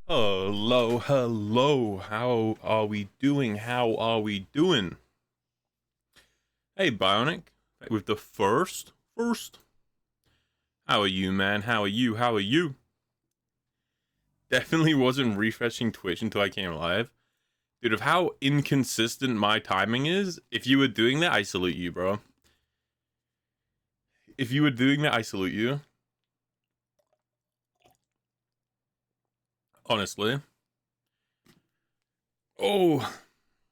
Hello, hello. How are we doing? How are we doing? Hey, Bionic, with the first. How are you, man? How are you? How are you? Definitely wasn't refreshing Twitch until I came live. Dude, of how inconsistent my timing is, if you were doing that, I salute you, bro. If you were doing that, I salute you. Honestly. Oh,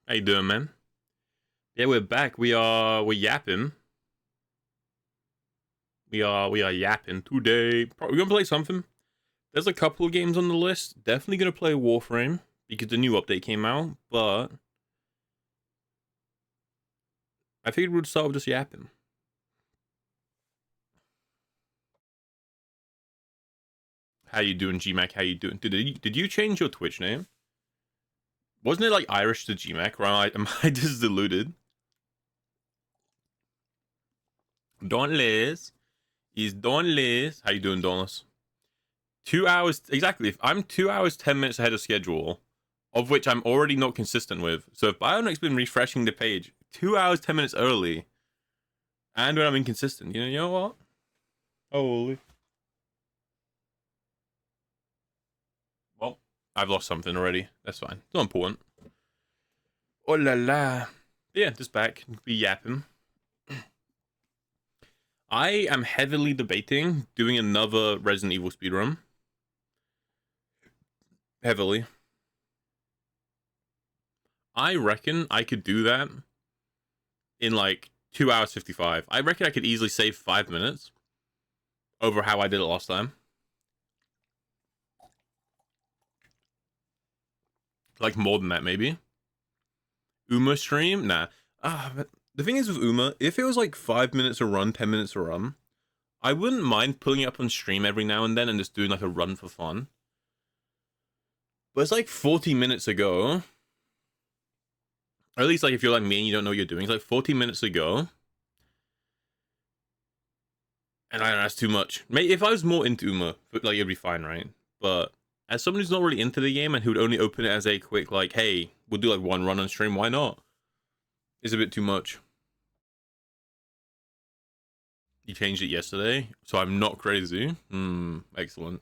how you doing, man? Yeah, we're back. We're yapping. We are yapping today. We're gonna play something. There's a couple of games on the list. Definitely gonna play Warframe because the new update came out, but I figured we'd start with just yapping. How you doing, GMAC? How you doing? Did you change your Twitch name? Wasn't it like Irish to GMAC? Or am I just deluded? Dauntless is Dauntless. How you doing, Dauntless? 2 hours exactly. If I'm 2 hours 10 minutes ahead of schedule, of which I'm already not consistent with. So if Bionic's been refreshing the page 2 hours 10 minutes early, and when I'm inconsistent, you know what? Holy. Well, I've lost something already. That's fine. It's not important. Oh la la. Yeah, just back. Be yapping. I am heavily debating doing another Resident Evil speedrun. Heavily. I reckon I could do that in like 2 hours 55. I reckon I could easily save 5 minutes over how I did it last time. Like more than that, maybe. Uma stream? Nah. But the thing is with Uma, if it was like 5 minutes a run, 10 minutes a run, I wouldn't mind pulling it up on stream every now and then and just doing like a run for fun. But it's like 40 minutes ago. Or at least like if you're like me and you don't know what you're doing, it's like 40 minutes ago. And I don't know, that's too much. Maybe if I was more into Uma, like it'd be fine, right? But as someone who's not really into the game and who'd only open it as a quick like, hey, we'll do like one run on stream, why not? It's a bit too much. You changed it yesterday, so I'm not crazy. Excellent.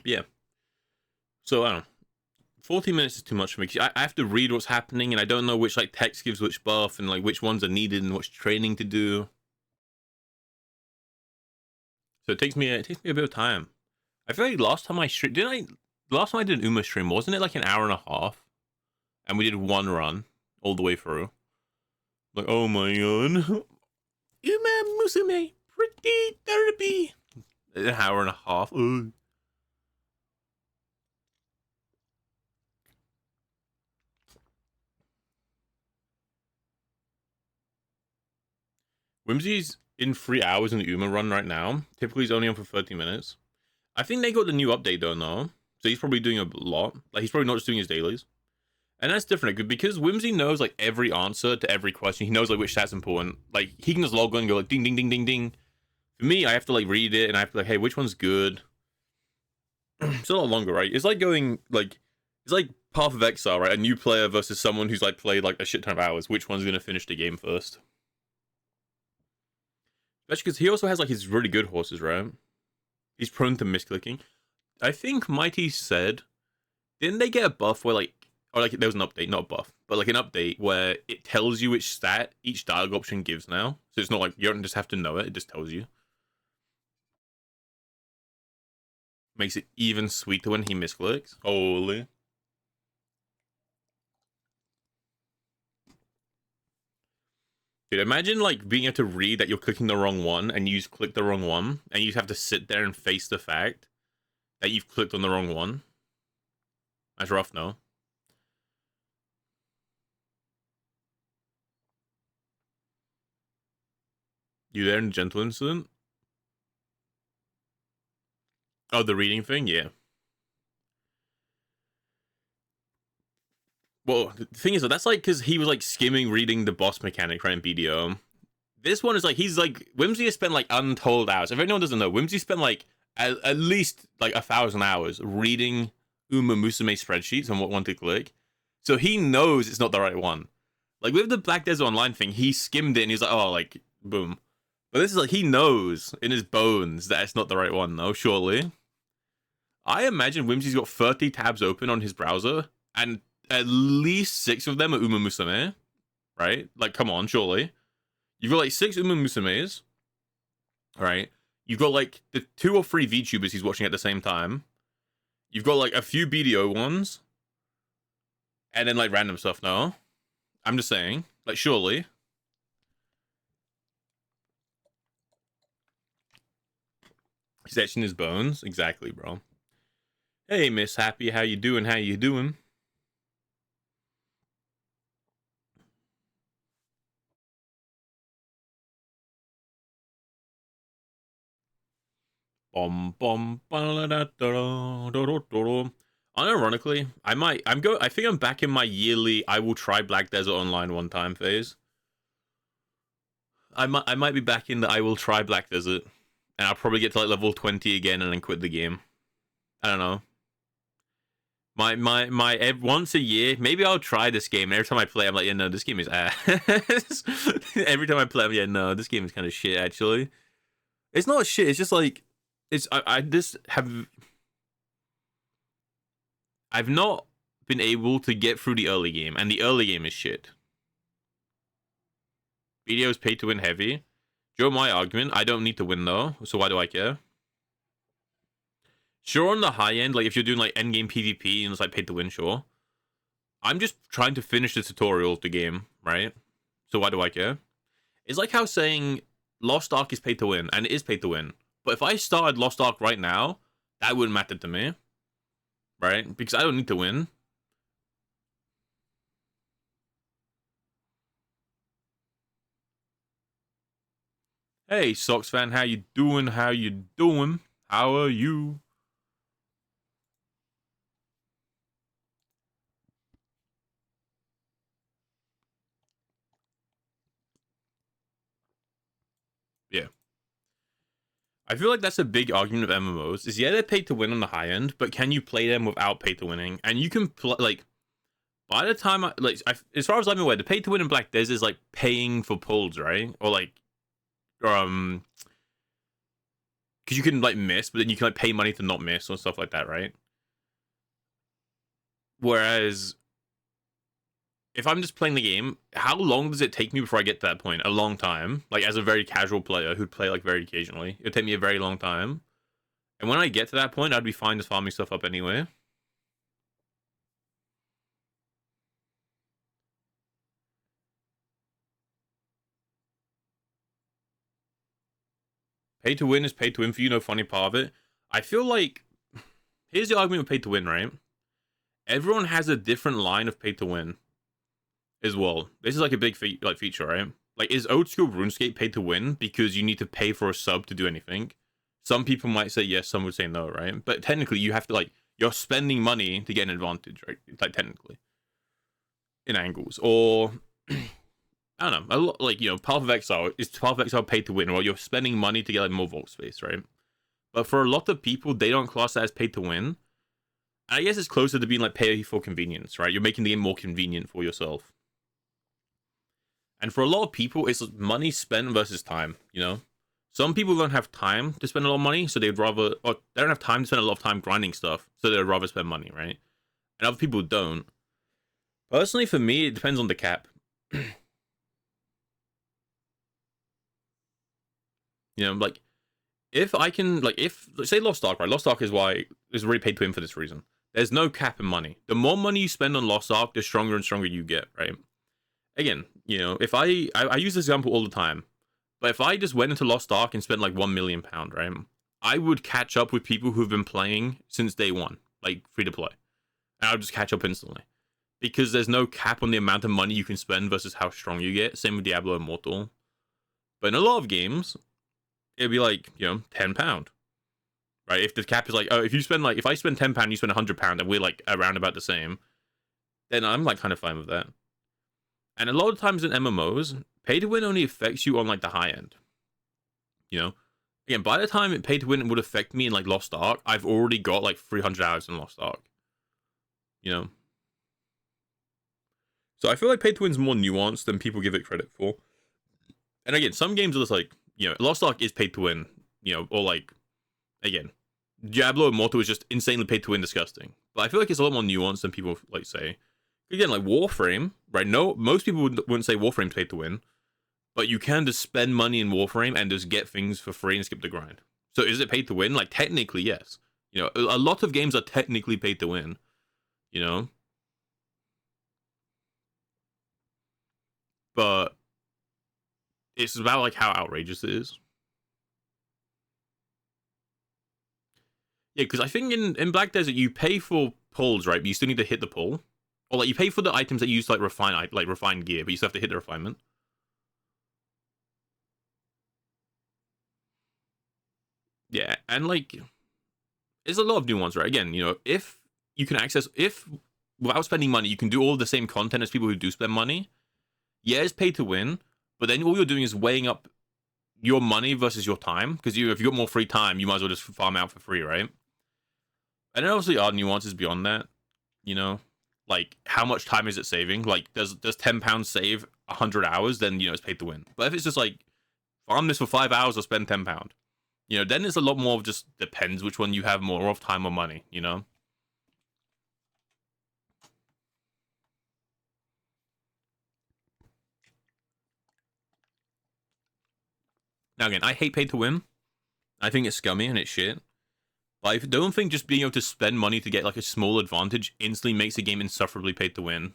Yeah. So I don't know. 40 minutes is too much for me. I have to read what's happening, and I don't know which like text gives which buff, and like which ones are needed, and which training to do. So it takes me a bit of time. I feel like last time I streamed, last time I did an Uma stream, wasn't it like an hour and a half? And we did one run all the way through. Like, oh my god. Uma Musume, pretty derby. An hour and a half. Ugh. Whimsy's in 3 hours in the Uma run right now. Typically, he's only on for 30 minutes. I think they got the new update though, no? So he's probably doing a lot. Like, he's probably not just doing his dailies. And that's different because Whimsy knows like every answer to every question. He knows like which stat's important. Like, he can just log on and go like ding ding ding ding ding. For me, I have to like read it and I have to like, hey, which one's good? It's a lot longer, right? It's like going like it's like Path of Exile, right? A new player versus someone who's like played like a shit ton of hours. Which one's gonna finish the game first? Especially because he also has like his really good horses, right? He's prone to misclicking. I think Mighty said, didn't they get a buff where like, or like there was an update, not a buff, but like an update where it tells you which stat each dialogue option gives now. So it's not like you don't just have to know it; it just tells you. Makes it even sweeter when he misclicks. Holy. Dude, imagine like being able to read that you're clicking the wrong one and you click the wrong one and you have to sit there and face the fact that you've clicked on the wrong one. That's rough, no? You there in Gentle Incident? Oh, the reading thing? Yeah. Well, the thing is, that's like because he was like skimming reading the boss mechanic, right, in BDO. This one is like, he's like, Whimsy has spent like untold hours. If anyone doesn't know, Whimsy spent like at least like 1,000 hours reading Uma Musume spreadsheets and what one to click. So he knows it's not the right one. Like with the Black Desert Online thing, he skimmed it and he's like, oh, like, boom. But this is like, he knows in his bones that it's not the right one, though, surely. I imagine Whimsy's got 30 tabs open on his browser, and at least 6 of them are Uma Musume, right? Like, come on, surely. You've got like 6 Uma Musumes, right? You've got like the 2 or 3 VTubers he's watching at the same time. You've got like a few BDO ones, and then like random stuff, no? I'm just saying, like, surely. He's etching his bones? Exactly, bro. Hey, Miss Happy, how you doing? How you doing? Unironically, I think I'm back in my yearly I will try Black Desert Online one time phase. I might be back in the I will try Black Desert, and I'll probably get to like level 20 again and then quit the game. I don't know. My once a year, maybe I'll try this game. And every time I play, I'm like, yeah, no, this game is ass. Every time I play, I'm, yeah, no, this game is kind of shit. Actually, it's not shit. It's just like, I just have. I've not been able to get through the early game, and the early game is shit. Video is pay to win heavy. Joe, my argument, I don't need to win though, so why do I care? Sure, on the high end, like if you're doing like endgame PvP and it's like pay to win, sure. I'm just trying to finish the tutorial of the game, right? So why do I care? It's like how saying Lost Ark is pay to win, and it is pay to win. But if I started Lost Ark right now, that wouldn't matter to me. Right? Because I don't need to win. Hey, Sox fan, how you doing? How you doing? How are you? Yeah. I feel like that's a big argument of MMOs. Is yeah, they're paid to win on the high end, but can you play them without pay to winning? And you can play like by the time as far as I'm aware, the pay to win in Black Desert is like paying for pulls, right? Or like because you can like miss, but then you can like pay money to not miss or stuff like that, right? Whereas if I'm just playing the game, how long does it take me before I get to that point? A long time. Like as a very casual player who'd play like very occasionally, it would take me a very long time. And when I get to that point, I'd be fine just farming stuff up anyway. Pay to win is pay to win for you, no funny part of it. I feel like here's the argument with pay to win, right? Everyone has a different line of pay to win as well. This is like a big feature, right? Like, is old school RuneScape pay to win because you need to pay for a sub to do anything? Some people might say yes, some would say no, right? But technically, you have to like you're spending money to get an advantage, right? Like technically, in angles, or I don't know, a lot, like Path of Exile is Path of Exile pay to win, or you're spending money to get like more vault space, right? But for a lot of people, they don't class that as pay to win. I guess it's closer to being like pay for convenience, right? You're making the game more convenient for yourself. And for a lot of people, it's money spent versus time, Some people don't have time to spend a lot of money, so they'd rather, or they don't have time to spend a lot of time grinding stuff, so they'd rather spend money, right? And other people don't. Personally, for me, it depends on the cap. Like, if I can, like, say Lost Ark, right? Lost Ark is why it's really paid to win for this reason. There's no cap in money. The more money you spend on Lost Ark, the stronger and stronger you get, right? Again, if I use this example all the time, but if I just went into Lost Ark and spent like £1 million, right, I would catch up with people who've been playing since day one, like free to play, and I would just catch up instantly because there's no cap on the amount of money you can spend versus how strong you get. Same with Diablo Immortal, but in a lot of games, it'd be like £10, right? If the cap is like, oh, if I spend £10, you spend £100, and we're like around about the same. then I'm like kind of fine with that. And a lot of times in MMOs, pay to win only affects you on like the high end. You know, again, by the time it pay to win would affect me in like Lost Ark, I've already got like 300 hours in Lost Ark. You know, so I feel like pay to win's more nuanced than people give it credit for. And again, some games are just like, you know, Lost Ark is paid to win, you know, or like, again, Diablo Immortal is just insanely paid to win, disgusting. But I feel like it's a lot more nuanced than people like say. Again, like Warframe, right? No, most people wouldn't say Warframe's paid to win, but you can just spend money in Warframe and just get things for free and skip the grind. So is it paid to win? Like technically, yes. You know, a lot of games are technically paid to win. You know, but it's about like how outrageous it is. Yeah, because I think in Black Desert you pay for pulls, right? But you still need to hit the pull, or like you pay for the items that you use to like refine gear, but you still have to hit the refinement. Yeah, and like there's a lot of nuance, right? Again, you know, if you can access if without spending money, you can do all the same content as people who do spend money. Yeah, it's pay to win, but then all you're doing is weighing up your money versus your time. Because if you got more free time, you might as well just farm out for free, right? And then obviously are nuances beyond that. You know, like how much time is it saving? Like does £10 save 100 hours? Then you know it's paid to win. But if it's just like farm this for 5 hours or spend £10, you know, then it's a lot more of just depends which one you have more of, time or money. You know. Now again, I hate pay to win. I think it's scummy and it's shit. But I don't think just being able to spend money to get like a small advantage instantly makes a game insufferably paid to win.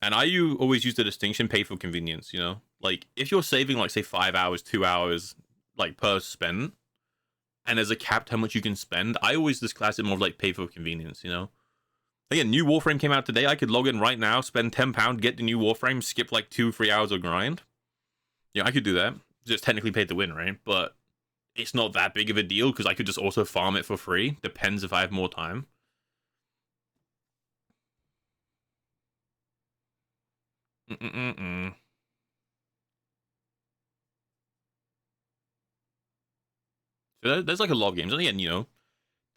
And always use the distinction pay for convenience, you know? Like, if you're saving, like, say, 5 hours, 2 hours, like, per spend, and there's a cap to how much you can spend, I always just class it more of, like, pay for convenience, you know? Again, new Warframe came out today. I could log in right now, spend £10, get the new Warframe, skip, like, 2-3 hours of grind. Yeah, I could do that. Just technically paid to win, right? But it's not that big of a deal, because I could just also farm it for free. Depends if I have more time. Mm-mm-mm-mm. So there's like a lot of games. And again, you know,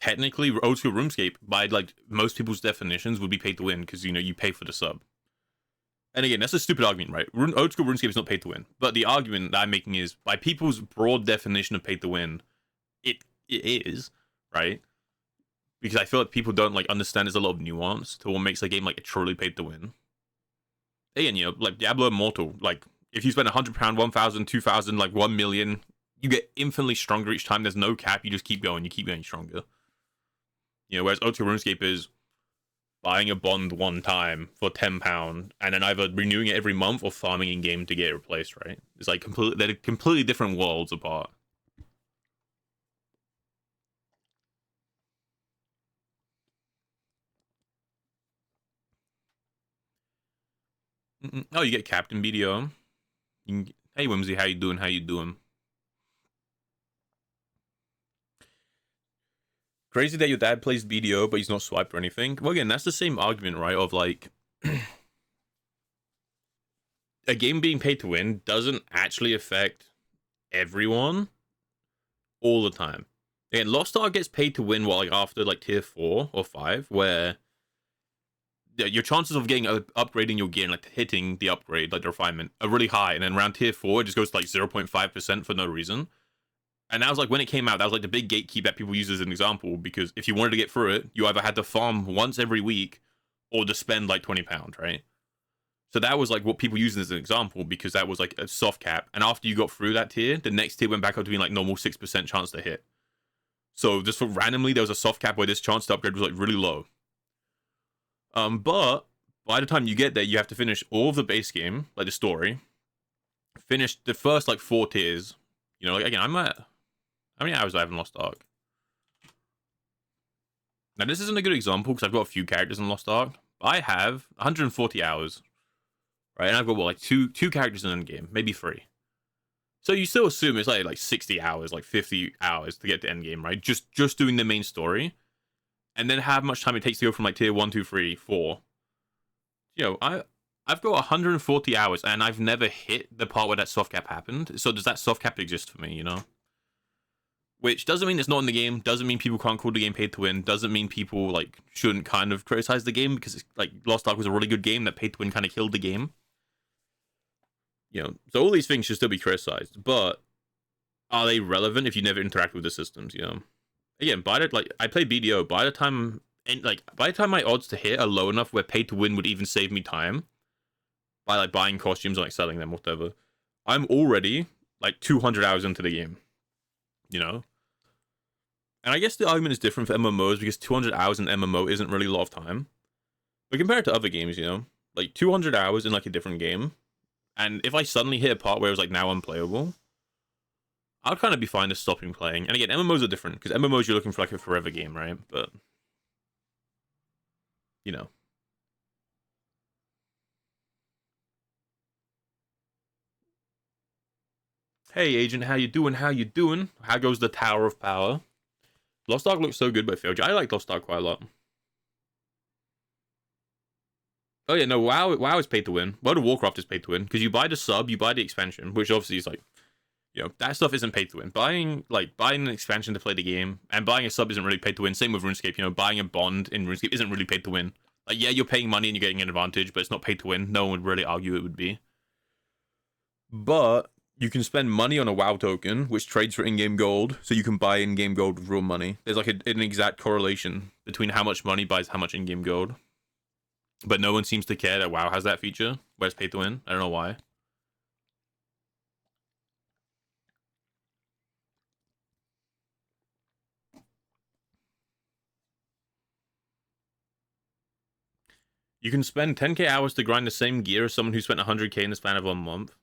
technically old school RuneScape, by like most people's definitions, would be paid to win because you know you pay for the sub. And again, that's a stupid argument, right? Old school RuneScape is not paid to win. But the argument that I'm making is by people's broad definition of paid to win, it is, right? Because I feel like people don't like understand there's a lot of nuance to what makes a game like a truly paid to win. Again, you know, like Diablo Immortal, like if you spend £100, 1,000, 2,000, like 1,000,000, you get infinitely stronger each time. There's no cap. You just keep going. You keep getting stronger. You know, whereas Old School RuneScape is buying a bond one time for £10 and then either renewing it every month or farming in game to get it replaced, right? It's like they're completely different worlds apart. Oh, you get Captain BDO. Hey Whimsy, how you doing? How you doing? Crazy that your dad plays BDO, but he's not swiped or anything. Well, again, that's the same argument, right? Of like, a game being paid to win doesn't actually affect everyone all the time. Again, Lost Ark gets paid to win like after like tier 4 or 5, where your chances of getting upgrading your gear and like hitting the upgrade, like the refinement, are really high. And then around tier 4, it just goes to like 0.5% for no reason. And that was like when it came out, that was like the big gatekeep that people use as an example, because if you wanted to get through it, you either had to farm once every week or to spend like £20, right? So that was like what people used as an example, because that was like a soft cap. And after you got through that tier, the next tier went back up to being like normal 6% chance to hit. So just for randomly, there was a soft cap where this chance to upgrade was like really low. But by the time you get there, you have to finish all of the base game, like the story, finish the first like 4 tiers. You know, like again, I'm at how many hours I haven't Lost Ark? Now this isn't a good example because I've got a few characters in Lost Ark. I have 140 hours, right? And I've got what, like two characters in the game, maybe 3. So you still assume it's like 60 hours, like 50 hours to get to end game, right? Just doing the main story, and then how much time it takes to go from like tier 1, 2, 3, 4 I've got 140 hours and I've never hit the part where that soft cap happened. So does that soft cap exist for me? Which doesn't mean it's not in the game. Doesn't mean people can't call the game paid to win. Doesn't mean people like shouldn't kind of criticize the game because it's like Lost Ark was a really good game that paid to win kind of killed the game. So all these things should still be criticized, but are they relevant if you never interact with the systems? Again, I play BDO. By the time my odds to hit are low enough where pay to win would even save me time by like buying costumes and like selling them, whatever, I'm already like 200 hours into the game. And I guess the argument is different for MMOs because 200 hours in MMO isn't really a lot of time. But compared to other games, like 200 hours in like a different game, and if I suddenly hit a part where it was like now unplayable, I'd kind of be fine just stopping playing. And again, MMOs are different because MMOs you're looking for like a forever game, right? But Hey agent, how you doing? How you doing? How goes the Tower of Power? Lost Ark looks so good by failed. I like Lost Ark quite a lot. Oh yeah, no, WoW is paid to win. World of Warcraft is paid to win because you buy the sub, you buy the expansion, which obviously is like, that stuff isn't paid to win. Buying an expansion to play the game and buying a sub isn't really paid to win. Same with RuneScape. Buying a bond in RuneScape isn't really paid to win. Like, yeah, you're paying money and you're getting an advantage, but it's not paid to win. No one would really argue it would be. But you can spend money on a WoW token, which trades for in-game gold, so you can buy in-game gold with real money. There's like an exact correlation between how much money buys how much in-game gold. But no one seems to care that WoW has that feature, where it's paid to win. I don't know why. You can spend 10k hours to grind the same gear as someone who spent 100k in the span of 1 month.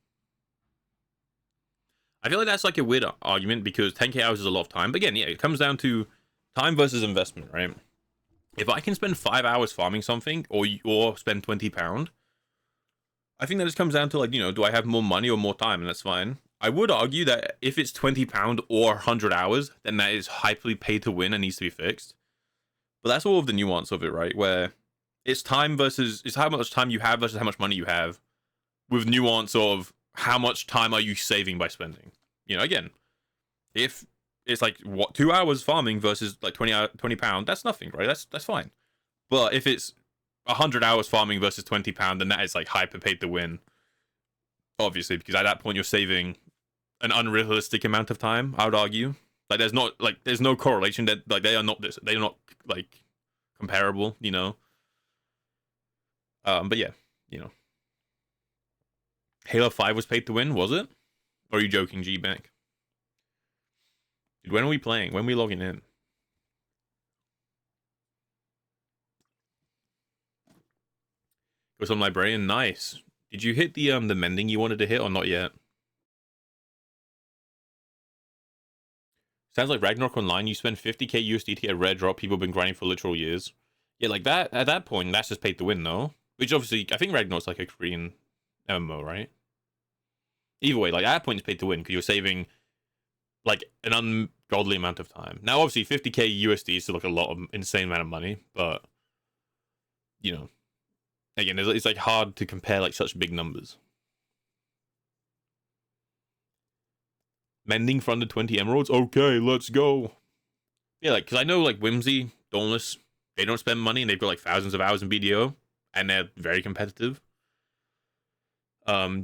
I feel like that's like a weird argument because 10k hours is a lot of time. But again, yeah, it comes down to time versus investment, right? If I can spend 5 hours farming something or spend £20, I think that just comes down to like, do I have more money or more time? And that's fine. I would argue that if it's £20 or 100 hours, then that is hyperly pay to win and needs to be fixed. But that's all of the nuance of it, right? Where it's time versus it's how much time you have versus how much money you have, with nuance of how much time are you saving by spending. Again, if it's like 2 hours farming versus like £20, that's nothing, right? That's fine. But if it's 100 hours farming versus £20, then that is like hyper paid to win. Obviously, because at that point you're saving an unrealistic amount of time, I would argue. Like there's no correlation that like they're not like comparable, But yeah, Halo 5 was paid to win, was it? Or are you joking, G-Bank? Dude, when are we playing? When are we logging in? Go some librarian, nice. Did you hit the mending you wanted to hit or not yet? Sounds like Ragnarok Online, you spend 50k USD to get a rare drop people have been grinding for literal years. Yeah, like that, at that point, that's just paid to win, though. Which obviously, I think Ragnarok's like a Korean MMO, right? Either way, like at that point, it's paid to win because you're saving like an ungodly amount of time. Now, obviously, 50k USD is still like a lot of insane amount of money, but again, it's like hard to compare like such big numbers. Mending for under 20 emeralds? Okay, let's go. Yeah, like, because I know, like, Whimsy, Dauntless, they don't spend money, and they've got, like, thousands of hours in BDO, and they're very competitive.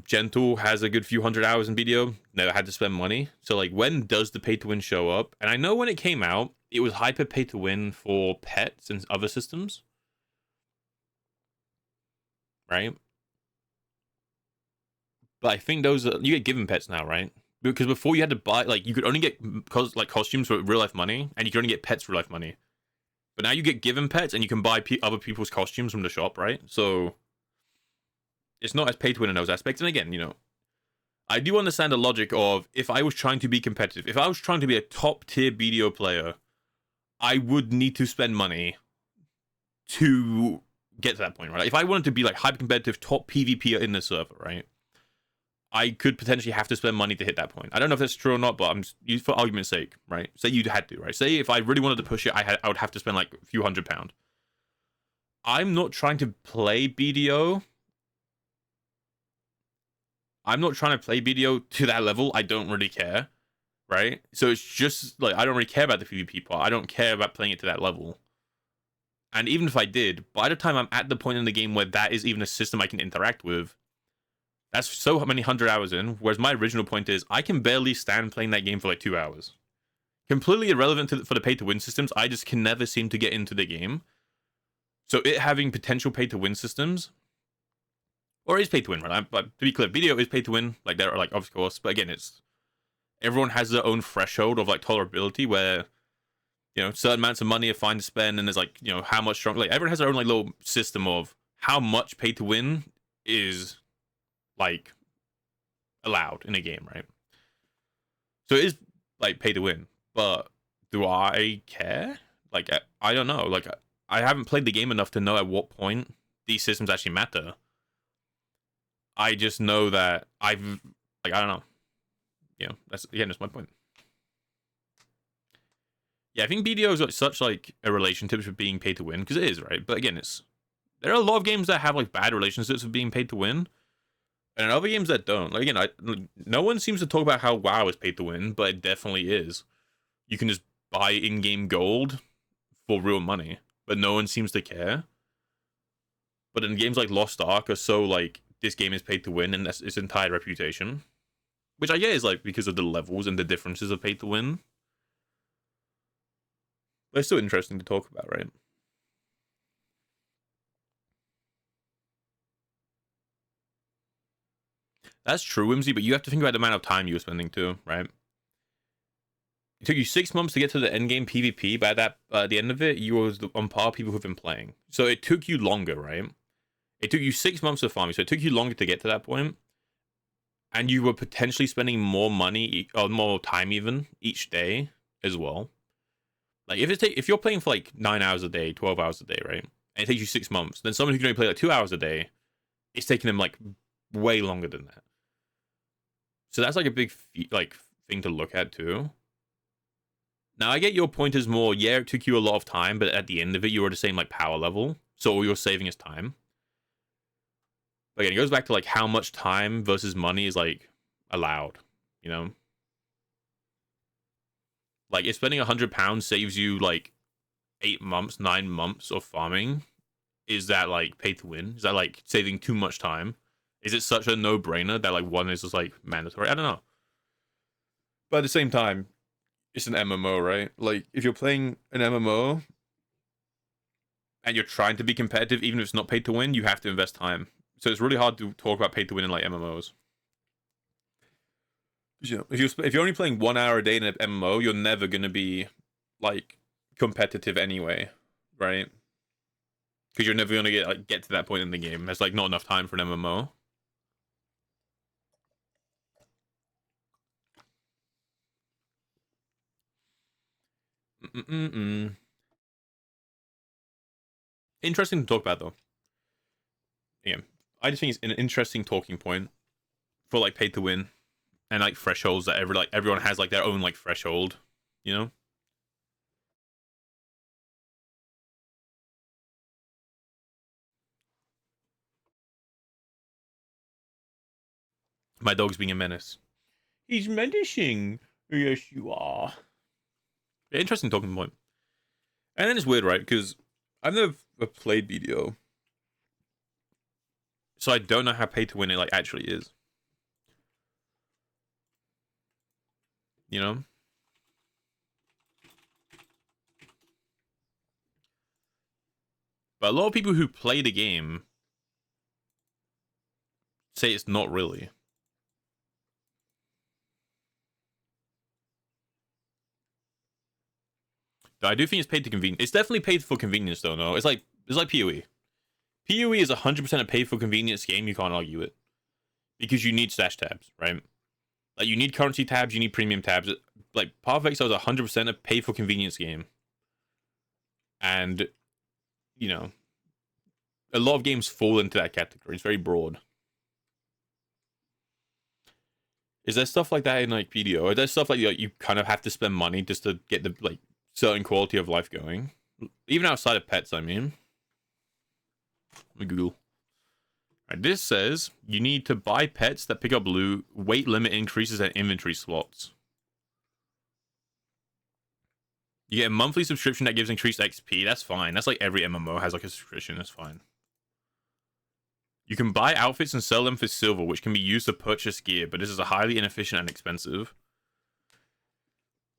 Gentle has a good few hundred hours in BDO, never had to spend money. So, like, when does the pay-to-win show up? And I know when it came out, it was hyper pay-to-win for pets and other systems. Right? But I think those are... You get given pets now, right? Because before you had to buy, like, you could only get costumes for real life money, and you could only get pets for real life money. But now you get given pets, and you can buy other people's costumes from the shop, right? So it's not as pay to win in those aspects. And again, I do understand the logic of if I was trying to be competitive, if I was trying to be a top tier BDO player, I would need to spend money to get to that point, right? If I wanted to be like hyper competitive top PvP in the server, right? I could potentially have to spend money to hit that point. I don't know if that's true or not, but I'm for argument's sake, right? Say you had to, right? Say if I really wanted to push it, I would have to spend like a few £100. I'm not trying to play BDO. I'm not trying to play BDO to that level. I don't really care, right? So it's just like I don't really care about the PvP part. I don't care about playing it to that level. And even if I did, by the time I'm at the point in the game where that is even a system I can interact with, that's so many 100 hours in. Whereas my original point is I can barely stand playing that game for like 2 hours. Completely irrelevant for the pay-to-win systems. I just can never seem to get into the game. So it having potential pay-to-win systems, or is pay-to-win, right? But to be clear, video is pay-to-win. Like there are like, of course, but again, it's everyone has their own threshold of like tolerability where, you know, certain amounts of money are fine to spend, and there's like, you know, how much strong. Like everyone has their own like little system of how much pay-to-win is like allowed in a game, right? So it is like pay-to-win, but do I care? Like I don't know. Like I haven't played the game enough to know at what point these systems actually matter. I just know that I've like I don't know. You know, that's my point. Yeah, I think BDO's got such like a relationship with being paid to win because it is, right? But again, there are a lot of games that have like bad relationships with being paid to win, and other games that don't. Like again, no one seems to talk about how WoW is paid to win, but it definitely is. You can just buy in-game gold for real money, but no one seems to care. But in games like Lost Ark are so like this game is paid to win, and that's its entire reputation, which I get is like because of the levels and the differences of paid to win. But it's still interesting to talk about, right? That's true, Whimsy, but you have to think about the amount of time you were spending too, right? It took you 6 months to get to the end game PvP. By that, the end of it, you was on par with people who've been playing. So it took you longer, right? It took you 6 months of farming, so it took you longer to get to that point. And you were potentially spending more money or more time even each day as well. Like if you're playing for like 9 hours a day, 12 hours a day, right? And it takes you 6 months, then someone who can only play like 2 hours a day, it's taking them like way longer than that. So that's like a big like thing to look at too. Now I get your point is more, yeah, it took you a lot of time, but at the end of it, you were the same like power level, so all you're saving is time. But again, it goes back to like how much time versus money is like allowed, you know? Like if spending £100 saves you like 8 months, 9 months of farming, is that like pay to win? Is that like saving too much time? Is it such a no-brainer that like one is just like mandatory? I don't know. But at the same time, it's an MMO, right? Like if you're playing an MMO and you're trying to be competitive, even if it's not paid to win, you have to invest time. So it's really hard to talk about paid to win in like MMOs. You know, if you're only playing 1 hour a day in an MMO, you're never gonna be like competitive anyway, right? Because you're never gonna get to that point in the game. There's like not enough time for an MMO. Interesting to talk about though. Yeah, I just think it's an interesting talking point for like pay to win and like thresholds that everyone has like their own like threshold, you know. My dog's being a menace. He's menacing. Yes, you are. Yeah, interesting talking point. And then it's weird, right? Because I've never played BDO, so I don't know how pay to win it like actually is. You know. But a lot of people who play the game say it's not really. I do think it's paid to convenience. It's definitely paid for convenience, though. No, it's like PoE. PoE is 100% a pay for convenience game. You can't argue it because you need stash tabs, right? Like you need currency tabs, you need premium tabs. Like Path of Exile is 100% a pay for convenience game, and you know, a lot of games fall into that category. It's very broad. Is there stuff like that in like PDO? Is there stuff like you kind of have to spend money just to get the like certain quality of life going, even outside of pets? I mean. Let me Google. Right, this says you need to buy pets that pick up loot, weight limit increases, and inventory slots. You get a monthly subscription that gives increased XP. That's fine. That's like every MMO has like a subscription. That's fine. You can buy outfits and sell them for silver, which can be used to purchase gear, but this is a highly inefficient and expensive.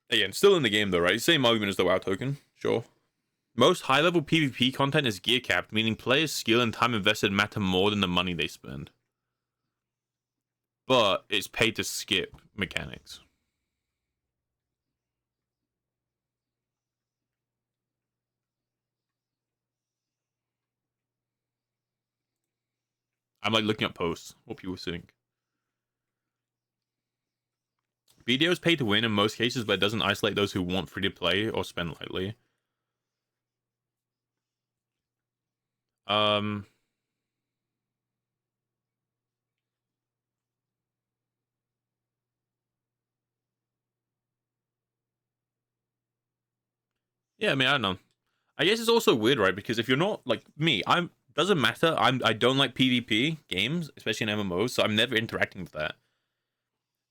Again, still in the game though, right? Same argument as the WoW token. Sure. Most high-level PvP content is gear capped, meaning players' skill and time invested matter more than the money they spend. But it's paid to skip mechanics. I'm like looking at posts, what people think. BDO is paid to win in most cases, but it doesn't isolate those who want free to play or spend lightly. Yeah, I mean, I don't know. I guess it's also weird, right? Because if you're not like me, doesn't matter. I don't like PvP games, especially in MMOs, so I'm never interacting with that.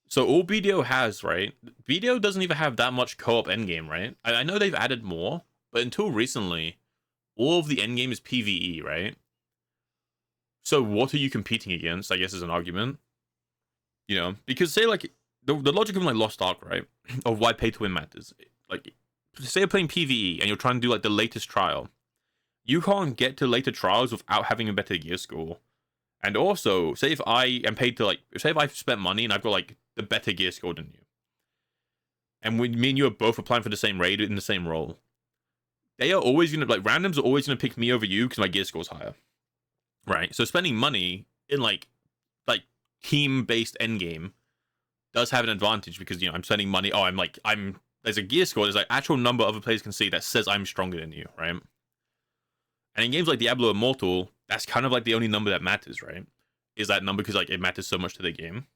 So all BDO has, right? BDO doesn't even have that much co-op endgame, right? I know they've added more, but until recently, all of the endgame is PvE, right? So what are you competing against? I guess is an argument. You know, because say like the logic of like Lost Ark, right? Of why pay to win matters. Like, say you're playing PvE and you're trying to do like the latest trial. You can't get to later trials without having a better gear score. And also, say if I am paid to like, say if I've spent money and I've got like the better gear score than you, and when me and you are both applying for the same raid in the same role, they are always gonna like randoms are always gonna pick me over you because my gear score's higher, right? So spending money in like team based endgame does have an advantage because I'm spending money. Oh, I'm there's a gear score. There's like actual number other players can see that says I'm stronger than you, right? And in games like Diablo Immortal, that's kind of like the only number that matters, right? Is that number because like it matters so much to the game.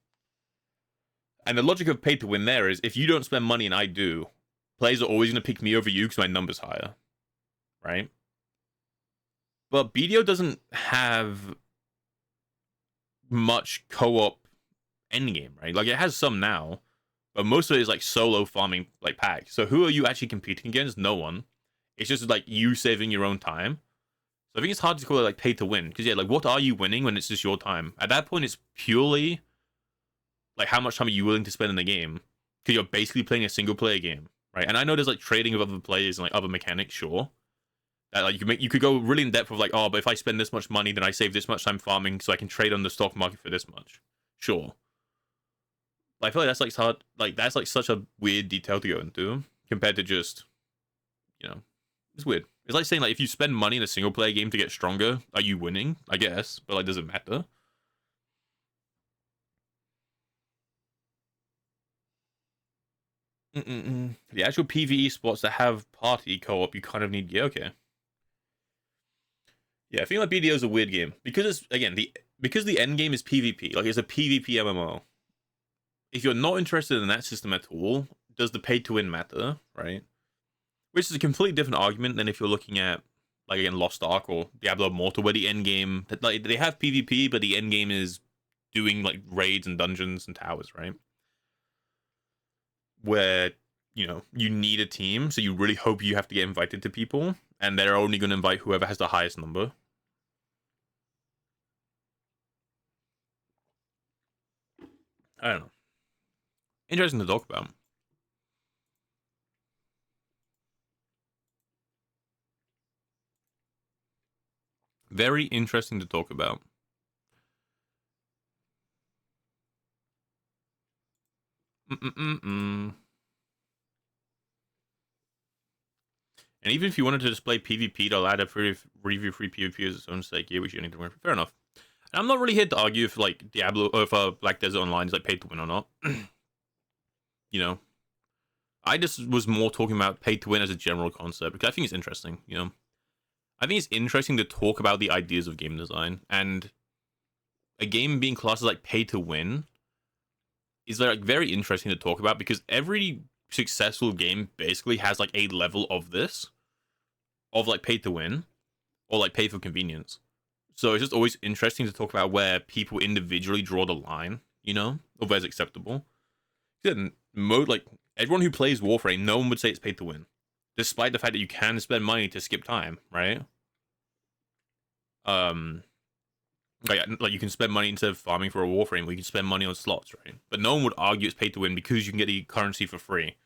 And the logic of pay to win there is if you don't spend money and I do, players are always going to pick me over you because my number's higher, right? But BDO doesn't have much co-op endgame, right? Like it has some now, but most of it is like solo farming like pack. So who are you actually competing against? No one. It's just like you saving your own time. So I think it's hard to call it like pay to win because yeah, like what are you winning when it's just your time? At that point, it's purely like how much time are you willing to spend in the game because you're basically playing a single player game, right? And I know there's like trading with other players and like other mechanics, sure. That like you could go really in depth of like, oh, but if I spend this much money, then I save this much time farming, so I can trade on the stock market for this much. Sure. But I feel like that's like hard, like that's like such a weird detail to go into compared to just, it's weird. It's like saying like if you spend money in a single player game to get stronger, are you winning? I guess, but like does it matter? The actual PvE spots that have party co-op, you kind of need. Yeah, okay. Yeah, I think like BDO is a weird game because it's again because the end game is PvP, like it's a PvP MMO. If you're not interested in that system at all, does the pay to win matter, right? Which is a completely different argument than if you're looking at like again Lost Ark or Diablo Immortal, where the end game like they have PvP, but the end game is doing like raids and dungeons and towers, right? Where you need a team, so you really hope you have to get invited to people, and they're only going to invite whoever has the highest number. I don't know. Interesting to talk about. Very interesting to talk about. And even if you wanted to display PvP to allow to review free PvP as its own sake, yeah, we should need to win. Fair enough. And I'm not really here to argue if like Diablo or if Black Desert Online is like paid to win or not. I just was more talking about paid to win as a general concept because I think it's interesting. I think it's interesting to talk about the ideas of game design, and a game being classed as like pay to win is like very interesting to talk about because every successful game basically has like a level of this, of like pay to win or like pay for convenience. So it's just always interesting to talk about where people individually draw the line, you know, of where's acceptable. Like everyone who plays Warframe, no one would say it's paid to win, despite the fact that you can spend money to skip time, right? Like you can spend money instead of farming for a Warframe, or you can spend money on slots, right? But no one would argue it's paid to win because you can get the currency for free.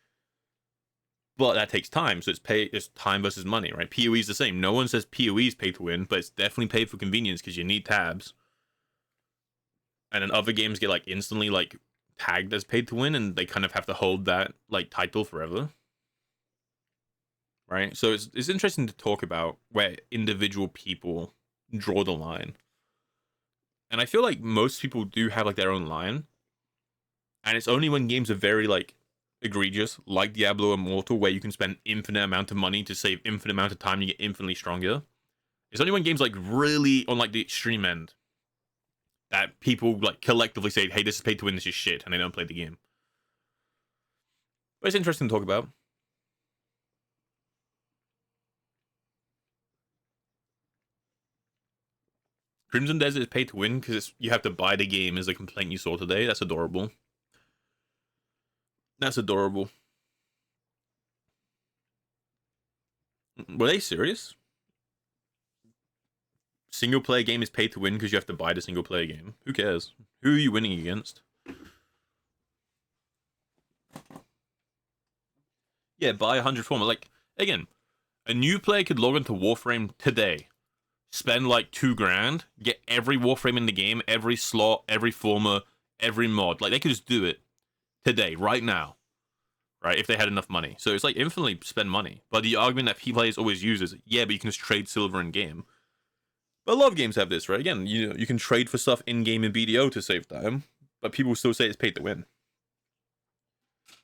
But that takes time, so it's time versus money, right? PoE is the same. No one says PoE is paid to win, but it's definitely paid for convenience because you need tabs. And then other games get like instantly like tagged as paid to win, and they kind of have to hold that like title forever, right? So it's interesting to talk about where individual people draw the line. And I feel like most people do have like their own line, and it's only when games are very like egregious, like Diablo Immortal, where you can spend infinite amount of money to save infinite amount of time, you get infinitely stronger. It's only when games like really on like the extreme end that people like collectively say, hey, this is paid to win, this is shit, and they don't play the game. But it's interesting to talk about. Crimson Desert is paid to win because you have to buy the game, is a complaint you saw today. That's adorable. That's adorable. Were they serious? Single player game is paid to win because you have to buy the single player game. Who cares? Who are you winning against? Yeah, buy 100 former. Like, again, a new player could log into Warframe today, spend like $2,000, get every Warframe in the game, every slot, every former, every mod. Like, they could just do it today, right now, right? If they had enough money. So it's like infinitely spend money. But the argument that players always use is, yeah, but you can just trade silver in game. But a lot of games have this, right? Again, you can trade for stuff in game in BDO to save time, but people still say it's paid to win.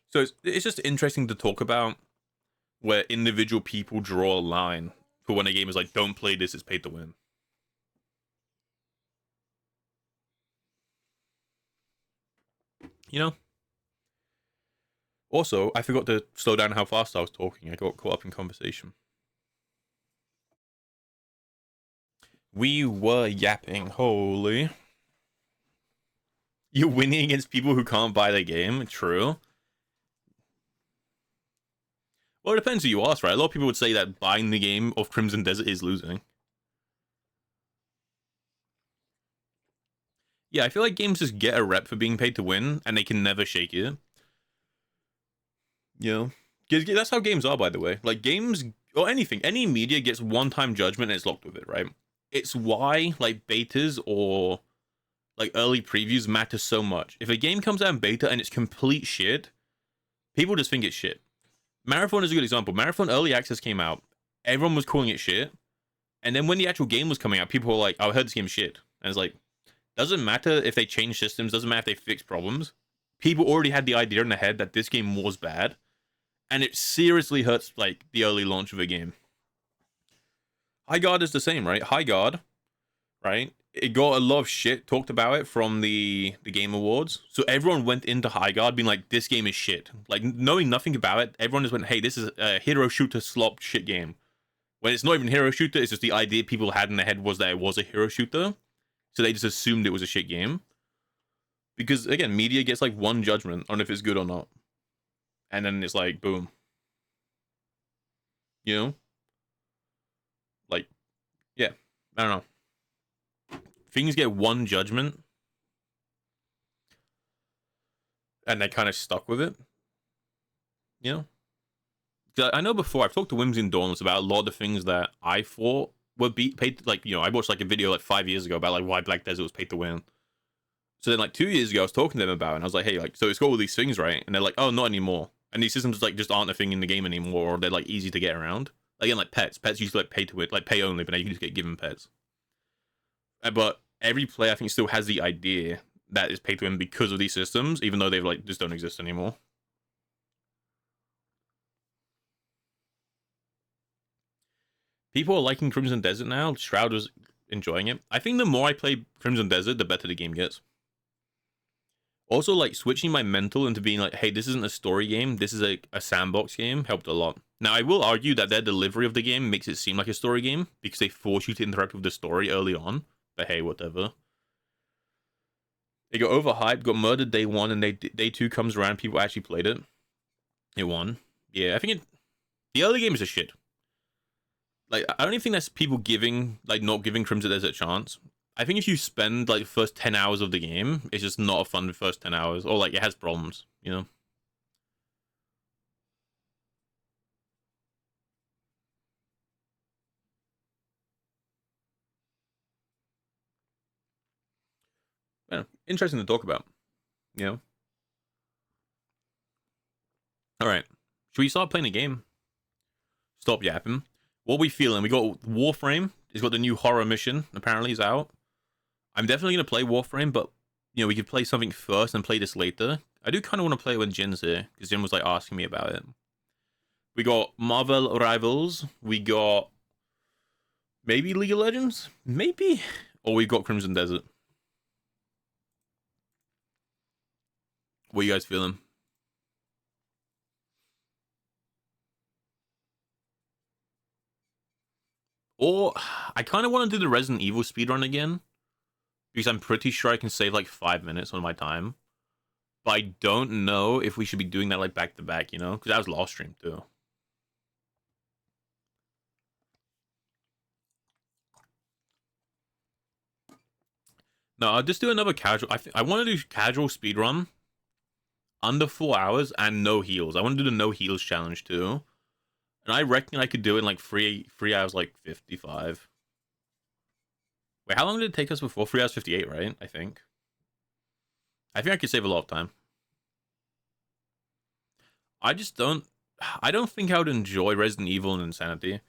So it's just interesting to talk about where individual people draw a line for when a game is like, don't play this, it's paid to win. You know? Also, I forgot to slow down how fast I was talking. I got caught up in conversation. We were yapping. Holy. You're winning against people who can't buy the game. True. Well, it depends who you ask, right? A lot of people would say that buying the game of Crimson Desert is losing. Yeah, I feel like games just get a rep for being paid to win, and they can never shake it. You know? That's how games are, by the way. Like, games, or anything, any media gets one-time judgment and it's locked with it, right? It's why, like, betas or, like, early previews matter so much. If a game comes out in beta and it's complete shit, people just think it's shit. Marathon is a good example. Marathon Early Access came out. Everyone was calling it shit. And then when the actual game was coming out, people were like, oh, I heard this game's shit. And it's like, doesn't matter if they change systems, doesn't matter if they fix problems. People already had the idea in their head that this game was bad. And it seriously hurts, like, the early launch of a game. High Guard is the same, right? High Guard, right? It got a lot of shit talked about it from the Game Awards. So everyone went into High Guard being like, this game is shit. Like, knowing nothing about it, everyone just went, hey, this is a hero shooter slop shit game. When it's not even a hero shooter, it's just the idea people had in their head was that it was a hero shooter. So they just assumed it was a shit game. Because, again, media gets like one judgment on if it's good or not. And then it's like, boom. You know? Like, yeah. I don't know. Things get one judgment. And they kind of stuck with it. You know? I know before, I've talked to Whimsy and Dawnless about a lot of the things that I thought were paid. Like, you know, I watched like a video like 5 years ago about like why Black Desert was paid to win. So then like 2 years ago, I was talking to them about it, and I was like, hey, like, so it's got all these things, right? And they're like, oh, not anymore. And these systems like just aren't a thing in the game anymore, or they're like easy to get around. Again, like pets used to like pay to win, like pay only, but now you can just get given pets. But every player, I think, still has the idea that it's paid to win because of these systems, even though they've like just don't exist anymore. People are liking Crimson Desert now. Shroud was enjoying it. I think the more I play Crimson Desert, the better the game gets. Also, like, switching my mental into being like, hey, this isn't a story game, this is a sandbox game, helped a lot. Now, I will argue that their delivery of the game makes it seem like a story game, because they force you to interact with the story early on, But hey, whatever. They got overhyped, got murdered day one, and day two comes around. People actually played it. It won. Yeah, I think the early games are shit. Like, I don't even think that's people not giving Crimson Desert a chance. I think if you spend like the first 10 hours of the game, it's just not a fun first 10 hours, or like it has problems, you know. Yeah, interesting to talk about, you know. All right, should we start playing the game? Stop yapping. What we feeling? We got Warframe. He's got the new horror mission. Apparently, is out. I'm definitely gonna play Warframe, but you know we could play something first and play this later. I do kind of want to play it when Jin's here because Jin was like asking me about it. We got Marvel Rivals. We got maybe League of Legends, maybe, or we've got Crimson Desert. What are you guys feeling? Or I kind of want to do the Resident Evil speedrun again because I'm pretty sure I can save like 5 minutes on my time. But I don't know if we should be doing that like back to back, you know, because that was last stream too. No, I'll just do another casual. I want to do casual speedrun under 4 hours and no heals. I want to do the no heals challenge too, and I reckon I could do it in like 3 hours, like 55. Wait, how long did it take us before? 3 hours 58, right? I think I could save a lot of time. I just don't. I don't think I would enjoy Resident Evil and Insanity.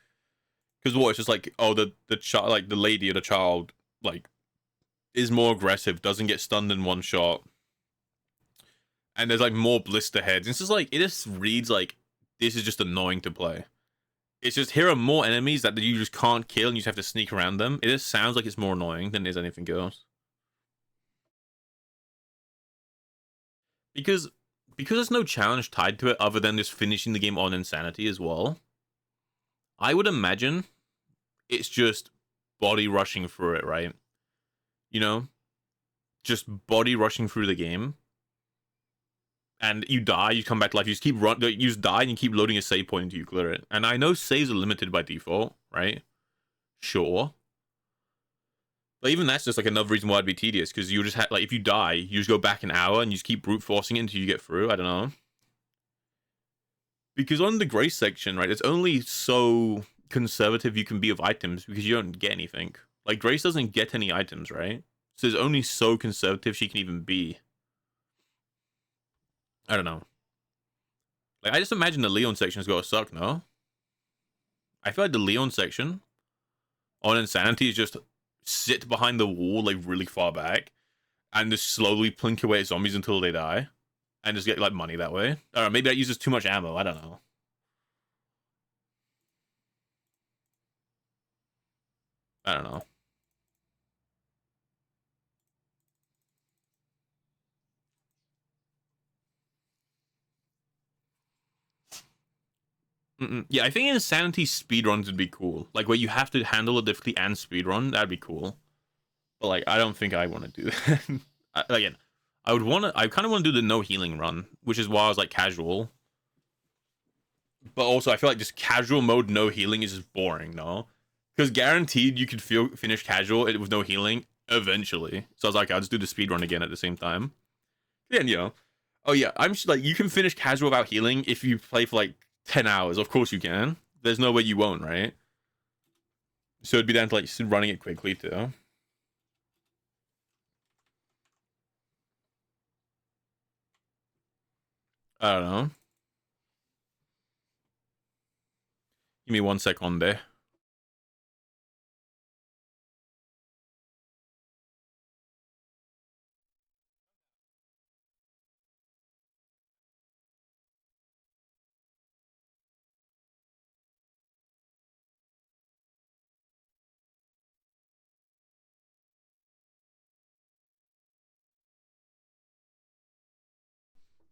Because what? It's just like, oh, the child, like the lady or the child, like is more aggressive, doesn't get stunned in one shot, and there's like more blister heads. It's just like it just reads like this is just annoying to play. It's just here are more enemies that you just can't kill, and you just have to sneak around them. It just sounds like it's more annoying than it is anything else. Because there's no challenge tied to it other than just finishing the game on Insanity as well. I would imagine it's just body rushing through it, right? You know, just body rushing through the game, and you die, you come back to life, you just keep you just die, and you keep loading a save point until you clear it. And I know saves are limited by default, right? Sure, but even that's just like another reason why it'd be tedious because you just have like if you die, you just go back an hour and you just keep brute forcing it until you get through. I don't know. Because on the grace section, right, it's only so conservative you can be of items because you don't get anything. Like Grace doesn't get any items, right? So it's only so conservative she can even be. I don't know. Like I just imagine the Leon section's gotta suck, no? I feel like the Leon section on Insanity is just sit behind the wall like really far back and just slowly plink away at zombies until they die. And just get like money that way. Or maybe that uses too much ammo, I don't know. I don't know. Yeah, I think Insanity speedruns would be cool. Like where you have to handle it difficulty and speedrun, that'd be cool. But like, I don't think I want to do that. Again, I would want to. I kind of want to do the no healing run, which is why I was like casual. But also, I feel like just casual mode no healing is just boring, no? Because guaranteed you could finish casual with no healing eventually. So I was like, I'll just do the speedrun again at the same time. Then you know, oh yeah, I'm just like you can finish casual without healing if you play for like 10 hours. Of course you can. There's no way you won't, right? So it'd be down to like running it quickly too. I don't know. Give me 1 second there.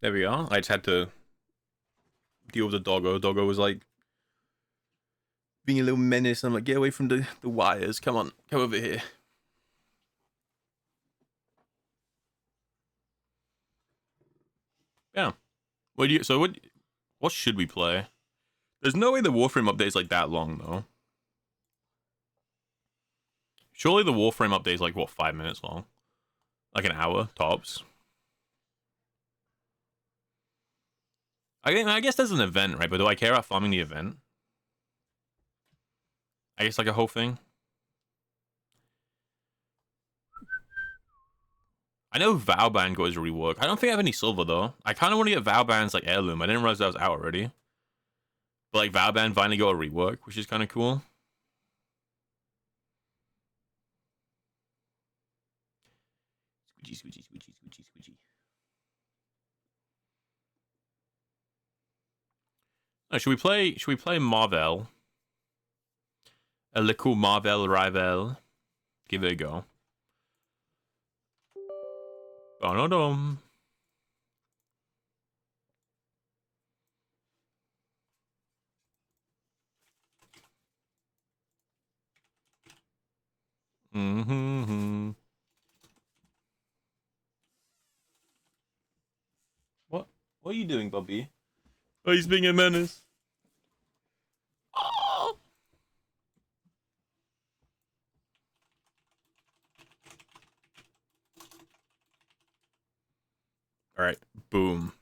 There we are. I just had to deal with the doggo. Doggo was like being a little menace. I'm like, get away from the wires. Come on, come over here. Yeah. What should we play? There's no way the Warframe update is like that long though. Surely the Warframe update is like what, 5 minutes long? Like an hour tops. I guess there's an event, right? But do I care about farming the event? I guess like a whole thing. I know Vowban got his rework. I don't think I have any silver though. I kind of want to get Vowban's like heirloom. I didn't realize that was out already. But like Vowban finally got a rework, which is kind of cool. Squeegee. Oh, should we play Marvel? A little Marvel rival. Give it a go. Dum. Mm-hmm. What are you doing, Bobby? Oh, he's being a menace. Oh. All right, boom.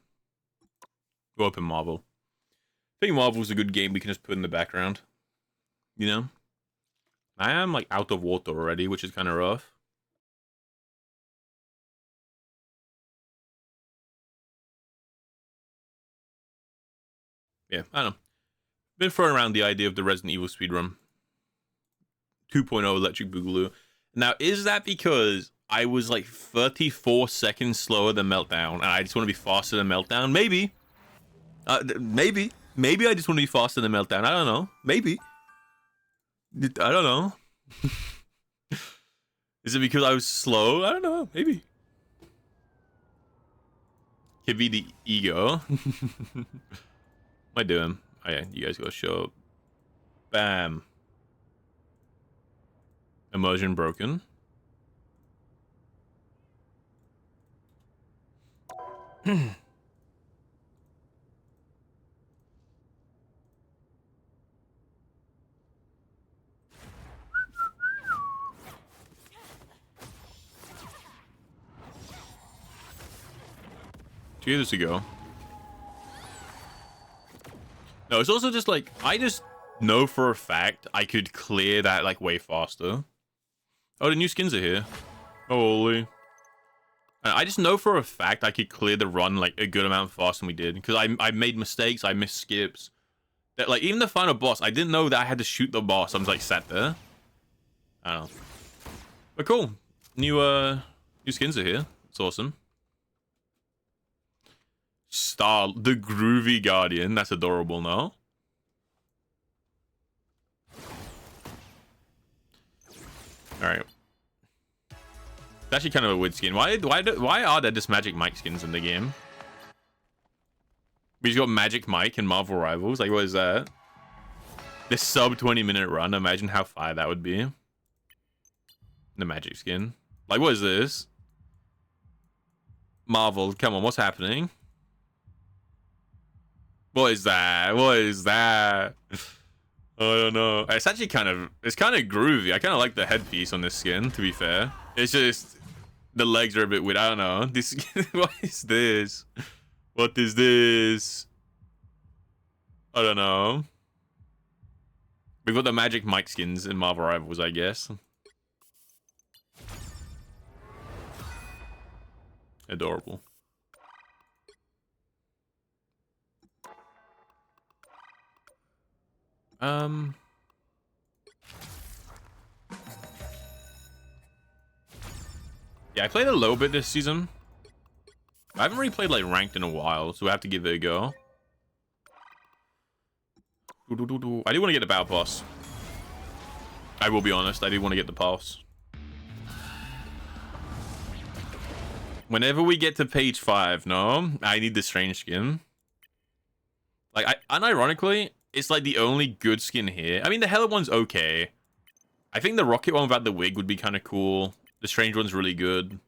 Go open Marvel. I think Marvel's a good game we can just put in the background. You know? I am like out of water already, which is kind of rough. Yeah, I don't know. Been throwing around the idea of the Resident Evil speedrun 2.0 Electric Boogaloo. Now, is that because I was like 34 seconds slower than Meltdown and I just want to be faster than Meltdown? Maybe. Maybe. Maybe I just want to be faster than Meltdown. I don't know. Maybe. I don't know. Is it because I was slow? I don't know. Maybe. Could be the ego. What am I doing? Oh yeah, you guys gotta show up. Bam. Immersion broken. Years ago. No, it's also just like I just know for a fact I could clear that like way faster. Oh, the new skins are here. Holy. I just know for a fact I could clear the run like a good amount faster than we did because I made mistakes, I missed skips. That like even the final boss, I didn't know that I had to shoot the boss. I was like sat there. I don't know. But cool. New skins are here. It's awesome. Star, the Groovy Guardian. That's adorable, no? Alright. It's actually kind of a weird skin. Why are there just Magic Mike skins in the game? We just got Magic Mike and Marvel Rivals. Like, what is that? This sub 20-minute run. Imagine how fire that would be. The Magic skin. Like, what is this? Marvel, come on, what's happening? What is that? What is that? I don't know. It's actually kind of groovy. I kind of like the headpiece on this skin, to be fair. It's just the legs are a bit weird. I don't know. This what is this? What is this? I don't know. We've got the Magic Mike skins in Marvel Rivals, I guess. Adorable. Yeah, I played a little bit this season. I haven't really played like ranked in a while, so I have to give it a go. I do want to get the battle pass. I will be honest, I do want to get the pass. Whenever we get to page 5, no, I need the strange skin. Like, unironically, it's like the only good skin here. I mean, the Hella one's okay. I think the Rocket one without the wig would be kind of cool. The strange one's really good.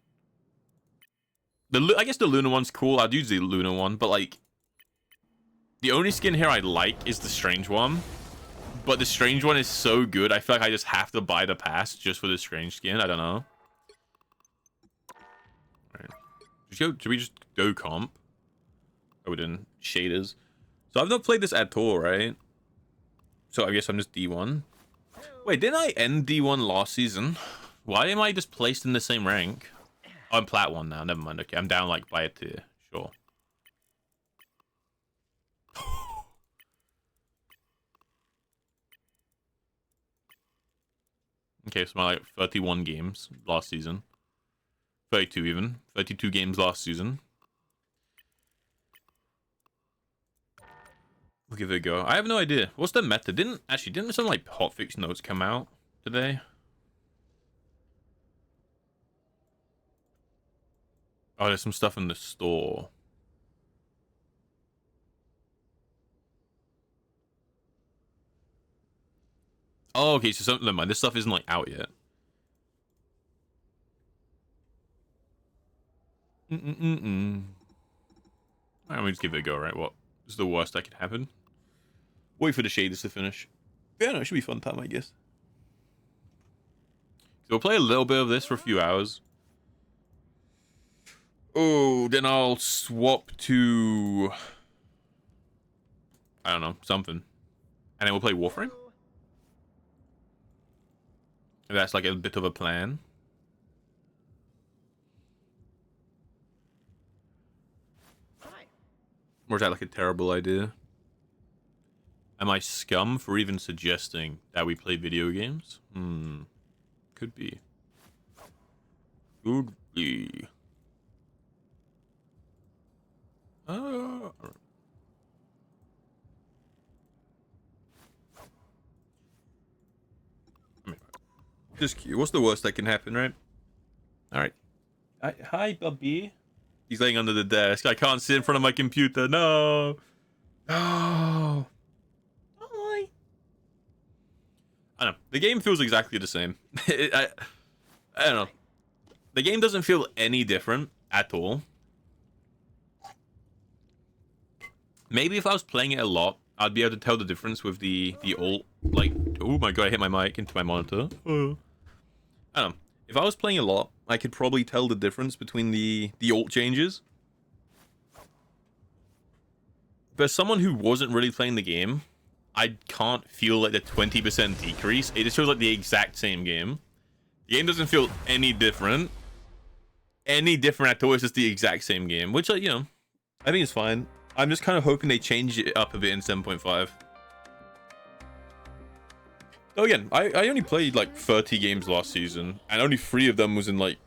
I guess the Luna one's cool. I'd use the Luna one, but like the only skin here I like is the Strange one. But the Strange one is so good, I feel like I just have to buy the pass just for the Strange skin. I don't know. Right. Should we just go comp? Oh, we didn't. Shaders. So I've not played this at all, right? So I guess I'm just D1. Wait, didn't I end D1 last season? Why am I just placed in the same rank? Oh, I'm Plat 1 now. Never mind. Okay, I'm down like by a tier. Sure. Okay, so my like 31 games last season. 32 even. 32 games last season. We'll give it a go. I have no idea. What's the meta? Didn't some like hotfix notes come out today? Oh, there's some stuff in the store. Oh, okay, so never mind. This stuff isn't like out yet. Alright, let me just give it a go, right? What is the worst that could happen? Wait for the shaders to finish. Yeah, no, it should be fun time, I guess. So we'll play a little bit of this for a few hours. Oh, then I'll swap to... I don't know, something. And then we'll play Warframe. If that's like a bit of a plan. Or is that like a terrible idea? Am I scum for even suggesting that we play video games? Could be. Could be. Just cute. What's the worst that can happen, right? Alright. Hi, Bubby. He's laying under the desk. I can't sit in front of my computer. No. No. Hi. I don't know. The game feels exactly the same. I don't know. The game doesn't feel any different at all. Maybe if I was playing it a lot, I'd be able to tell the difference with the alt. Like, oh my god, I hit my mic into my monitor. I don't know. If I was playing a lot, I could probably tell the difference between the alt changes. But as someone who wasn't really playing the game, I can't feel like the 20% decrease. It just feels like the exact same game. The game doesn't feel any different. Any different at all. It's just the exact same game. Which, you know, I think it's fine. I'm just kind of hoping they change it up a bit in 7.5. So again, I only played like 30 games last season, and only 3 of them was in like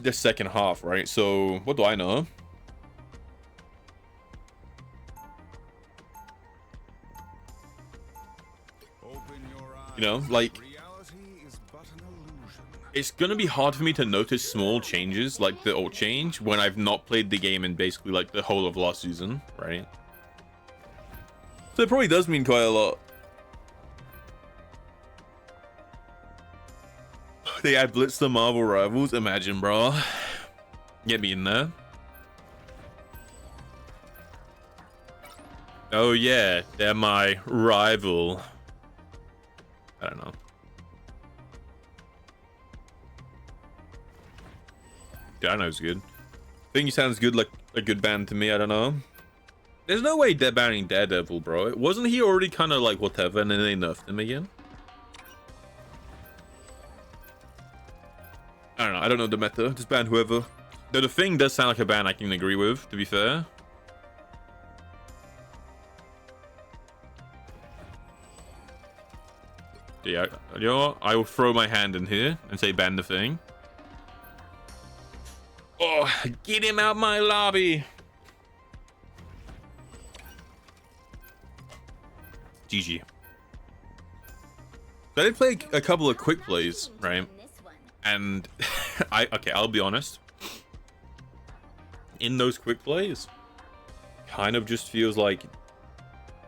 the second half, right? So what do I know? You know, like, it's gonna be hard for me to notice small changes like the alt change when I've not played the game in basically like the whole of last season, right? So it probably does mean quite a lot. They add Blitz to Marvel Rivals. Imagine, bro. Get me in there. Oh yeah, they're my rival. I don't know. Yeah, I know it's good. I think he sounds good, like a good band to me. I don't know. There's no way they're banning Daredevil, bro. Wasn't he already kind of like whatever, and then they nerfed him again? I don't know. I don't know the meta. Just ban whoever. Though the Thing does sound like a ban I can agree with, to be fair. Yeah, you know what? I will throw my hand in here and say ban the Thing. Oh, get him out my lobby. GG. So I did play a couple of quick plays, right? And okay, I'll be honest. In those quick plays, kind of just feels like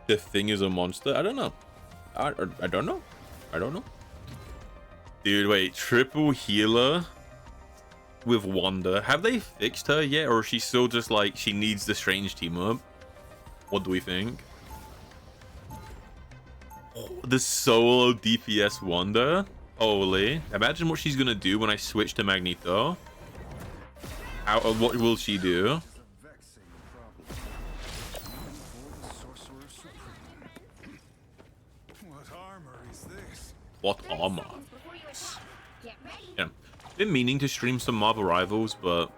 the Thing is a monster. I don't know. I don't know. I don't know. Dude, wait, triple healer with Wanda. Have they fixed her yet, or is she still just like she needs the Strange team up? What do we think? Oh, the solo DPS Wanda. Holy! Imagine what she's gonna do when I switch to Magneto. What will she do? What armor? Yeah, been meaning to stream some Marvel Rivals, but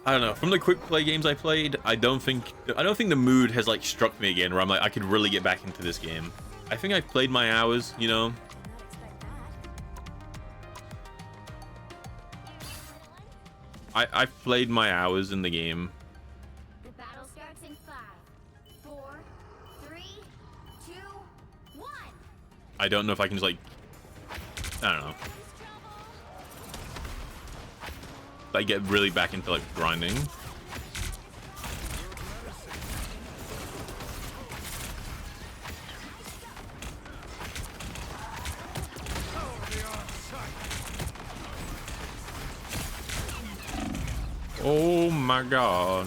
I don't know. From the quick play games I played, I don't think the mood has like struck me again where I'm like I could really get back into this game. I think I've played my hours, you know. I've played my hours in the game. The battle starts in 5, 4, 3, 2, 1. I don't know if I can just like, I don't know. Like get really back into like grinding. Oh my god.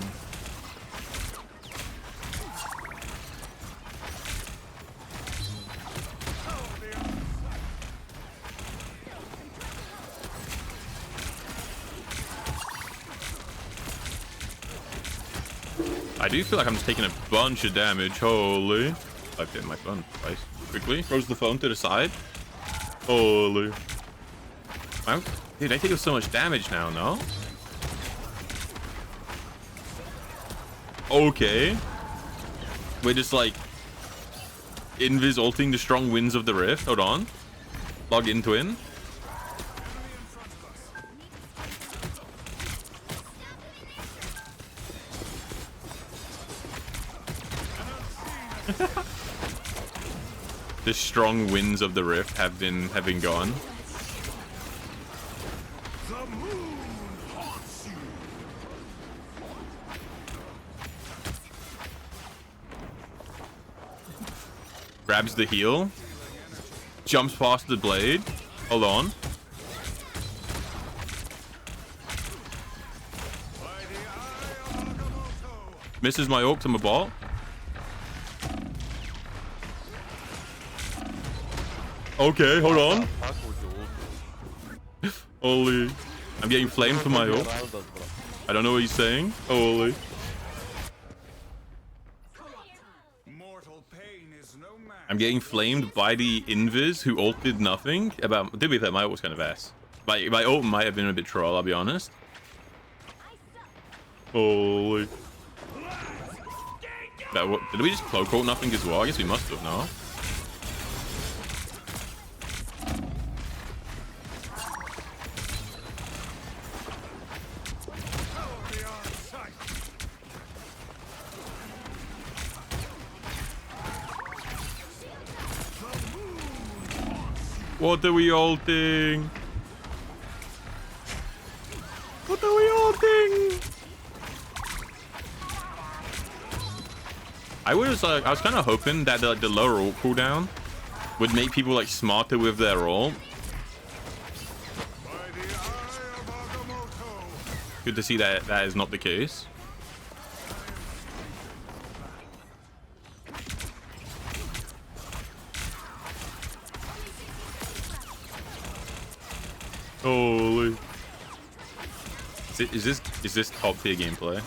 I do feel like I'm just taking a bunch of damage. Holy. I've hit my phone twice. Quickly. Throws the phone to the side. Holy. Wow. Dude, I take so much damage now, no? Okay. We're just like invis ulting the strong winds of the rift. Hold on. Log in twin. The strong winds of the rift have been gone. Grabs the heal. Jumps past the blade. Hold on. Misses my ult to my bot. Okay, hold on. Holy. I'm getting flamed for my ult. I don't know what he's saying. Holy. I'm getting flamed by the invis who ulted nothing. To be fair, my ult was kind of ass. My ult might have been a bit troll, I'll be honest. Holy. Did we just cloak ult nothing as well? I guess we must have, no? What are we ulting? What are we ulting? I was kind of hoping that the lower ult cooldown would make people like smarter with their ult. Good to see that that is not the case. Holy. Is this top tier gameplay?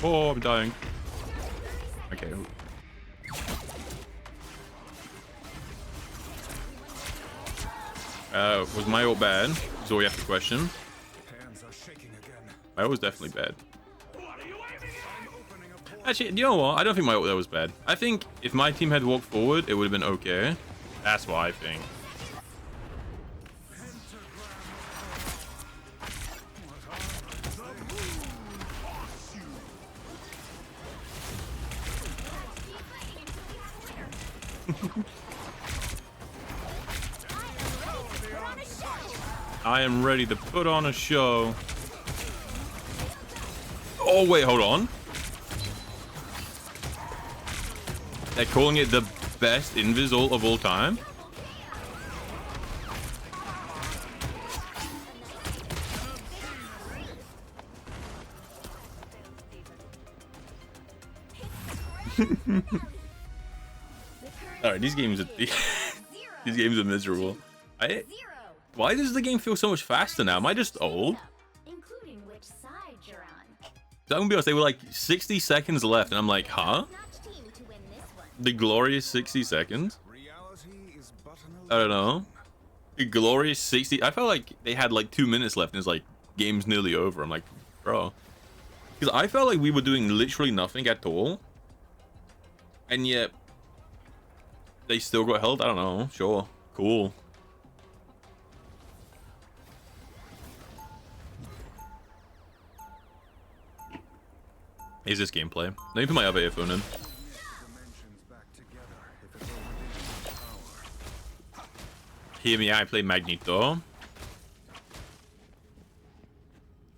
Oh, I'm dying. Okay. Was my ult bad? Is all we have to question. My ult was definitely bad. Actually, you know what? I don't think my ult there was bad. I think if my team had walked forward, it would have been okay. That's what I think. I am ready to put on a show. Oh, wait, hold on. They're calling it the best invis ult of all time. All right, these games are these games are miserable. Why does the game feel so much faster now? Am I just old? Including which side you're on. So I'm gonna be honest, they were like 60 seconds left, and I'm like, huh? The glorious 60 seconds? I don't know. The glorious 60. I felt like they had like 2 minutes left, and it's like game's nearly over. I'm like, bro, because I felt like we were doing literally nothing at all, and yet they still got held. I don't know. Sure, cool. Is this gameplay? Let me put my other earphone in. Hear me, I play Magneto.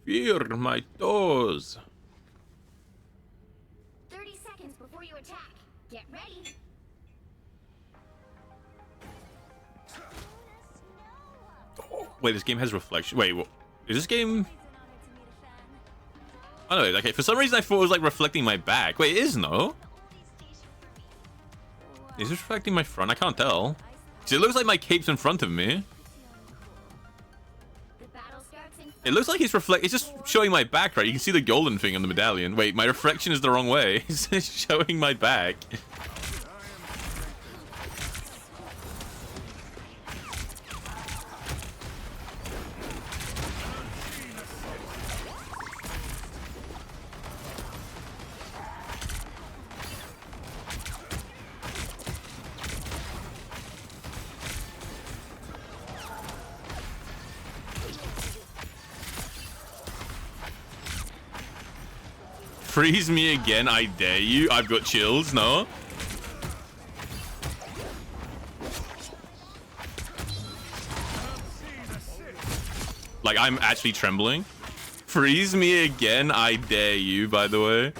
Fear my toes. 30 seconds before you attack. Get ready. Oh, wait, this game has reflection. Wait, what? Is this game? Oh no, okay, for some reason I thought it was like reflecting my back. Wait, it is no? Is this reflecting my front? I can't tell. Cause it looks like my cape's in front of me. It looks like it's just showing my back, right? You can see the golden thing on the medallion. Wait, my reflection is the wrong way. It's showing my back. Freeze me again, I dare you. I've got chills, no? Like, I'm actually trembling. Freeze me again, I dare you, by the way.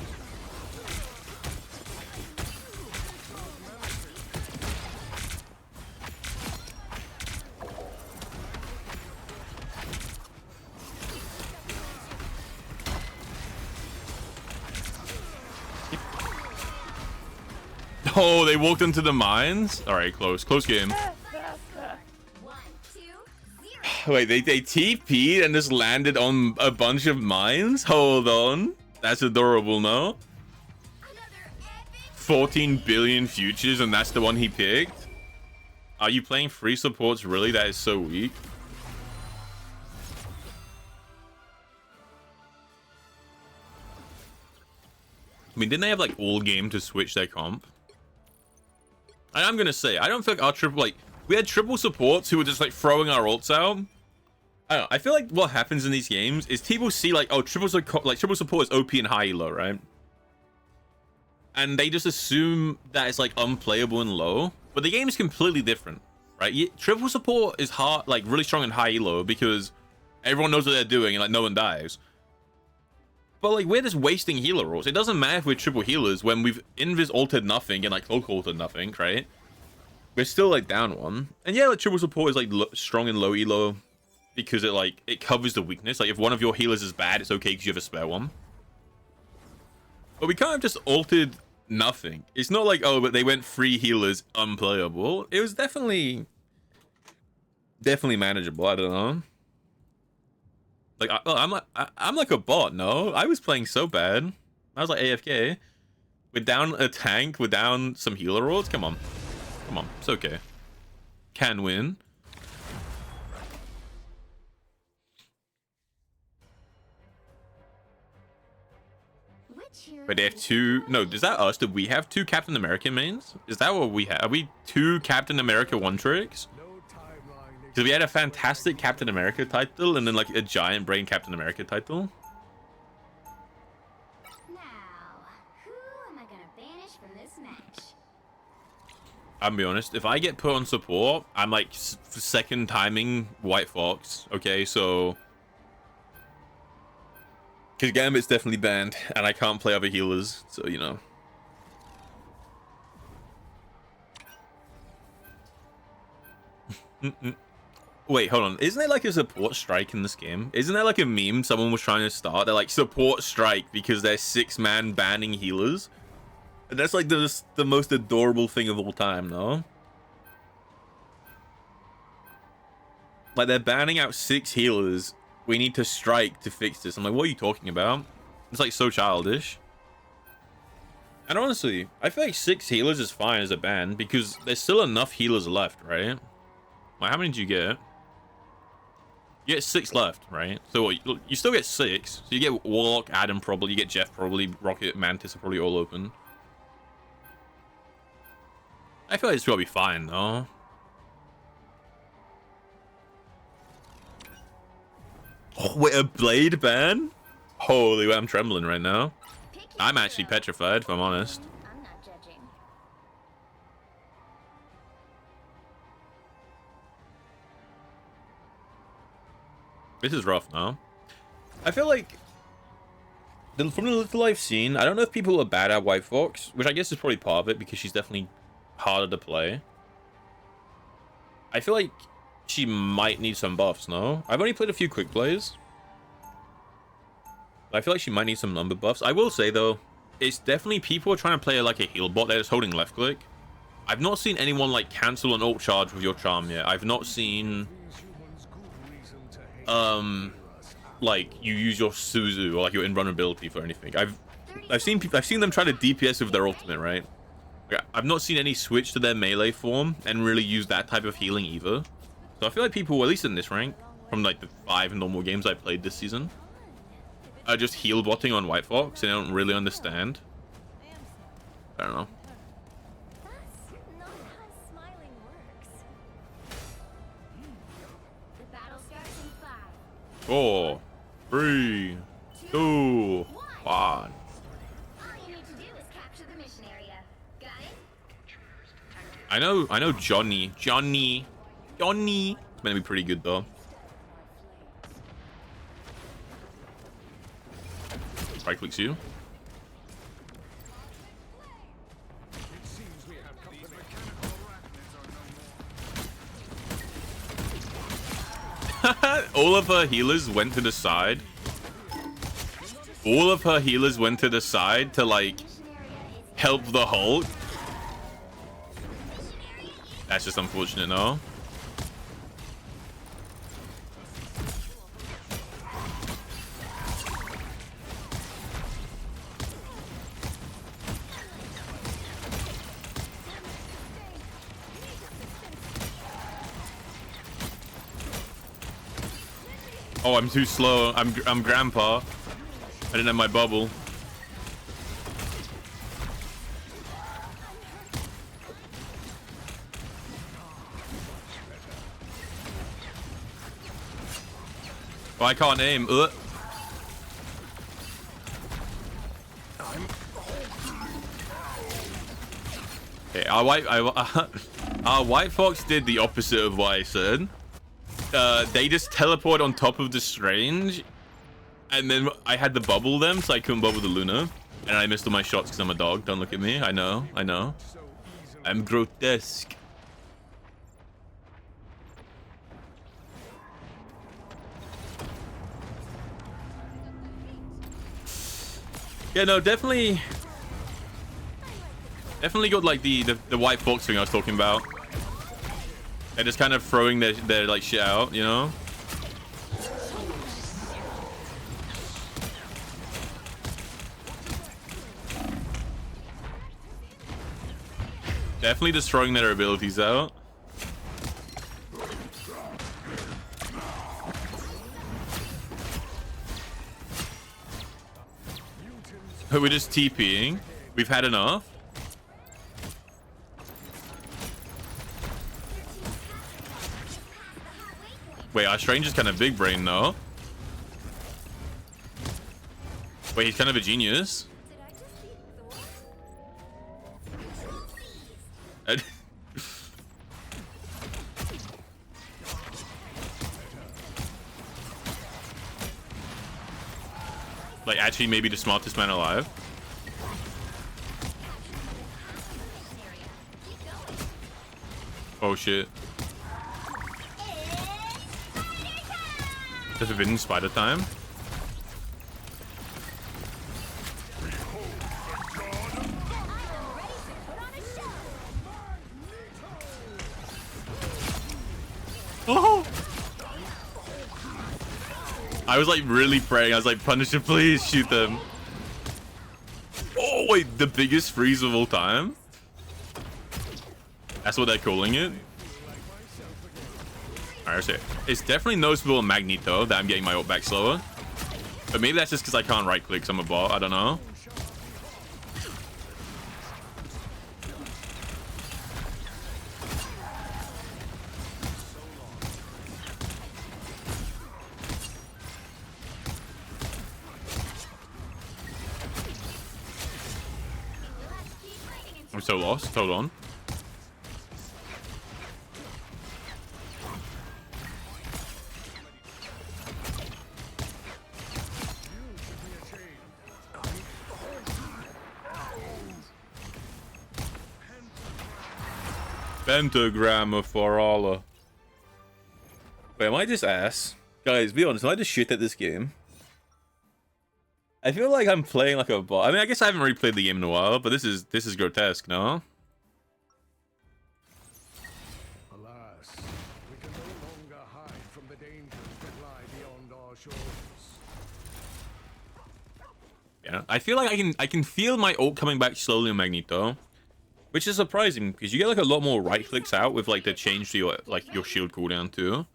Oh, they walked into the mines? All right, close game. 1, 2, 0. Wait, they TP'd and just landed on a bunch of mines? Hold on. That's adorable, no? 14 billion futures and that's the one he picked? Are you playing free supports? Really? That is so weak. I mean, didn't they have like all game to switch their comp? And I'm gonna say, I don't feel like our triple, like, we had triple supports who were just like throwing our ults out. I don't know, I feel like what happens in these games is people see like, oh, triple support is OP and high elo, right? And they just assume that it's like unplayable and low, but the game is completely different, right? Triple support is hard, like really strong and high elo because everyone knows what they're doing and like no one dies. But like we're just wasting healer rolls. It doesn't matter if we're triple healers when we've invis altered nothing and like cloak altered nothing, right? We're still like down one. And yeah, like triple support is like strong and low elo because it covers the weakness. Like if one of your healers is bad, it's okay because you have a spare one. But we kind of just altered nothing. It's not like, oh, but they went 3 healers unplayable. It was definitely manageable. I don't know. Like I'm like a bot. No, I was playing so bad. I was like AFK. We're down a tank. We're down some healer rolls. Come on, it's okay. Can win. But they have 2. No, is that us? Did we have 2 Captain America mains? Is that what we have? Are we 2 Captain America one tricks? Because we had a fantastic Captain America title and then like a giant brain Captain America title. Now, who am I gonna banish from this match? I'll be honest. If I get put on support, I'm like second timing White Fox. Okay, so because Gambit's definitely banned, and I can't play other healers, so you know. Wait, hold on. Isn't there like a support strike in this game? Isn't there like a meme someone was trying to start? They're like support strike because they're 6-man banning healers. And that's like the most adorable thing of all time, no? Like they're banning out 6 healers. We need to strike to fix this. I'm like, what are you talking about? It's like so childish. And honestly, I feel like 6 healers is fine as a ban because there's still enough healers left, right? Like, how many did you get? You get 6 left, right? So you still get 6. So you get Warlock, Adam probably, you get Jeff probably, Rocket, Mantis are probably all open. I feel like it's gonna be fine though. Oh, wait, a blade ban? Holy, I'm trembling right now. I'm actually petrified, if I'm honest. I'm not judging. This is rough now. I feel like from the little I've seen, I don't know if people are bad at White Fox, which I guess is probably part of it because she's definitely harder to play. I feel like she might need some buffs, no? I've only played a few quick plays. I feel like she might need some number buffs. I will say though, it's definitely people are trying to play like a heal bot. They're just holding left click. I've not seen anyone like cancel an ult charge with your charm yet. I've not seen like you use your Suzu or like your invulnerability for anything. I've seen them try to DPS with their ultimate, right? I've not seen any switch to their melee form and really use that type of healing either. So I feel like people, at least in this rank, from like the 5 normal games I played this season, are just heal botting on White Fox and I don't really understand. I don't know. That's not how smiling works. The battle starts in 5, 4, 3, 2, 1. All you need to do is capture the mission area. Got it? I know Johnny. It's gonna be pretty good though. Right clicks you. All of her healers went to the side. All of her healers went to the side to like help the Hulk. That's just unfortunate, no? Oh, I'm too slow. I'm grandpa. I didn't have my bubble. Oh, I can't aim. Okay, our White Fox did the opposite of what I said. They just teleport on top of the Strange, and then I had to bubble them, so I couldn't bubble the Luna, and I missed all my shots because I'm a dog. Don't look at me. I know. I'm grotesque. Yeah, no, definitely got like the White Fox thing I was talking about. They're just kind of throwing their like shit out, you know? Definitely just throwing their abilities out. We're just TPing. We've had enough. Wait, our Strange is kind of big brain, though. Wait, he's kind of a genius. Like, actually maybe the smartest man alive. Oh shit. The Forbidden Spider time. Oh! I was like really praying. I was like, Punisher, please shoot them. Oh wait, the biggest freeze of all time? That's what they're calling it? Alright, so it's definitely noticeable in Magneto that I'm getting my ult back slower. But maybe that's just because I can't right click because I'm a bot. I don't know. I'm so lost. Hold on. Pentagram for Allah. Wait, am I just ass? Guys, be honest, am I just shit at this game? I feel like I'm playing like a bot. I mean, I guess I haven't really played the game in a while, but this is grotesque, no? Alas, we can no longer hide from the dangers that lie beyond our shores. Yeah, I feel like I can feel my ult coming back slowly on Magneto, which is surprising because you get like a lot more right clicks out with like the change to your shield cooldown too.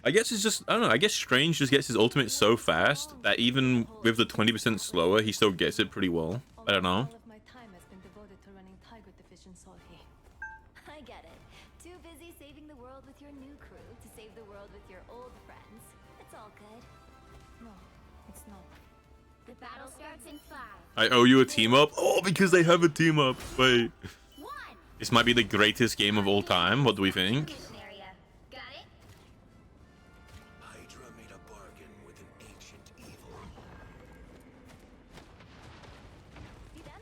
I guess it's just, I don't know, I guess Strange just gets his ultimate so fast that even with the 20% slower, he still gets it pretty well. I don't know. All of my time has been devoted to running Tiger Division Solhi. I get it. Too busy saving the world with your new crew to save the world with your old friends. It's all good. No, it's not. The battle starts in 5. I owe you a team up? Oh, because they have a team up. Wait. 1. This might be the greatest game of all time. What do we think? Mission area. Got it? Hydra made a bargain with an ancient evil. See them?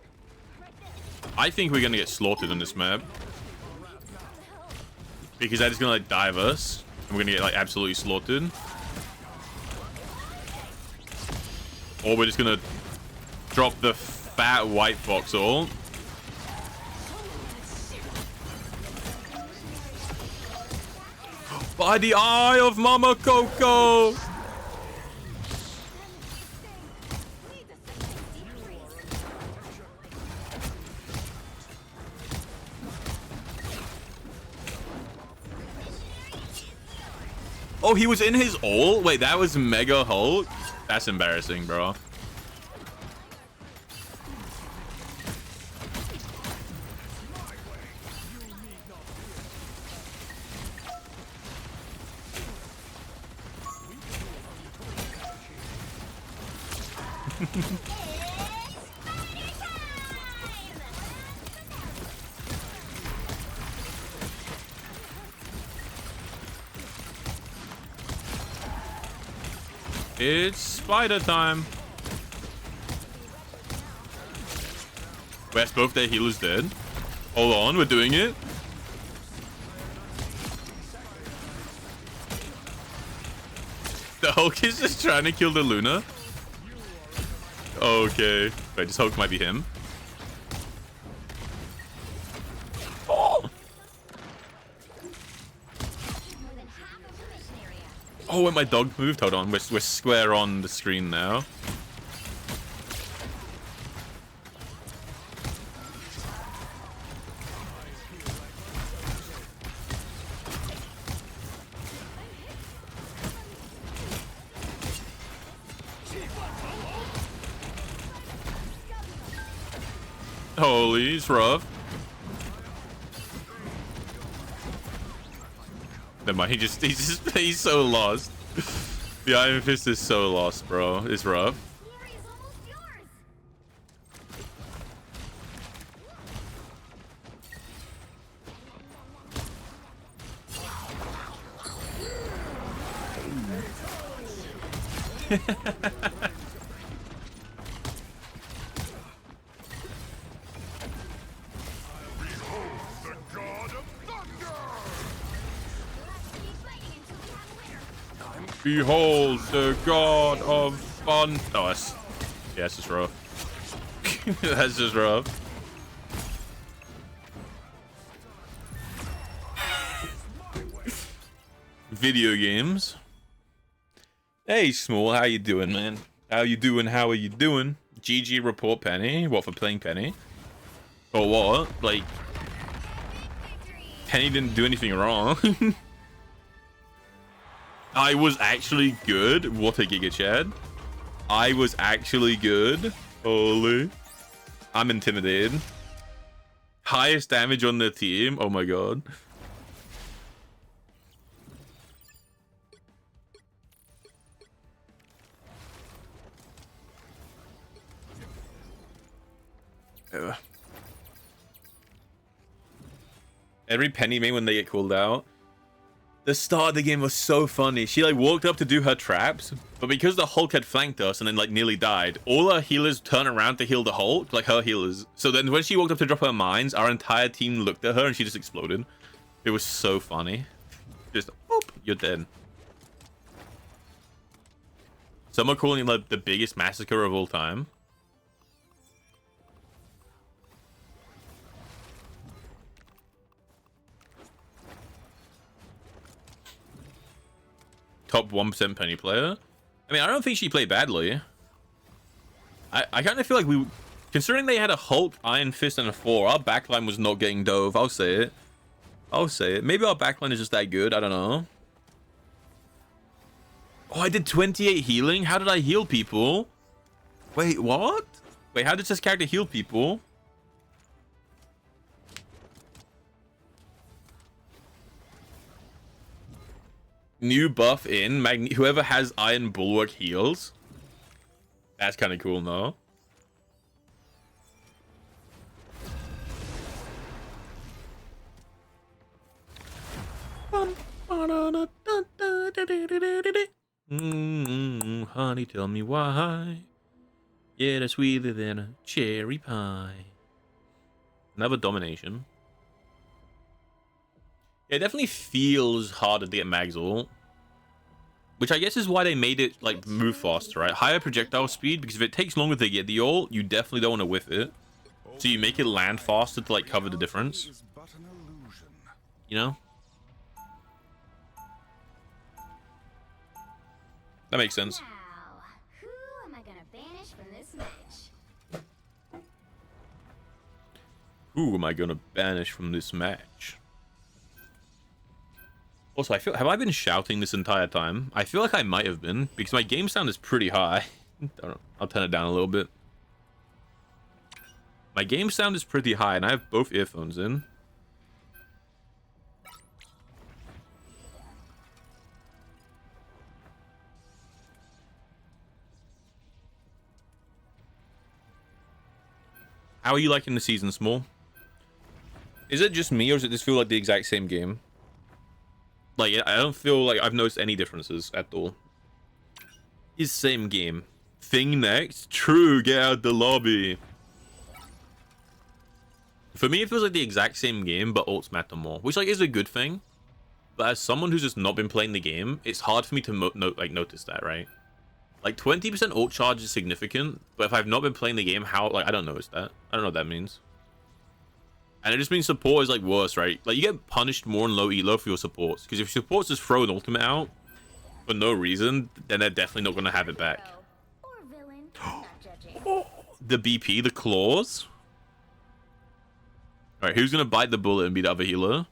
Right there. I think we're gonna get slaughtered on this map. Because they're just gonna like dive us. And we're gonna get like absolutely slaughtered. Or we're just gonna drop the fat white fox ult. By the eye of Mama Coco! Oh, he was in his ult? Wait, that was Mega Hulk? That's embarrassing, bro. It's spider time. Where's both their healers dead? Hold on, we're doing it. The Hulk is just trying to kill the Luna. Okay. Wait, this Hulk might be him. Oh! Oh, and my dog moved. Hold on, we're square on the screen now. Holy, it's rough. Never mind, he's so lost. The Iron Fist is so lost, bro. It's rough. Fury is almost yours. Behold the god of fun. Oh, that's just rough. That's just rough. Video games. Hey, Small, how you doing, man? How you doing? How are you doing? GG report Penny. What, for playing Penny? Or what? Like, Penny didn't do anything wrong. I was actually good. What a Giga Chad. I was actually good. Holy. I'm intimidated. Highest damage on the team. Oh my god. Ugh. Every Penny main when they get called out. The start of the game was so funny. She like walked up to do her traps, but because the Hulk had flanked us and then like nearly died, all our healers turn around to heal the Hulk, like her healers. So then when she walked up to drop her mines, our entire team looked at her and she just exploded. It was so funny. Just, boop, you're dead. Some are calling it like the biggest massacre of all time. Top 1% Penny player. I mean, I don't think she played badly. I kind of feel like we, considering they had a Hulk, Iron Fist, and a 4, our backline was not getting dove. I'll say it. I'll say it. Maybe our backline is just that good. I don't know. Oh, I did 28 healing. How did I heal people? Wait, what? Wait, how did this character heal people? New buff in whoever has Iron Bulwark heals. That's kind of cool, no? Honey, tell me why. Yeah, that's sweeter than a cherry pie. Another domination. It definitely feels harder to get Mag's ult, which I guess is why they made it like move faster, right? Higher projectile speed, because if it takes longer to get the ult, you definitely don't want to whiff it. So you make it land faster to like cover the difference. You know? That makes sense. Now, who am I gonna banish from this match? Who am I gonna banish from this match? Also, have I been shouting this entire time? I feel like I might have been, because my game sound is pretty high. I'll turn it down a little bit. My game sound is pretty high, and I have both earphones in. How are you liking the season, Small? Is it just me, or does it just feel like the exact same game? Like, I don't feel like I've noticed any differences at all. It's same game. Thing next? True, get out the lobby. For me, it feels like the exact same game, but ults matter more. Which, like, is a good thing. But as someone who's just not been playing the game, it's hard for me to notice that, right? Like, 20% ult charge is significant, but if I've not been playing the game, how... Like, I don't notice that. I don't know what that means. And it just means support is like worse, right? Like you get punished more in low elo for your supports. Because if supports just throw an ultimate out for no reason, then they're definitely not going to have it back. Or villain, not judging. Oh, the BP, the claws. Alright, who's going to bite the bullet and be the other healer?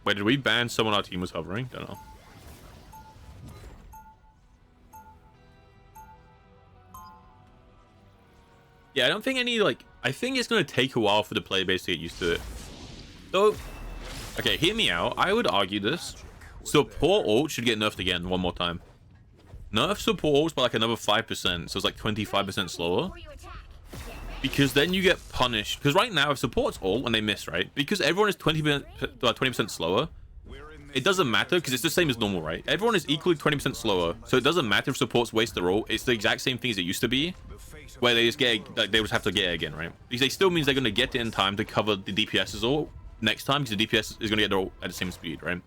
Wait, did we ban someone our team was hovering? Don't know. Yeah, I don't think any, like... I think it's going to take a while for the player base to get used to it. So, okay, hear me out. I would argue this. Support ult should get nerfed again one more time. Nerf support ults by like another 5%, so it's like 25% slower. Because then you get punished. Because right now, if support's ult and they miss, right? Because everyone is 20% slower, it doesn't matter because it's the same as normal, right? Everyone is equally 20% slower, so it doesn't matter if supports waste their ult. It's the exact same thing as it used to be, where they just get, like, they just have to get it again, right? Because they still means they're going to get it in time to cover the DPS's ult next time, because the DPS is going to get their ult at the same speed, right?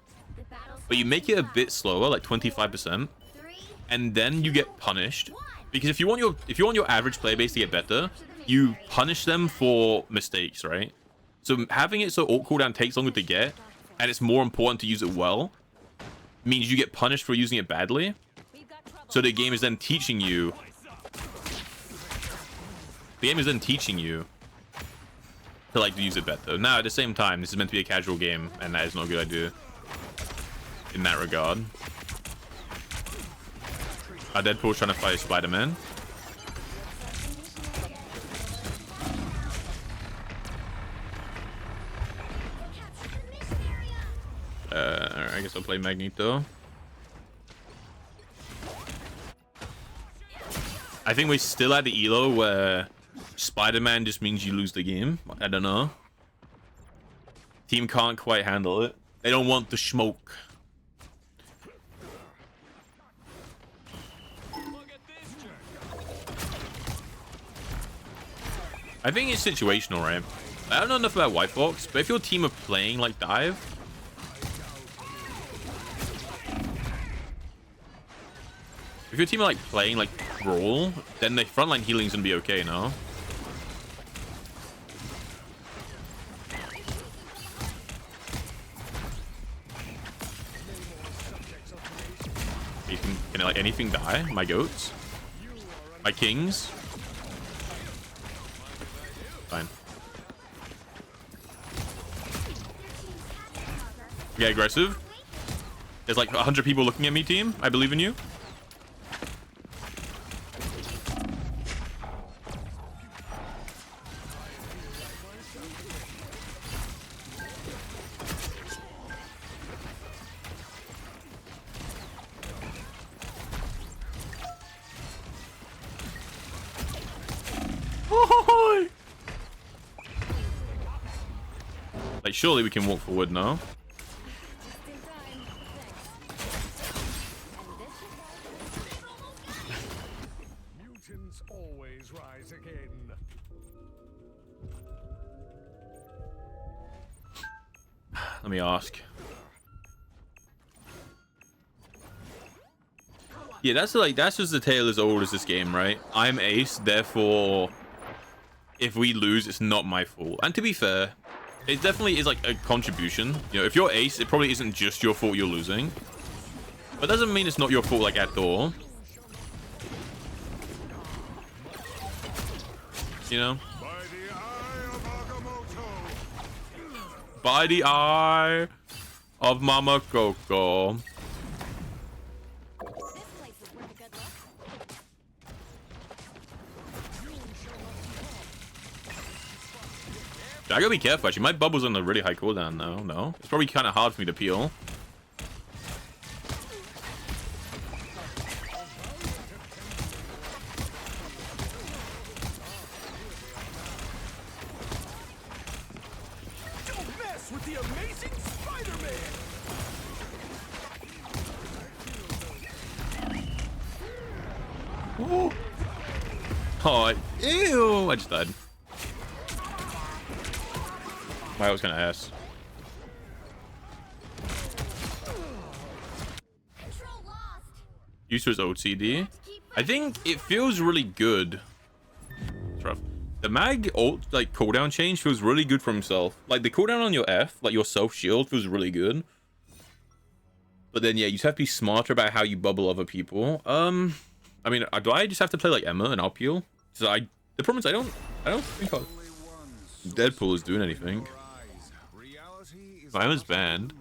But you make it a bit slower, like 25%, and then you get punished, because if you want your average player base to get better, you punish them for mistakes, right? So having it so ult cooldown takes longer to get, and it's more important to use it well, means you get punished for using it badly. So the game is then teaching you. The game is then teaching you to like use it better. Now at the same time, this is meant to be a casual game, and that is not a good idea in that regard. Deadpool's trying to fight Spider-Man. I guess I'll play Magneto. I think we're still at the elo where Spider-Man just means you lose the game. I don't know. Team can't quite handle it. They don't want the smoke. I think it's situational, right? I don't know enough about White Fox, but if your team are playing like Dive, if your team are like playing like Brawl, then the frontline healing is gonna be okay, no? Can like anything die? My goats? My kings? Fine. Get aggressive. There's like 100 people looking at me, team. I believe in you. Like, surely we can walk forward now. Mutants always rise again. Let me ask. Yeah, that's just the tale as old as this game, right? I'm ace, therefore, if we lose, it's not my fault. And to be fair, it definitely is like a contribution. You know, if you're ace, it probably isn't just your fault you're losing. But that doesn't mean it's not your fault, like, at all. You know? By the eye of Mama Coco. I gotta be careful, actually. My bubble's on a really high cooldown now. No, it's probably kind of hard for me to peel. Don't mess with the amazing Spider-Man. Oh, ew! I just died. I was gonna ask. Used to his OCD. I think it feels really good. It's rough. The mag ult like cooldown change feels really good for himself. Like the cooldown on your F, like your self shield, feels really good. But then yeah, you just have to be smarter about how you bubble other people. I mean, do I just have to play like Emma and I'll peel? So the problem is I don't think Deadpool is doing anything. Emma's banned.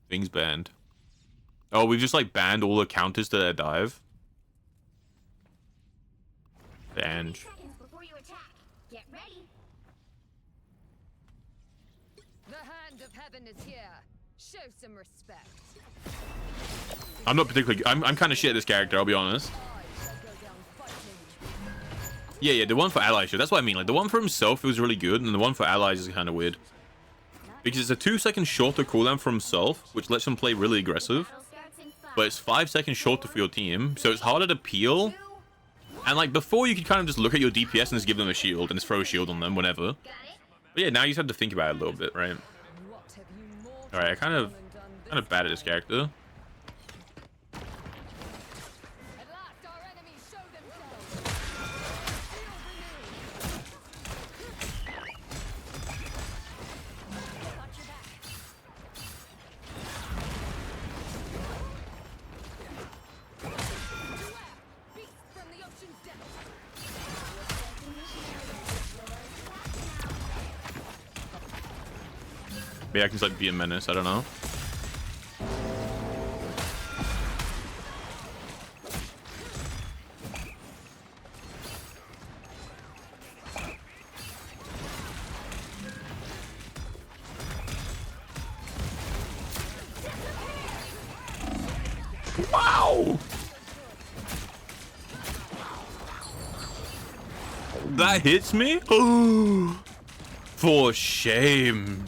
Thing's banned. Oh, we've just like banned all the counters to their dive. Banned. Get ready. The hand of heaven is here. Show some respect. I'm not particularly. I'm kind of shit at this character. I'll be honest. Yeah, the one for allies. That's what I mean. Like the one for himself was really good, and the one for allies is kind of weird. Not because it's a 2-second shorter cooldown for himself, which lets him play really aggressive. But it's 5 seconds shorter for your team, so it's harder to peel. And like before, you could kind of just look at your DPS and just give them a shield and just throw a shield on them whenever. But yeah, now you just have to think about it a little bit, right? All right, I kind of bad at this character. Maybe I can just like be a menace, I don't know. Wow! That hits me? Oh, for shame.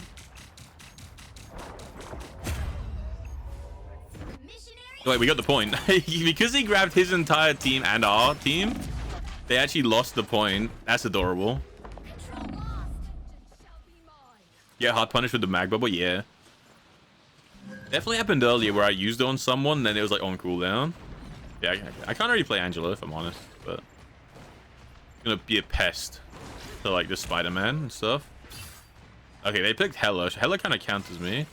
Wait, we got the point. Because he grabbed his entire team and our team, they actually lost the point. That's adorable. Get hard punished with the mag bubble, yeah. Definitely happened earlier where I used it on someone, then it was like on cooldown. Yeah, I can't really play Angela if I'm honest, but I'm gonna be a pest to like the Spider-Man and stuff. Okay, they picked Hela. Hela kind of counts as me.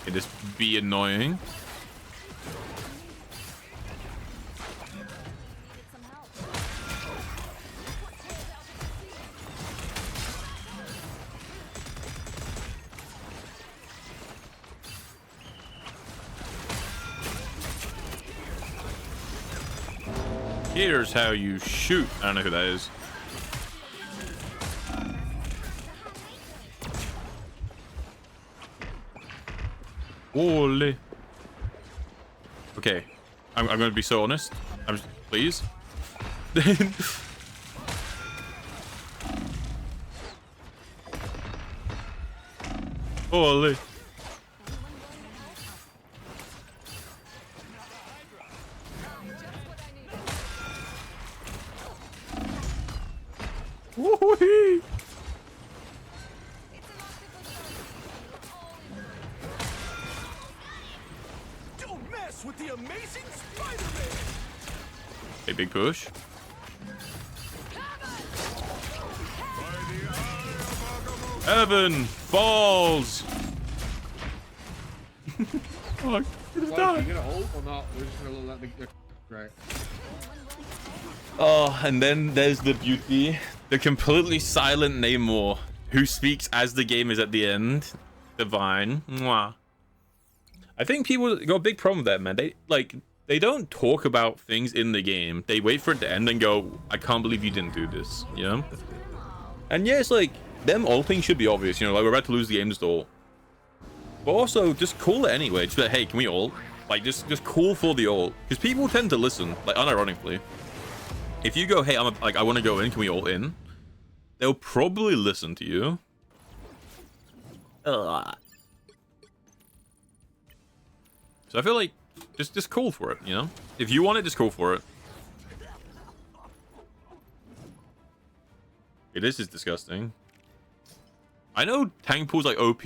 It just be annoying. Here's how you shoot. I don't know who that is. Holy. Okay, I'm gonna be so honest. Please. Holy. Woo-wee. With the amazing Spider-Man. A big push. Evan falls. Oh, Well, you gonna hold or not? We're just gonna let the right. Oh, and then there's the beauty, the completely silent Namor, who speaks as the game is at the end. Divine. Mwah. I think people got a big problem with that, man. They don't talk about things in the game. They wait for it to end and go, I can't believe you didn't do this, you know? And yeah, it's like, them ulting should be obvious, you know, like we're about to lose the game, just ult. But also, just call it anyway. Just be like, hey, can we ult? Like, just call for the ult. Because people tend to listen, like, unironically. If you go, hey, I want to go in, can we ult in? They'll probably listen to you. Ugh. So I feel like just call for it, you know? If you want it, just call for it. Okay, this is disgusting. I know tank pool's like OP.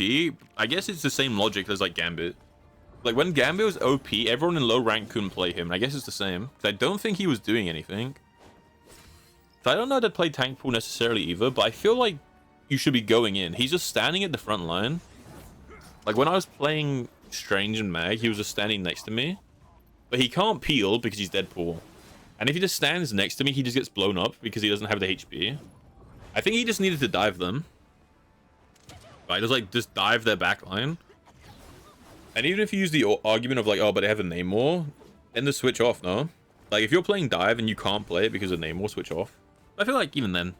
I guess it's the same logic as like Gambit. Like when Gambit was OP, everyone in low rank couldn't play him. And I guess it's the same. Because I don't think he was doing anything. So I don't know how to play tank pool necessarily either, but I feel like you should be going in. He's just standing at the front line. Like when I was playing Strange and Mag, he was just standing next to me, but he can't peel because he's Deadpool, and if he just stands next to me, he just gets blown up because he doesn't have the HP. I think he just needed to dive them, right? Just dive their backline. And even if you use the argument of like, oh, but they have a Namor, then the switch off. No, like if you're playing dive and you can't play it because of Namor, switch off. I feel like even then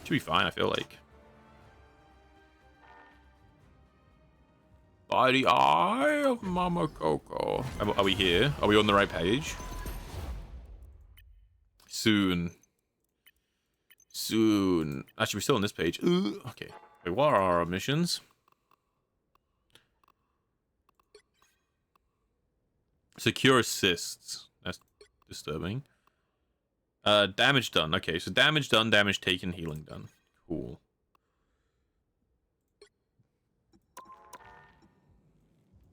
should be fine. I feel like By the eye of Mama Coco. Are we here? Are we on the right page? Soon. Soon. Actually, we're still on this page. Okay. Wait, what are our missions? Secure assists. That's disturbing. Damage done. Okay, so damage done, damage taken, healing done. Cool.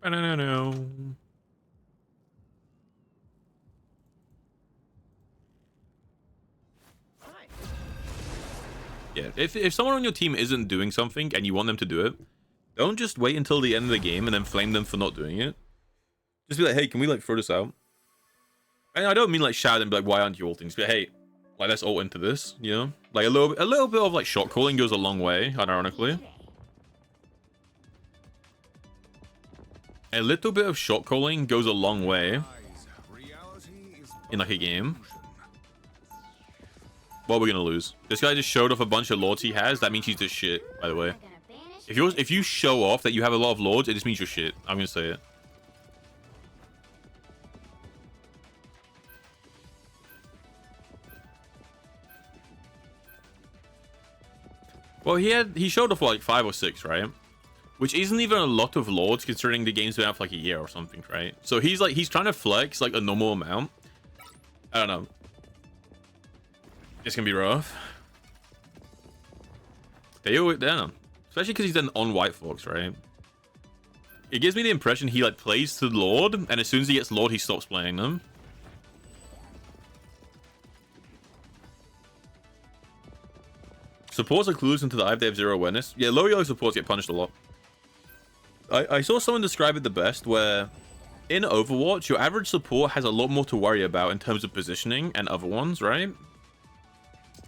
No. Yeah, if someone on your team isn't doing something and you want them to do it, don't just wait until the end of the game and then flame them for not doing it. Just be like, hey, can we like throw this out? And I don't mean like shout and be like, why aren't you ulting? Just be like, hey, like let's ult into this, you know? Like a little bit of like shot calling goes a long way, unironically. A little bit of shot calling goes a long way in like a game. What are we gonna lose? This guy just showed off a bunch of lords he has. That means he's just shit, by the way. If you show off that you have a lot of lords, it just means you're shit. I'm gonna say it. Well, he showed off like 5 or 6, right? Which isn't even a lot of lords considering the game's been out for like a year or something, right? So he's trying to flex like a normal amount. I don't know. It's gonna be rough. They owe it down. Especially because he's done on White Fox, right? It gives me the impression he like plays to Lord, and as soon as he gets Lord, he stops playing them. Supports are clueless into the dive, they have zero awareness. Yeah, low yellow supports get punished a lot. I saw someone describe it the best, where in Overwatch, your average support has a lot more to worry about in terms of positioning and other ones, right?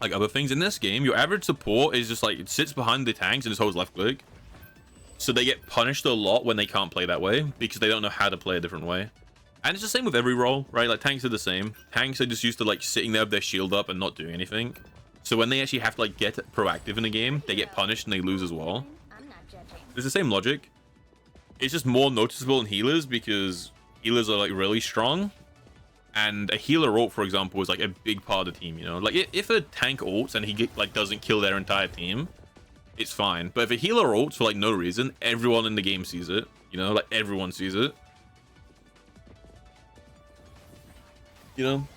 Like other things in this game, your average support is just like, it sits behind the tanks and just holds left click. So they get punished a lot when they can't play that way, because they don't know how to play a different way. And it's the same with every role, right? Like tanks are the same. Tanks are just used to like sitting there with their shield up and not doing anything. So when they actually have to like get proactive in the game, they get punished and they lose as well. It's the same logic. It's just more noticeable in healers because healers are like really strong. And a healer ult, for example, is like a big part of the team, you know? Like if a tank ults and he like doesn't kill their entire team, it's fine. But if a healer ults for like no reason, everyone in the game sees it, you know? Like everyone sees it. You know?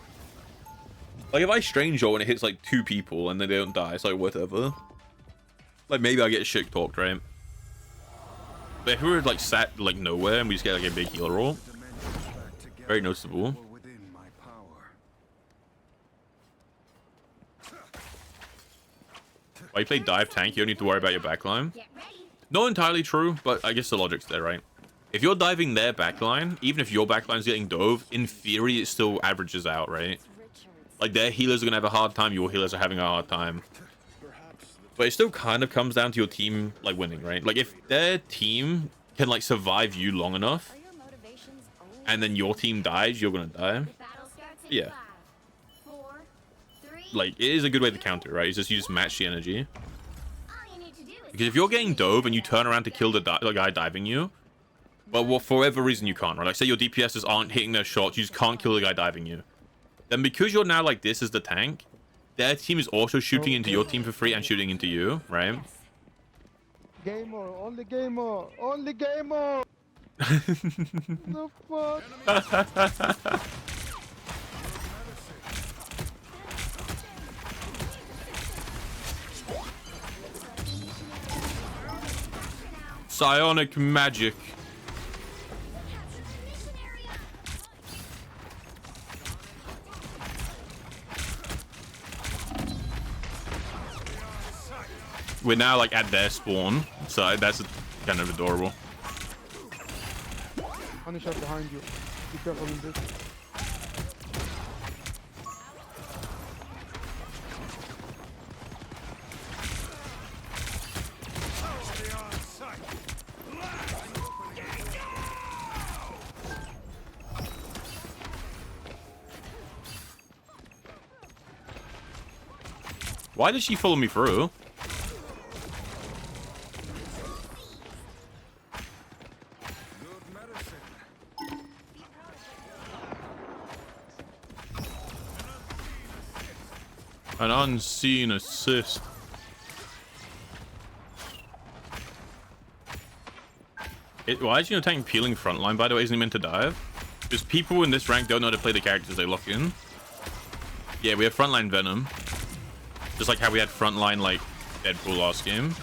Like if I strange ult and it hits like 2 people and then they don't die, it's like whatever. Like maybe I get shit talked, right? But if we were like sat like nowhere and we just get like a big healer ult, very noticeable. While you play dive tank, you don't need to worry about your backline. Not entirely true, but I guess the logic's there, right? If you're diving their backline, even if your backline's getting dove, in theory it still averages out, right? Like their healers are gonna have a hard time, your healers are having a hard time. But it still kind of comes down to your team like winning, right? Like if their team can like survive you long enough and then your team dies, you're gonna die. Yeah. Like it is a good way to counter, right? It's just you just match the energy. Because if you're getting dove and you turn around to kill the guy diving you, but well, for whatever reason you can't, right? Like say your DPSs aren't hitting their shots, you just can't kill the guy diving you. Then because you're now like this as the tank, their team is also shooting into your team for free and shooting into you, right? Gamer, only gamer, only gamer. The fuck? Psionic magic. We're now like at their spawn, so that's kind of adorable. Honey shot behind you. Be careful in this. Why did she follow me through? An unseen assist. Why is your tank peeling frontline, by the way? Isn't he meant to dive? Because people in this rank don't know how to play the characters they lock in. Yeah, we have frontline Venom. Just like how we had frontline, like, Deadpool last game.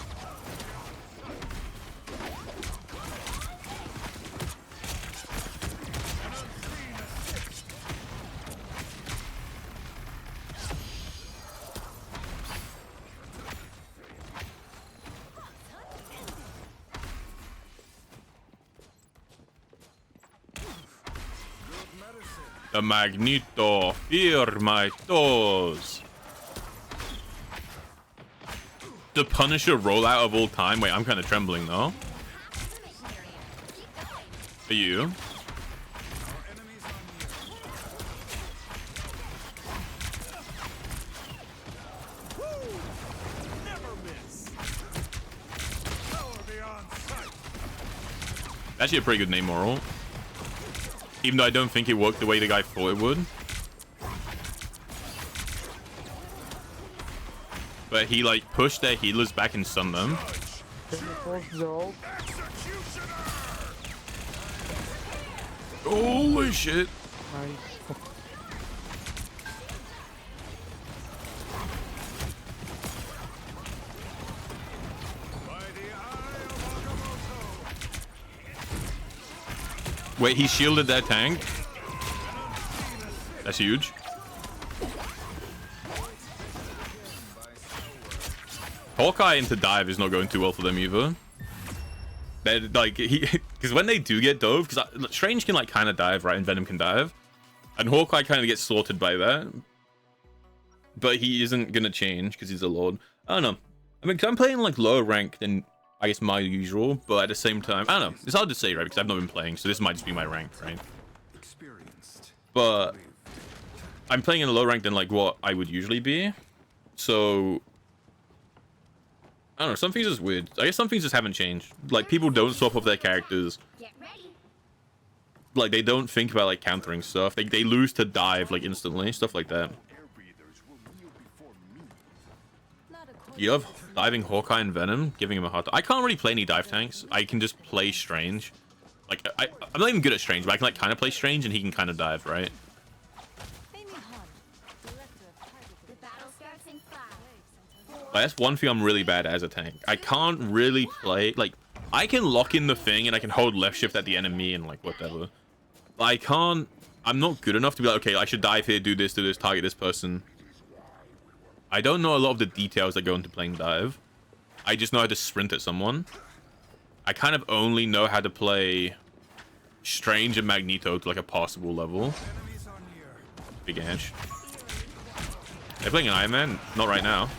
The Magneto, fear my toes. The Punisher rollout of all time. Wait, I'm kind of trembling though. For you. Actually a pretty good name, Moral. Even though I don't think it worked the way the guy thought it would. But he like pushed their healers back and stunned them. Holy shit. Nice. Wait, he shielded that tank? That's huge. Hawkeye into dive is not going too well for them either. They're like, because when they do get dove, because Strange can like kind of dive, right? And Venom can dive. And Hawkeye kind of gets slaughtered by that. But he isn't going to change because he's a lord. I don't know. I mean, because I'm playing like lower rank than I guess my usual, but at the same time, I don't know. It's hard to say, right? Because I've not been playing, so this might just be my rank, right? But I'm playing in a lower rank than like what I would usually be. So I don't know. Some things is weird. I guess some things just haven't changed. Like people don't swap off their characters. Like they don't think about like countering stuff. They lose to dive like instantly, stuff like that. You have diving Hawkeye and Venom, giving him a hard time. I can't really play any dive tanks. I can just play Strange. Like, I'm not even good at Strange, but I can, like, kind of play Strange, and he can kind of dive, right? Like, that's one thing I'm really bad at as a tank. I can't really play... Like, I can lock in the thing, and I can hold left shift at the enemy, and, like, whatever. But I can't... I'm not good enough to be like, okay, I should dive here, do this, target this person. I don't know a lot of the details that go into playing dive. I just know how to sprint at someone. I kind of only know how to play Strange and Magneto to like a passable level. Big Ash. They're playing an Iron Man? Not right now.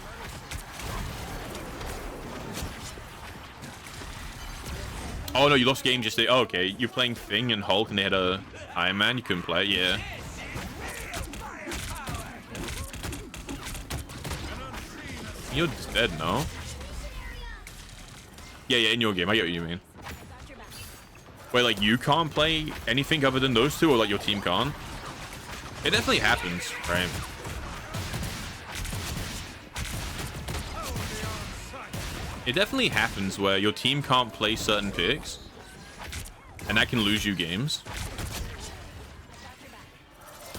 Oh no, you lost game just there. Oh, okay, you're playing Thing and Hulk and they had a Iron Man. You couldn't play it, yeah. You're dead, no? Yeah, in your game. I get what you mean. Wait, like, you can't play anything other than those two, or, like, your team can't? It definitely happens, right? It definitely happens where your team can't play certain picks, and that can lose you games.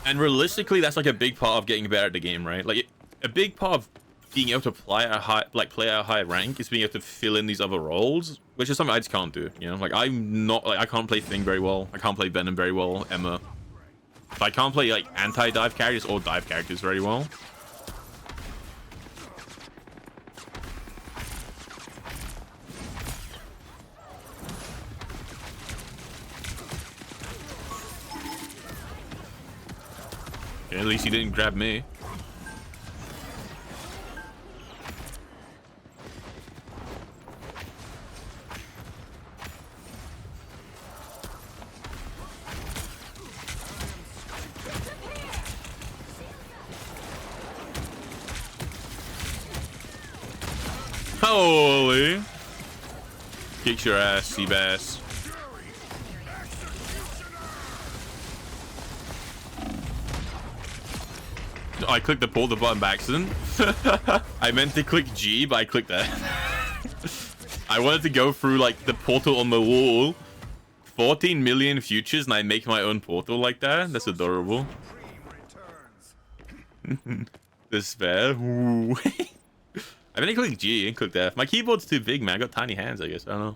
And realistically, that's, like, a big part of getting better at the game, right? Like, a big part of being able to play at a high rank is being able to fill in these other roles, which is something I just can't do, you know? Like, I'm not, like, I can't play Thing very well. I can't play Venom very well, Emma. So I can't play, like, anti-dive characters or dive characters very well. Okay, at least he didn't grab me. Holy! Kicks your ass, Seabass. I clicked the portal button by accident. I meant to click G, but I clicked that. I wanted to go through like the portal on the wall. 14 million futures, and I make my own portal like that. That's adorable. Despair. Ooh. I mean, I click G and click F. My keyboard's too big, man. I got tiny hands, I guess. I don't know.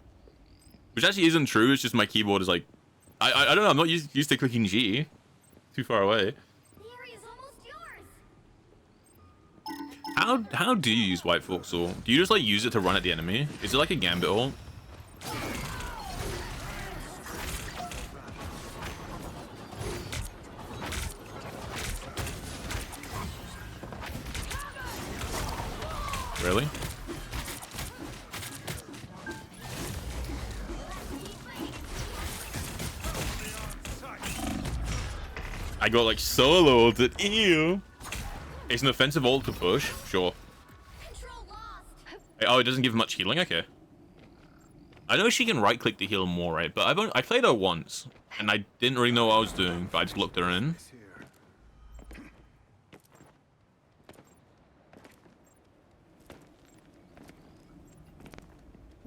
Which actually isn't true. It's just my keyboard is like, I don't know. I'm not used to clicking G. Too far away. The area's almost yours. How do you use White Fox Sword? Do you just like use it to run at the enemy? Is it like a gambit ult? Really? I got like solo ulted. Ew. It's an offensive ult to push. Sure. Control lost. Oh, it doesn't give much healing. Okay. I know she can right click to heal more, right? But I played her once and I didn't really know what I was doing, but I just looked her in.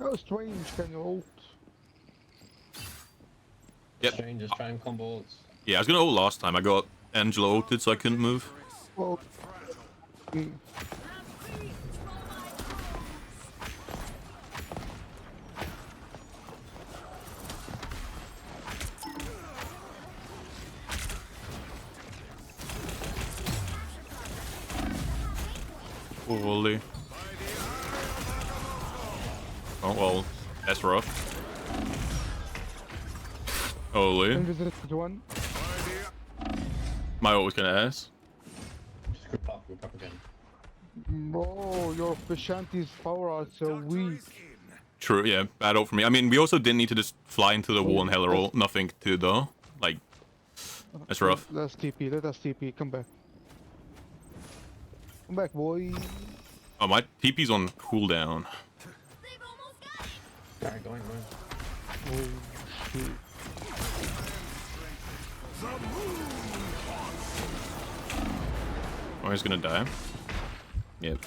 Oh, strange, can you ult? Yep. Strange, just try and combo ults. Yeah, I was gonna ult last time. I got Angela ulted, so I couldn't move. Well, Holy. Oh well, that's rough. Holy. invisible one. My ult was gonna ass. Just group up again. Bro, your Vishanti's power are so weak. True, yeah, bad ult for me. I mean, we also didn't need to just fly into the wall and hella ult. Nothing to though. Like, that's rough. Let's TP, let us TP, come back. Come back, boy. Oh, my TP's on cooldown. They've almost got it. Alright, going. Oh, shit. Oh, he's gonna die. Yep.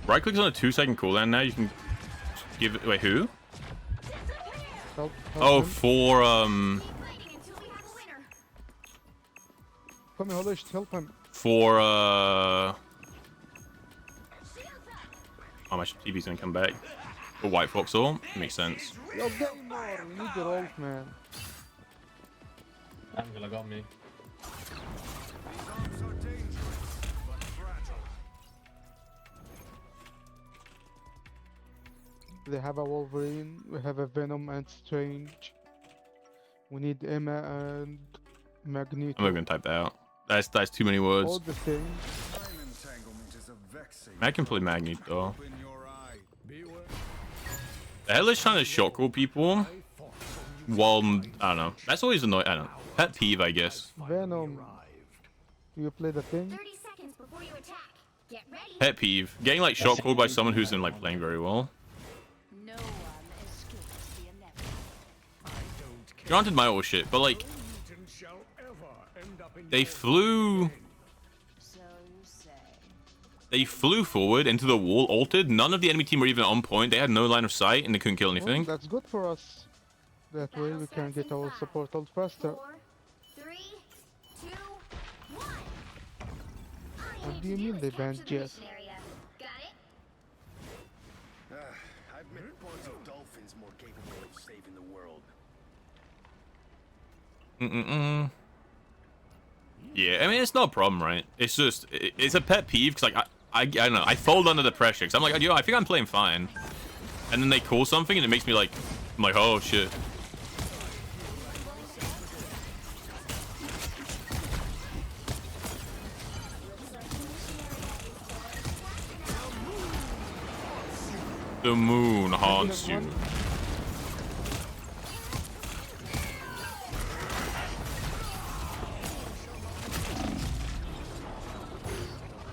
Right click's on a 2-second cooldown now. You can give it. Wait, who? Help Oh, him. for Fighting until we have a winner. Come here, Holish, help him. for oh, my TV's gonna come back. For White Fox ult makes sense. Yo, Gamer, we need your ult, man. Angela got me. They have a Wolverine, we have a Venom and Strange. We need Emma and Magneto. I'm not gonna type that out. That's too many All words. the same. I can play Magneto though. The hell is trying to shotgun people? While I don't know. That's always annoying. I don't know. Pet peeve, I guess. Venom. You play the thing? 30 seconds before you attack. Get ready. Pet peeve. Getting like shotgunned by someone who's in like playing very well. No one escapes the inevitable. Granted, my ult shit, but like they flew. So you say. They flew forward into the wall, ulted. None of the enemy team were even on point. They had no line of sight and they couldn't kill Well, anything. that's good for us. That way we can get our support ult faster. 4, 3, 2, 1. What do you mean they banned Jess? Got it? I've met bunch of dolphins more capable of saving the world. Yeah, I mean it's not a problem, right? It's just it's a pet peeve because like I don't know. I fold under the pressure because I'm like, yo, I think I'm playing fine, and then they call something and it makes me like, I'm like, oh shit. The moon haunts you.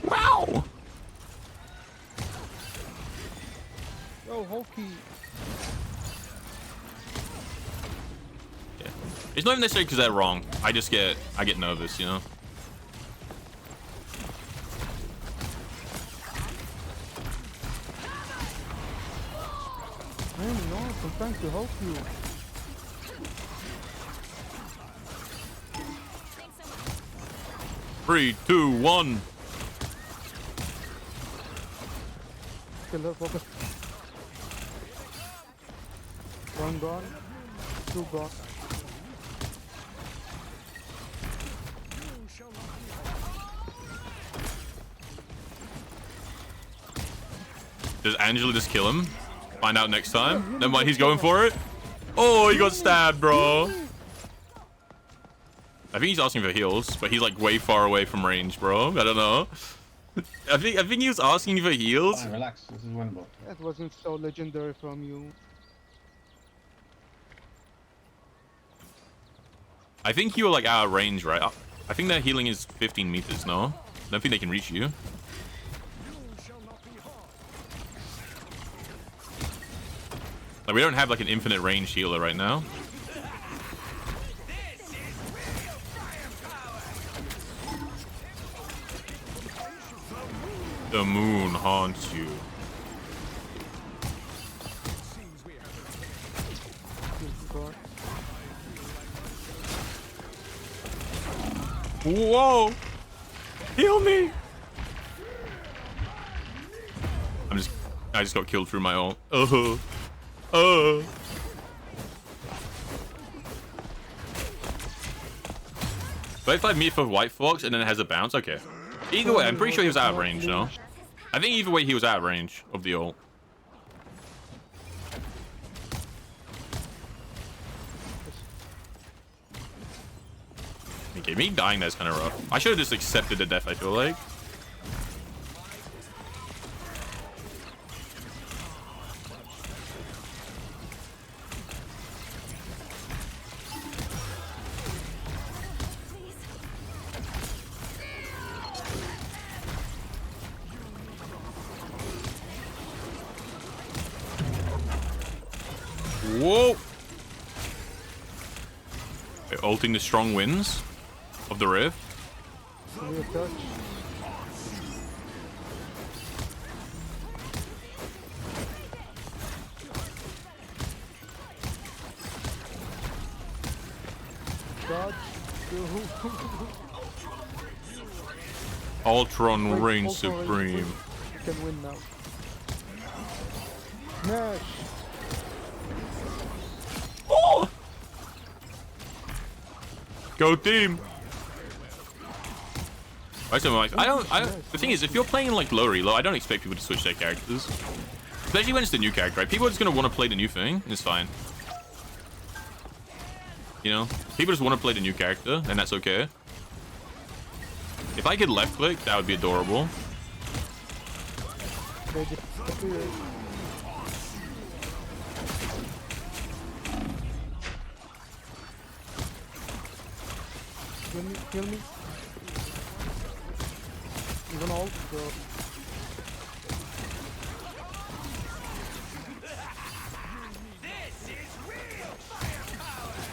Wow. Yo, Hokey. Yeah. It's not even necessarily because they're wrong. I get nervous, you know? Man, no, I'm trying to help you. Three, two, one. Killer, focus. One gone. Two gone. Does Angela just kill him? Find out next time. Never mind, he's going for it. Oh, he got stabbed, bro. I think he's asking for heals, but he's like way far away from range, bro. I don't know. I think he was asking for heals. Fine, relax. This is winnable. That wasn't so legendary from you. I think you were like out of range, right? I think their healing is 15 meters, no? I don't think they can reach you. Like, we don't have like an infinite range healer right now. The moon haunts you. Whoa! Heal me! I just got killed through my ult. Oh. 35 meter for White Fox and then it has a bounce? Okay. Either way, I'm pretty sure he was out of range, no? I think either way he was out of range of the ult. Okay, me dying that's kind of rough. I should have just accepted the death, I feel like. Whoa! They're ulting the strong winds of the rift. Ultron reigns supreme. You can win now. Smash! Oh! Go team! I don't. The thing is, if you're playing like low reload, I don't expect people to switch their characters. Especially when it's the new character, right? People are just gonna want to play the new thing, and it's fine. You know, people just want to play the new character, and that's okay. If I could left click, that would be adorable. Kill me. You're gonna ult, bro.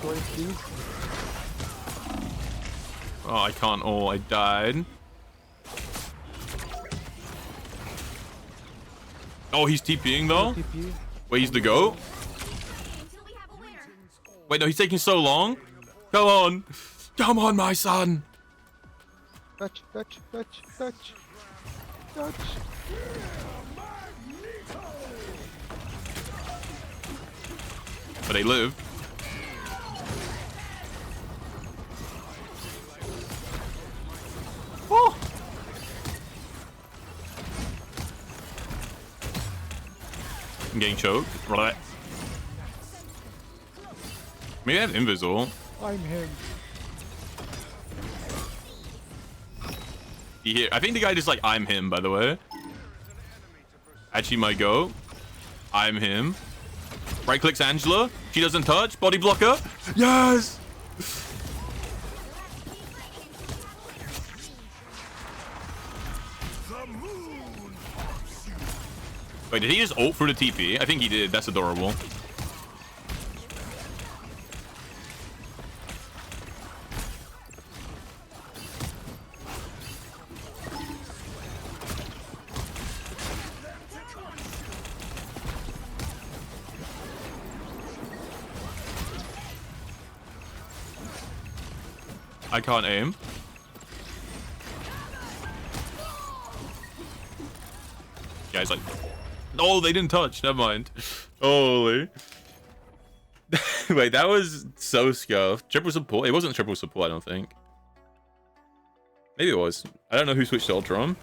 Please. Oh, I can't. Oh, I died. Oh, he's TPing though? Wait, he's the GOAT? Wait, no, he's taking so long. Come on. Come on, my son. Touch. But they live. Oh. I'm getting choked. Right. Maybe I have invisible. I'm him. I think the guy just like, I'm him, by the way. Actually, my go. I'm him. Right clicks Angela. She doesn't touch. Body blocker. Yes! Wait, did he just ult through the TP? I think he did. That's adorable. I can't aim. Guys, like, oh, they didn't touch. Never mind. Holy. Wait, that was so scuffed. Triple support. It wasn't triple support, I don't think. Maybe it was. I don't know who switched to Ultron.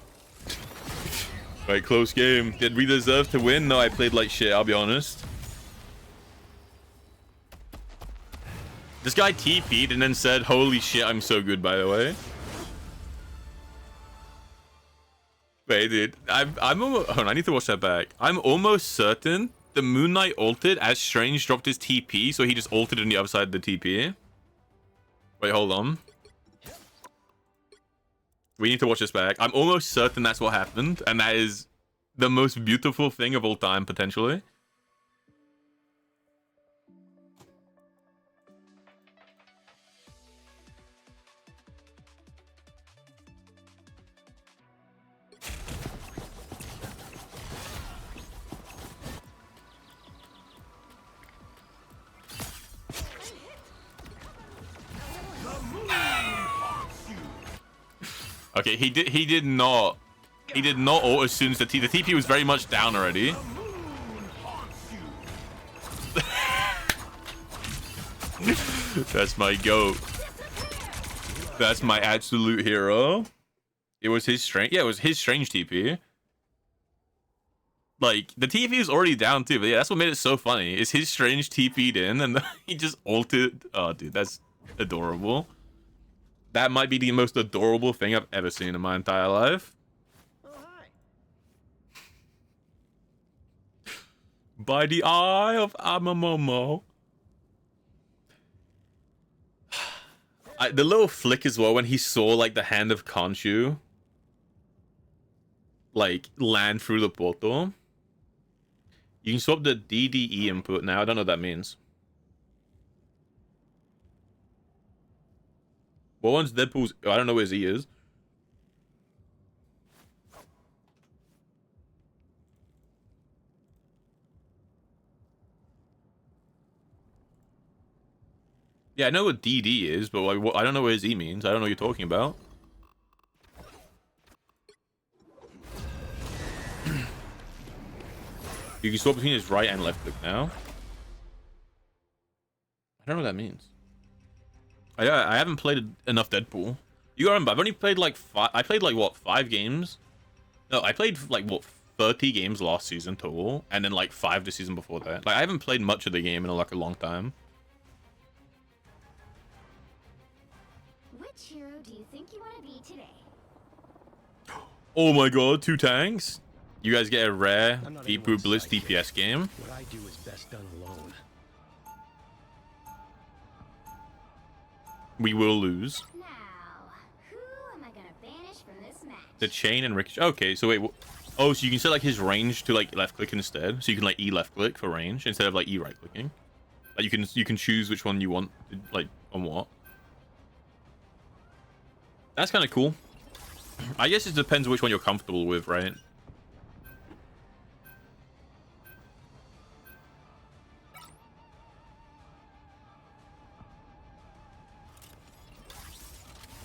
Right, close game. Did we deserve to win? No, I played like shit, I'll be honest. This guy TP'd and then said, holy shit, I'm so good, by the way. Wait, dude. I'm almost... Hold on, I need to watch that back. I'm almost certain the Moon Knight ulted as Strange dropped his TP, so he just ulted on the other side of the TP. Wait, hold on. We need to watch this back. I'm almost certain that's what happened, and that is the most beautiful thing of all time, potentially. Okay, he did not ult as soon as the TP was very much down already. That's my goat. That's my absolute hero. It was his strange. Yeah, it was his strange TP. Like, the TP is already down too, but yeah, that's what made it so funny. Is his strange TP'd in and he just ulted. Oh, dude, that's adorable. That might be the most adorable thing I've ever seen in my entire life. Oh, hi. By the eye of Amamomo. The little flick as well when he saw like the hand of Khonshu like land through the portal. You can swap the DDE input now. I don't know what that means. What one's Deadpool's? I don't know where Z is. Yeah, I know what DD is, but like, I don't know what Z means. I don't know what you're talking about. You can swap between his right and left click now. I don't know what that means. I haven't played enough Deadpool. You gotta remember, I've only played like I played like what, 5 games? No, I played like what, 30 games last season total, and then like 5 the season before that. Like I haven't played much of the game in like a long time. Which hero do you think you want to be today? Oh my god, 2 tanks. You guys get a rare BeepBoopBlitz DPS game. What I do is best done alone. We will lose. Now, who am I gonna banish from this match? The chain and ricochet. Okay, so wait. Oh, so you can set like his range to like left click instead. So you can like E left click for range instead of like E right clicking. Like you can choose which one you want, like on what. That's kind of cool. I guess it depends which one you're comfortable with, right?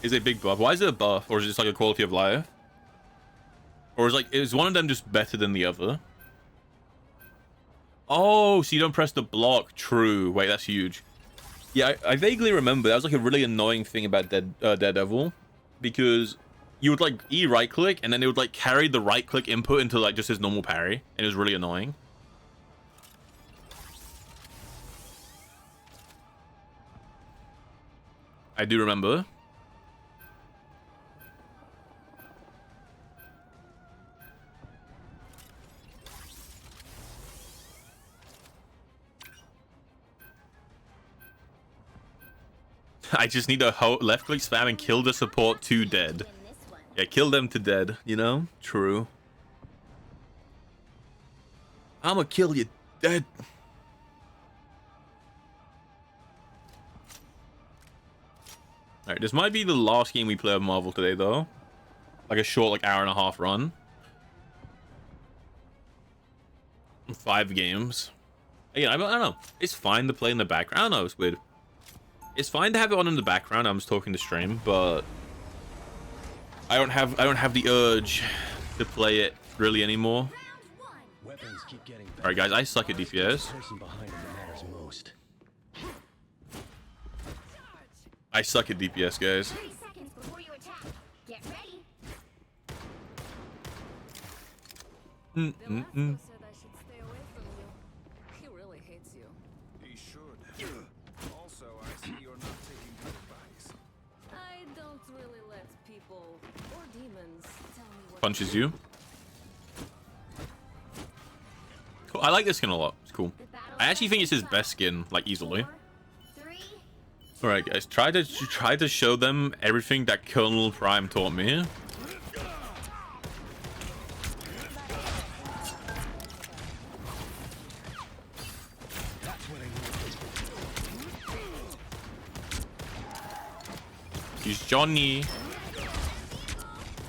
Is a big buff. Why is it a buff? Or is it just like a quality of life? Or is one of them just better than the other? Oh, so you don't press the block. True. Wait, that's huge. Yeah, I vaguely remember. That was like a really annoying thing about Daredevil. Because you would like E right click and then it would like carry the right click input into like just his normal parry. And it was really annoying. I do remember. I just need to left click spam and kill the support to dead. Yeah, kill them to dead, you know? True. I'ma kill you dead. Alright, this might be the last game we play of Marvel today, though. Like a short, like, hour-and-a-half run. 5 games. Again, I don't know. It's fine to play in the background. I don't know, it's weird. It's fine to have it on in the background. I'm just talking to stream, but I don't have the urge to play it really anymore. Weapons keep getting better. All right, guys, I suck at DPS. Person behind them that matters most. I suck at DPS, guys. 30 seconds before you attack. Get ready. The master said I should stay away from you. He really hates you. He should. Also, I see you're not taking good advice. I don't really let people or demons tell me what Punches you. Cool. I like this skin a lot. It's cool. I actually think it's his best skin, like easily. 4, 3. All right, guys, try to show them everything that Colonel Prime taught me. He's Johnny.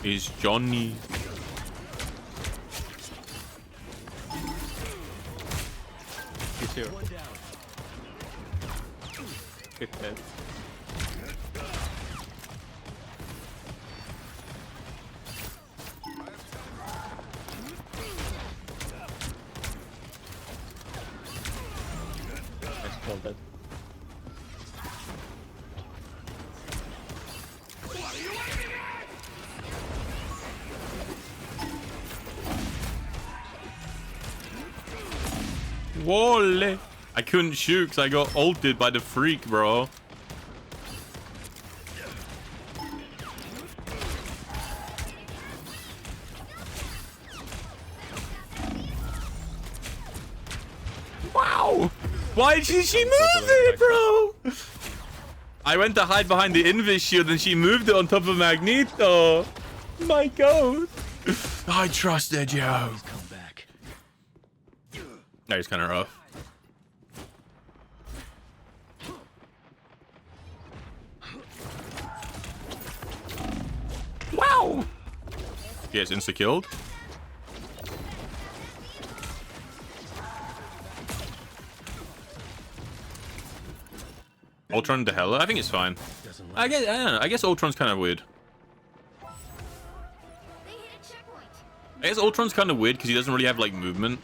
He's Johnny. He's here. Good head. Nice kill, dead. Whoa! I couldn't shoot because I got ulted by the freak, bro. Wow! Why did she move it, bro? I went to hide behind the invis shield and she moved it on top of Magneto. My god. I trusted you. Come back. That was kind of rough. Wow! He gets insta-killed. Ultron to Hela? I think it's fine. I don't know. I guess Ultron's kind of weird. They hit a checkpoint. I guess Ultron's kind of weird because he doesn't really have, like, movement.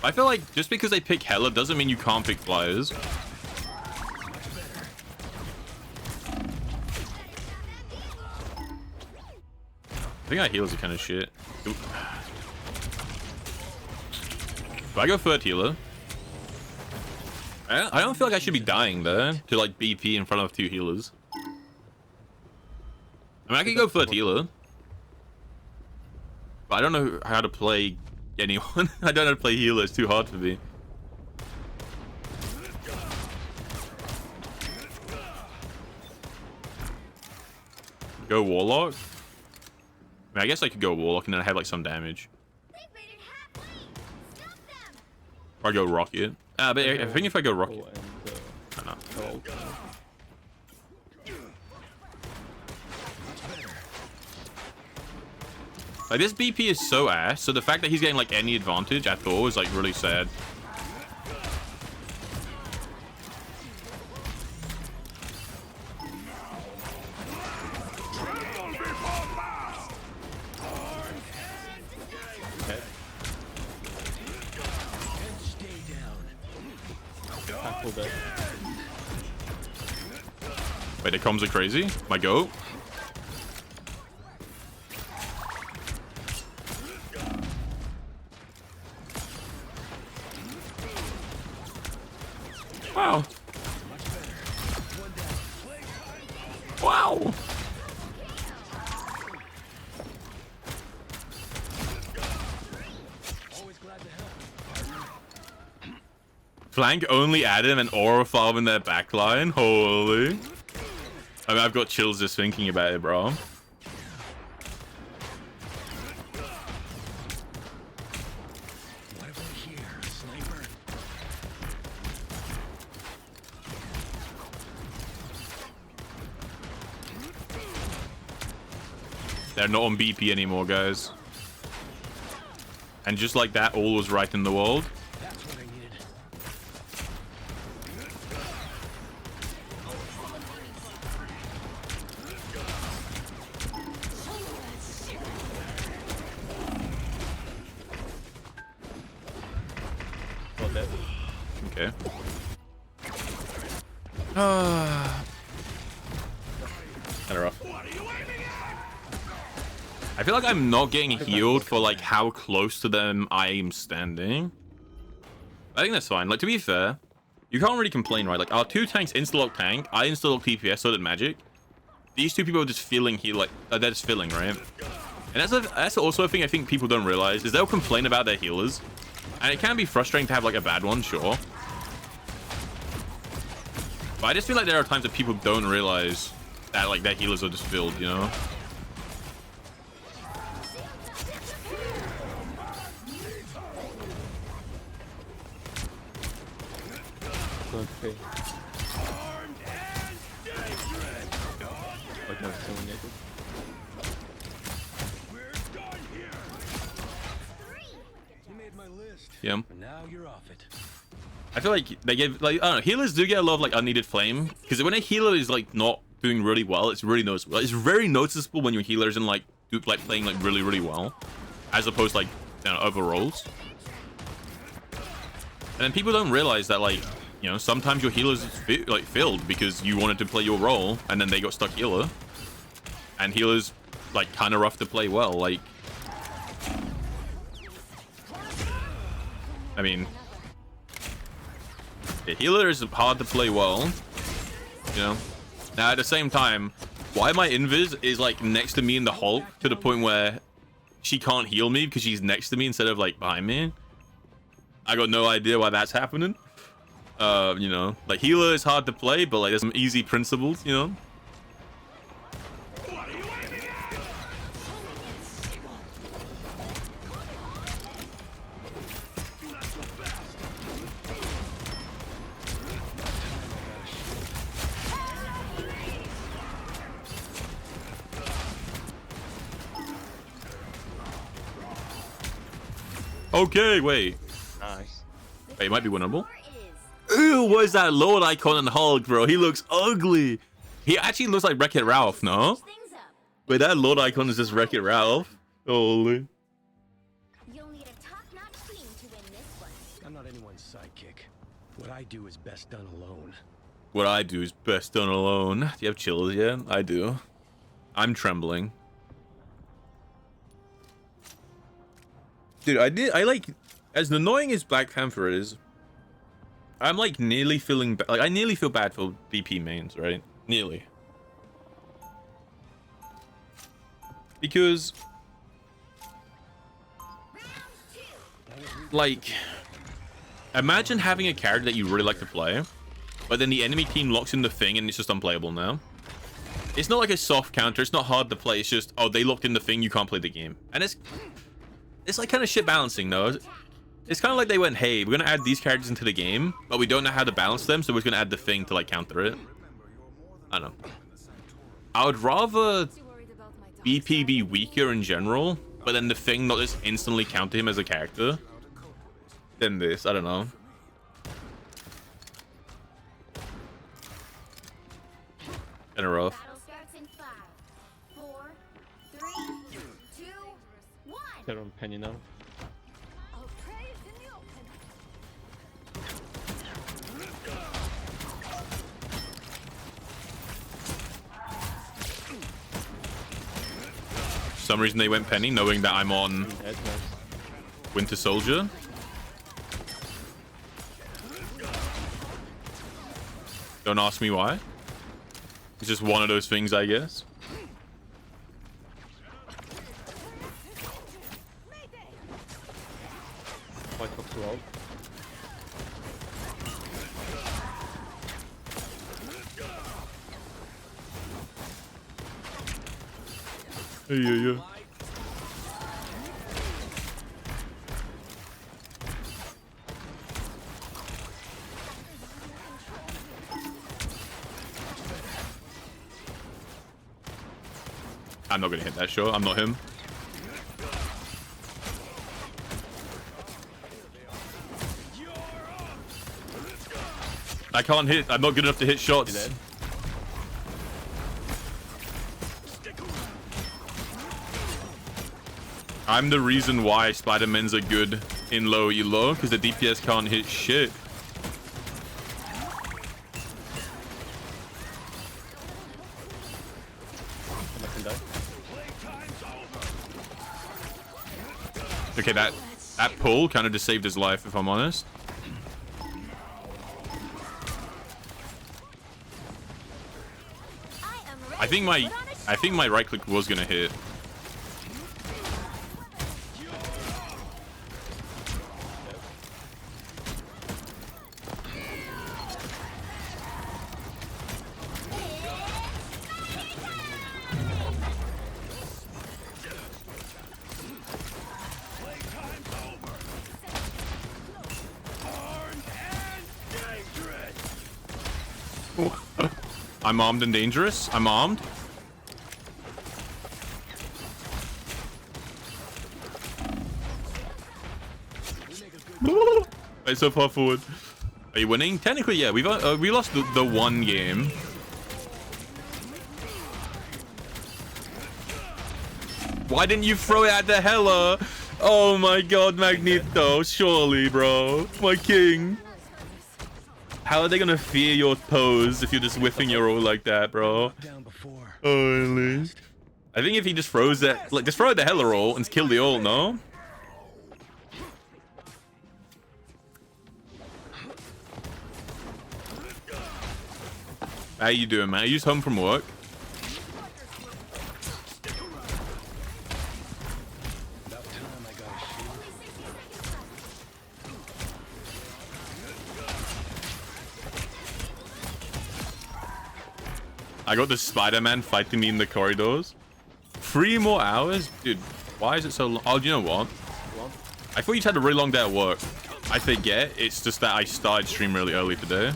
I feel like just because they pick Hela doesn't mean you can't pick flyers. I think our healers are kind of shit. Oop. If I go third healer, I don't feel like I should be dying there to like BP in front of two healers. I mean, I could go third healer, but I don't know how to play anyone. I don't know how to play healer. It's too hard for me. Go Warlock? I mean, I guess I could go Warlock and then I have like some damage. They've made it halfway. Stop them. Or I go Rocket. But I think if I go Rocket... And, I don't know. Like, this BP is so ass, so the fact that he's getting like any advantage at all is like really sad. Wait, the comms are crazy. My go. Wow. Wow. Flank only added an aura farm in their backline. Holy. I mean, I've got chills just thinking about it, bro. They're not on BP anymore, guys. And just like that, all was right in the world. Okay. Kind of rough. I feel like I'm not getting healed for like how close to them I am standing. I think that's fine. Like, to be fair, you can't really complain, right? Like, our 2 tanks insta-lock tank. I insta-lock DPS, so did Magic. These 2 people are just feeling heal, like, they're just filling, right? And that's also a thing I think people don't realize, is they'll complain about their healers. And it can be frustrating to have, like, a bad one, sure. But I just feel like there are times that people don't realize that, like, their healers are just filled, you know? Okay. Like I'm so naked. You made my list. Yeah. Now you're off it. I feel like they give, like, I don't know, healers do get a lot of, like, unneeded flame. Because when a healer is, like, not doing really well, it's really noticeable. It's very noticeable when your healer isn't, like, playing, like, really, really well. As opposed to, like, you know, other roles. And then people don't realize that, like, you know, sometimes your healer's like filled because you wanted to play your role and then they got stuck healer. And healer's like kind of rough to play well. Like, I mean, the healer is hard to play well, you know. Now at the same time, why my invis is like next to me in the Hulk to the point where she can't heal me because she's next to me instead of like behind me. I got no idea why that's happening. You know, like healer is hard to play, but like there's some easy principles, you know. Okay, wait. Nice. Wait, it might be winnable. Ew, what is that Lord icon in Hulk, bro? He looks ugly. He actually looks like Wreck-It Ralph, no? Wait, that Lord icon is just Wreck-It Ralph. Holy. You'll need a top-notch team to win this one. I'm not anyone's sidekick. What I do is best done alone. What I do is best done alone. Do you have chills yet? I do. I'm trembling. Dude, I like, as annoying as Black Panther is, I'm like nearly feeling like I nearly feel bad for BP mains, right? Nearly. Because like imagine having a character that you really like to play, but then the enemy team locks in the thing and it's just unplayable now. It's not like a soft counter, it's not hard to play, it's just, oh, they locked in the thing, you can't play the game. And it's like kind of shit balancing though. It's kind of like they went, hey, we're going to add these characters into the game, but we don't know how to balance them, so we're going to add the thing to, like, counter it. I don't know. I would rather BP be weaker in general, but then the thing not just instantly counter him as a character than this. I don't know. Kind of rough. Battle starts in 5, 4, 3, 2, 1. They're on Penny now. For some reason they went Penny, knowing that I'm on Winter Soldier. Don't ask me why. It's just one of those things, I guess. White Fox 12. Yeah. I'm not gonna hit that shot. I'm not him. I can't hit. I'm not good enough to hit shots. I'm the reason why Spider-Mans are good in low elo, because the DPS can't hit shit. Okay, that pull kind of just saved his life, if I'm honest. I think my right click was gonna hit. I'm armed and dangerous. I'm armed. Wait, so far forward. Are you winning? Technically, yeah. We lost the one game. Why didn't you throw it at the Hela? Oh my god, Magneto. Surely, bro. My king. How are they gonna fear your pose if you're just whiffing your roll like that, bro? Holy. I think if he just throws that, like, just throw the Hela roll and kill the ult, no? How you doing, man? You just home from work? I got the Spider-Man fighting me in the corridors. 3 more hours? Dude, why is it so long? Oh, do you know what? I thought you had a really long day at work. I forget. It's just that I started stream really early today.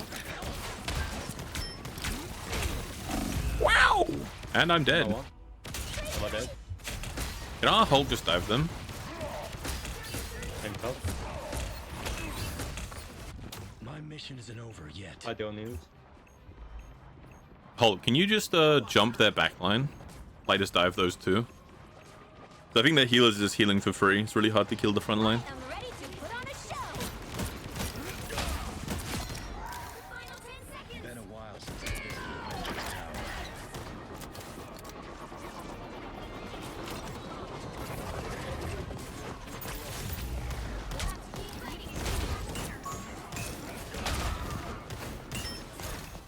Wow! And I'm dead. Am I dead? Can our Hulk just dive them? My mission isn't over yet. I don't need it. Hulk, can you just jump their backline? Like, just dive those two. So I think their healers is just healing for free. It's really hard to kill the front line. I'm ready to put on a show. Final 10 seconds. Been a while since I've been in the Avengers Tower.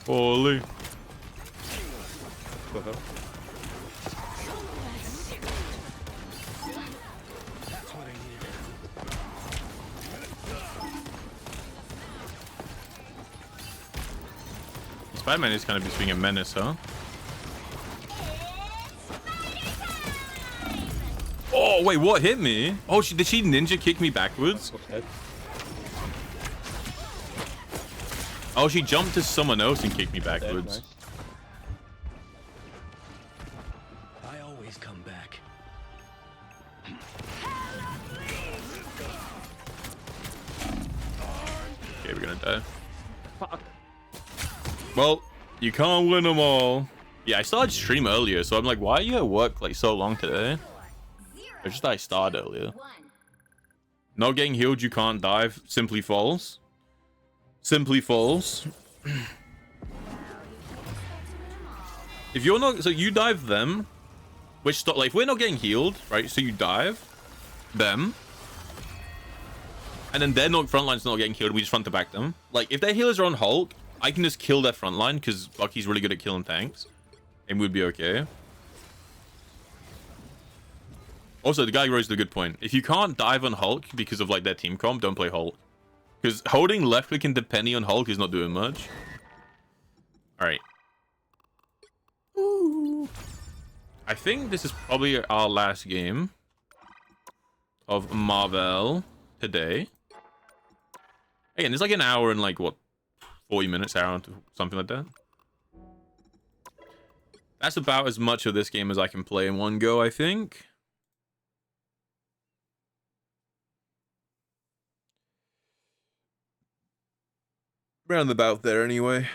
Holy. Go ahead. That's what I needed. Spider-Man is kind of just being a menace, huh? Oh, wait, what hit me? Oh, did she ninja kick me backwards? Okay. Oh, she jumped to someone else and kicked me backwards. Nice. I always come back. Okay, we're gonna die. Fuck. Well, you can't win them all. Yeah, I started stream earlier, so I'm like, why are you at work like so long today? It's just that I started earlier. Not getting healed, you can't dive. Simply false. Simply false. If you're not, so you dive them, which stop, like, if we're not getting healed, right? So you dive them, and then their frontline's not getting healed, we just front to back them. Like, if their healers are on Hulk, I can just kill their frontline because Bucky's really good at killing tanks, and we'd be okay. Also, the guy raised a good point. If you can't dive on Hulk because of like their team comp, don't play Hulk. Because holding left click into Penny on Hulk is not doing much. Alright. I think this is probably our last game of Marvel today. Again, it's like an hour and like, what, 40 minutes, hour, something like that. That's about as much of this game as I can play in one go, I think. Round about there anyway.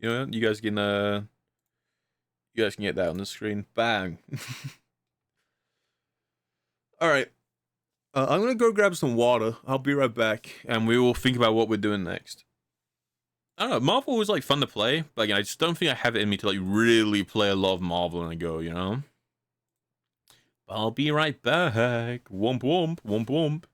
You know, you guys can get that on the screen. Bang. All right. I'm gonna go grab some water. I'll be right back, and we will think about what we're doing next. I don't know. Marvel was like fun to play, but again, I just don't think I have it in me to like really play a lot of Marvel in a go. You know. I'll be right back. Womp womp, womp womp.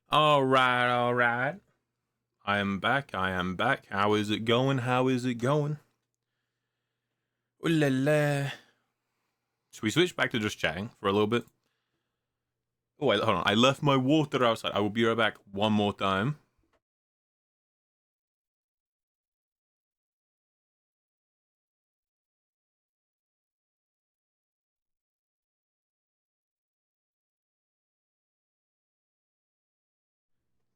All right, all right. I am back. I am back. How is it going? How is it going? Ooh la la. Should we switch back to just chatting for a little bit? Oh, wait, hold on. I left my water outside. I will be right back one more time.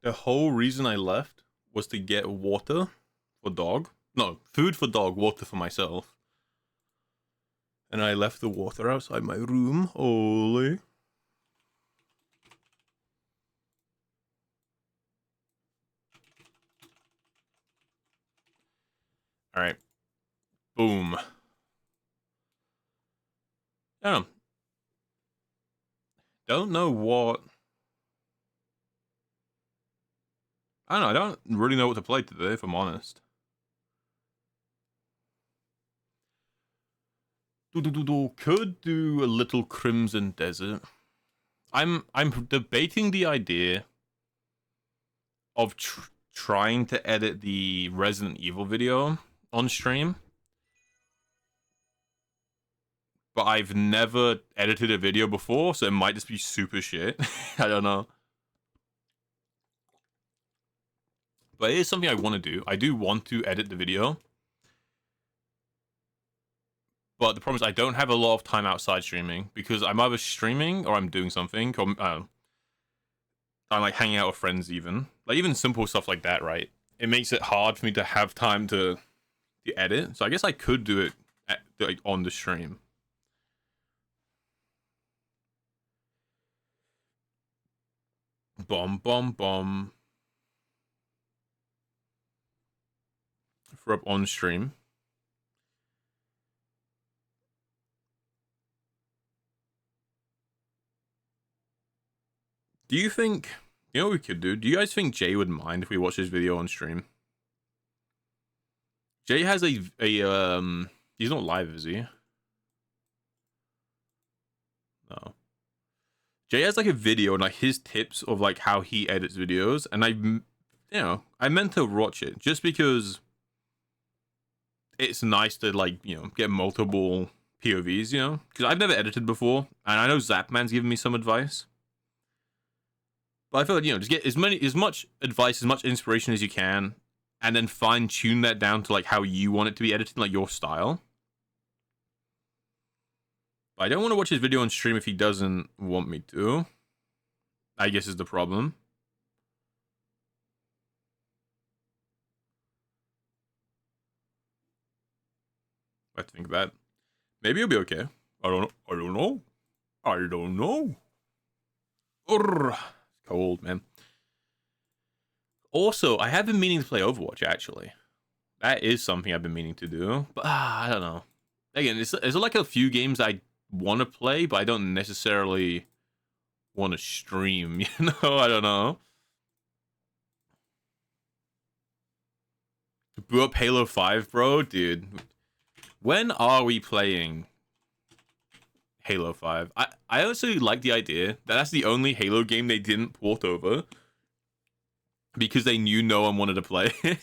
The whole reason I left was to get water for dog. No, food for dog, water for myself. And I left the water outside my room. Holy. Alright. Boom. I don't know what... I don't know, I don't really know what to play today, if I'm honest. Could do a little Crimson Desert. I'm debating the idea of trying to edit the Resident Evil video on stream, but I've never edited a video before, so it might just be super shit. I don't know. But it is something I want to do. I do want to edit the video. But the problem is I don't have a lot of time outside streaming because I'm either streaming or I'm doing something. Or, I'm like hanging out with friends even. Like even simple stuff like that, right? It makes it hard for me to have time to edit. So I guess I could do it like on the stream. Bomb, bomb, bomb. For up on stream. Do you think, you know what we could do? Do you guys think Jay would mind if we watch this video on stream? Jay has a he's not live, is he? No. Jay has like a video and like his tips of like how he edits videos, and I meant to watch it just because it's nice to like, get multiple POVs, because I've never edited before, and I know Zapman's given me some advice. But I feel like, just get as much advice, as much inspiration as you can, and then fine tune that down to like how you want it to be edited, like your style. But I don't want to watch his video on stream if he doesn't want me to, I guess is the problem. I have to think about it. Maybe it'll be okay. I don't know. Urgh. Cold, man. Also, I have been meaning to play Overwatch, actually. That is something I've been meaning to do. But, I don't know. Again, there's like a few games I want to play, but I don't necessarily want to stream, I don't know. Boot up Halo 5, bro? Dude. When are we playing Halo 5? I honestly like the idea that that's the only Halo game they didn't port over because they knew no one wanted to play it.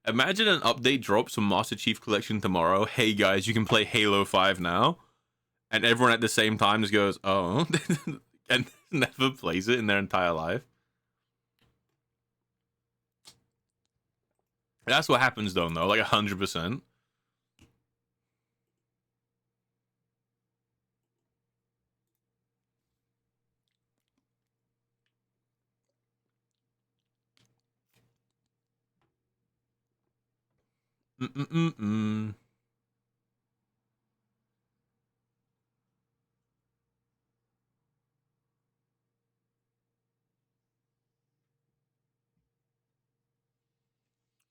Imagine an update drops from Master Chief Collection tomorrow. Hey guys, you can play Halo 5 now. And everyone at the same time just goes, oh, and never plays it in their entire life. That's what happens though, like 100%. Dude,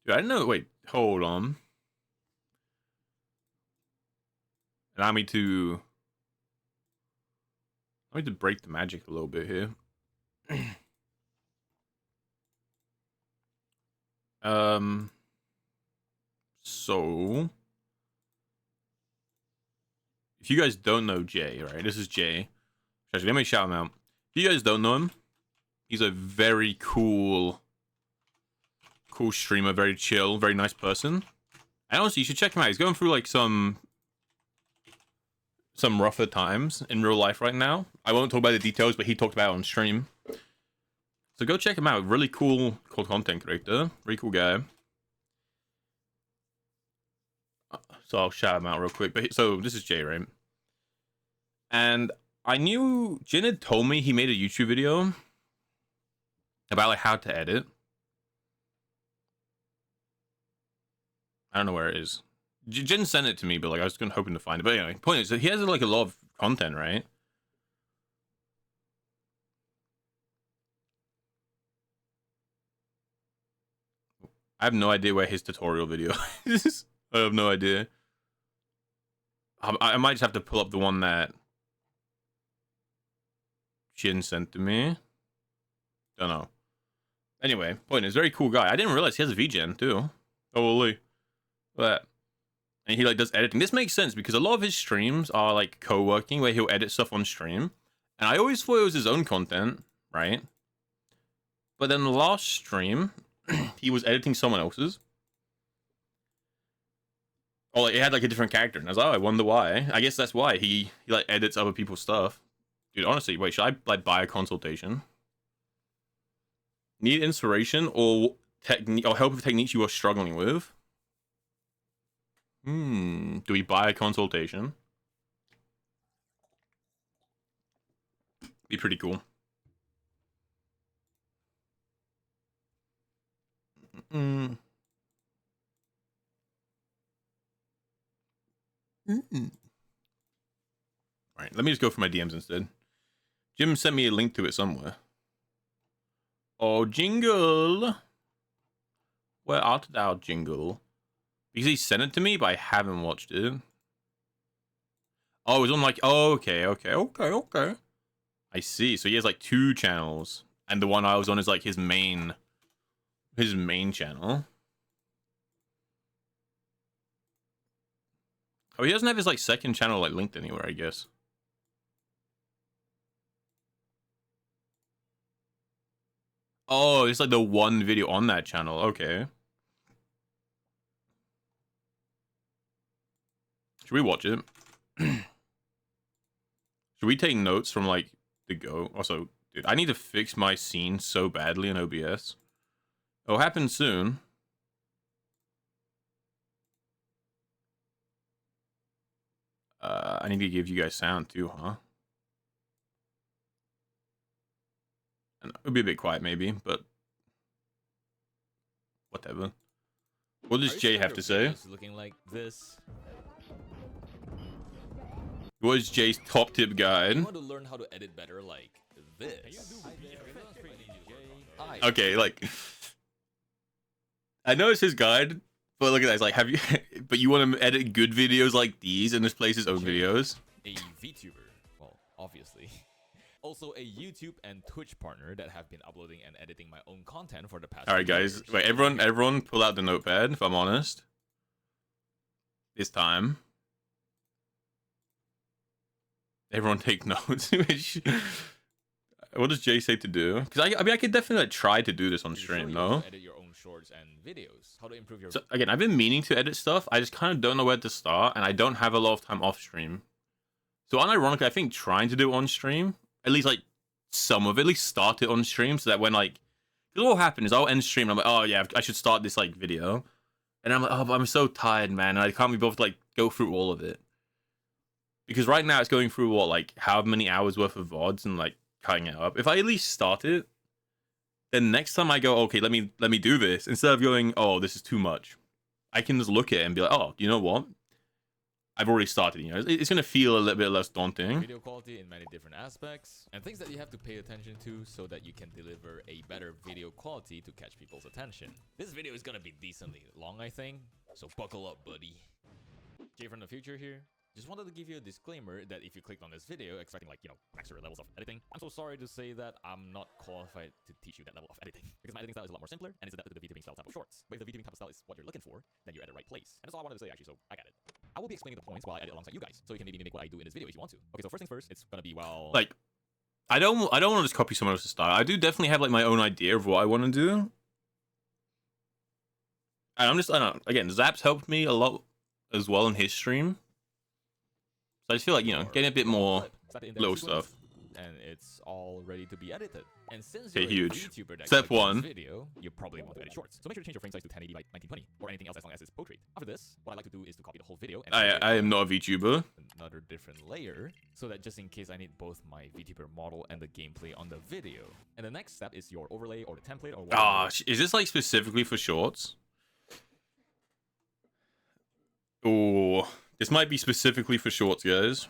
I didn't know. Wait, hold on. Allow me to break the magic a little bit here. So if you guys don't know Jay, right? This is Jay. Actually, let me shout him out. If you guys don't know him, he's a very cool streamer, very chill, very nice person. And honestly, you should check him out. He's going through like some rougher times in real life right now. I won't talk about the details, but he talked about it on stream. So go check him out. Really cool content creator. Very cool guy. So I'll shout him out real quick. But so this is Jay, right? And I knew Jin had told me he made a YouTube video about like how to edit. I don't know where it is. Jin sent it to me, but like I was hoping to find it. But anyway, point is that he has like a lot of content, right? I have no idea where his tutorial video is. I have no idea. I might just have to pull up the one that Jin sent to me. Don't know. Anyway, point is, very cool guy. I didn't realize he has a VGen too. Holy. But and he like does editing. This makes sense because a lot of his streams are like co-working where he'll edit stuff on stream. And I always thought it was his own content, right? But then the last stream, he was editing someone else's. Oh, like, it had like a different character, and I was like, oh, I wonder why. I guess that's why he like edits other people's stuff. Dude, honestly, wait, should I like buy a consultation? Need inspiration or technique or help with techniques you are struggling with? Do we buy a consultation? Be pretty cool. Alright, let me just go for my DMs instead. Jim sent me a link to it somewhere. Oh, Jingle! Where art thou, Jingle? Because he sent it to me, but I haven't watched it. Oh, it was on like... Oh, okay. I see. So he has like 2 channels. And the one I was on is like his main channel. Oh, he doesn't have his like second channel like linked anywhere, I guess. Oh, it's like the one video on that channel. Okay. Should we watch it? Should we take notes from like the go? Also, dude, I need to fix my scene so badly in OBS. It'll happen soon. I need to give you guys sound too, huh? And it'll be a bit quiet maybe, but whatever. What does Jay have to say? Looking like this. What is Jay's top tip guide? I want to learn how to edit better like this. Okay, like I know it's his guide, but look at that. It's like, have you? But you want to edit good videos like these and just place his own videos? A VTuber, well, obviously. Also a YouTube and Twitch partner that have been uploading and editing my own content for the past. All right, guys. Wait, everyone, pull out the notepad. If I'm honest, this time, everyone take notes. What does Jay say to do? Because I mean, I could definitely like, try to do this on stream. No. Edit your own shorts and videos. How to improve your. So again, I've been meaning to edit stuff. I just kind of don't know where to start, and I don't have a lot of time off stream. So unironically, I think trying to do it on stream, at least like some of it, at least start it on stream, so that when like, what will happen is I'll end stream and I'm like, oh yeah, I should start this like video, and I'm like, oh, but I'm so tired, man, and I can't be bothered to like go through all of it. Because right now it's going through what, like how many hours worth of VODs and like cutting it up. If I at least start it, then next time I go, okay, let me do this, instead of going, oh, this is too much, I can just look at it and be like, oh, you know what? I've already started, you know, it's going to feel a little bit less daunting. Video quality in many different aspects, and things that you have to pay attention to so that you can deliver a better video quality to catch people's attention. This video is going to be decently long, I think, so buckle up, buddy. Jay from the future here. Just wanted to give you a disclaimer that if you clicked on this video expecting like, you know, extra levels of editing, I'm so sorry to say that I'm not qualified to teach you that level of editing. Because my editing style is a lot more simpler, and it's adapted to the VTubing style type of shorts. But if the VTubing type of style is what you're looking for, then you're at the right place. And that's all I wanted to say actually, so I got it. I will be explaining the points while I edit alongside you guys, so you can maybe mimic what I do in this video if you want to. Okay, so first things first, it's gonna be, well... Like, I don't want to just copy someone else's style. I do definitely have like my own idea of what I want to do. And I don't know, again, Zap's helped me a lot as well in his stream. So I just feel like, you know, getting a bit more little stuff. And it's all ready to be edited. And since you're a huge. YouTuber that Step collects one. Video, you probably want to edit shorts. So make sure to change your frame size to 1080 by 1920 or anything else as long as it's portrait. After this, what I like to do is to copy the whole video. And I am not a VTuber. Another different layer, so that just in case I need both my VTuber model and the gameplay on the video. And the next step is your overlay or the template or whatever. Ah, is this like specifically for shorts? Oh, this might be specifically for shorts, guys.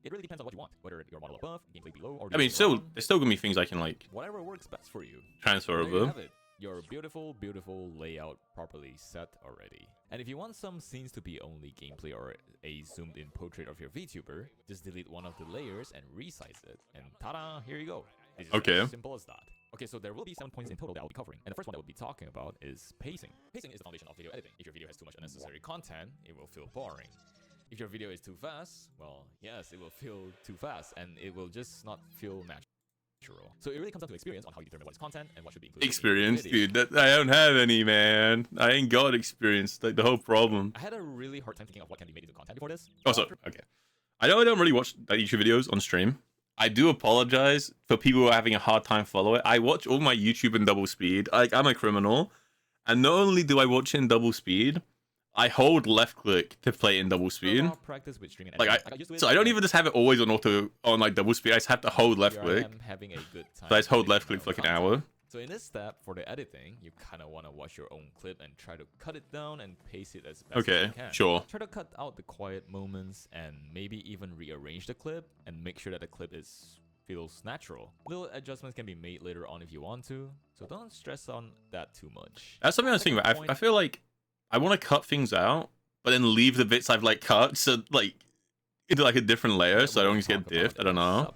It really depends on what you want, whether your model above, gameplay below, or... I mean, there's still gonna be things I can like... Whatever works best for you. Transfer There you over. have it. Your beautiful, beautiful layout properly set already. And if you want some scenes to be only gameplay or a zoomed in portrait of your VTuber, just delete one of the layers and resize it. And ta-da, here you go. This is as simple as that. Okay, so there will be 7 points in total that I'll be covering. And the first one that we'll be talking about is pacing. Pacing is the foundation of video editing. If your video has too much unnecessary content, it will feel boring. If your video is too fast, well, yes, it will feel too fast, and it will just not feel natural. So it really comes down to experience on how you determine what is content and what should be included. Experience, dude. I don't have any, man. I ain't got experience. Like the whole problem. I had a really hard time thinking of what can be made into content before this. Also, okay. I know I don't really watch YouTube videos on stream. I do apologize for people who are having a hard time following it. I watch all my YouTube in double speed. I'm a criminal. And not only do I watch it in double speed, I hold left click to play in double speed. Practice with streaming Like I don't even just have it always on auto on like double speed. I just have to hold left click. Having a good time So I just hold left click for like an hour. So in this step, for the editing, you kind of want to watch your own clip and try to cut it down and paste it as best as you can. Sure. Try to cut out the quiet moments and maybe even rearrange the clip and make sure that the clip feels natural. Little adjustments can be made later on if you want to, so don't stress on that too much. That's something I was thinking about. I feel like I want to cut things out, but then leave the bits I've like cut so like into like a different layer so I don't just get diffed. I don't know.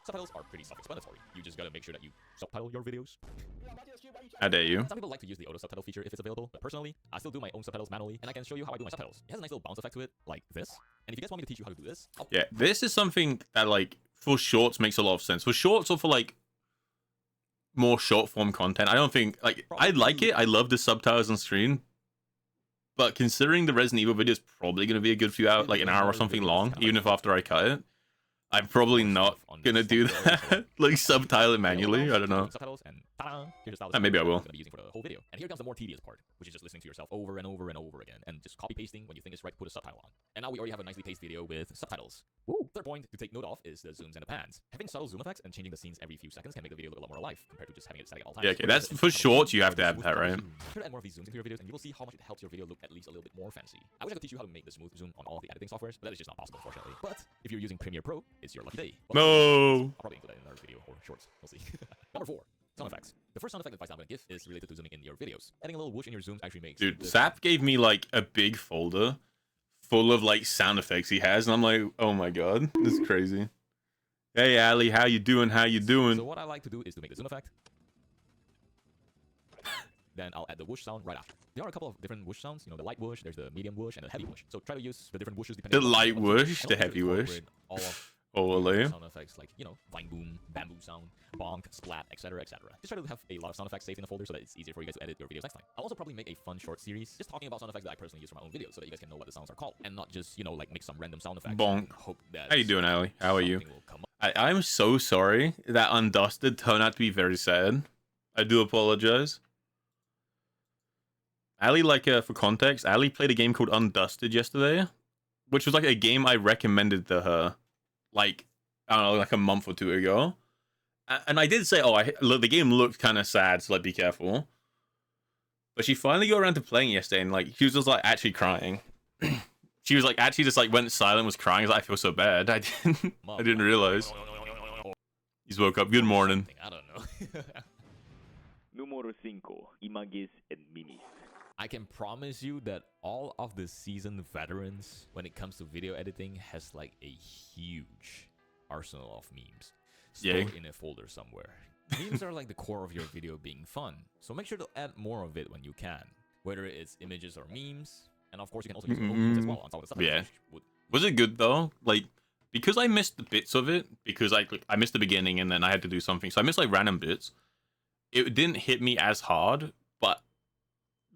Subtitles are pretty self-explanatory. You just gotta make sure that you subtitle your videos. How dare you? Some people like to use the auto subtitle feature if it's available, but personally, I still do my own subtitles manually, and I can show you how I do my subtitles. It has a nice little bounce effect to it, like this. And if you guys want me to teach you how to do this, Yeah, this is something that like for shorts makes a lot of sense. For shorts or for like more short form content, I don't think like I like it. I love the subtitles on screen. But considering the Resident Evil video is probably going to be a good few hours, like an hour or something long, even if after I cut it, I'm probably not going to do that. Like subtitle it manually. I don't know. Maybe I will. And here comes the more tedious part, which is just listening to yourself over and over and over again, and just copy pasting when you think it's right to put a subtitle on. And now we already have a nicely paced video with subtitles. Woo! Third point to take note of is the zooms and the pans. Having subtle zoom effects and changing the scenes every few seconds can make the video look a lot more alive compared to just having it static at all times. Yeah, okay, that's for shorts. You have to have that, right? Try to add more of these zooms into your videos, and you will see how much it helps your video look at least a little bit more fancy. I wish I could teach you how to make the smooth zoom on all of the editing softwares, but that is just not possible, unfortunately. But if you're using Premiere Pro, it's your lucky day. No. I'll probably include that in another video or shorts. We'll see. Number 4. Sound effects. The first sound effect advice I'm going to give is related to zooming in your videos. Adding a little whoosh in your zooms actually makes... Dude, Zap gave me like a big folder full of like sound effects he has, and I'm like, oh my god, this is crazy. Hey Ali, how you doing? How you doing? So what I like to do is to make the zoom effect. Then I'll add the whoosh sound right after. There are a couple of different whoosh sounds. You know, the light whoosh, there's the medium whoosh, and the heavy whoosh. So try to use the different whooshes depending The on light whoosh, the heavy whoosh. All of Holy. sound effects like, you know, vine boom, bamboo sound, bonk, splat, etc, etc. Just try to have a lot of sound effects saved in the folder so that it's easier for you guys to edit your videos next time. I'll also probably make a fun short series just talking about sound effects that I personally use for my own videos so that you guys can know what the sounds are called and not just, you know, like make some random sound effects. Bonk. Hope that How you doing, Ali? How are you? something will come up. I'm so sorry that Undusted turned out to be very sad. I do apologize. Ali, like, for context, Ali played a game called Undusted yesterday, which was like a game I recommended to her, like, I don't know, like a month or two ago. And I did say, oh, look, the game looked kind of sad, so like, be careful. But she finally got around to playing it yesterday, and like, she was just like actually crying. She was like actually just like went silent, was crying. I was like, I feel so bad. I didn't realize. He's woke up. Good morning. I don't know. Número 5. Images and memes. I can promise you that all of the seasoned veterans, when it comes to video editing, has like a huge arsenal of memes stored in a folder somewhere. Memes are like the core of your video being fun, so make sure to add more of it when you can, whether it's images or memes, and of course you can also use your own memes as well on top of the stuff. Yeah. Was it good though? Like, because I missed the bits of it, because I missed the beginning and then I had to do something, so I missed like random bits. It didn't hit me as hard, but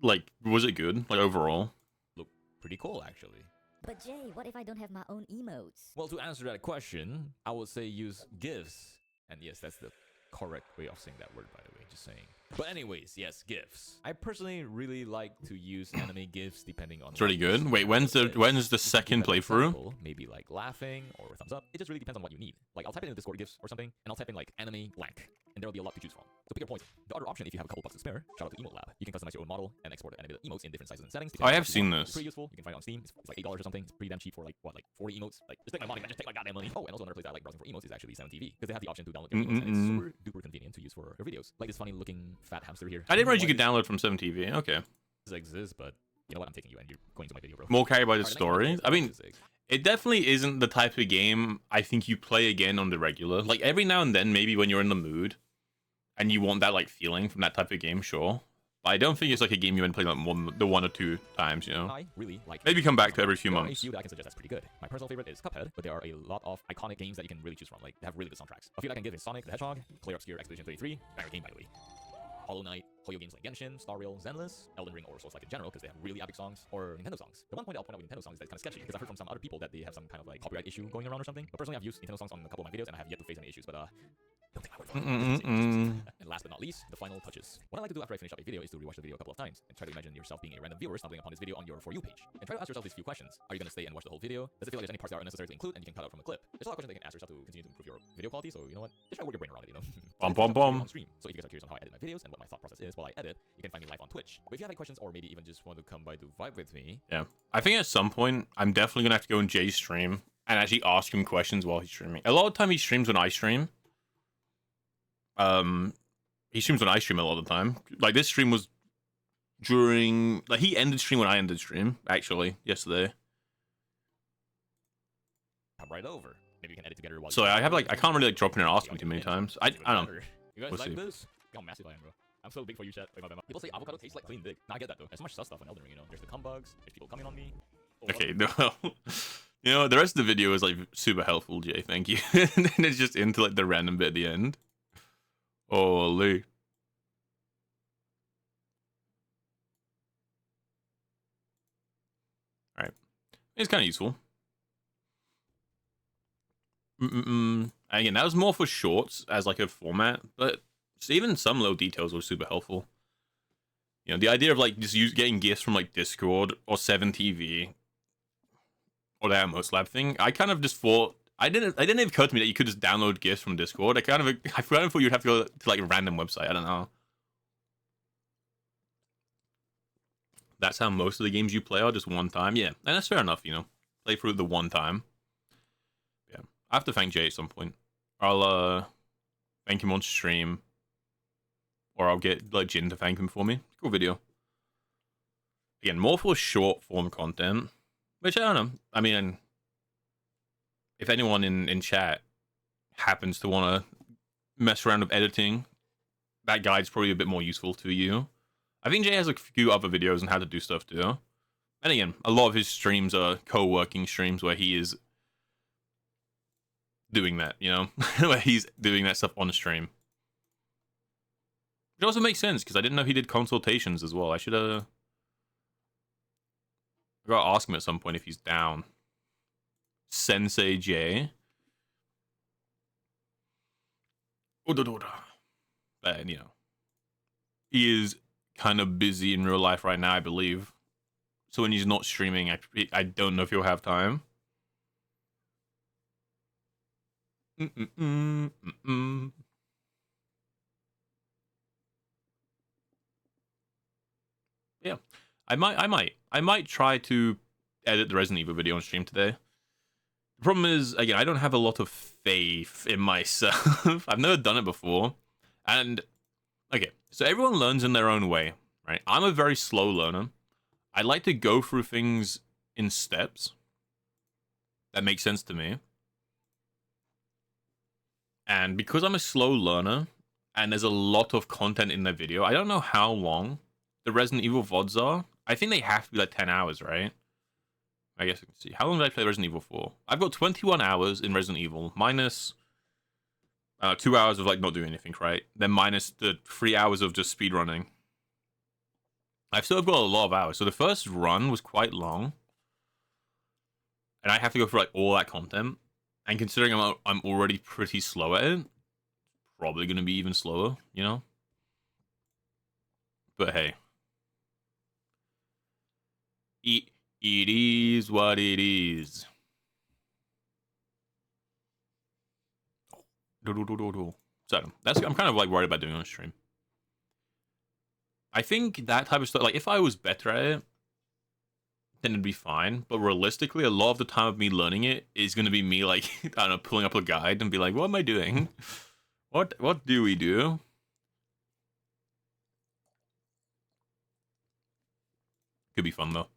like, was it good? Like overall? Look pretty cool actually. But Jay, what if I don't have my own emotes? Well, to answer that question, I would say use GIFs. And yes, that's the correct way of saying that word, by the way, just saying. But anyways, yes, GIFs. I personally really like to use anime GIFs depending on... It's really good. Wait, when's the second playthrough? Maybe like laughing or thumbs up. It just really depends on what you need. Like, I'll type in Discord GIFs or something, and I'll type in like anime blank, and there'll be a lot to choose from. So pick your point. The other option, if you have a couple bucks to spare, shout out to Emote Lab. You can customize your own model and export the animated emotes in different sizes and settings. I have seen this. It's pretty useful. You can find it on Steam. It's like $8 or something. It's pretty damn cheap for like, what, like 40 emotes? Like, just take my money, man. Just take my goddamn money. Oh, and also another place that I like browsing for emotes is actually 7TV, because they have the option to download your emotes, and it's super duper convenient to use for your videos. Like this funny looking fat hamster here. I didn't realize you could download from 7TV. Okay. This exists, but you know what? I'm taking you and you're going to my video, bro. More carried by the story. I mean, it definitely isn't the type of game I think you play again on the regular. Like every now and then, maybe when you're in the mood and you want that like feeling from that type of game, sure. But I don't think it's like a game you want to play like one or two times, you know. I really like. Maybe come back to every few There are a months. few that I can suggest that's pretty good. My personal favorite is Cuphead, but there are a lot of iconic games that you can really choose from. Like, they have really good soundtracks. A few that I can give is Sonic the Hedgehog, Clear Obscure Expedition 33, banger game by the way. Hollow Knight, Hoyo games like Genshin, Star Rail, Zenless, Elden Ring, or Souls-like in general, because they have really epic songs, or Nintendo songs. The one point I'll point out with Nintendo songs is that it's kind of sketchy, because I've heard from some other people that they have some kind of like copyright issue going around or something. But personally, I've used Nintendo songs on a couple of my videos, and I have yet to face any issues. But don't take my word for it. And last but not least, the final touches. What I like to do after I finish up a video is to rewatch the video a couple of times and try to imagine yourself being a random viewer stumbling upon this video on your For You page. And try to ask yourself these few questions. Are you going to stay and watch the whole video? Does it feel like there's any parts that are unnecessary to include and you can cut out from a clip? There's a lot of questions that you can ask yourself to continue to improve your video quality, so you know what? Just try to work your brain around it, you know? On stream. So if you guys are curious on how I edit my videos and what my thought process is while I edit, you can find me live on Twitch. But if you have any questions or maybe even just want to come by to vibe with me. Yeah. I think at some point, I'm definitely going to have to go on Jay's stream and actually ask him questions while he's streaming. A lot of the time he streams when I stream. He streams when I stream a lot of the time. Like, this stream was during... Like, he ended stream when I ended stream, actually, yesterday. Come right over. Maybe we can edit together while So I have, like... I can't really, like, drop in and ask him too many times. I don't know. You guys We'll like see. this? Yo, massive iron, bro. I'm so big for you, chat. Wait, people say avocado tastes like clean dick. Nah, I get that, though. There's so much sus stuff on Elden Ring, you know? There's the cum bugs, there's people coming on me. Oh, Okay, no. You know, the rest of the video is, like, super helpful, Jay. Thank you. And then it's just into, like, the random bit at the end. Holy. Alright. It's kind of useful. Again, that was more for shorts as, like, a format, but even some little details were super helpful. You know, the idea of, like, just getting gifts from, like, Discord or 7TV or the Atmos Lab thing, I kind of just thought... I didn't even occur to me that you could just download gifts from Discord. I kind of thought you'd have to go to like a random website. I don't know. That's how most of the games you play are, just one time. Yeah, and that's fair enough, you know. Play through the one time. Yeah, I have to thank Jay at some point. I'll thank him on stream, or I'll get like Jin to thank him for me. Cool video. Again, more for short form content, which I don't know. I mean. If anyone in chat happens to want to mess around with editing, that guide's probably a bit more useful to you. I think Jay has a few other videos on how to do stuff too. And again, a lot of his streams are co-working streams where he is doing that, you know? Where he's doing that stuff on stream. Which also makes sense, because I didn't know he did consultations as well. I should I gotta ask him at some point if he's down. Sensei J. But, you know, he is kind of busy in real life right now, I believe. So when he's not streaming, I don't know if he'll have time. Yeah, I might try to edit the Resident Evil video on stream today. The problem is, again, I don't have a lot of faith in myself. I've never done it before. And, okay, so everyone learns in their own way, right? I'm a very slow learner. I like to go through things in steps. That makes sense to me. And because I'm a slow learner, and there's a lot of content in the video, I don't know how long the Resident Evil VODs are. I think they have to be like 10 hours, right? I guess I can see. How long did I play Resident Evil for? I've got 21 hours in Resident Evil, minus 2 hours of like not doing anything, right? Then minus the 3 hours of just speedrunning. I've still got a lot of hours. So the first run was quite long. And I have to go through like all that content. And considering I'm already pretty slow at it, probably going to be even slower, you know? But hey. It is what it is. So I'm kind of like worried about doing it on stream. I think that type of stuff, like if I was better at it, then it'd be fine. But realistically, a lot of the time of me learning it is going to be me like, I don't know, pulling up a guide and be like, what am I doing? What do we do? Could be fun though.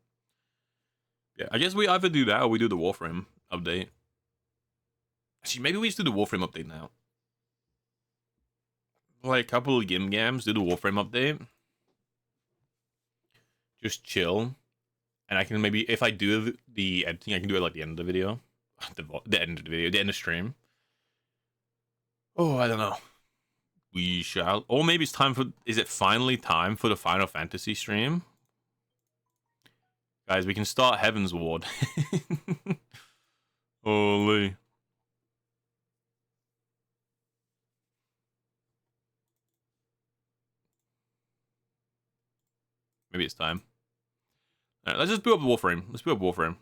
Yeah, I guess we either do that or we do the Warframe update. Actually, maybe we just do the Warframe update now. Like a couple of Gim Gams, do the Warframe update. just chill, and I can maybe, if I do the editing, I can do it like the end of the video, the end of the video, the end of stream. Oh, I don't know. We shall, or maybe it's time for. Is it finally time for the Final Fantasy stream? Guys, we can start Heaven's Ward. Holy. Maybe it's time. All right, let's just build up Warframe. Let's build up Warframe.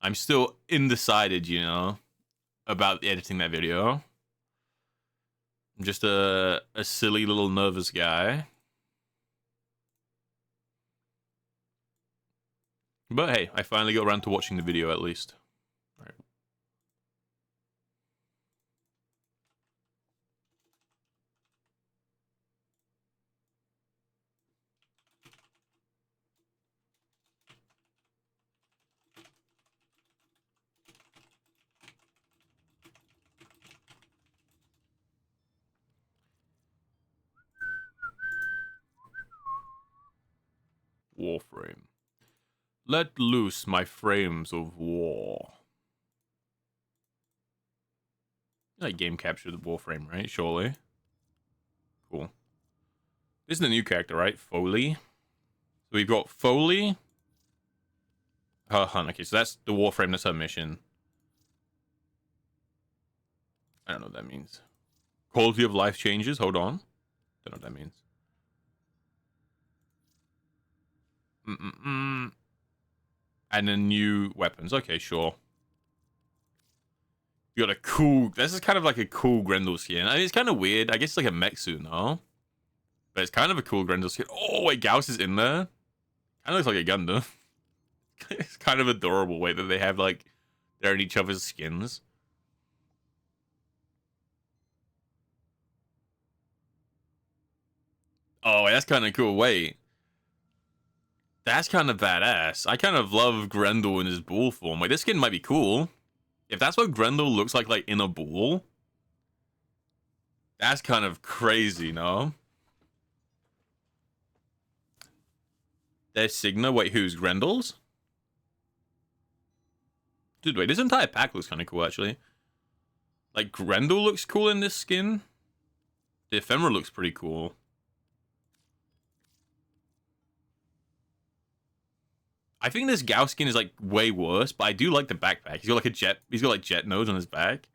I'm still undecided, you know, about editing that video. I'm just a silly little nervous guy. But hey, I finally got around to watching the video at least. All right. Warframe. Let loose my frames of war. Like game capture the Warframe, right? Surely. Cool. This is the new character, right? Foley. So we've got Foley. Her hunt. Okay, so that's the Warframe. That's her mission. I don't know what that means. Quality of life changes. Hold on. Don't know what that means. And then new weapons. Okay, sure. You got a cool. This is kind of like a cool Grendel skin. I mean, it's kind of weird. I guess it's like a mech suit, no? But it's kind of a cool Grendel skin. Oh, wait, Gauss is in there. Kind of looks like a Gundam. It's kind of adorable way that they have like they're in each other's skins. Oh, that's kind of cool. Wait. That's kind of badass. I kind of love Grendel in his bull form. Like, this skin might be cool. If that's what Grendel looks like in a bull, that's kind of crazy, no? There's Signa. Wait, who's Grendel's? Dude, wait, this entire pack looks kind of cool, actually. Like, Grendel looks cool in this skin. The Ephemera looks pretty cool. I think this Gauss skin is like way worse, but I do like the backpack. He's got like a jet. He's got like jet nose on his back.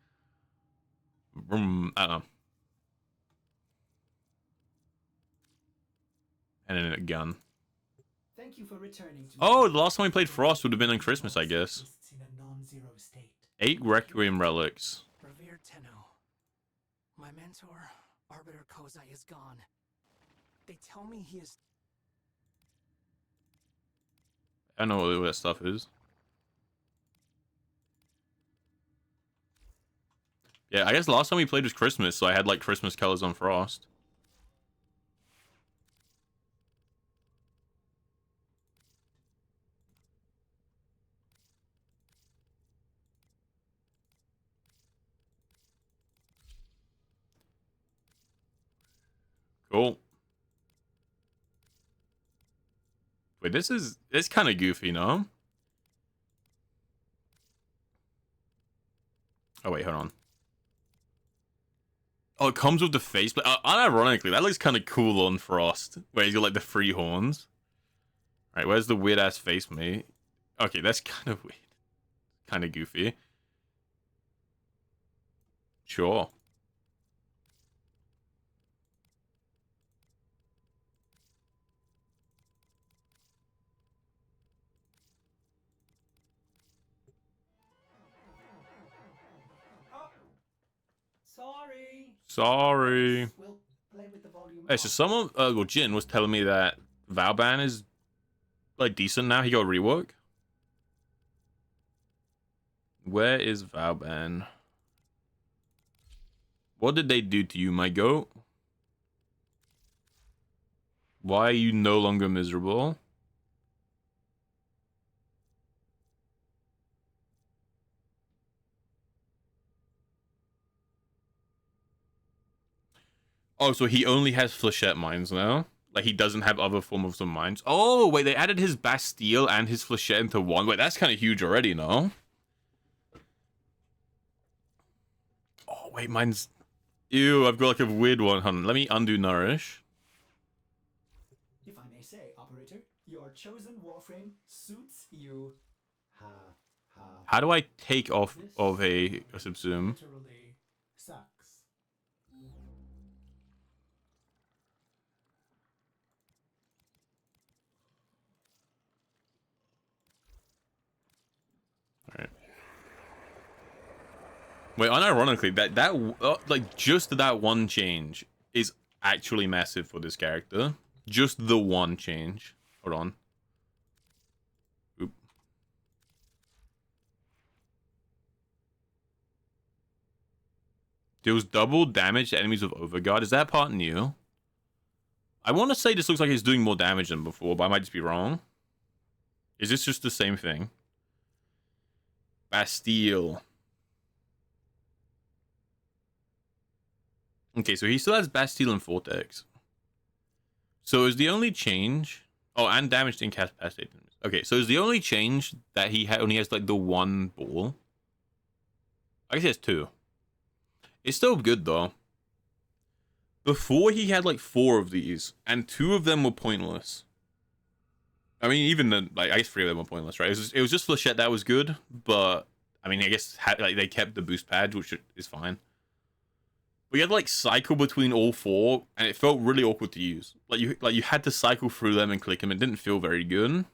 I don't know. And then a gun. Thank you for returning to Oh, the last time we played Frost would have been on Christmas, I guess. 8 Requiem relics. Revered Tenno, my mentor, Arbiter Kozai, is gone. They tell me he is. I don't know what that stuff is. Yeah, I guess the last time we played was Christmas, so I had like Christmas colors on Frost. Cool. Wait, it's kind of goofy, no? Oh wait, hold on. Oh, it comes with the faceplate. Unironically, that looks kind of cool on Frost, where he's got like the 3 horns. All right, where's the weird ass face mate? Okay, that's kind of weird, kind of goofy. Sure. Sorry. Hey, so someone, well, Jin was telling me that Valban is like decent now. He got a rework. Where is Valban? What did they do to you, my goat? Why are you no longer miserable? Oh, so he only has flechette mines now? Like, he doesn't have other forms of mines. Oh, wait, they added his Bastille and his Flechette into one. Wait, that's kind of huge already, no? Oh, wait, mine's... Ew, I've got like a weird one. Hold on, let me undo Nourish. If I may say, operator, your chosen Warframe suits you. How do I take off of a subsume? Literally sucks. Alright. Wait, unironically, like, just that one change is actually massive for this character. Just the one change. Hold on. Oop. Deals double damage to enemies with Overguard. Is that part new? I want to say this looks like it's doing more damage than before, but I might just be wrong. Is this just the same thing? Bastille. Okay, so he still has Bastille and Vortex. So is the only change... Oh, and damage to incapacitate. Okay, so is the only change that he only has, like, the one ball? I guess he has two. It's still good, though. Before, he had, like, 4 of these, and 2 of them were pointless. I mean, even the... Like, I guess 3 of them were pointless, right? It was just Flechette that was good, but... I mean, I guess, like, they kept the boost pad, which is fine. We had like cycle between all 4, and it felt really awkward to use. Like you had to cycle through them and click them. It didn't feel very good.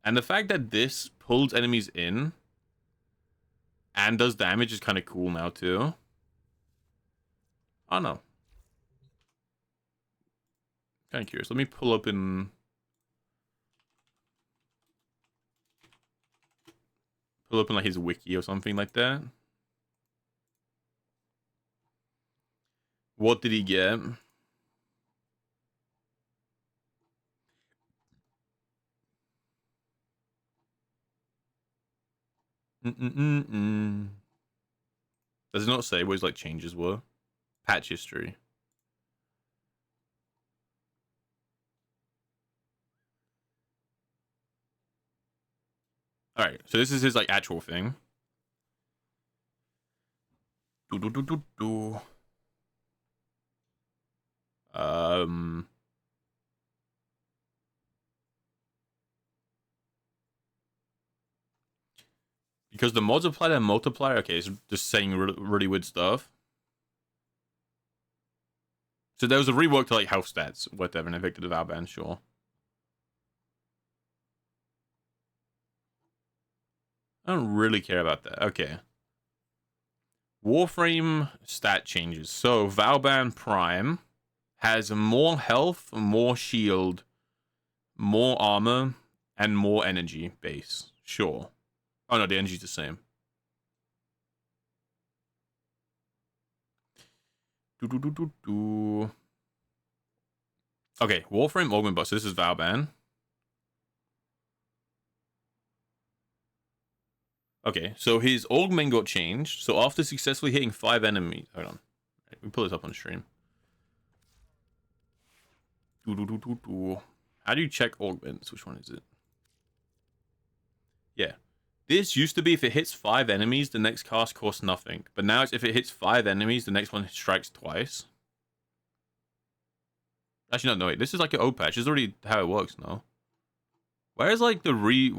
And the fact that this pulls enemies in and does damage is kind of cool now too. I don't know. Kind of curious. Let me pull up in like his wiki or something like that. What did he get? Does it not say what his like changes were? Patch history. All right, so this is his like actual thing. Because the mods apply to multiplier. Okay, it's just saying really weird stuff. So there was a rework to like health stats, whatever, and affected the Valban, sure. I don't really care about that. Okay. Warframe stat changes. So Valban Prime has more health, more shield, more armor, and more energy base. Sure. Oh no, the energy's the same. Okay, Warframe Augment Buff. So this is Valban. Okay, so his augment got changed. So after successfully hitting 5 enemies... Hold on. Right, we pull this up on stream. How do you check augments? Which one is it? Yeah. This used to be if it hits 5 enemies, the next cast costs nothing. But now it's if it hits 5 enemies, the next one strikes twice. Actually, no, wait. This is like an O patch. This is already how it works now. Where's like the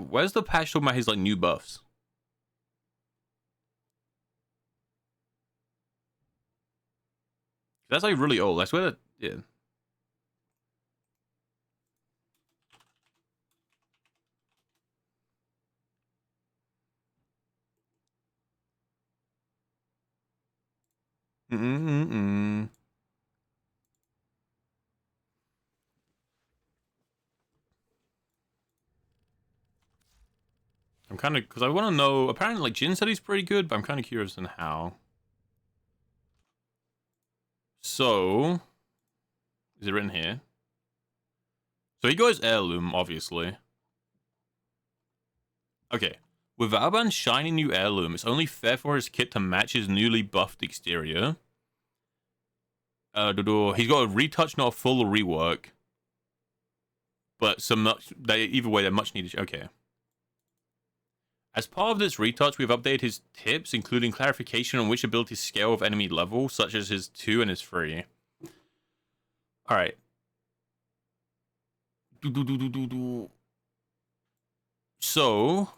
Where's the patch talking about his like new buffs? That's like really old. I swear that, yeah. I'm kind of, because I want to know, apparently like Jin said he's pretty good, but I'm kind of curious on how. So, is it written here? So he goes heirloom, obviously. Okay. With Valban's shiny new heirloom, it's only fair for his kit to match his newly buffed exterior. He's got a retouch, not a full rework. But either way, they're much needed. Okay. As part of this retouch, we've updated his tips, including clarification on which abilities scale with enemy level, such as his 2 and his 3. Alright. So,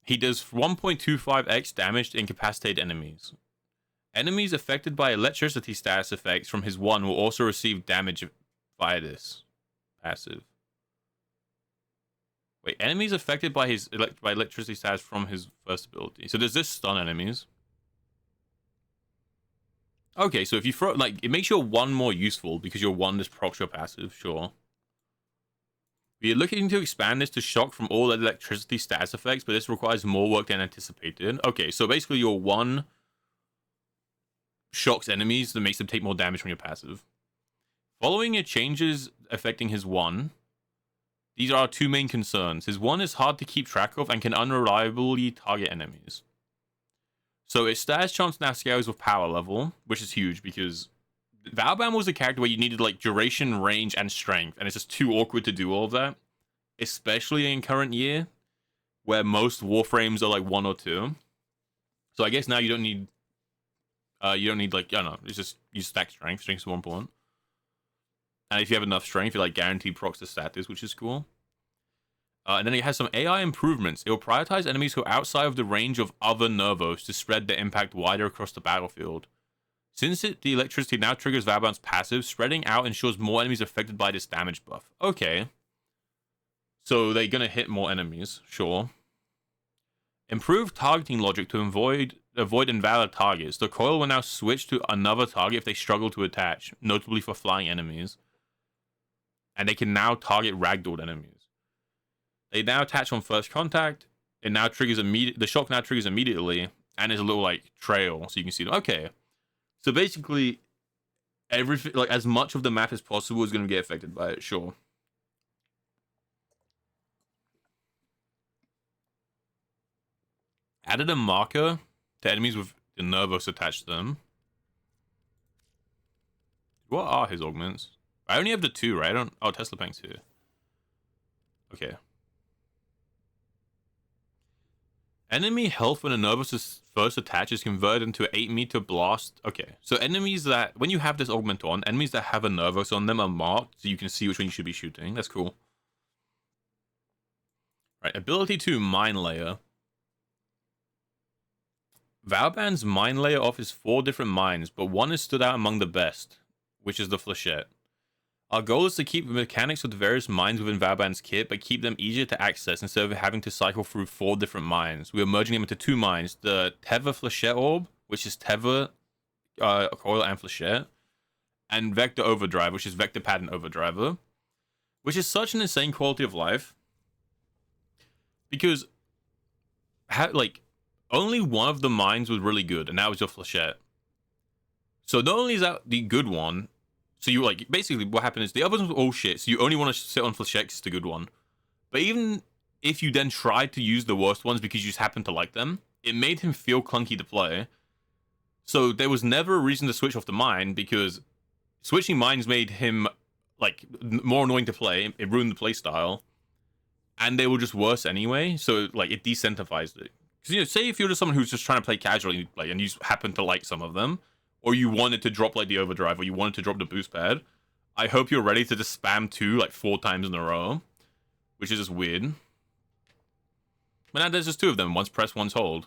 he does 1.25x damage to incapacitated enemies. Enemies affected by electricity status effects from his 1 will also receive damage via this passive. Wait, enemies affected by his electricity status from his first ability. So does this stun enemies? Okay, so if you throw, like, it makes your 1 more useful because your 1 just procs your passive, sure. We are looking to expand this to shock from all electricity status effects, but this requires more work than anticipated. Okay, so basically your 1 shocks enemies that makes them take more damage from your passive. Following your changes affecting his 1, these are our 2 main concerns. His 1 is hard to keep track of and can unreliably target enemies. So its status chance now scales with power level, which is huge because Valban was a character where you needed like duration, range, and strength, and it's just too awkward to do all of that, especially in current year, where most Warframes are like 1 or 2. So I guess now you don't need like, I don't know, it's just you stack strength. Strength is more important. And if you have enough strength, you're like guaranteed procs to status, which is cool. And then it has some AI improvements. It will prioritize enemies who are outside of the range of other Nervos to spread their impact wider across the battlefield. Since the electricity now triggers Valban's passive, spreading out ensures more enemies affected by this damage buff. Okay. So they're gonna hit more enemies, sure. Improved targeting logic to avoid invalid targets. The coil will now switch to another target if they struggle to attach, notably for flying enemies. And they can now target ragdolled enemies. They now attach on first contact. It now triggers the shock now triggers immediately, and there's a little like trail so you can see them. Okay. So basically, everything, like as much of the map as possible, is going to get affected by it. Sure. Added a marker to enemies with the Nervos attached to them. What are his augments? I only have the 2, right? I don't. Oh, Tesla Bank's here. Okay. Enemy health when a Nervos is first attached is converted into an 8-meter blast. Okay, so enemies that, when you have this augment on, enemies that have a Nervos on them are marked, so you can see which one you should be shooting. That's cool. Right, ability 2, Mine Layer. Valban's Mine Layer offers 4 different mines, but one is stood out among the best, which is the Flechette. Our goal is to keep the mechanics of the various mines within Valban's kit, but keep them easier to access instead of having to cycle through 4 different mines. We are merging them into 2 mines, the Tether Flechette Orb, which is Tether, Coil, and Flechette, and Vector Overdrive, which is Vector Pad and Overdriver, which is such an insane quality of life, because, like, only one of the mines was really good, and that was your Flechette. So not only is that the good one, so you like basically what happened is the others were all shit, so you only want to sit on Flechette because it's the good one. But even if you then tried to use the worst ones because you just happened to like them, it made him feel clunky to play. So there was never a reason to switch off the mine, because switching mines made him like more annoying to play. It ruined the play style, and they were just worse anyway. So like it decentralized it. Because, you know, say if you're just someone who's just trying to play casually, like, and you just happen to like some of them, or you wanted to drop like the overdrive, or you wanted to drop the boost pad, I hope you're ready to just spam 2 like 4 times in a row, which is just weird. But now there's just 2 of them, one's press, one's hold.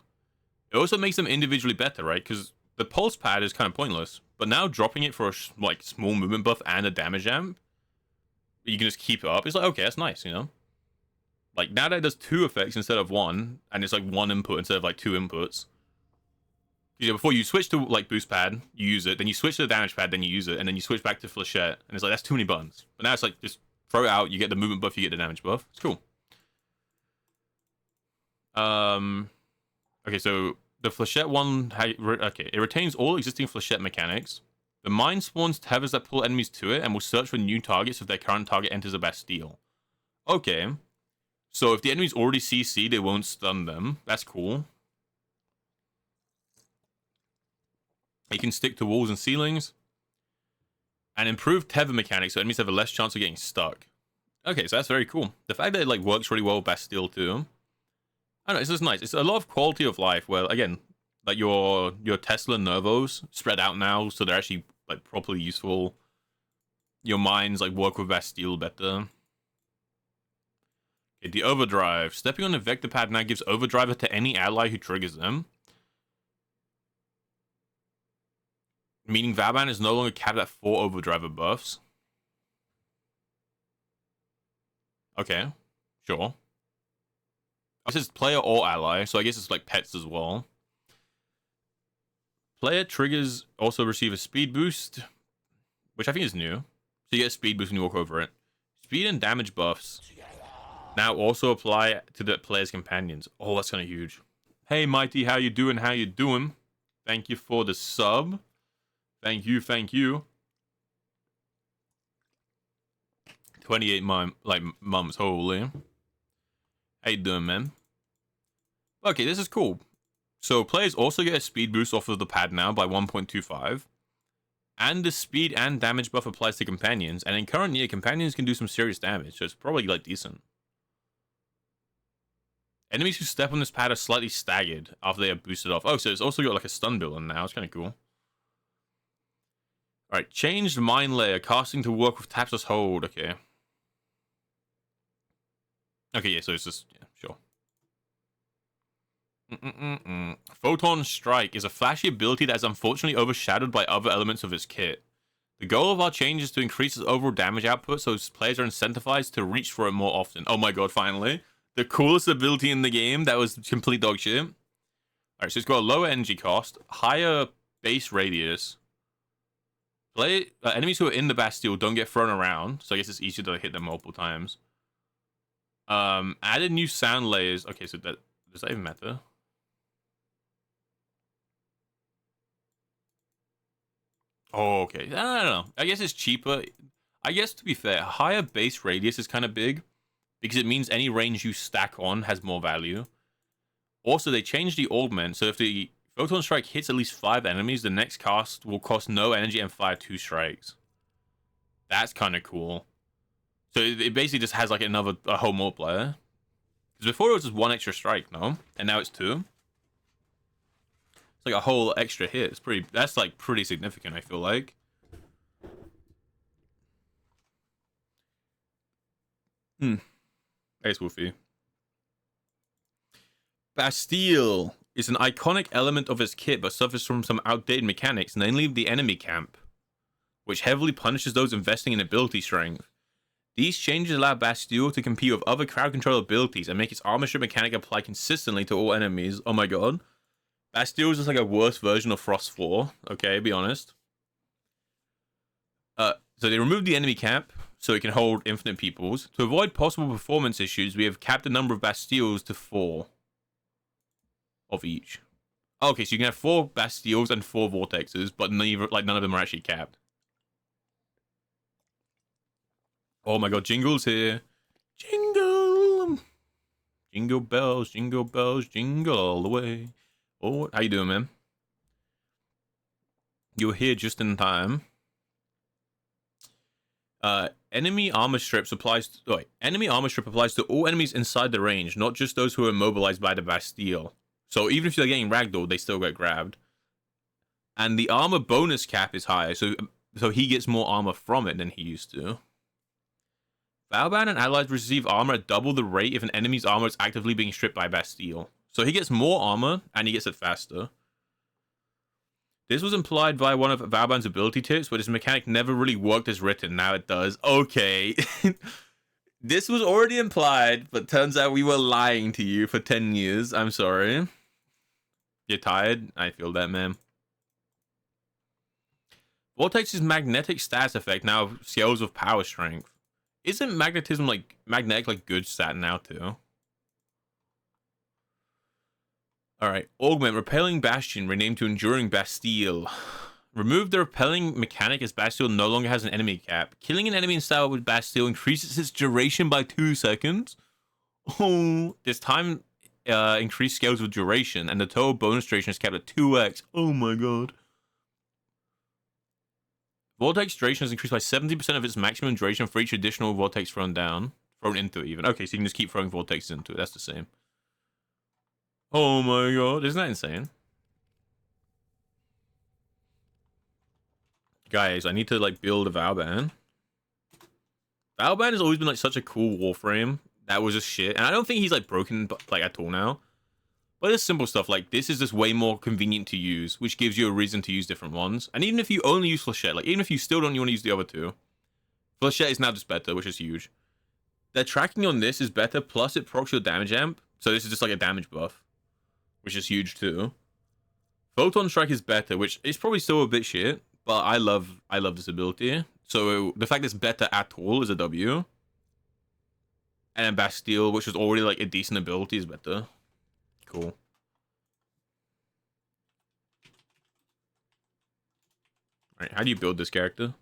It also makes them individually better, right? Because the pulse pad is kind of pointless, but now dropping it for a like small movement buff and a damage amp, you can just keep it up. It's like, okay, that's nice, you know? Like now that it does 2 effects instead of 1, and it's like 1 input instead of like 2 inputs. Yeah, before you switch to like boost pad, you use it, then you switch to the damage pad, then you use it, and then you switch back to Flechette, and it's like, that's too many buttons. But now it's like, just throw it out, you get the movement buff, you get the damage buff. It's cool. Okay, so the Flechette one, okay, it retains all existing Flechette mechanics. The mine spawns tethers that pull enemies to it and will search for new targets if their current target enters a Bastille. Okay, so if the enemies already CC, they won't stun them. That's cool. It can stick to walls and ceilings. And improved tether mechanics, so enemies have a less chance of getting stuck. Okay, so that's very cool. The fact that it like works really well with Bastille too. I don't know, it's just nice. It's a lot of quality of life where, again, like your Tesla Nervos spread out now, so they're actually like properly useful. Your mines like work with Bastille better. Okay, the overdrive. Stepping on the vector pad now gives overdrive to any ally who triggers them. Meaning Vauban is no longer capped at 4 overdrive buffs. Okay, sure. It says player or ally, so I guess it's like pets as well. Player triggers also receive a speed boost, which I think is new. So you get a speed boost when you walk over it. Speed and damage buffs now also apply to the player's companions. Oh, that's kind of huge. Hey, Mighty, how you doing? How you doing? Thank you for the sub. Thank you, thank you. 28 months, holy. How you doing, man? Okay, this is cool. So players also get a speed boost off of the pad now by 1.25. And the speed and damage buff applies to companions. And in current year, companions can do some serious damage, so it's probably like decent. Enemies who step on this pad are slightly staggered after they are boosted off. Oh, so it's also got like a stun build now. It's kind of cool. Alright, changed mine layer. Casting to work with taps as hold. Okay. Okay, yeah, so it's just, yeah, sure. Photon Strike is a flashy ability that is unfortunately overshadowed by other elements of its kit. The goal of our change is to increase its overall damage output so players are incentivized to reach for it more often. Oh my god, finally. The coolest ability in the game that was complete dog shit. Alright, so it's got a lower energy cost, higher base radius. Enemies who are in the Bastille don't get thrown around, so I guess it's easier to hit them multiple times. Added new sound layers. Okay, so does that even matter? Oh, okay. I don't know. I guess it's cheaper. I guess, to be fair, higher base radius is kind of big because it means any range you stack on has more value. Also, they changed the augment, so if the Photon Strike hits at least 5 enemies, the next cast will cost no energy and fire 2 strikes. That's kind of cool. So it basically just has like a whole multiplier. Because before it was just 1 extra strike, no? And now it's 2. It's like a whole extra hit. It's that's like pretty significant, I feel like. Thanks, Wolfie. Bastille is an iconic element of its kit, but suffers from some outdated mechanics, namely the enemy camp, which heavily punishes those investing in ability strength. These changes allow Bastille to compete with other crowd control abilities and make its armor strip mechanic apply consistently to all enemies. Oh my god. Bastille is just like a worse version of Frost 4. Okay, be honest. So they removed the enemy camp, so it can hold infinite peoples. To avoid possible performance issues, we have capped the number of Bastilles to 4. Of each. Okay, so you can have 4 Bastilles and 4 Vortexes, but none of them are actually capped. Oh my god, Jingle's here. Jingle! Jingle bells, jingle all the way. Oh, how you doing, man? You're here just in time. Enemy armor strip applies to all enemies inside the range, not just those who are immobilized by the Bastille. So even if you're getting ragdolled, they still get grabbed. And the armor bonus cap is higher, so he gets more armor from it than he used to. Vauban and allies receive armor at double the rate if an enemy's armor is actively being stripped by Bastille. So he gets more armor, and he gets it faster. This was implied by one of Vauban's ability tips, but his mechanic never really worked as written. Now it does. Okay. This was already implied, but turns out we were lying to you for 10 years. I'm sorry. You're tired? I feel that, man. Vortex's magnetic stats effect now scales with power strength. Isn't magnetic like good stat now too? Alright, Augment Repelling Bastion renamed to Enduring Bastille. Remove the repelling mechanic as Bastille no longer has an enemy cap. Killing an enemy in style with Bastille increases its duration by 2 seconds. Oh, this time increased scales with duration, and the total bonus duration is kept at 2x. Oh my god. Vortex duration is increased by 70% of its maximum duration for each additional vortex thrown into it even. Okay, so you can just keep throwing vortexes into it. That's the same. Oh my god, isn't that insane? Guys, I need to like build a Valban. Valban has always been like such a cool Warframe that was just shit, and I don't think he's like broken like at all now. But there's simple stuff like this is just way more convenient to use, which gives you a reason to use different ones. And even if you only use Flechette, like even if you still don't want to use the other two, Flechette is now just better, which is huge. The tracking on this is better, plus it procs your damage amp, so this is just like a damage buff, which is huge too. Photon Strike is better, which is probably still a bit shit, but I love this ability. So the fact it's better at all is a W. And then Bastille, which was already like a decent ability, is better. Cool. Alright, how do you build this character?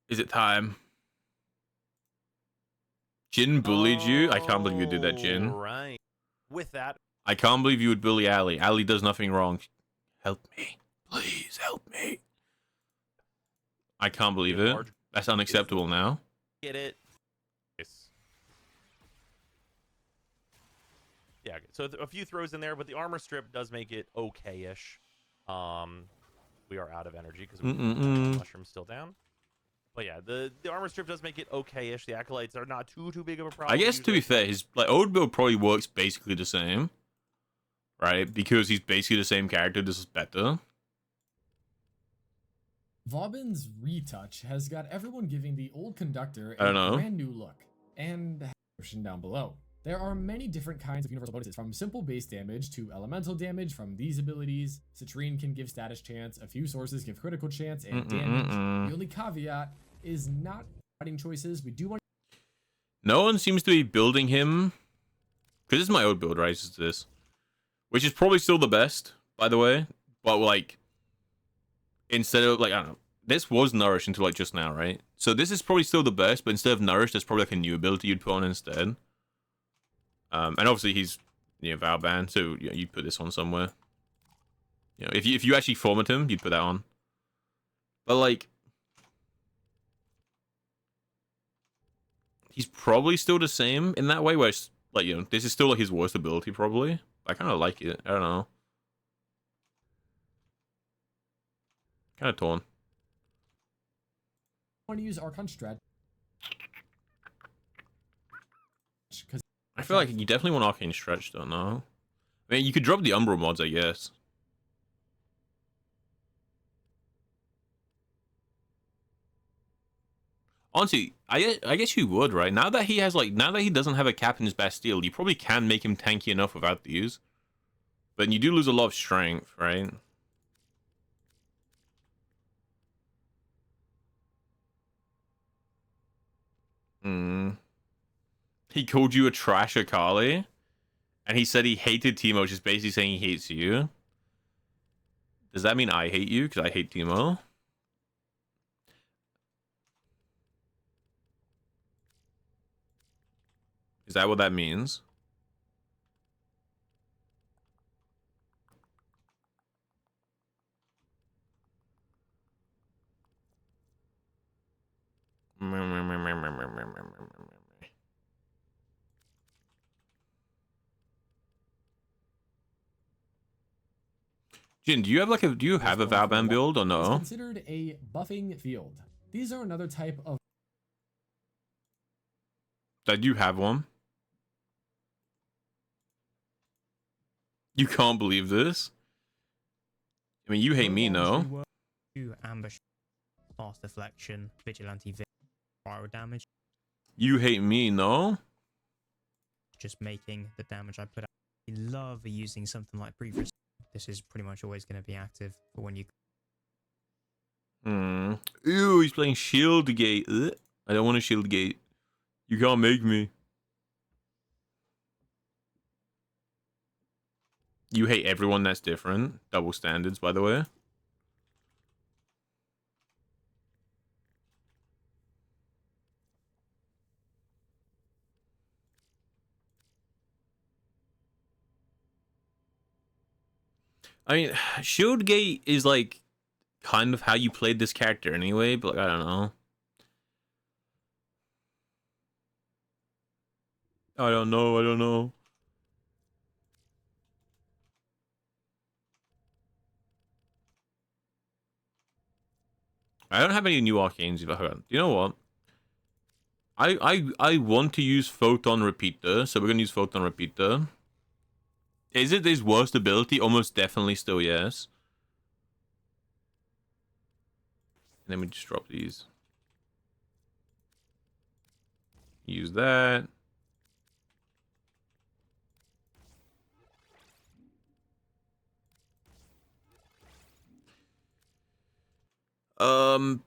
Is it time? Jin bullied you? I can't believe you did that, Jin. Right. With that, I can't believe you would bully Ali. Ali does nothing wrong. Help me. Please help me. I can't believe it. That's unacceptable now. get it. Yeah, so a few throws in there, but the armor strip does make it okay-ish. We are out of energy because mushroom's still down. But yeah, the armor strip does make it okay-ish. The acolytes are not too big of a problem. I guess to be fair, his like old build probably works basically the same, right? Because he's basically the same character. This is better. Vauban's retouch has got everyone giving the old conductor I don't know. brand new look, and the description down below. There are many different kinds of universal bonuses, from simple base damage to elemental damage from these abilities. Citrine can give status chance, a few sources give critical chance and damage. The only caveat is not fighting choices. We do want. No one seems to be building him, because this is my old build, right? It's this, which is probably still the best, by the way. But like, instead of like, I don't know, this was Nourish until like just now, right? So this is probably still the best, but instead of Nourish, there's probably like a new ability you'd put on instead. And obviously he's, you know, Valban, so you know, you'd put this on somewhere. You know, if you actually format him, you'd put that on. But like, he's probably still the same in that way, where it's like, you know, this is still like his worst ability probably. I kind of like it. I don't know. Kind of torn. Want to use Archon Strat. I feel like you definitely want Arcane Stretch, don't know. I mean, you could drop the Umbral mods, I guess. Honestly, I guess you would, right? Now that he has like, now that he doesn't have a cap in his Bastille, you probably can make him tanky enough without these. But you do lose a lot of strength, right? He called you a trash Akali, and he said he hated Teemo, which is basically saying he hates you. Does that mean I hate you because I hate Teemo? Is that what that means? Jin, do you have a Valban build or It's no? considered a buffing field. These are another type of. I do have one. You can't believe this. I mean, you hate me, no? Ambush, fast deflection, vigilante, viral damage. You hate me, no? Just making the damage I put out. I love using something like previous. This is pretty much always going to be active for when you. Ew, he's playing Shield Gate. Ugh. I don't want a Shield Gate. You can't make me. You hate everyone that's different. Double standards, by the way. I mean, Shield Gate is like kind of how you played this character anyway, but like, I don't know. I don't know. I don't have any new arcanes either. Hold on. You know what? I want to use Photon Repeater, so we're gonna use Photon Repeater. Is it his worst ability? Almost definitely still yes. And then we just drop these. Use that. Ooh.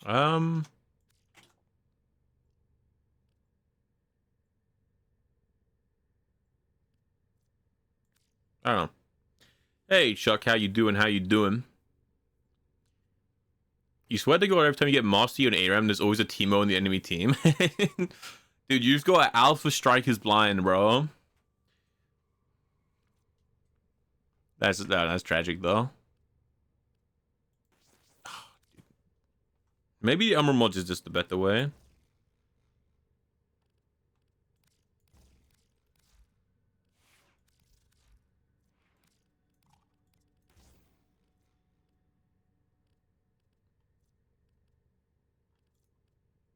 I don't know. Hey, Chuck, how you doing? How you doing? You swear to God, every time you get Mastery on ARAM, there's always a Teemo in the enemy team. Dude, you just got Alpha Strikers blind, bro. That's tragic, though. Maybe Armor Mods is just the better way.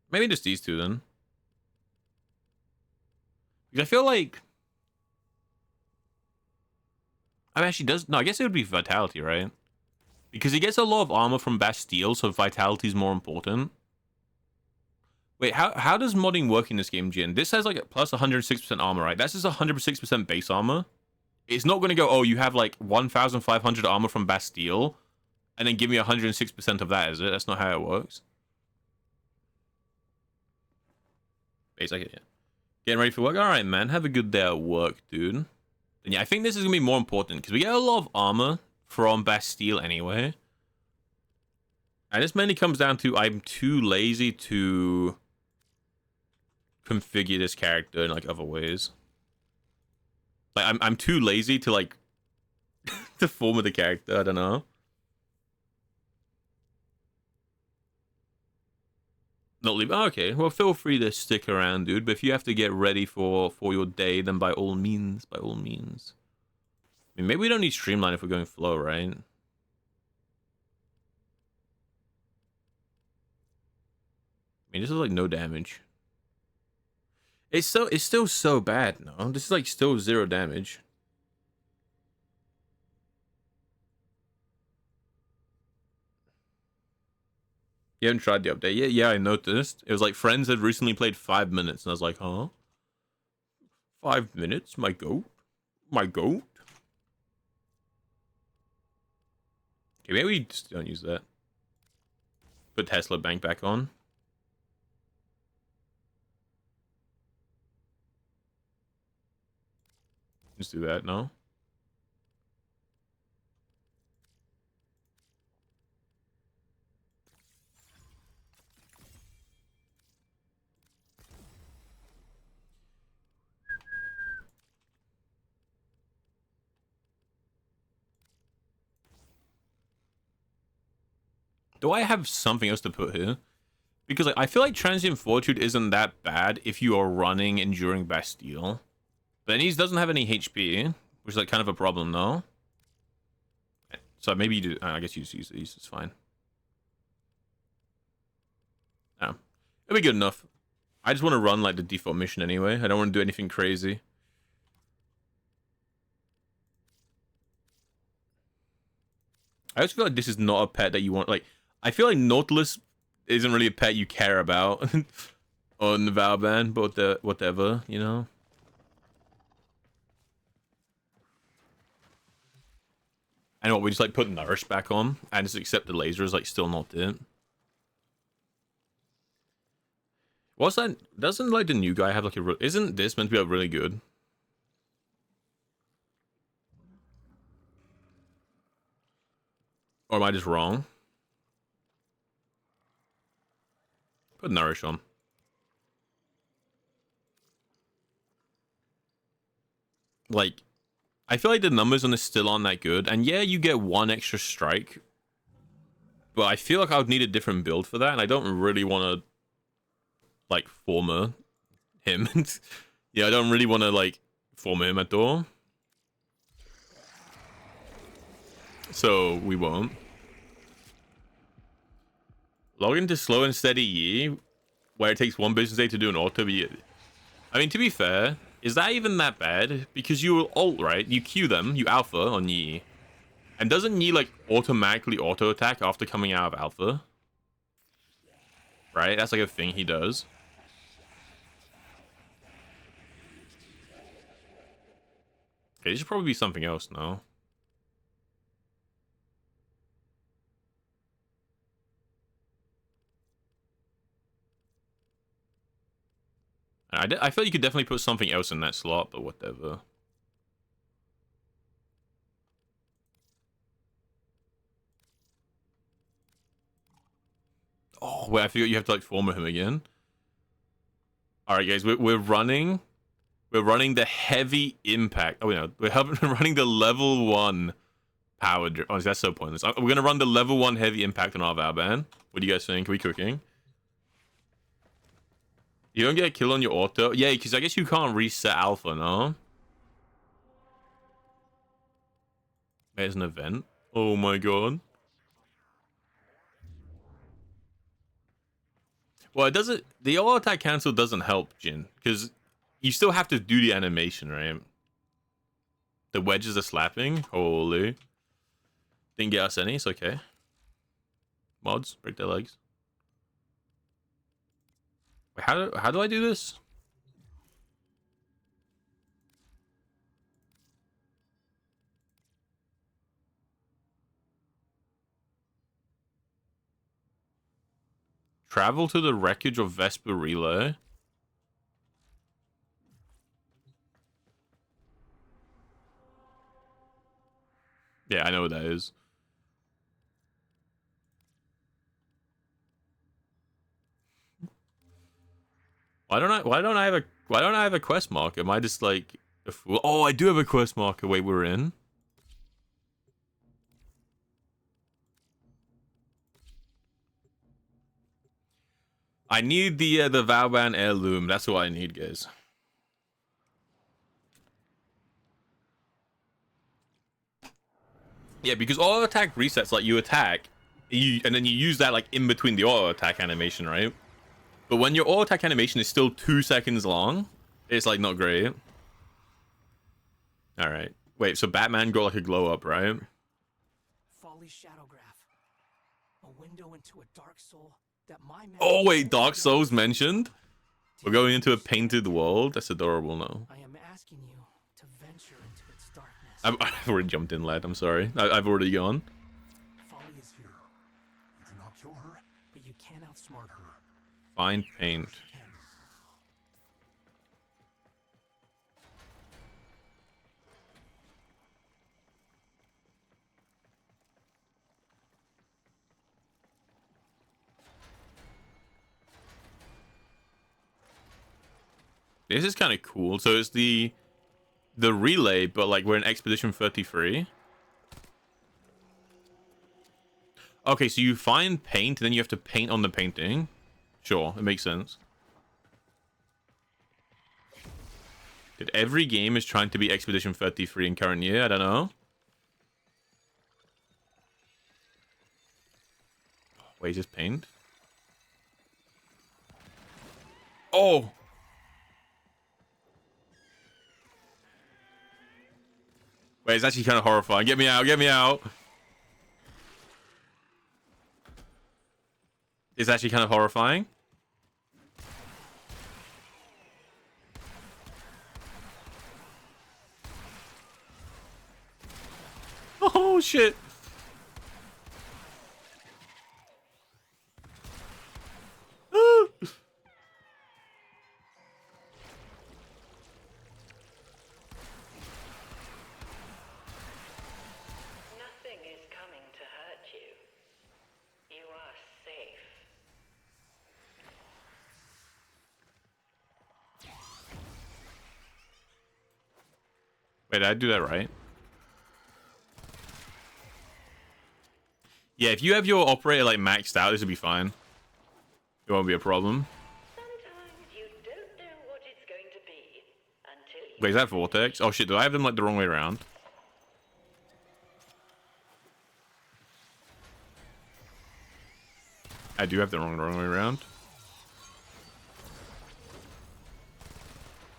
Maybe just these two, then. Because I feel like... I mean, actually does... No, I guess it would be Vitality, right? Because he gets a lot of armor from Bastille, so Vitality is more important. Wait, how does modding work in this game, Jin? This has like plus 106% armor, right? That's just 106% base armor. It's not going to go, oh, you have like 1,500 armor from Bastille, and then give me 106% of that, is it? That's not how it works. Base, okay, yeah. Getting ready for work? Alright, man. Have a good day at work, dude. And yeah, I think this is going to be more important, because we get a lot of armor from Bastille anyway. And this mainly comes down to I'm too lazy to configure this character in like other ways. Like I'm too lazy to like to form the character. I don't know. Not leave. Oh, okay, well, feel free to stick around, dude. But if you have to get ready for your day, then by all means, by all means. I mean, maybe we don't need Streamline if we're going flow, right? I mean, this is like no damage. It's still so bad, no? This is like still 0 damage. You haven't tried the update? Yeah, I noticed. It was like friends had recently played 5 minutes, and I was like, huh? 5 minutes? My goat? My goat? Okay, maybe we just don't use that. Put Tesla Bank back on. Just do that, no? Do I have something else to put here? Because like, I feel like Transient Fortitude isn't that bad if you are running Enduring Bastille. But then he doesn't have any HP, which is like kind of a problem, though. So maybe you do. I guess you just use these. It's fine. Yeah, it'll be good enough. I just want to run like the default mission anyway. I don't want to do anything crazy. I just feel like this is not a pet that you want. Like, I feel like Nautilus isn't really a pet you care about on the Valban, but whatever, you know. And what we just like put Nourish back on and just accept the laser is like still not it. What's that? Doesn't like the new guy have like a? Isn't this meant to be like really good? Or am I just wrong? Put Nourish on. like, I feel like the numbers on this still aren't that good. And yeah, you get 1 extra strike. But I feel like I would need a different build for that. And I don't really want to, like, former him. Yeah, I don't really want to, like, former him at all. So, we won't. Log into slow and steady Yi, where it takes 1 business day to do an auto. I mean, to be fair, is that even that bad? Because you ult, right? You Q them, you alpha on Yi. And doesn't Yi, like, automatically auto-attack after coming out of alpha? Right? That's, like, a thing he does. Okay, this should probably be something else now. I feel you could definitely put something else in that slot, but whatever. Oh, wait, I forgot you have to, like, former him again. Alright, guys, we're running the heavy impact. Oh, no, we're running the level 1 power drip. Oh, that's so pointless. We're gonna run the level 1 heavy impact on our Valban. What do you guys think? Are we cooking? You don't get a kill on your auto? Yeah, because I guess you can't reset alpha, no? There's an event. Oh my god. Well, it doesn't... The auto attack cancel doesn't help, Jin. Because you still have to do the animation, right? The wedges are slapping. Holy. Didn't get us any, it's okay. Mods, break their legs. Wait, how do I do this? Travel to the wreckage of Vesper Relay. Yeah, I know what that is. Why don't I have a quest marker? Am I just like a fool? Oh, I do have a quest marker. Wait, we're in. I need the Valban heirloom. That's what I need, guys. Yeah, because auto attack resets, like you attack, and then you use that like in between the auto attack animation, right? But when your auto attack animation is still 2 seconds long, it's like not great. All right. Wait, so Batman got like a glow up, right? Folly Shadowgraph. A window into a dark soul that my Oh wait, Dark Souls mentioned. We're going into a painted world. That's adorable. No. I am asking you to venture into its darkness. I've already jumped in, lad. I'm sorry. I've already gone. Folly is here. You cannot kill her, but you can outsmart her. Find paint. This is kind of cool. So it's the relay, but like we're in Expedition 33. Okay, so you find paint, and then you have to paint on the painting. Sure, it makes sense. Dude, every game is trying to be Expedition 33 in current year. I don't know. Wait, is this paint? Oh! Wait, it's actually kind of horrifying. Get me out, get me out. It's actually kind of horrifying. Oh, shit. Nothing is coming to hurt you. You are safe. Wait, did I do that right? Yeah, if you have your operator like maxed out, this will be fine. It won't be a problem. Wait, is that Vortex? Oh shit, do I have them like the wrong way around? I do have them wrong way around.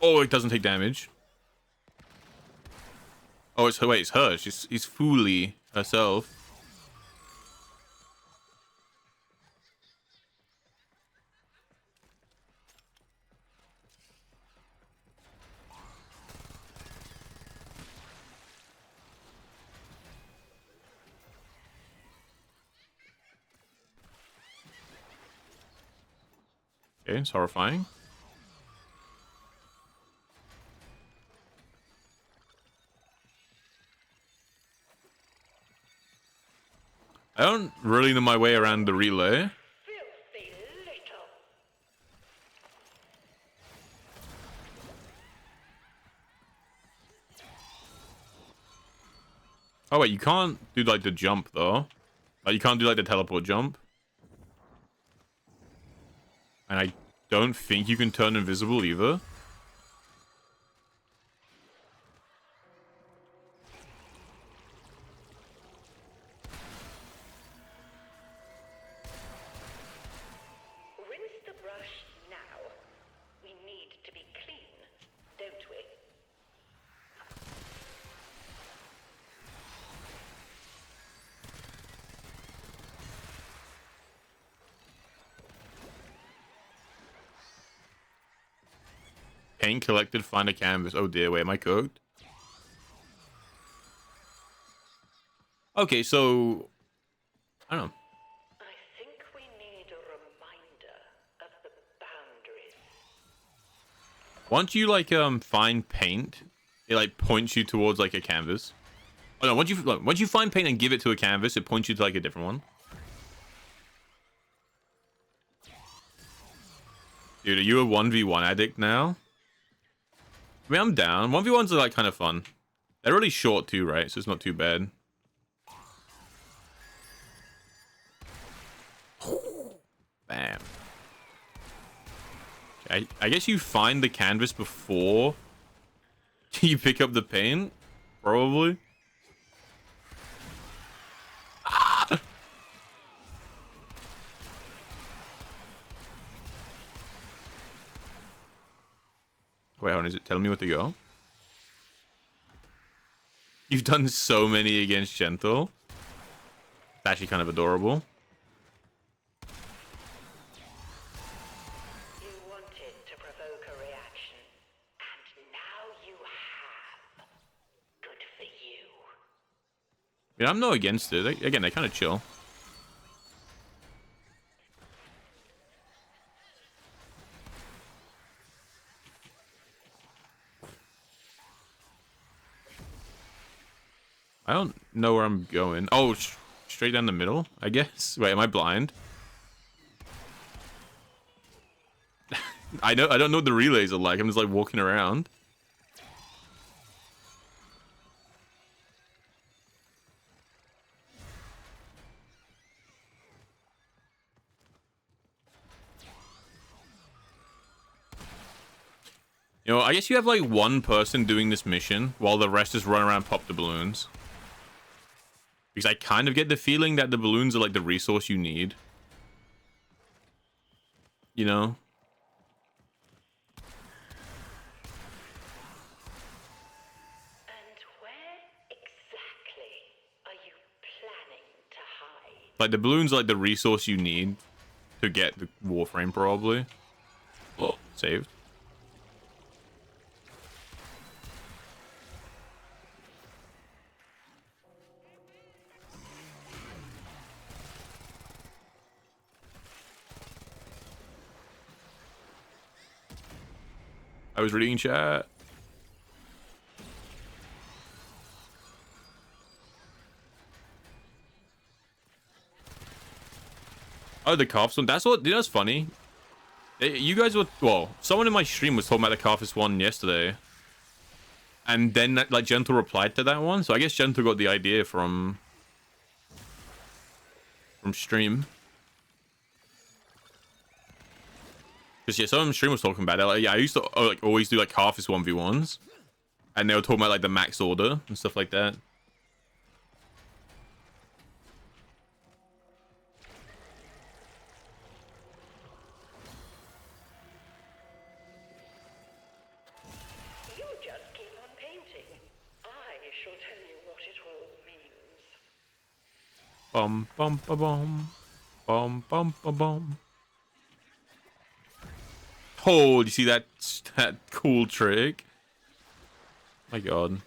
Oh, it doesn't take damage. Oh, it's her. Wait, it's her. She's fully herself. Okay, it's horrifying. I don't really know my way around the relay. Oh wait, you can't do like the jump though. Like you can't do like the teleport jump. And I don't think you can turn invisible either. Rinse the brush now. We need to be clean, don't we? Paint collected, find a canvas. Oh dear, wait, am I cooked? Okay, so I don't know. I think we need a reminder of the boundaries. Once you like find paint, it like points you towards like a canvas. Oh no, once you find paint and give it to a canvas, it points you to like a different one. Dude, are you a 1v1 addict now? I mean, I'm down. 1v1s are like kind of fun. They're really short too, right? So it's not too bad. Bam. Okay, I guess you find the canvas before you pick up the paint, probably. Ah! Wait, hold on, is it telling me what to go? You've done so many against Gentle. It's actually kind of adorable. You wanted to provoke a reaction, and now you have. Good for you. I mean, I'm not against it. Again, they kind of chill. I don't know where I'm going. Oh, straight down the middle, I guess. Wait, am I blind? I don't know what the relays are like. I'm just like walking around. You know, I guess you have like one person doing this mission while the rest just run around and pop the balloons. Because I kind of get the feeling that the balloons are like the resource you need. You know? And where exactly are you planning to hide? Like the balloons are like the resource you need to get the Warframe probably. Oh, saved. I was reading chat. Oh, the Carthus one. That's what. You know, that's funny. You guys were, well, someone in my stream was talking about the Carthus one yesterday, And then like Gentle replied to that one, so I guess Gentle got the idea from stream. Because yeah, someone stream was talking about it. Like, yeah, I used to like always do like half his 1v1s, and they were talking about like the max order and stuff like that. You just keep on painting. I shall tell you what it all means. Bum bum ba bum, bum bum ba bum. Oh, do you see that cool trick? My God.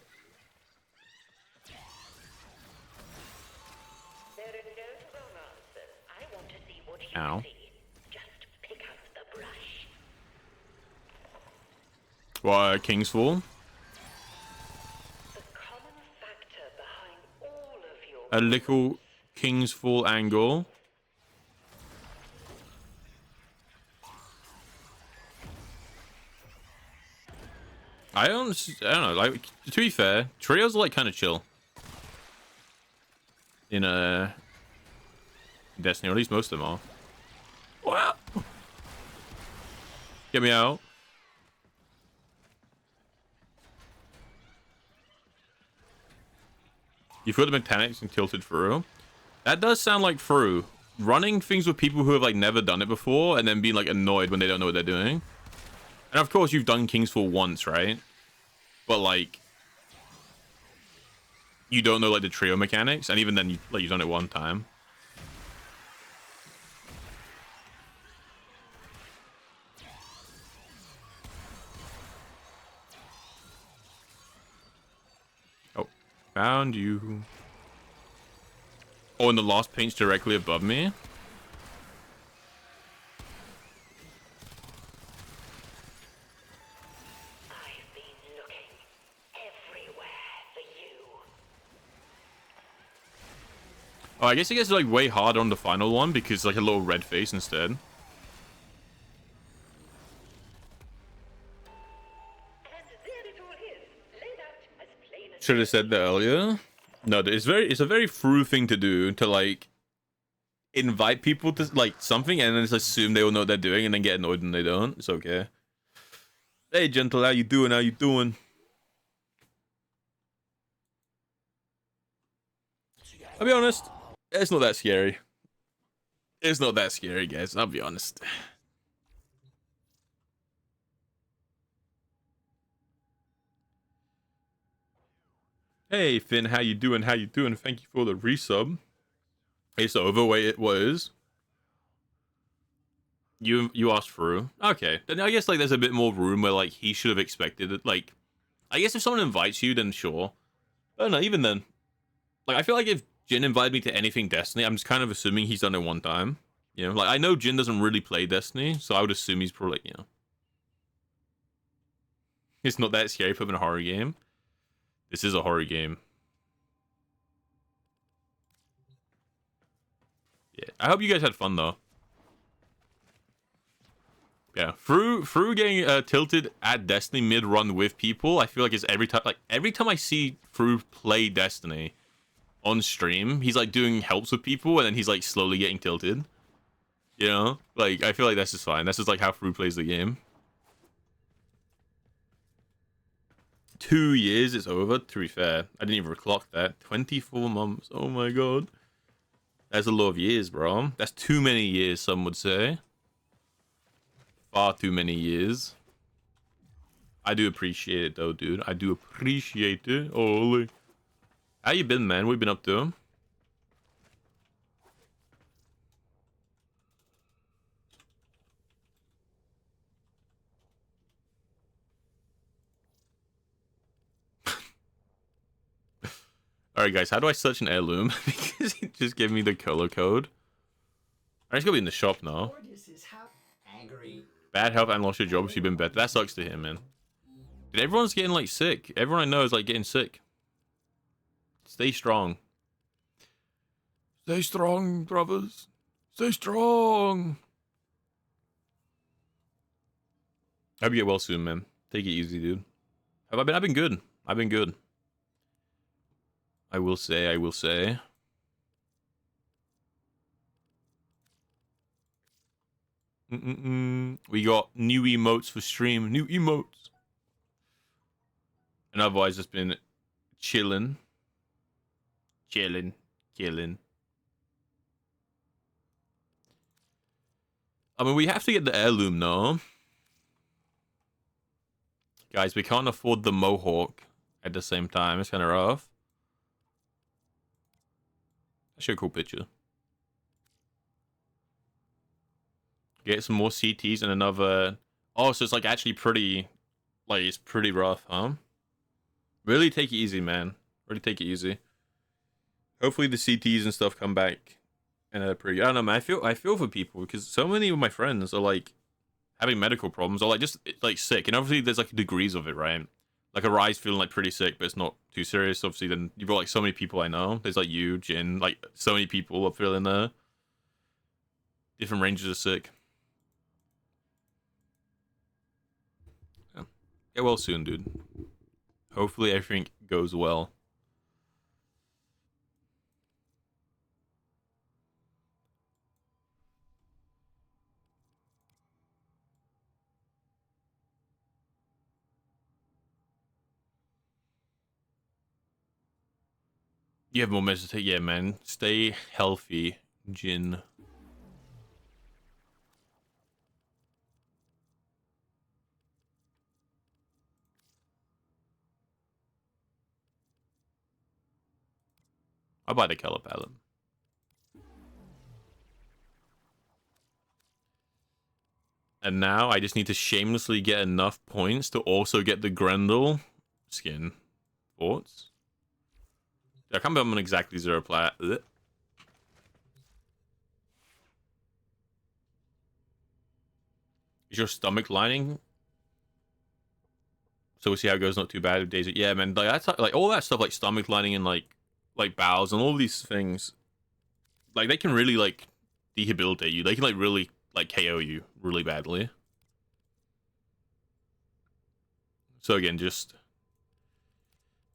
There are no wrong answers. I want to see what you Ow. see. Just pick up the brush. What, King's Fall? The common factor behind all of your A little King's Fall angle. I don't know, like, to be fair, trios are like kind of chill. In Destiny, or at least most of them are. Wow. Get me out. You feel the mechanics and tilted through. That does sound like through. Running things with people who have like never done it before and then being like annoyed when they don't know what they're doing. And of course you've done King's Fall once, right? But like you don't know like the trio mechanics, and even then you've done it one time. Oh, found you. Oh, and the lost paint's directly above me. Oh, I guess it gets like way harder on the final one because like a little red face instead. Should have said that earlier. No, it's a very Fru thing to do, to like invite people to like something and then just assume they will know what they're doing and then get annoyed when they don't. It's okay. Hey Gentle, how you doing? How you doing? I'll be honest, it's not that scary. It's not that scary, guys. I'll be honest. Hey Finn, how you doing? How you doing? Thank you for the resub. It's over. Wait, it was. You asked through. Okay, then I guess like there's a bit more room where like he should have expected it. Like, I guess if someone invites you, then sure. I don't know. Even then, like I feel like if Jin invited me to anything Destiny, I'm just kind of assuming he's done it one time. You know, like I know Jin doesn't really play Destiny, so I would assume he's probably, you know, it's not that scary for him in a horror game. This is a horror game. Yeah, I hope you guys had fun though. Yeah, through getting tilted at Destiny mid run with people, I feel like it's every time I see Through play Destiny on stream, he's like doing helps with people and then he's like slowly getting tilted. You know, like I feel like that's just fine. That's just like how Through plays the game. 2 years it's over. To be fair, I didn't even clock that. 24 months. Oh my God, that's a lot of years, bro. That's too many years. Some would say. Far too many years. I do appreciate it though, dude. I do appreciate it. Holy. How you been, man? What you been up to? Alright guys, how do I search an heirloom? Because he just gave me the color code. Alright, it's gonna be in the shop now. Bad health and lost your job, so you've been better. That sucks to him, man. Dude, everyone's getting like sick. Everyone I know is like getting sick. Stay strong. Stay strong, brothers. Stay strong. I hope you get well soon, man. Take it easy, dude. Have I been? I've been good. I've been good. I will say. We got new emotes for stream. New emotes. And otherwise, just been chilling. I mean, we have to get the heirloom, no? Guys, we can't afford the mohawk at the same time. It's kind of rough. Actually, a cool picture. Get some more CTs and another... Oh, so it's like actually pretty... Like, it's pretty rough, huh? Really take it easy, man. Really take it easy. Hopefully the CTs and stuff come back. And they're pretty... I don't know, man. I feel for people because so many of my friends are like... having medical problems or like just like sick, and obviously there's like degrees of it, right? Like Arise feeling like pretty sick, but it's not too serious. Obviously, then you've got like so many people I know. There's like you, Jin, like so many people are feeling different ranges of sick. Yeah. Get well soon, dude. Hopefully everything goes well. You have more messages to take. Yeah, man. Stay healthy, Jin. I'll buy the color palette. And now I just need to shamelessly get enough points to also get the Grendel skin. Thoughts? I can't believe I'm on exactly 0 plat. Ugh. Is your stomach lining? So we'll see how it goes. Not too bad. Days. Yeah, man. Like that's like all that stuff, like stomach lining and like bowels and all these things. Like they can really like debilitate you. They can like really like KO you really badly. So again, just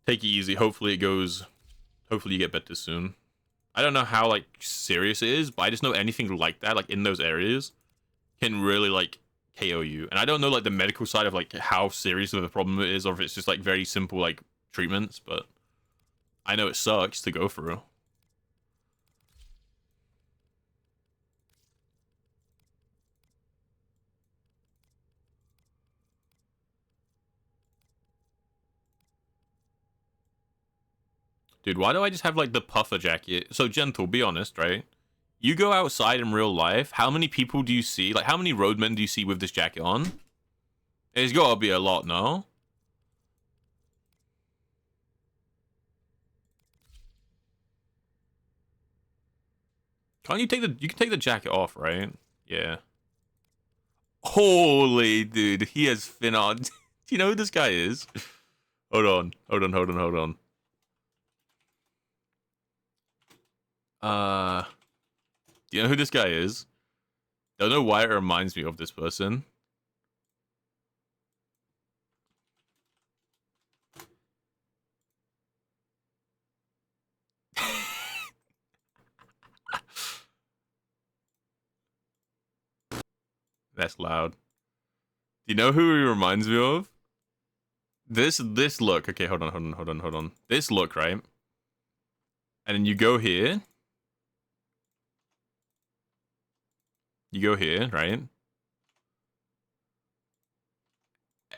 take it easy. Hopefully it goes. Hopefully you get better soon. I don't know how like serious it is, but I just know anything like that, like in those areas, can really like KO you. And I don't know like the medical side of like how serious of a problem it is, or if it's just like very simple like treatments, but I know it sucks to go through. Dude, why do I just have like the puffer jacket? So Gentle, be honest, right? You go outside in real life, how many people do you see? Like, how many roadmen do you see with this jacket on? There's gotta be a lot, no? Can't you take the... You can take the jacket off, right? Yeah. Holy, dude. He has fin on. Do you know who this guy is? Hold on. Do you know who this guy is? Don't know why it reminds me of this person. That's loud. Do you know who he reminds me of? This look. Okay, hold on. This look, right? And then you go here. You go here, right?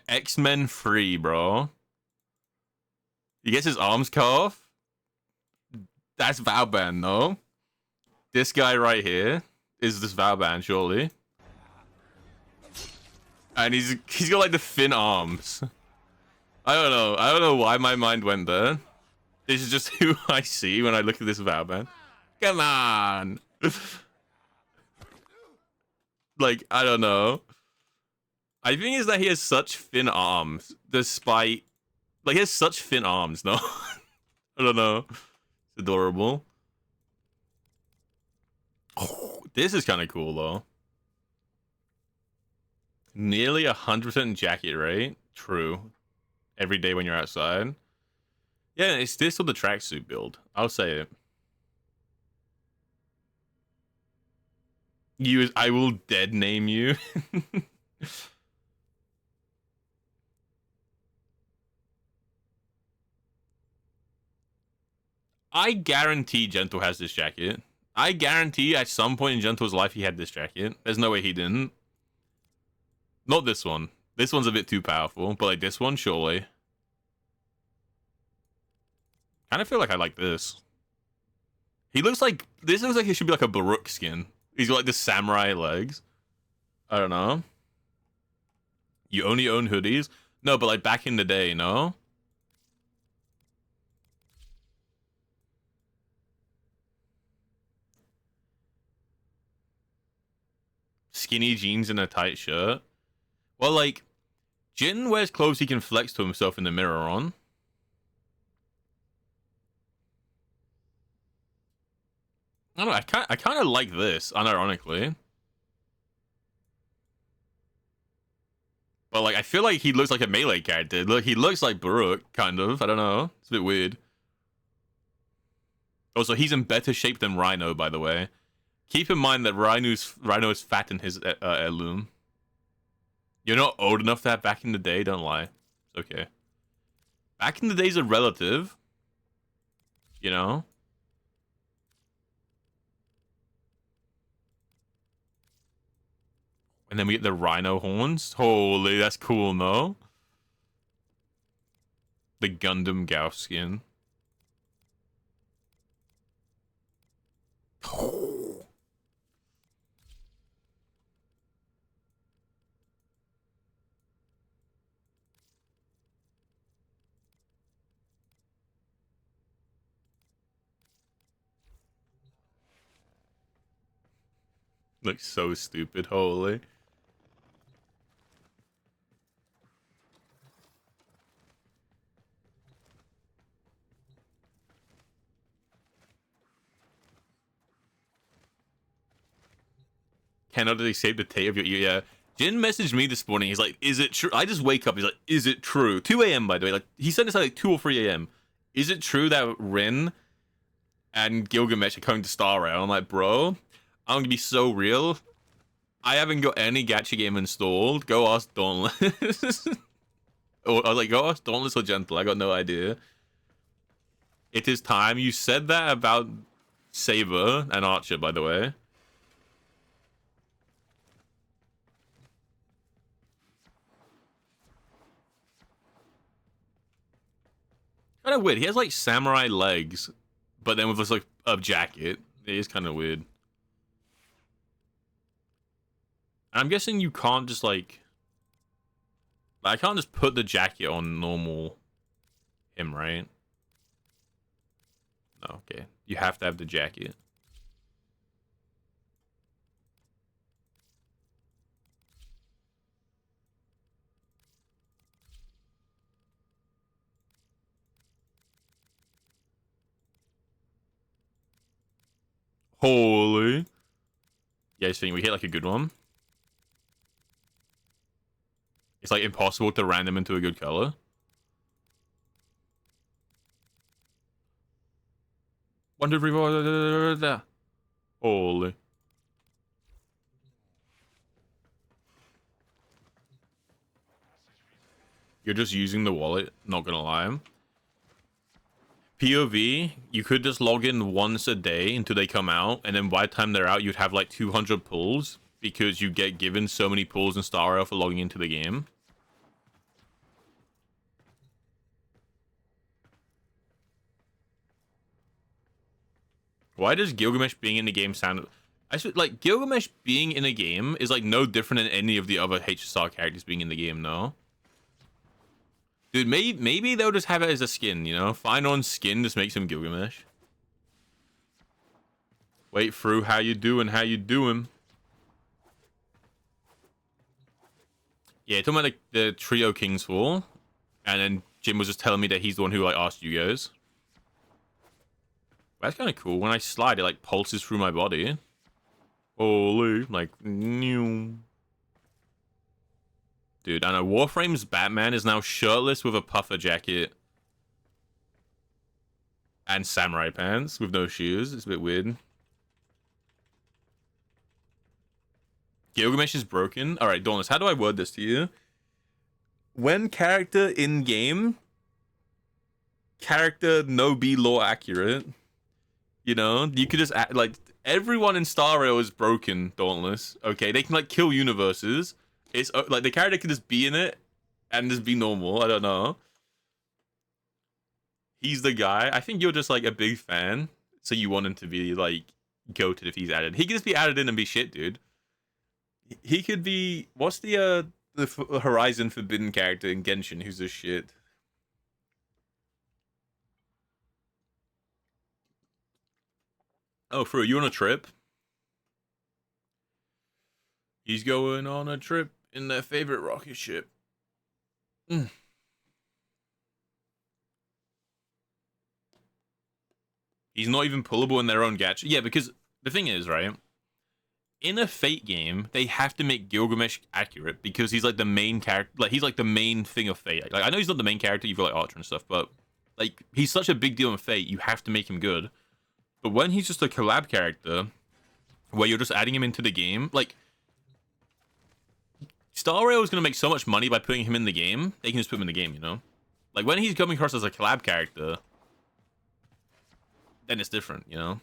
X-Men 3, bro. He gets his arms cut off. That's Valban, no? This guy right here is this Valban, surely. And he's got like the thin arms. I don't know why my mind went there. This is just who I see when I look at this Valban. Come on. Like, I don't know. I think is that he has such thin arms, despite... Like, he has such thin arms, no? I don't know. It's adorable. Oh, this is kind of cool, though. Nearly 100% jacket, right? True. every day when you're outside. Yeah, it's this or the tracksuit build. I'll say it. I will dead name you. I guarantee Gentle has this jacket. I guarantee at some point in Gentle's life he had this jacket. There's no way he didn't. Not this one. This one's a bit too powerful, but like this one, surely. Kind of feel like I like this. He looks like, this looks like he should be like a Baruch skin. He's got like the samurai legs. I don't know. You only own hoodies? No, but like back in the day, no? Skinny jeans and a tight shirt. Well, like, Jin wears clothes he can flex to himself in the mirror on. I don't know, I kind of like this, unironically. But, like, I feel like he looks like a melee character. Look, he looks like Baruch, kind of. I don't know. It's a bit weird. Also, he's in better shape than Rhino, by the way. Keep in mind that Rhino is fat in his heirloom. You're not old enough to have back in the day, don't lie. It's okay. Back in the days are relative. You know? And then we get the Rhino horns. Holy, that's cool, no? The Gundam Gauss skin. Looks so stupid, holy. Cannot they save the tape of your ear? Yeah. Jin messaged me this morning. He's like, is it true? I just wake up. He's like, is it true? 2 a.m. by the way. Like, he sent this at like 2 or 3 a.m. Is it true that Rin and Gilgamesh are coming to Star Rail? I'm like, bro, I'm gonna be so real. I haven't got any gacha game installed. Go ask Dauntless. Or I was like, go ask Dauntless or Gentle. I got no idea. It is time. You said that about Saber and Archer, by the way. Kind of weird. He has like samurai legs, but then with this like a jacket. It is kind of weird. I'm guessing you can't just like I can't just put the jacket on normal him, right? No, okay. You have to have the jacket. Holy. Yeah, I think we hit like a good one. It's like impossible to random into a good color. One, two, three, four. Holy. You're just using the wallet, not gonna lie. POV, you could just log in once a day until they come out, and then by the time they're out, you'd have like 200 pulls because you get given so many pulls in Star Rail for logging into the game. Why does Gilgamesh being in the game sound... like, Gilgamesh being in a game is, like, no different than any of the other HSR characters being in the game, no? Dude, maybe they'll just have it as a skin, you know? Find on skin just makes him Gilgamesh. Wait through, how you doing, how you doing? Yeah, talking about, like, the Trio King's Fall. And then Jim was just telling me that he's the one who, like, asked you guys. That's kind of cool. When I slide, it like pulses through my body. Holy, like, new. Dude, I know Warframe's Batman is now shirtless with a puffer jacket and samurai pants with no shoes. It's a bit weird. Gilgamesh is broken. All right, Dauntless, how do I word this to you? When character in game, character no be lore accurate. You know, you could just act like everyone in Star Rail is broken. Dauntless, okay? They can like kill universes. It's like the character can just be in it and just be normal. I don't know. He's the guy. I think you're just like a big fan, so you want him to be like goated if he's added. He could just be added in and be shit, dude. He could be. What's the Horizon Forbidden character in Genshin who's this shit? Oh, Fro, you on a trip? He's going on a trip in their favorite rocket ship. He's not even pullable in their own gacha. Yeah, because the thing is, right? In a Fate game, they have to make Gilgamesh accurate because he's like the main character. Like he's like the main thing of Fate. Like I know he's not the main character. You've got like Archer and stuff, but like he's such a big deal in Fate. You have to make him good. But when he's just a collab character, where you're just adding him into the game, like Star Rail is gonna make so much money by putting him in the game. They can just put him in the game, you know. Like when he's coming across as a collab character, then it's different, you know.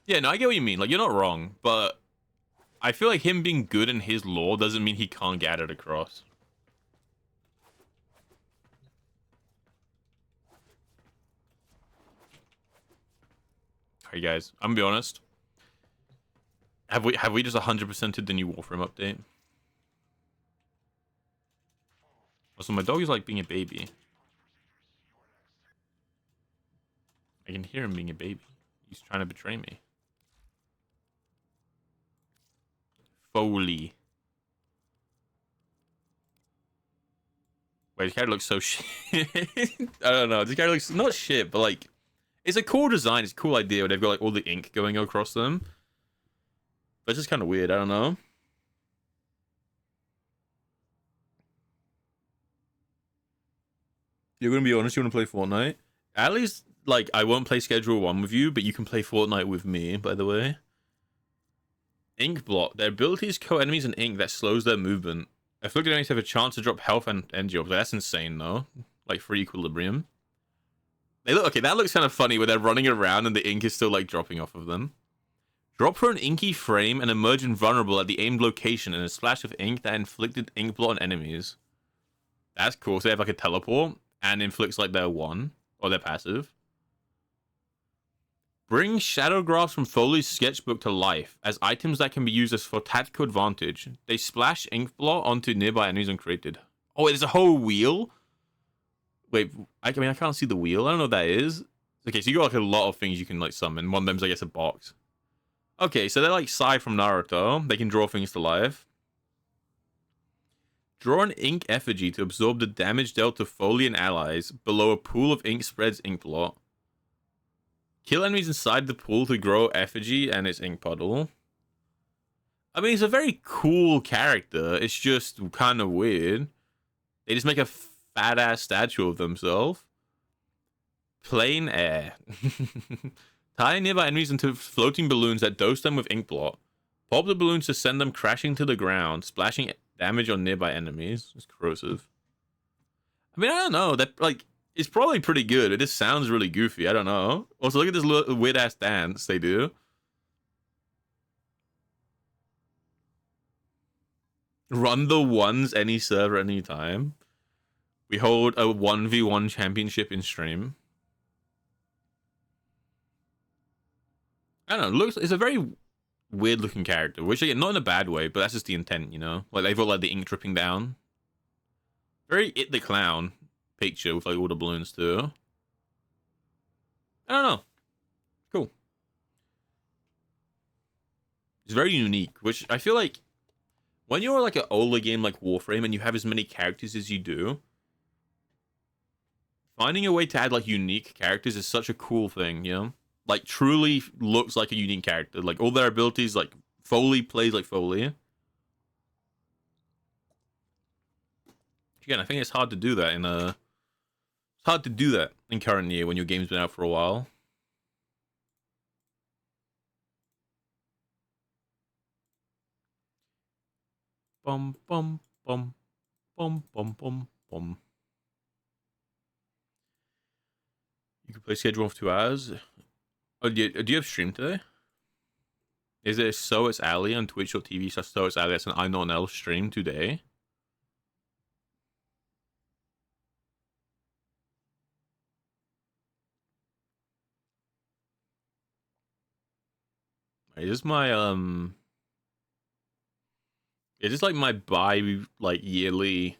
Yeah, no, I get what you mean. Like, you're not wrong, but I feel like him being good in his lore doesn't mean he can't get it across. Alright, guys, I'm gonna be honest. Have we just 100%ed the new Warframe update? Also, my dog is like being a baby. I can hear him being a baby. He's trying to betray me. Foley. Wait, this guy looks so shit. I don't know. This guy looks not shit, but like, it's a cool design. It's a cool idea where they've got like all the ink going across them. But it's just kind of weird. I don't know. You're gonna be honest. You want to play Fortnite? At least, like, I won't play Schedule 1 with you, but you can play Fortnite with me. By the way. Ink block. Their abilities coat enemies in ink that slows their movement. Afflicted enemies have a chance to drop health and energy. That's insane, though. Like, free equilibrium. They look okay. That looks kind of funny where they're running around and the ink is still like dropping off of them. Drop for an inky frame and emerge invulnerable at the aimed location in a splash of ink that inflicted ink blot on enemies. That's cool. So they have like a teleport and inflicts like their one or their passive. Bring shadow graphs from Foley's sketchbook to life as items that can be used as for tactical advantage. They splash ink blot onto nearby enemies uncreated. Oh, there's a whole wheel? Wait, I mean, I can't see the wheel. I don't know what that is. Okay, so you got like a lot of things you can like summon. One of them's, I guess, a box. Okay, so they're like Sai from Naruto. They can draw things to life. Draw an ink effigy to absorb the damage dealt to Foley and allies. Below a pool of ink spreads ink blot. Kill enemies inside the pool to grow effigy and its ink puddle. I mean, he's a very cool character. It's just kind of weird. They just make a fat ass statue of themselves. Plain air. Tie nearby enemies into floating balloons that dose them with ink blot. Pop the balloons to send them crashing to the ground, splashing damage on nearby enemies. It's corrosive. I mean, I don't know. That like it's probably pretty good. It just sounds really goofy. I don't know. Also, look at this weird ass dance they do. Run the ones any server anytime. We hold a 1v1 championship in stream. I don't know. It's a very weird looking character, which again, not in a bad way, but that's just the intent, you know? Like they've got like the ink dripping down. Very It the Clown picture with like all the balloons too. I don't know. Cool. It's very unique, which I feel like when you're like an older game like Warframe and you have as many characters as you do, Finding a way to add like unique characters is such a cool thing, you know? Like truly looks like a unique character. Like all their abilities, like Foley plays like Foley. Again, I think it's hard to do that in it's hard to do that in current year when your game's been out for a while. Bum bum bum bum bum bum bum. You can play schedule of 2 hours. Oh, do you have stream today? Is it So It's Ali on Twitch or TV? So It's Ali. That's an I Know an Elf stream today. Is this my Is this like my yearly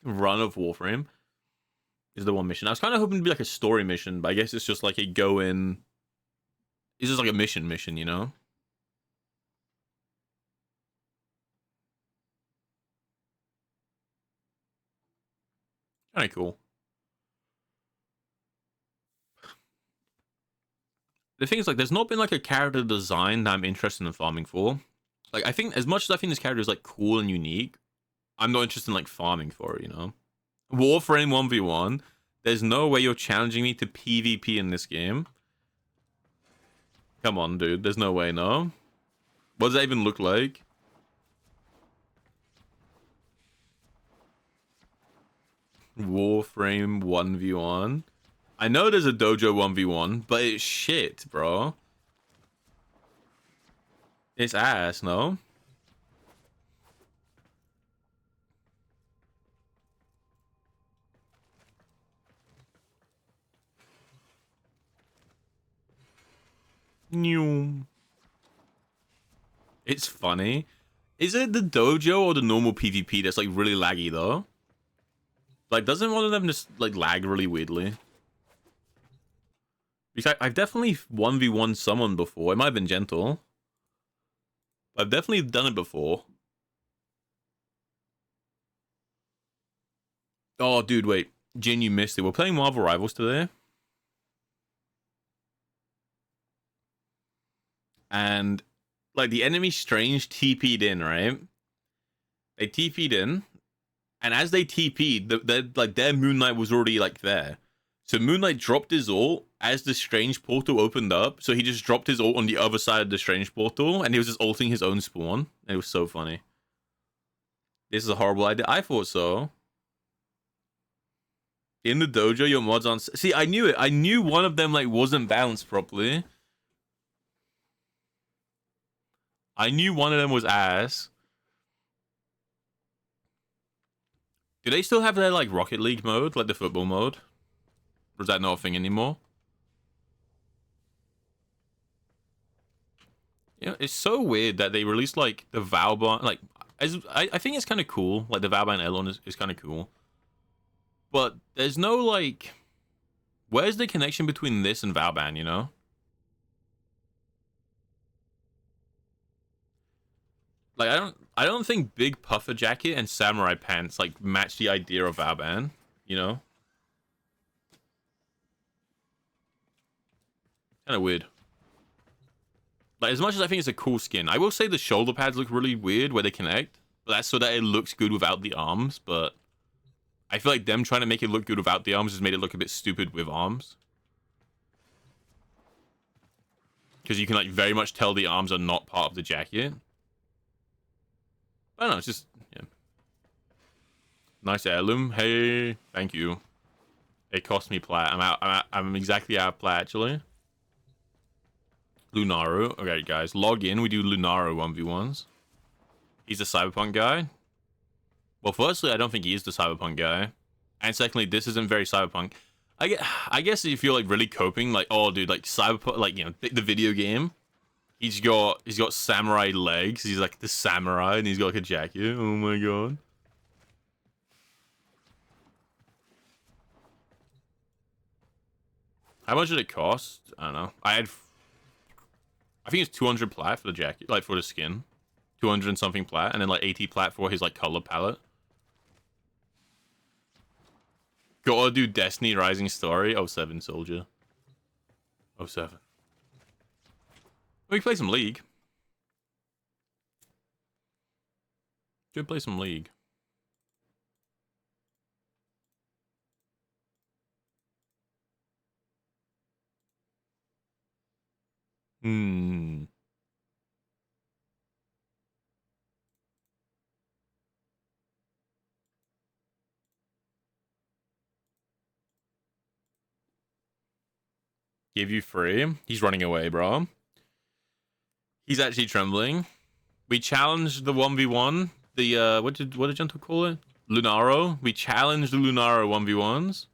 run of Warframe? Is the one mission. I was kind of hoping to be like a story mission, but I guess it's just like a go in. It's just like a mission, you know? Kind of cool. The thing is, like, there's not been like a character design that I'm interested in farming for. Like, I think as much as I think this character is like cool and unique, I'm not interested in like farming for it, you know? Warframe 1v1. There's no way you're challenging me to PvP in this game. Come on, dude. There's no way, no? What does that even look like? Warframe 1v1. I know there's a dojo 1v1, but it's shit, bro. It's ass, no? New. It's funny. Is it the dojo or the normal PvP that's like really laggy though? Like, doesn't one of them just like lag really weirdly? Because I've definitely 1v1 someone before. It might have been gentle. I've definitely done it before. Oh, dude, wait. Jin, you missed it. We're playing Marvel Rivals today. And, like, the enemy Strange TP'd in, right? They TP'd in. And as they TP'd, their Moon Knight was already, like, there. So Moon Knight dropped his ult as the Strange portal opened up. So he just dropped his ult on the other side of the Strange portal. And he was just ulting his own spawn. It was so funny. This is a horrible idea. I thought so. In the dojo, your mods on... See, I knew it. I knew one of them, like, wasn't balanced properly. I knew one of them was ass. Do they still have their, like, Rocket League mode? Like, the football mode? Or is that not a thing anymore? Yeah, it's so weird that they released, like, the Valbon... Like, I think it's kind of cool. Like, the Valbon Elon is kind of cool. But there's no, like... Where's the connection between this and Valban, you know? Like, I don't think Big Puffer Jacket and Samurai Pants, like, match the idea of Valban, you know? Kind of weird. Like, as much as I think it's a cool skin, I will say the shoulder pads look really weird where they connect. But that's so that it looks good without the arms, but... I feel like them trying to make it look good without the arms has made it look a bit stupid with arms. Because you can, like, very much tell the arms are not part of the jacket. I don't know, it's just, yeah. Nice heirloom. Hey, thank you. It cost me plat. I'm exactly out of plat, actually. Lunaru. Okay, guys, log in. We do Lunaru 1v1s. He's a cyberpunk guy. Well, firstly, I don't think he is the cyberpunk guy. And secondly, this isn't very cyberpunk. I guess if you're, like, really coping, like, oh, dude, like, cyberpunk, like, you know, the video game. He's got samurai legs. He's like the samurai, and he's got like a jacket. Oh my god. How much did it cost? I don't know. I think it's 200 plat for the jacket, like for the skin. 200 and something plat, and then like 80 plat for his like color palette. Gotta do Destiny Rising Story. 07, soldier. 07. We can play some League. Should play some League. Hmm. Give you free. He's running away, bro. He's actually trembling. We challenged the 1v1. The what did Gentle call it? Lunaro. We challenged the Lunaro 1v1s.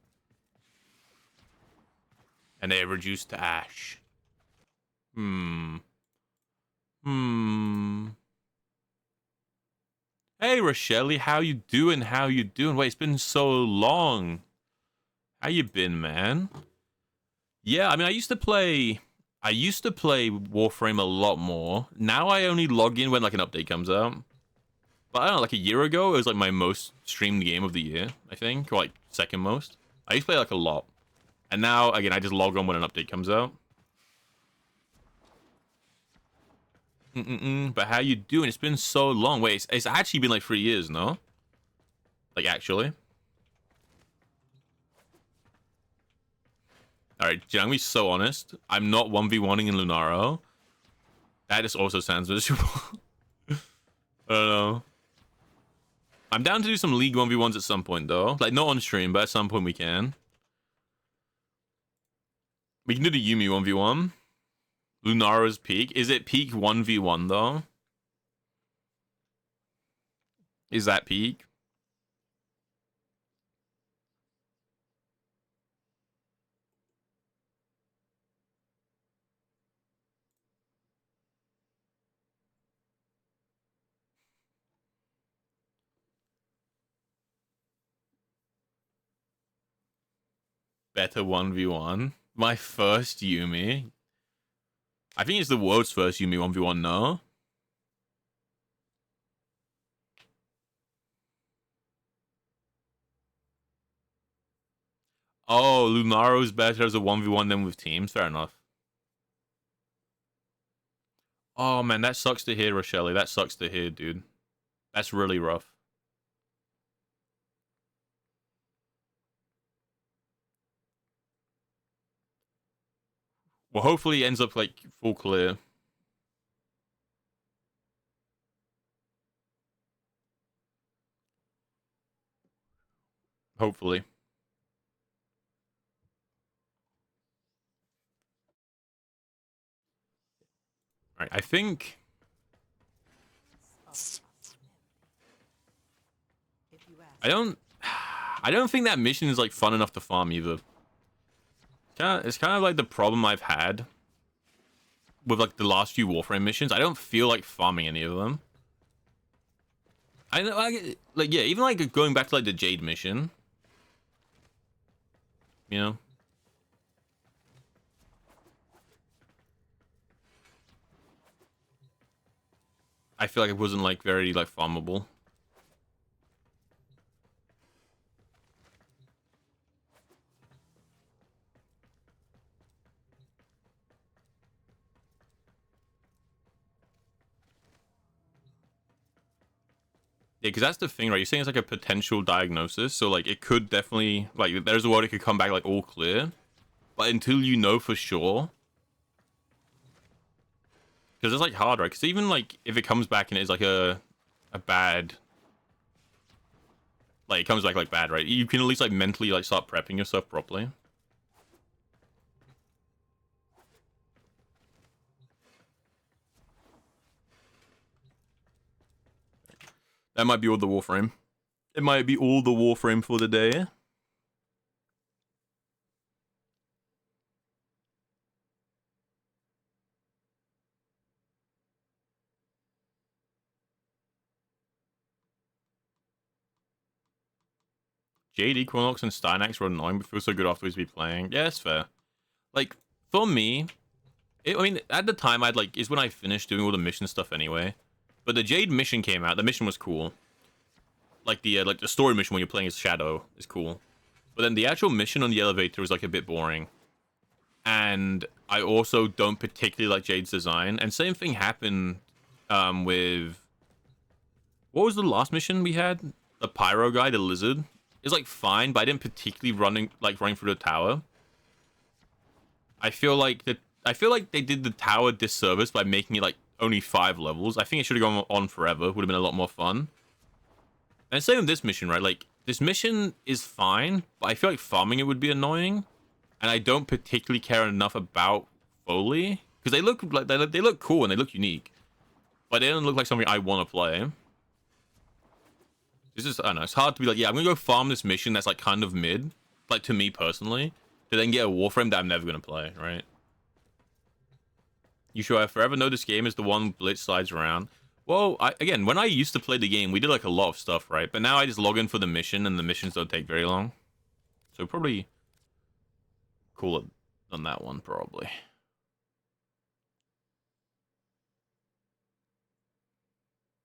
And they reduced to ash. Hey Rochelle, how you doing? How you doing? Wait, it's been so long. How you been, man? Yeah, I mean I used to play Warframe a lot more. Now I only log in when like an update comes out. But I don't know, like a year ago, it was like my most streamed game of the year, I think. Or like second most. I used to play like a lot. And now, again, I just log on when an update comes out. But how you doing? It's been so long. Wait, it's actually been like 3 years, no? Like, actually. Alright, I'm gonna be so honest. I'm not 1v1ing in Lunaro. That just also sounds miserable. I don't know. I'm down to do some League 1v1s at some point, though. Like, not on stream, but at some point we can. We can do the Yumi 1v1. Lunaro's peak. Is it peak 1v1, though? Is that peak? Better 1v1. My first Yumi. I think it's the world's first Yumi 1v1, no? Oh, Lunaro's better as a 1v1 than with teams. Fair enough. Oh, man, that sucks to hear, Rochelle. That sucks to hear, dude. That's really rough. Well, hopefully it ends up, like, full clear. Hopefully. Alright, I think... I don't think that mission is, like, fun enough to farm either. It's kind of like the problem I've had with like the last few Warframe missions. I don't feel like farming any of them. I know, like yeah, even like going back to like the Jade mission. You know. I feel like it wasn't like very like farmable. Yeah, because that's the thing, right? You're saying it's like a potential diagnosis, so like it could definitely like there's a world it could come back like all clear, but until you know for sure, because it's like hard, right? Because even like if it comes back and it's like a bad, like it comes back like bad, right? You can at least like mentally like start prepping yourself properly. That might be all the Warframe. It might be all the Warframe for the day. Jade, Equinox, and Stynax were annoying, but feel so good afterwards to be playing. Yeah, it's fair. Like, for me, I mean, at the time, I'd like, is when I finished doing all the mission stuff anyway. But the Jade mission came out. The mission was cool. Like the story mission when you're playing as Shadow is cool. But then the actual mission on the elevator is like a bit boring. And I also don't particularly like Jade's design. And same thing happened with... What was the last mission we had? The pyro guy, the lizard. It's like fine, but I didn't particularly running through the tower. I feel like they did the tower disservice by making it like only 5 levels. I think it should have gone on forever. Would have been a lot more fun. And same with this mission, right? Like, this mission is fine, but I feel like farming it would be annoying. And I don't particularly care enough about Foley. Because they look like they look cool and they look unique. But they don't look like something I want to play. It's just, I don't know, it's hard to be like, yeah, I'm going to go farm this mission that's like kind of mid. Like, to me personally. To then get a Warframe that I'm never going to play, right? You sure I forever know this game is the one Blitz slides around? Well, again, when I used to play the game, we did like a lot of stuff, right? But now I just log in for the mission, and the missions don't take very long. So probably cooler than that one, probably.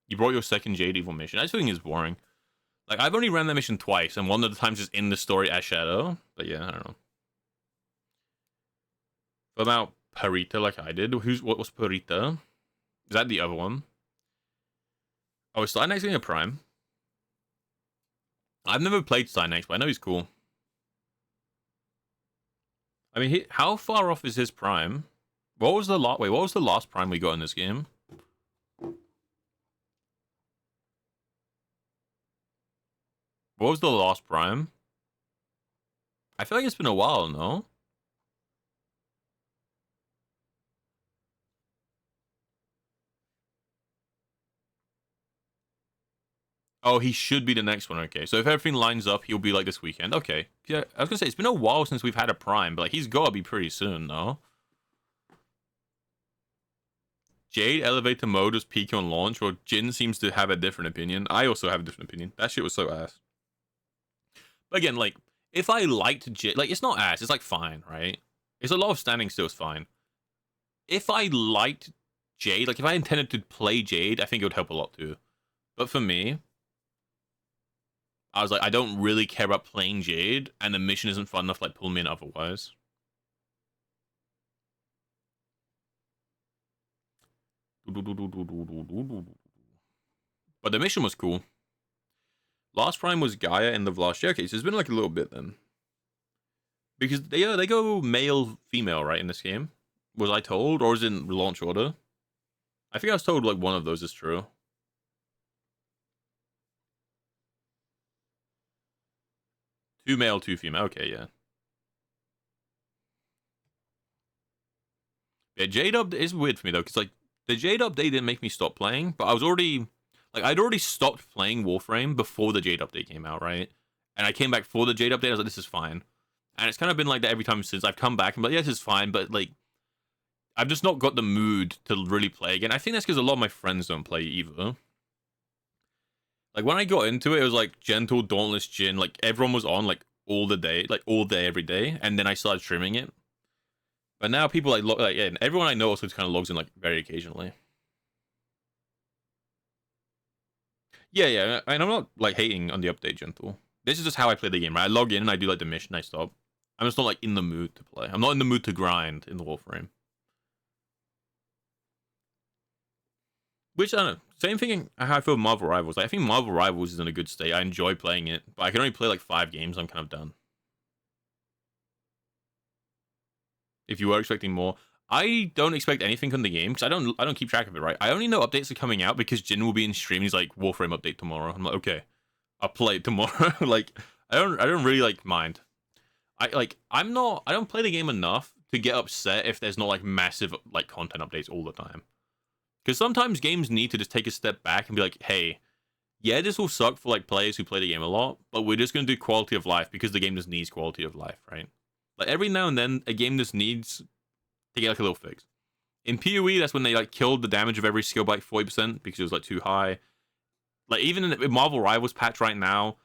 You brought your second Jade Evil mission. I just think it's boring. Like, I've only ran that mission twice, and one of the times is in the story as Shadow. But yeah, I don't know. What about Parita like I did? What was Parita? Is that the other one? Oh, is Cynex getting a Prime? I've never played Cynex, but I know he's cool. I mean, how far off is his Prime? What was the last Prime we got in this game? What was the last Prime? I feel like it's been a while, no? Oh, he should be the next one. Okay, so if everything lines up, he'll be like this weekend. Okay, yeah, I was gonna say it's been a while since we've had a Prime, but like he's gotta be pretty soon, no? Jade elevator mode was peak on launch, or Jin seems to have a different opinion. I also have a different opinion. That shit was so ass. But again, like if I liked Jade, like it's not ass, it's like fine, right? It's a lot of standing still is fine. If I liked Jade, like if I intended to play Jade, I think it would help a lot too. But for me, I was like, I don't really care about playing Jade, and the mission isn't fun enough to like pull me in otherwise. But the mission was cool. Last Prime was Gaia in the last showcase. It's been like a little bit then. Because they go male, female, right, in this game? Was I told? Or is it in launch order? I think I was told like one of those is true. Two male, two female. Okay, yeah. Yeah, Jade update is weird for me though, because like the Jade update didn't make me stop playing, but I was already like I'd already stopped playing Warframe before the Jade update came out, right? And I came back for the Jade update. I was like, this is fine, and it's kind of been like that every time since. I've come back and be like, yeah, this is fine, but like I've just not got the mood to really play again. I think that's because a lot of my friends don't play either. Like when I got into it, it was like Gentle, Dauntless, Jin. Like everyone was on like all day, every day, and then I started streaming it. But now people like yeah, everyone I know also kind of logs in like very occasionally. Yeah, and I'm not like hating on the update, Gentle. This is just how I play the game, right? I log in and I do like the mission, I stop. I'm just not like in the mood to play. I'm not in the mood to grind in the Warframe. Which, I don't know, same thing how I feel with Marvel Rivals. Like, I think Marvel Rivals is in a good state. I enjoy playing it, but I can only play like 5 games. I'm kind of done. If you were expecting more, I don't expect anything from the game because I don't keep track of it, right? I only know updates are coming out because Jin will be in stream. He's like, Warframe update tomorrow. I'm like, okay, I'll play it tomorrow. Like, I don't really like mind. I don't play the game enough to get upset if there's not like massive like content updates all the time. Because sometimes games need to just take a step back and be like, hey, yeah, this will suck for like players who play the game a lot, but we're just going to do quality of life because the game just needs quality of life, right? Like every now and then, a game just needs to get like a little fix. In PoE, that's when they like killed the damage of every skill by like 40% because it was like too high. Like even in the Marvel Rivals patch right now,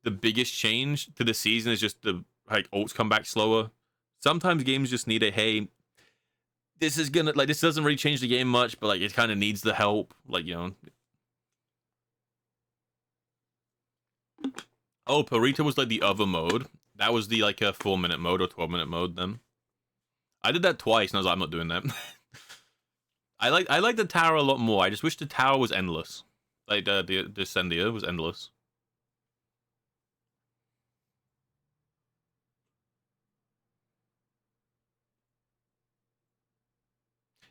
the biggest change to the season is just the like ults come back slower. Sometimes games just need a, hey, this doesn't really change the game much, but like it kind of needs the help, like, you know. Oh, Parita was like the other mode. That was the like a 4-minute mode or 12-minute mode then. I did that twice and I was like, I'm not doing that. I like the tower a lot more. I just wish the tower was endless. Like the Descendia was endless.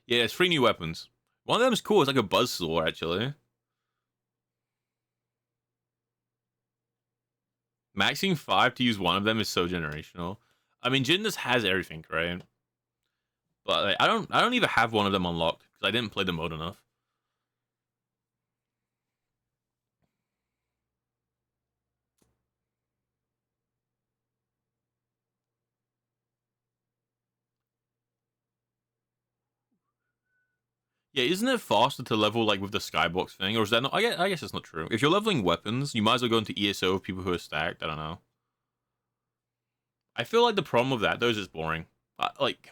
Yeah, it's 3 new weapons. One of them is cool. It's like a buzzsaw, actually. Maxing 5 to use one of them is so generational. I mean, Jin just has everything, right? But like, I don't even have one of them unlocked because I didn't play the mode enough. Yeah, isn't it faster to level like with the skybox thing, or is that not? I guess it's not true. If you're leveling weapons, you might as well go into ESO with people who are stacked. I don't know. I feel like the problem with that though is it's boring. Like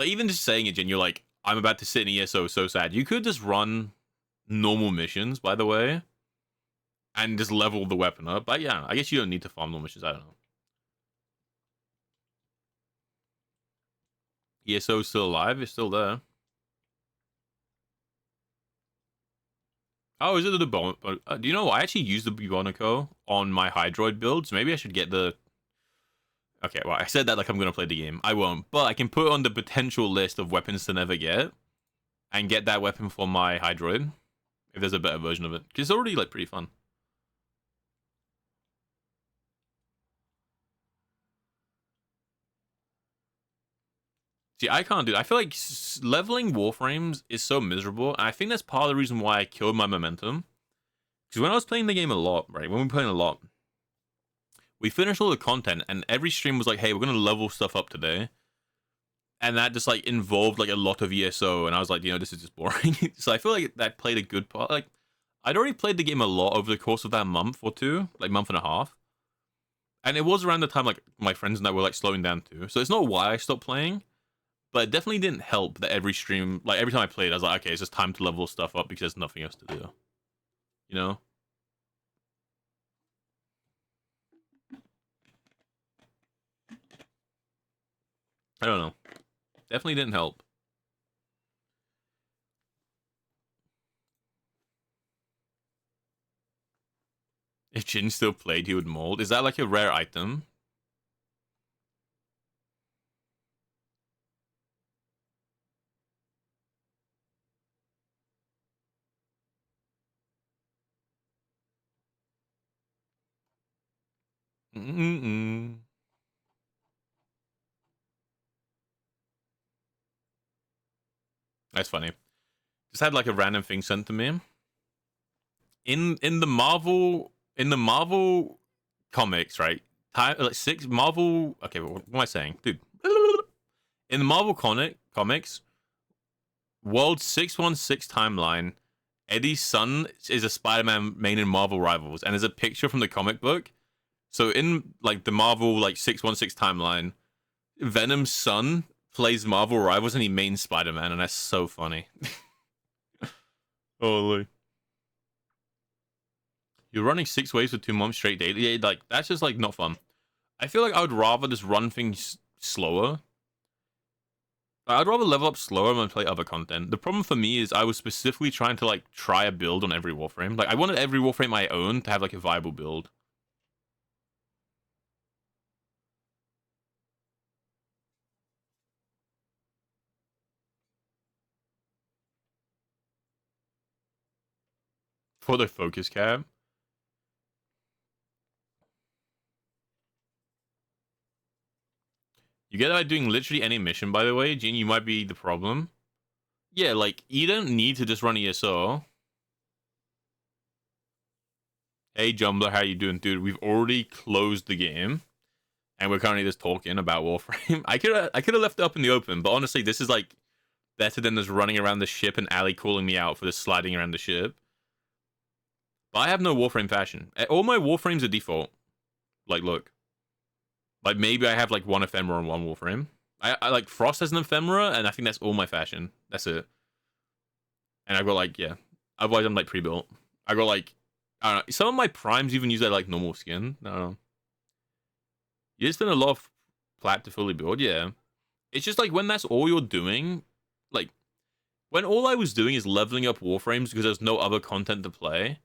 even just saying it, Jin, you're like, I'm about to sit in ESO, so sad. You could just run normal missions, by the way, and just level the weapon up. But yeah, I guess you don't need to farm normal missions. I don't know. ESO is still alive. It's still there. Oh, is it the bone? Do you know what? I actually use the Bubonico on my Hydroid builds. Maybe I should get the... Okay, well, I said that like I'm going to play the game. I won't. But I can put it on the potential list of weapons to never get. And get that weapon for my Hydroid. If there's a better version of it. Because it's already like pretty fun. See, I can't do that. I feel like leveling Warframes is so miserable. And I think that's part of the reason why I killed my momentum. Because when I was playing the game a lot, right? When we were playing a lot, we finished all the content, and every stream was like, hey, we're going to level stuff up today. And that just, like, involved, like, a lot of ESO. And I was like, you know, this is just boring. So I feel like that played a good part. Like, I'd already played the game a lot over the course of that month or two. Like, month and a half. And it was around the time, like, my friends and I were, like, slowing down too. So it's not why I stopped playing. But it definitely didn't help that every stream, like, every time I played, I was like, okay, it's just time to level stuff up because there's nothing else to do. You know? I don't know. Definitely didn't help. If Jin still played, he would mold. Is that like a rare item? That's funny. Just had like a random thing sent to me. In the Marvel comics, right? Like 6 Marvel. Okay, what am I saying, dude? In the Marvel comics, World 616 timeline, Eddie's son is a Spider-Man main in Marvel Rivals, and there's a picture from the comic book. So in like the Marvel like 616 timeline, Venom's son plays Marvel Rivals and he mains Spider-Man, and that's so funny. Holy. You're running 6 waves for 2 months straight daily. Yeah, like that's just like not fun. I feel like I would rather just run things slower. I'd rather level up slower and play other content. The problem for me is I was specifically trying to like try a build on every Warframe. Like I wanted every Warframe I own to have like a viable build. For the focus cap. You get it by doing literally any mission, by the way. Gene, you might be the problem. Yeah, like, you don't need to just run ESO. Hey, Jumbler, how you doing? Dude, we've already closed the game. And we're currently just talking about Warframe. I could have left it up in the open, but honestly, this is, like, better than just running around the ship and Ali calling me out for just sliding around the ship. But I have no Warframe fashion. All my Warframes are default. Like, look. Like, maybe I have, like, 1 ephemera and 1 Warframe. I like, Frost has an ephemera, and I think that's all my fashion. That's it. And I got, like, yeah. Otherwise, I'm, like, pre-built. I got, like, I don't know. Some of my primes even use that, like, normal skin. I don't know. You just spend a lot of plat to fully build, yeah. It's just like when that's all you're doing, like when all I was doing is leveling up Warframes because there's no other content to play,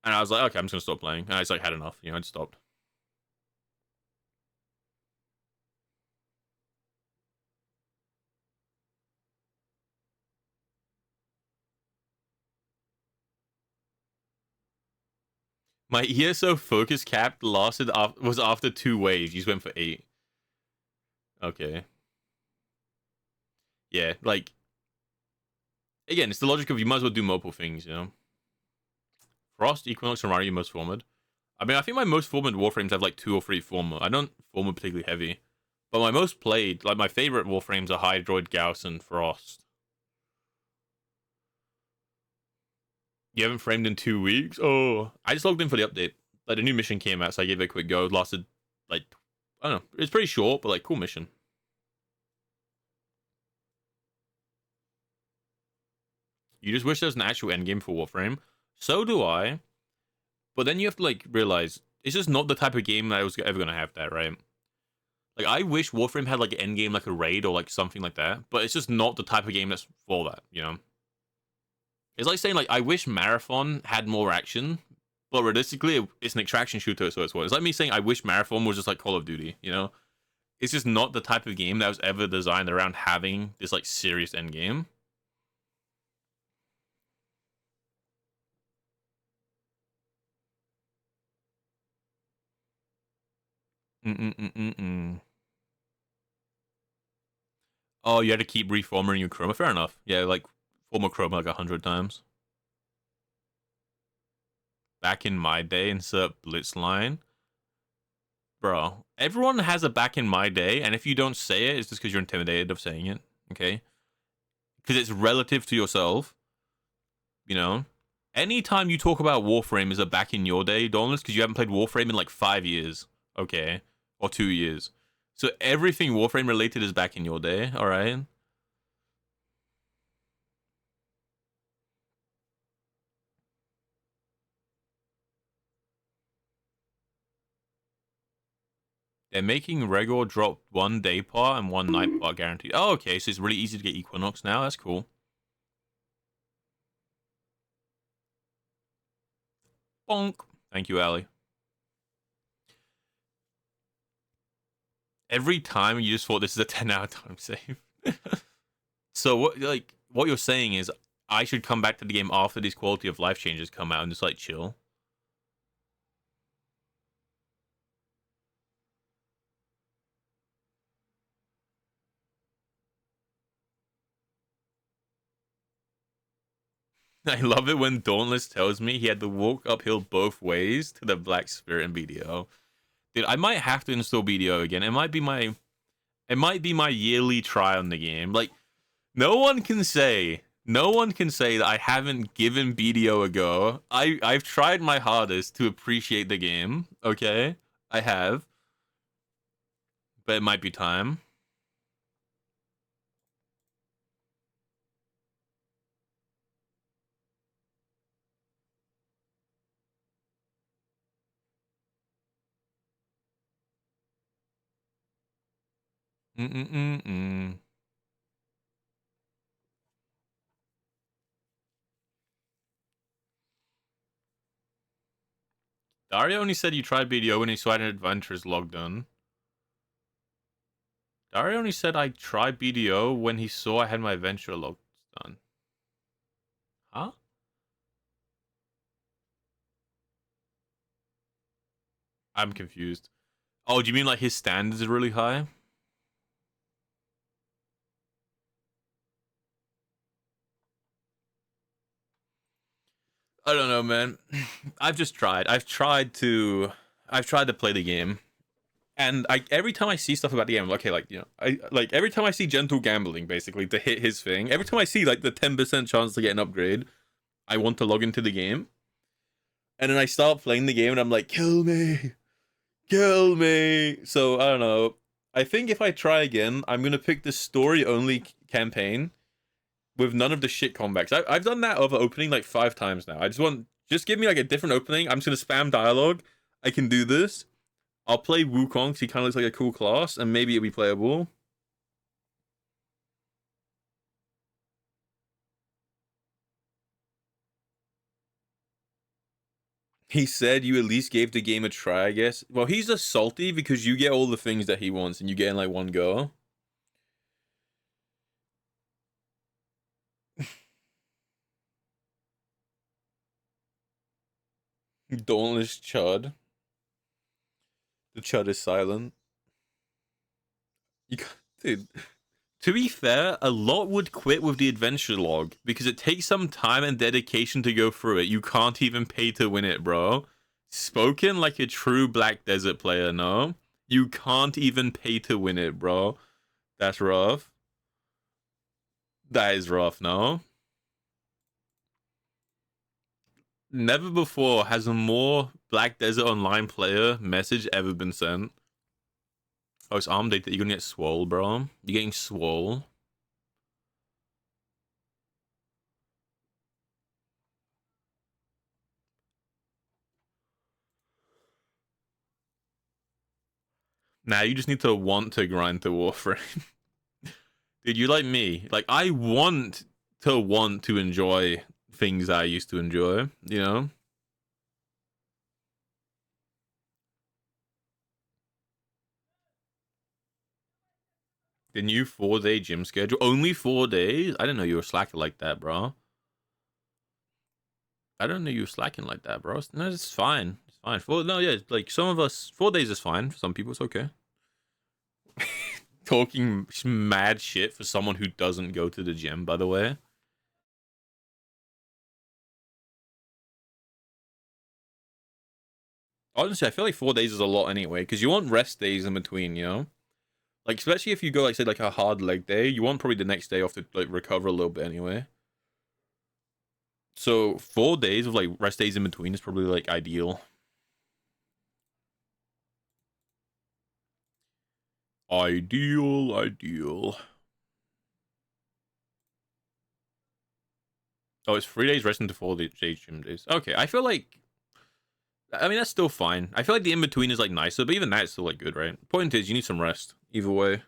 and I was like, okay, I'm just gonna stop playing. And I just like had enough, I just stopped. My ESO focus cap was after 2 waves. You just went for 8. Okay. Yeah, like again, it's the logic of you might as well do multiple things, Frost, Equinox, and Rani most formed. I mean, I think my most formed Warframes have like 2 or 3 former. I don't form particularly heavy. But my most played, like my favorite Warframes are Hydroid, Gauss, and Frost. You haven't framed in 2 weeks? Oh, I just logged in for the update. Like the new mission came out, so I gave it a quick go. It lasted like, I don't know. It's pretty short, but like cool mission. You just wish there was an actual endgame for Warframe. So do I. But then you have to like realize it's just not the type of game that I was ever gonna have that, right? Like I wish Warframe had like an endgame like a raid or like something like that, but it's just not the type of game that's for that, It's like saying like I wish Marathon had more action, but realistically it's an extraction shooter, so it's what. It's like me saying I wish Marathon was just like Call of Duty, It's just not the type of game that was ever designed around having this like serious endgame. Oh, you had to keep reforming your chroma. Fair enough. Yeah, like form a chroma like 100 times. Back in my day, insert Blitz line. Bro, everyone has a back in my day, and if you don't say it, it's just because you're intimidated of saying it, okay? Because it's relative to yourself, Anytime you talk about Warframe is a back in your day, Dauntless, because you haven't played Warframe in like 5 years, okay? Or 2 years. So everything Warframe related is back in your day, alright? They're making Regor drop 1 day part and 1 night part guaranteed. Oh, okay, so it's really easy to get Equinox now. That's cool. Bonk. Thank you, Ali. Every time you just thought this is a 10 out of time save. So what you're saying is I should come back to the game after these quality of life changes come out and just like chill. I love it when Dauntless tells me he had to walk uphill both ways to the Black Spirit in BDO. Dude, I might have to install BDO again. It might be my yearly try on the game. Like, no one can say that I haven't given BDO a go. I've tried my hardest to appreciate the game, okay? I have. But it might be time. Dario only said you tried BDO when he saw an adventures logged on. Dario only said I tried BDO when he saw I had my adventure logged on. Huh? I'm confused. Oh, do you mean like his standards are really high? I don't know, man. I've tried to play the game. And every time I see stuff about the game, I'm like, okay, every time I see gentle gambling, basically, to hit his thing, every time I see like the 10% chance to get an upgrade, I want to log into the game. And then I start playing the game and I'm like, kill me. Kill me. So I don't know. I think if I try again, I'm gonna pick the story-only campaign with none of the shit comebacks. I've done that other opening like 5 times now. Just give me like a different opening. I'm just gonna spam dialogue. I can do this. I'll play Wukong because he kind of looks like a cool class, and maybe it'll be playable. He said you at least gave the game a try, I guess. Well, he's just salty because you get all the things that he wants and you get in like one go. Dauntless Chud. The Chud is silent. Dude, to be fair, a lot would quit with the adventure log because it takes some time and dedication to go through it. You can't even pay to win it, bro. Spoken like a true Black Desert player, no? You can't even pay to win it, bro. That's rough. That is rough, no? Never before has a more Black Desert Online player message ever been sent. Oh, it's arm day that you're gonna get swole, bro. You're getting swole. Nah, you just need to want to grind to Warframe. Dude, you like me. Like, I want to enjoy things I used to enjoy, you know? The new 4-day gym schedule. Only 4 days? I didn't know you were slacking like that, bro. I don't know you were slacking like that, bro. No, it's fine. It's fine. No, yeah, like some of us, 4 days is fine. For some people, it's okay. Talking mad shit for someone who doesn't go to the gym, by the way. Honestly, I feel like 4 days is a lot anyway, because you want rest days in between, you know? Like, especially if you go, like, say, like a hard leg day, you want probably the next day off to, like, recover a little bit anyway. So, 4 days of, like, rest days in between is probably, like, ideal. Ideal. Oh, it's 3 days resting to 4 days gym days. Okay, I feel like... I mean, that's still fine. I feel like the in-between is, like, nicer, but even that's still, like, good, right? Point is, you need some rest. Either way.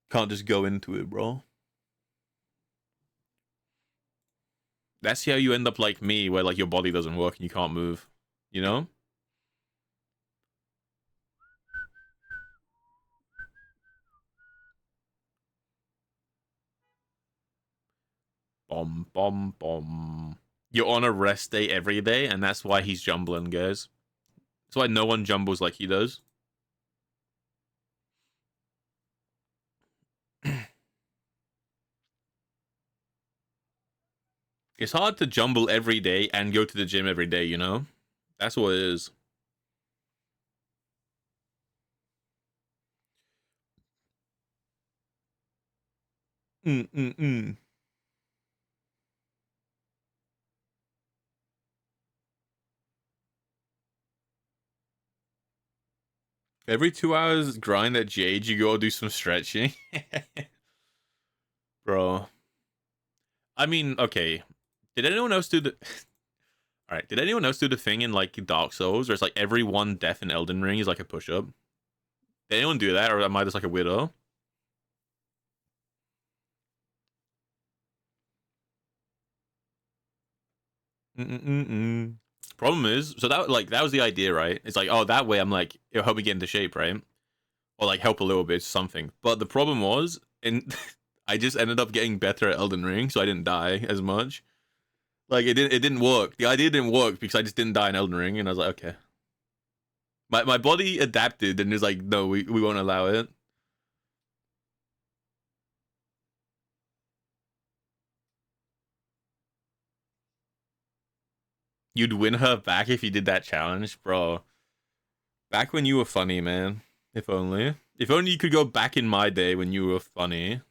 Can't just go into it, bro. That's how you end up like me, where, like, your body doesn't work and you can't move. You know? Bomb. You're on a rest day every day, and that's why he's jumbling, guys. That's why no one jumbles like he does. It's hard to jumble every day and go to the gym every day, you know? That's what it is. Every 2 hours grind at Jade, you go do some stretching. Bro. I mean, okay. Did anyone else do the... Alright, did anyone else do the thing in, like, Dark Souls where it's like every one death in Elden Ring is like a push-up? Did anyone do that, or am I just like a weirdo? Problem is, so that was the idea, right? It's like, oh, that way I'm like, it'll help me get into shape, right? Or like help a little bit, something. But the problem was, and I just ended up getting better at Elden Ring, so I didn't die as much. Like it didn't work. The idea didn't work because I just didn't die in Elden Ring, and I was like, okay. My body adapted and is like, no, we won't allow it. You'd win her back if you did that challenge, bro. Back when you were funny, man. If only. If only you could go back in my day when you were funny.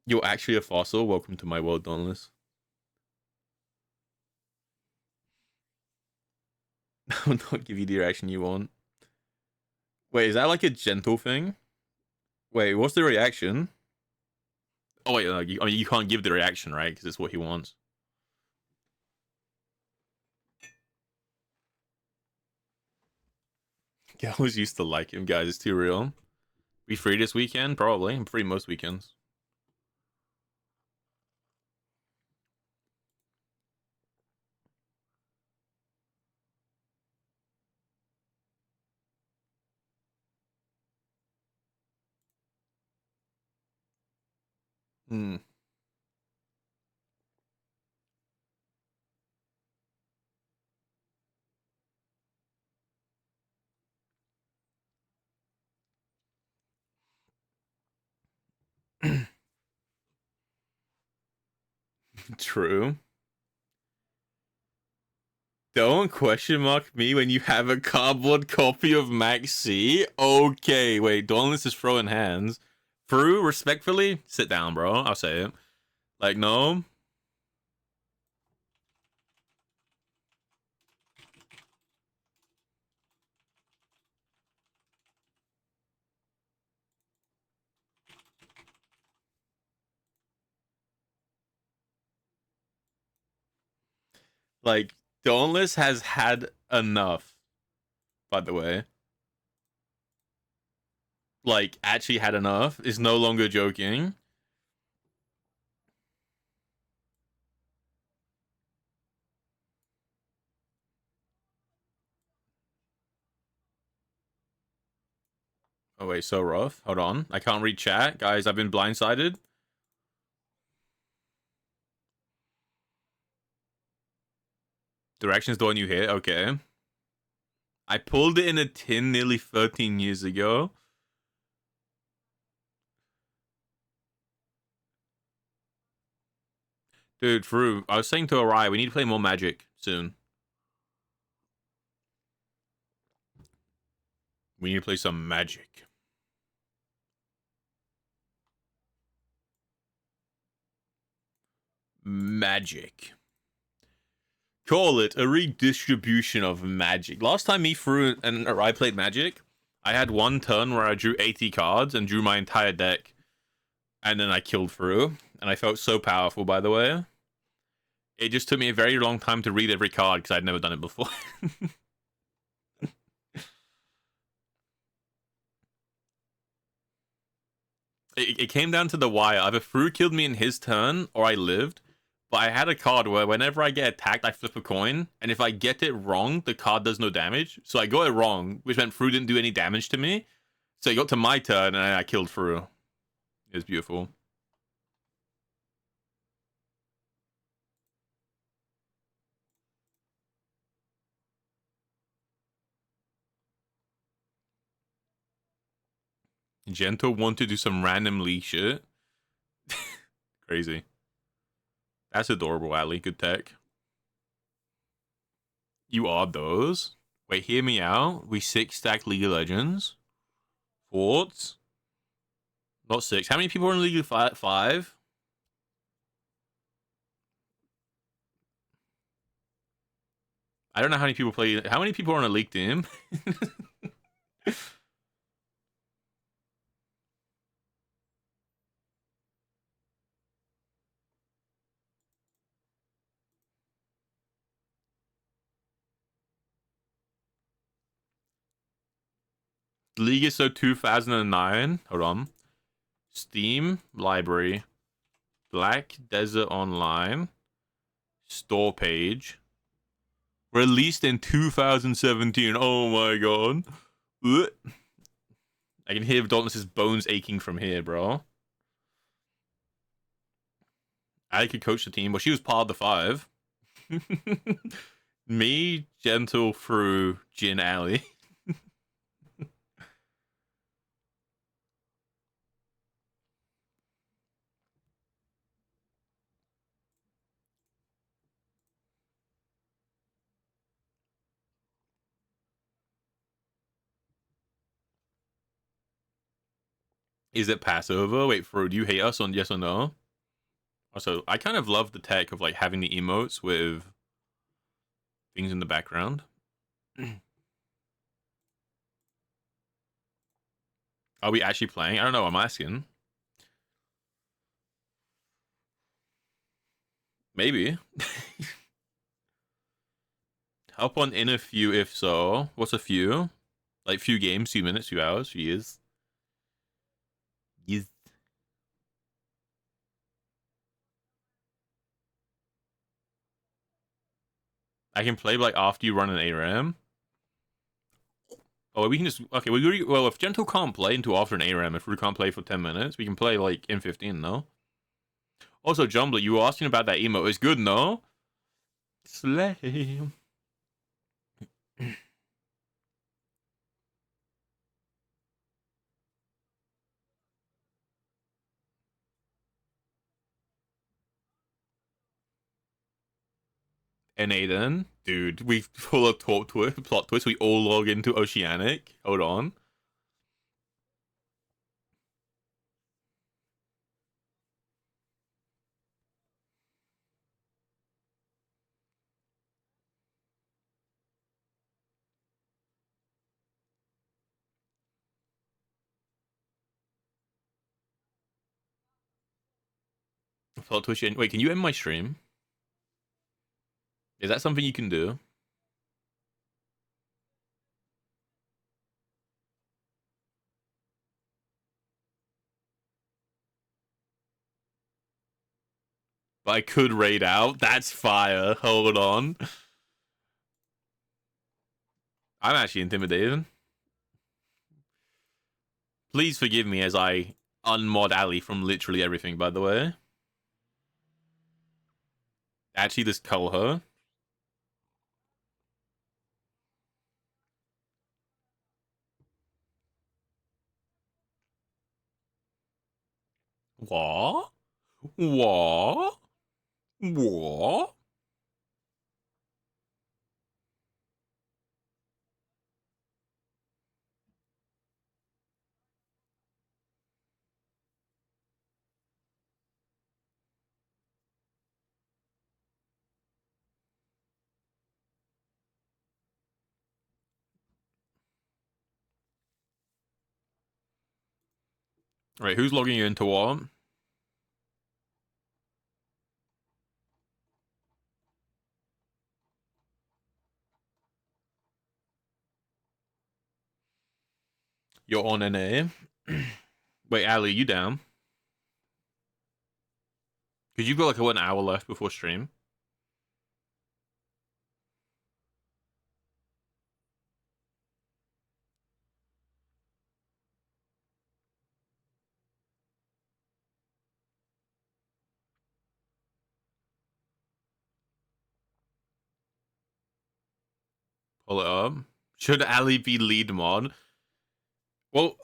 You're actually a fossil. Welcome to my world, Dauntless. I will not give you the reaction you want. Wait, is that like a gentle thing? Wait, what's the reaction? Oh, wait, I mean, you can't give the reaction, right? Because it's what he wants. Girls used to like him, guys. It's too real. Be free this weekend? Probably. I'm free most weekends. Hmm. True. Don't question mark me when you have a cardboard copy of Max C. Okay, wait, Dauntless is throwing hands. Fru, respectfully, sit down, bro. I'll say it. Like, no. Like, Dauntless has had enough, by the way. Like, actually had enough. Is no longer joking. Oh, wait, so rough. Hold on. I can't read chat. Guys, I've been blindsided. Directions the one you hit? Okay. I pulled it in a tin nearly 13 years ago. Dude, Fru, I was saying to Arai, we need to play more Magic soon. We need to play some Magic. Magic. Call it a redistribution of Magic. Last time me, Fru, and Arai played Magic, I had one turn where I drew 80 cards and drew my entire deck. And then I killed Fru. And I felt so powerful, by the way. It just took me a very long time to read every card because I'd never done it before. It came down to the wire. Either Fru killed me in his turn or I lived. But I had a card where whenever I get attacked, I flip a coin. And if I get it wrong, the card does no damage. So I got it wrong, which meant Fru didn't do any damage to me. So it got to my turn and I killed Fru. It was beautiful. Gento wanted to do some random league shit. Crazy. That's adorable, Ali. Good tech. You are those? Wait, hear me out. We 6-stack League of Legends. Forts. Not 6. How many people are in League of 5? I don't know how many people play. How many people are on a league team? League is so 2009. Hold on. Steam library. Black Desert Online. Store page. Released in 2017. Oh my god. I can hear Dauntless's bones aching from here, bro. I could coach the team, but she was part of the 5. Me, Gentle, Fru, Jin, Alley. Is it Passover? Wait, Fru, do you hate us on yes or no? Also, I kind of love the tech of like having the emotes with things in the background. Are we actually playing? I don't know. I'm asking. Maybe. Help on in a few if so. What's a few? Like few games, few minutes, few hours, few years. Yes. I can play like after you run an ARAM. Oh, we can just okay. Well, if Gentle can't play into after an ARAM, if we can't play for 10 minutes, we can play like in 15. No. Also, Jumbler, you were asking about that emote. It's good, no? Slay. And Aiden, dude, we full of plot twist. We all log into Oceanic. Hold on. Plot twist. Wait, can you end my stream? Is that something you can do? But I could raid out. That's fire. Hold on. I'm actually intimidated. Please forgive me as I unmod Ali from literally everything, by the way. Actually, just cull her. What? What? What? Right, who's logging you into what? You're on NA. Wait, Ali, you down? Because you've got like 1 hour left before stream. Pull it up. Should Ali be lead mod? Well,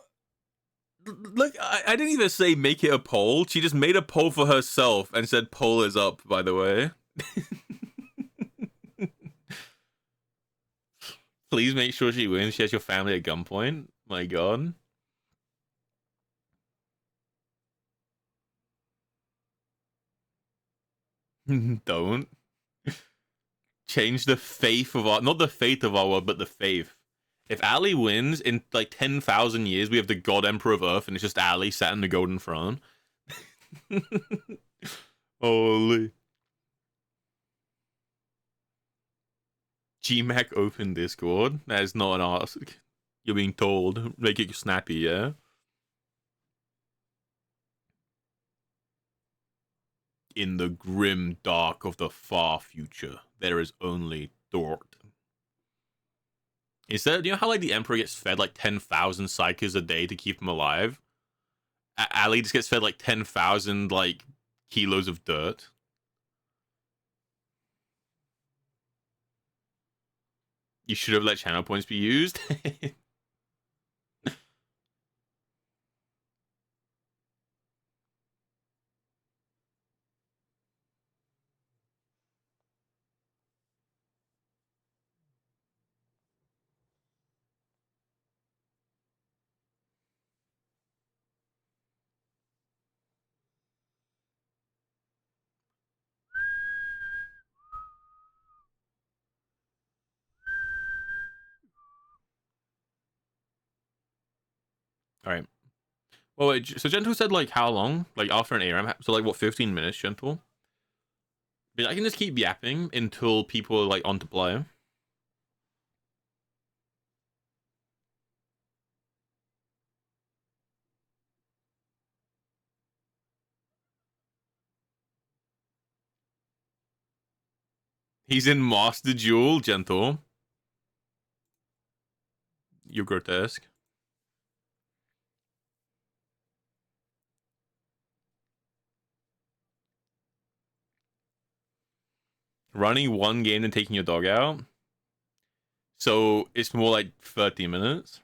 look, I didn't even say make it a poll. She just made a poll for herself and said poll is up, by the way. Please make sure she wins. She has your family at gunpoint. My god. Don't. Change the faith of our... Not the fate of our world, but the faith. If Ali wins, in like 10,000 years, we have the God Emperor of Earth, and it's just Ali sat in the golden throne. Holy. GMAC open Discord? That is not an ask. You're being told. Make it snappy, yeah? In the grim dark of the far future, there is only Dort. Instead, you know how like the Emperor gets fed like 10,000 psychers a day to keep him alive? Ali just gets fed like 10,000 like kilos of dirt. You should have let channel points be used. All right. Well, wait, so Gentle said like how long? Like after an ARAM? So like what, 15 minutes, Gentle? But I can just keep yapping until people are like on to play. He's in Master Duel, gentle. You're grotesque. Running one game and taking your dog out. So it's more like 30 minutes.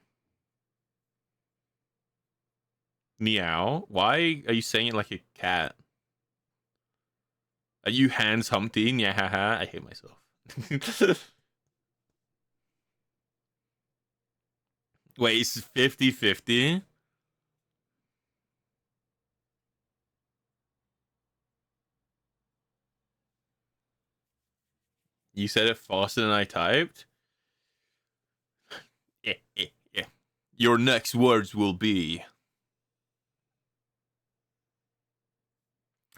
Meow. Why are you saying it like a cat? Are you Hans Humpty? Yeah, haha. I hate myself. Wait, it's 50-50? You said it faster than I typed? Yeah. Your next words will be...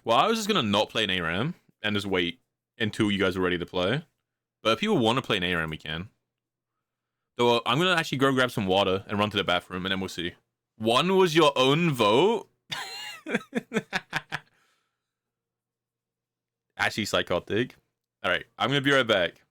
Well, I was just gonna not play an ARAM and just wait until you guys are ready to play. But if people want to play an ARAM, we can. Though I'm gonna actually go grab some water and run to the bathroom, and then we'll see. One was your own vote? Actually psychotic. Alright, I'm gonna be right back.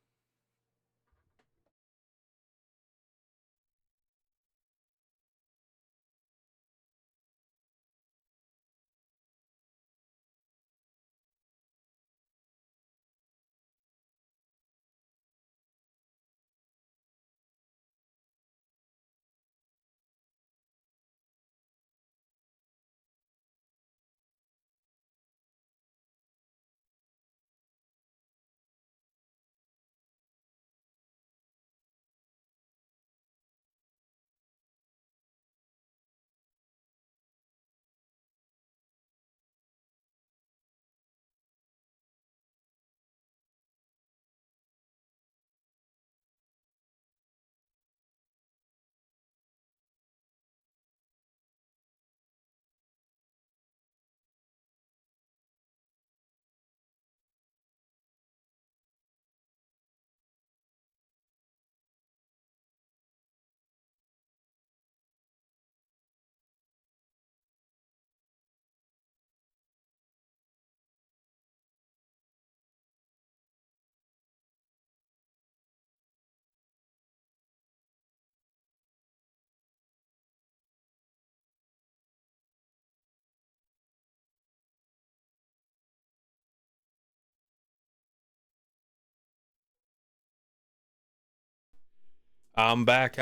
I'm back.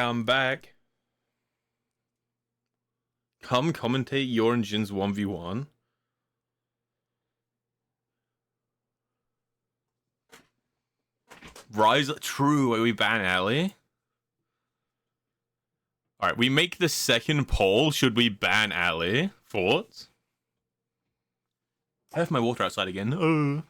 Come commentate your and Jin's 1v1. Rise true, we ban Ali. Alright, we make the second poll. Should we ban Ali? Thoughts? I left my water outside again.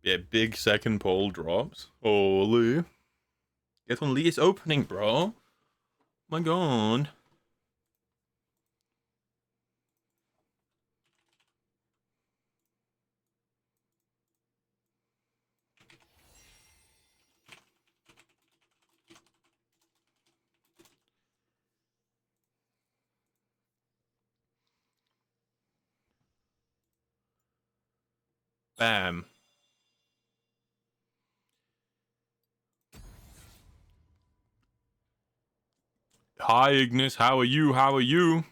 Yeah, big second poll drops. Holy. Get on Lee's opening, bro. My god. Bam. Hi, Ignis. How are you? I'm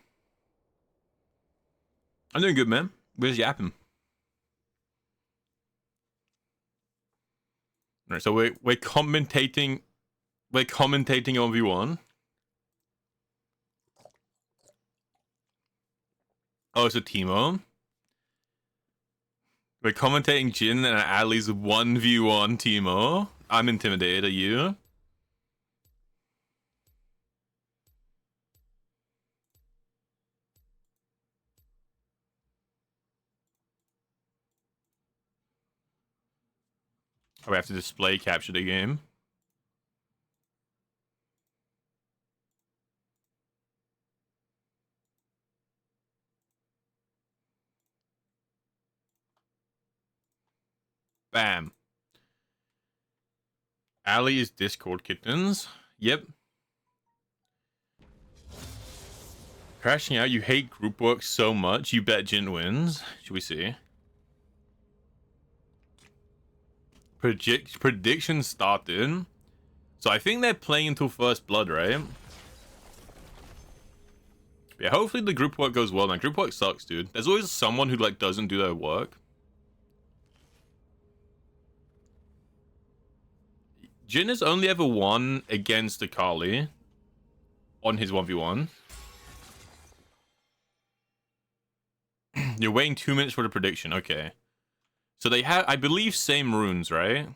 doing good, man. Where's yapping? Alright, so we're commentating. We're commentating on V1. Oh, it's a Timo. We're commentating Jin and Ali's 1v1 Timo. I'm intimidated. Are you? Oh, we have to display capture the game. Bam. Ali is Discord kittens. Yep. Crashing out. You hate group work so much. You bet Jin wins. Should we see? Prediction started. So I think they're playing until first blood, right? Yeah, hopefully the group work goes well. Man, group work sucks, dude. There's always someone who like doesn't do their work. Jin has only ever won against Akali on his 1v1. You're waiting 2 minutes for the prediction. Okay. So they have, I believe, same runes, right?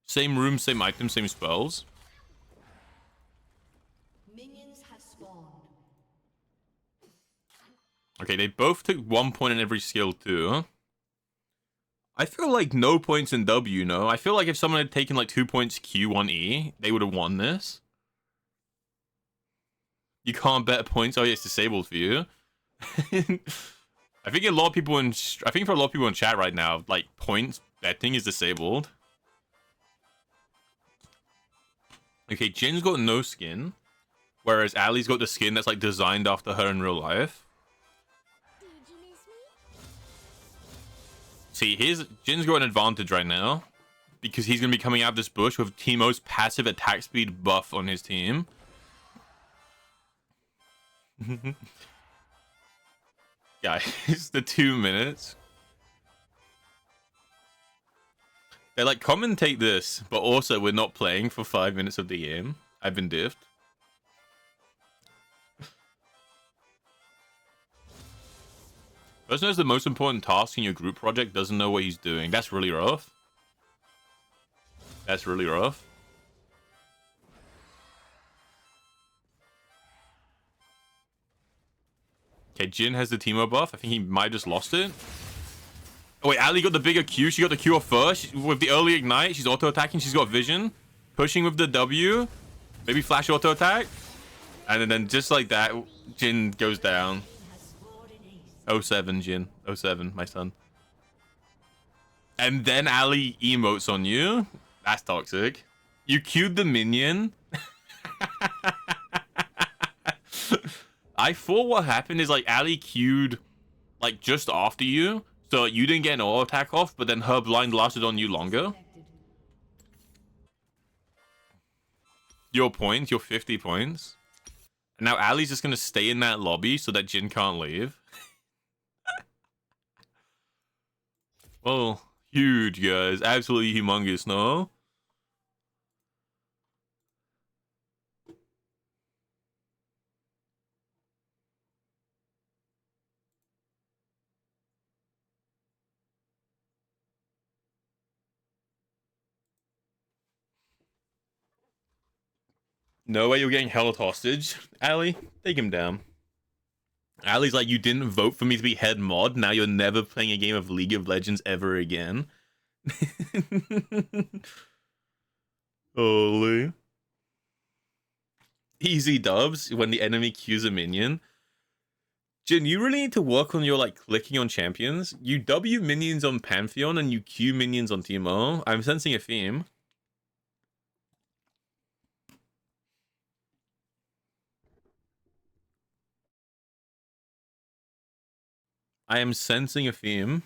Same room, same item, same spells. Minions have spawned. Okay, they both took 1 point in every skill too. I feel like no points in W, no? I feel like if someone had taken like 2 points Q, 1E, they would have won this. You can't bet points. Oh, yeah, it's disabled for you. I think a lot of people in for a lot of people in chat right now, like points betting is disabled. Okay, Jin's got no skin, whereas Ali's got the skin that's like designed after her in real life. See, Jin's got an advantage right now because he's gonna be coming out of this bush with Teemo's passive attack speed buff on his team. Guys, the 2 minutes. They're like, commentate this, but also we're not playing for 5 minutes of the game. I've been diffed. Person who has the most important task in your group project doesn't know what he's doing. That's really rough. That's really rough. Okay, Jin has the Teemo buff. I think he might have just lost it. Oh, wait, Ali got the bigger Q. She got the Q off first. With the early ignite, she's auto-attacking. She's got vision. Pushing with the W. Maybe flash auto-attack. And then just like that, Jin goes down. 07, Jin. 07, my son. And then Ali emotes on you. That's toxic. You queued the minion. I thought what happened is like Ali queued like just after you, so you didn't get an auto attack off, but then her blind lasted on you longer. Your points, your 50 points. And now Ali's just gonna stay in that lobby so that Jin can't leave. Well, huge, guys. Absolutely humongous, no? No way you're getting held hostage. Ali, take him down. Ali's like, you didn't vote for me to be head mod. Now you're never playing a game of League of Legends ever again. Holy. Easy dubs when the enemy queues a minion. Jin, you really need to work on your like clicking on champions. You W minions on Pantheon and you Q minions on Teemo. I'm sensing a theme. I am sensing a theme.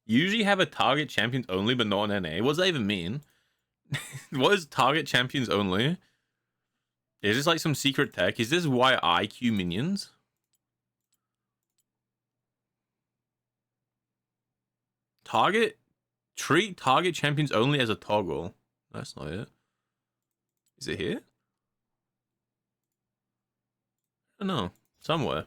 You usually have a target champions only, but not on NA. What does that even mean? What is target champions only? Is this like some secret tech? Is this why I queue minions? Treat target champions only as a toggle. That's not it. Is it here? I don't know. Somewhere.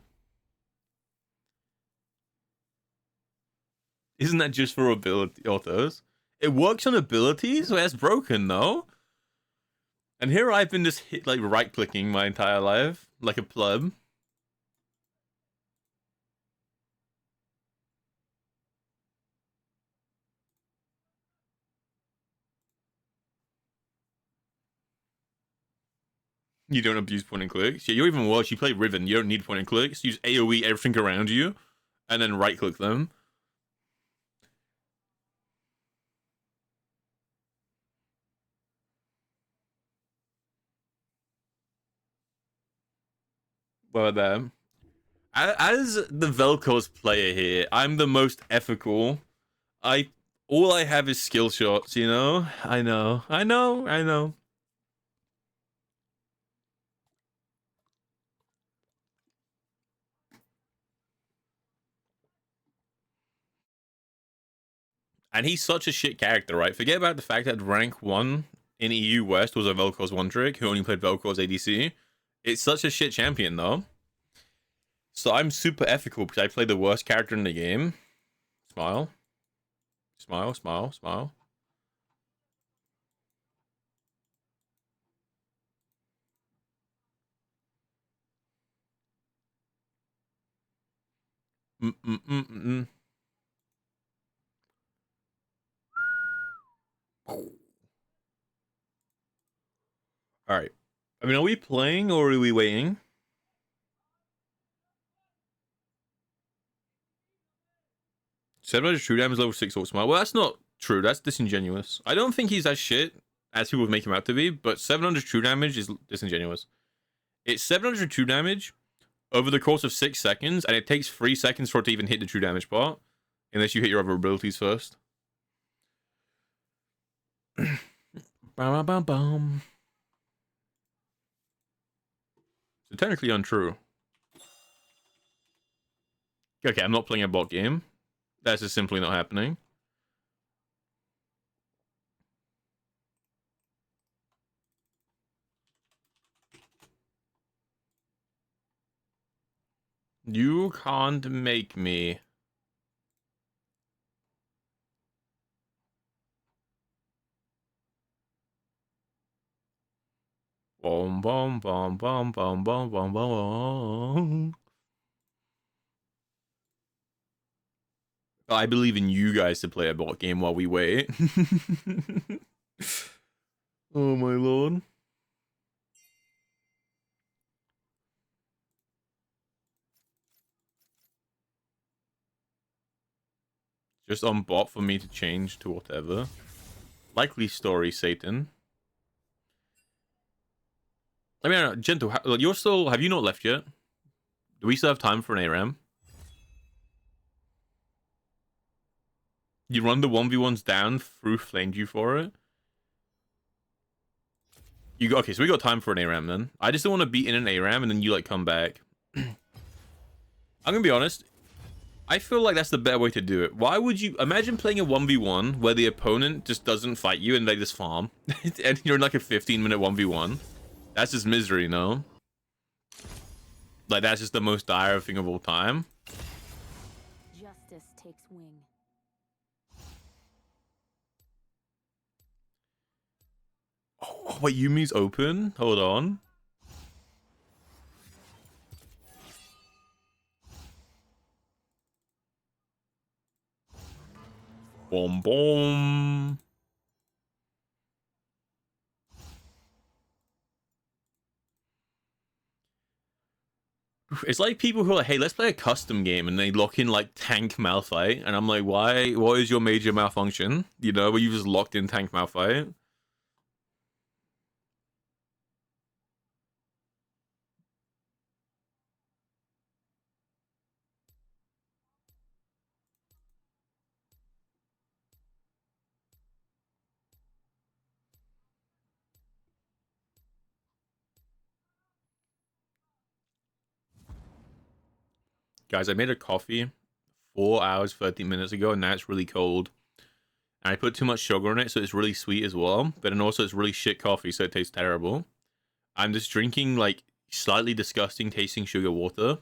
Isn't that just for ability autos? It works on abilities, so that's broken, though. And here I've been just like right-clicking my entire life, like a pleb. You don't abuse point and clicks. Yeah, you're even worse. You play Riven. You don't need point and clicks. Use AoE everything around you, and then right-click them. Well, there. As the Vel'Koz player here, I'm the most ethical. All I have is skill shots, you know? I know. And he's such a shit character, right? Forget about the fact that rank 1 in EU West was a Vel'Koz one trick who only played Vel'Koz ADC. It's such a shit champion, though. So I'm super ethical because I play the worst character in the game. Smile. Smile, smile, smile. Mm-mm-mm-mm. Alright. I mean, are we playing or are we waiting? $700 true damage level 6 ult smile. Well, that's not true. That's disingenuous. I don't think he's as shit as people make him out to be, but 700 true damage is disingenuous. It's 700 true damage over the course of 6 seconds, and it takes 3 seconds for it to even hit the true damage part, unless you hit your other abilities first. Bum. So technically untrue. Okay, I'm not playing a bot game. That's just simply not happening. You can't make me. Bom bom bom bom bom bom bom bom. I believe in you guys to play a bot game while we wait. Oh my lord. Just on bot for me to change to whatever. Likely story, Satan. I mean, Gentle, you're still... Have you not left yet? Do we still have time for an ARAM? You run the 1v1s down through flamed you for it? Okay, so we got time for an ARAM then. I just don't want to be in an ARAM and then you like come back. I'm gonna be honest. I feel like that's the better way to do it. Why would you imagine playing a 1v1 where the opponent just doesn't fight you and they just farm? And you're in like a 15-minute 1v1. That's just misery, no? Like that's just the most dire thing of all time. Justice takes wing. Oh, wait, Yumi's open? Hold on. Boom, boom. It's like people who are like, hey, let's play a custom game, and they lock in like tank Malphite, and I'm like, why? What is your major malfunction? You know, where you just locked in tank Malphite. Guys, I made a coffee 4 hours, 30 minutes ago, and now it's really cold. And I put too much sugar in it, so it's really sweet as well. But then also it's really shit coffee, so it tastes terrible. I'm just drinking, like, slightly disgusting tasting sugar water.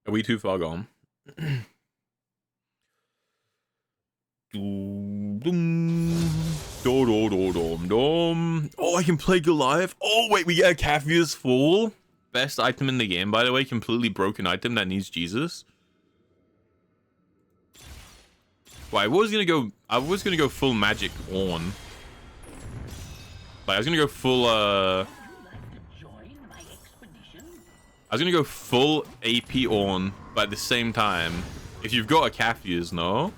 Are we too far gone? Oh, I can play Goliath. Oh, wait, we get a Caviar's Fall. Best item in the game, by the way. Completely broken item that needs Jesus. Well, I was gonna go full magic on. Like, I was gonna go full I was gonna go full AP on, but at the same time, if you've got a Caviar's, no.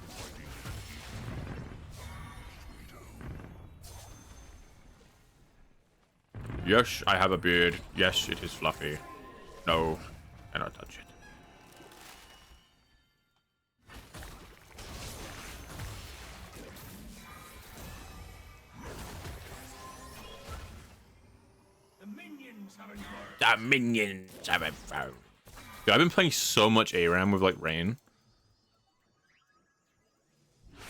Yes, I have a beard. Yes, it is fluffy. No, cannot touch it. The minions haven't found. Dude, I've been playing so much ARAM with like Rain.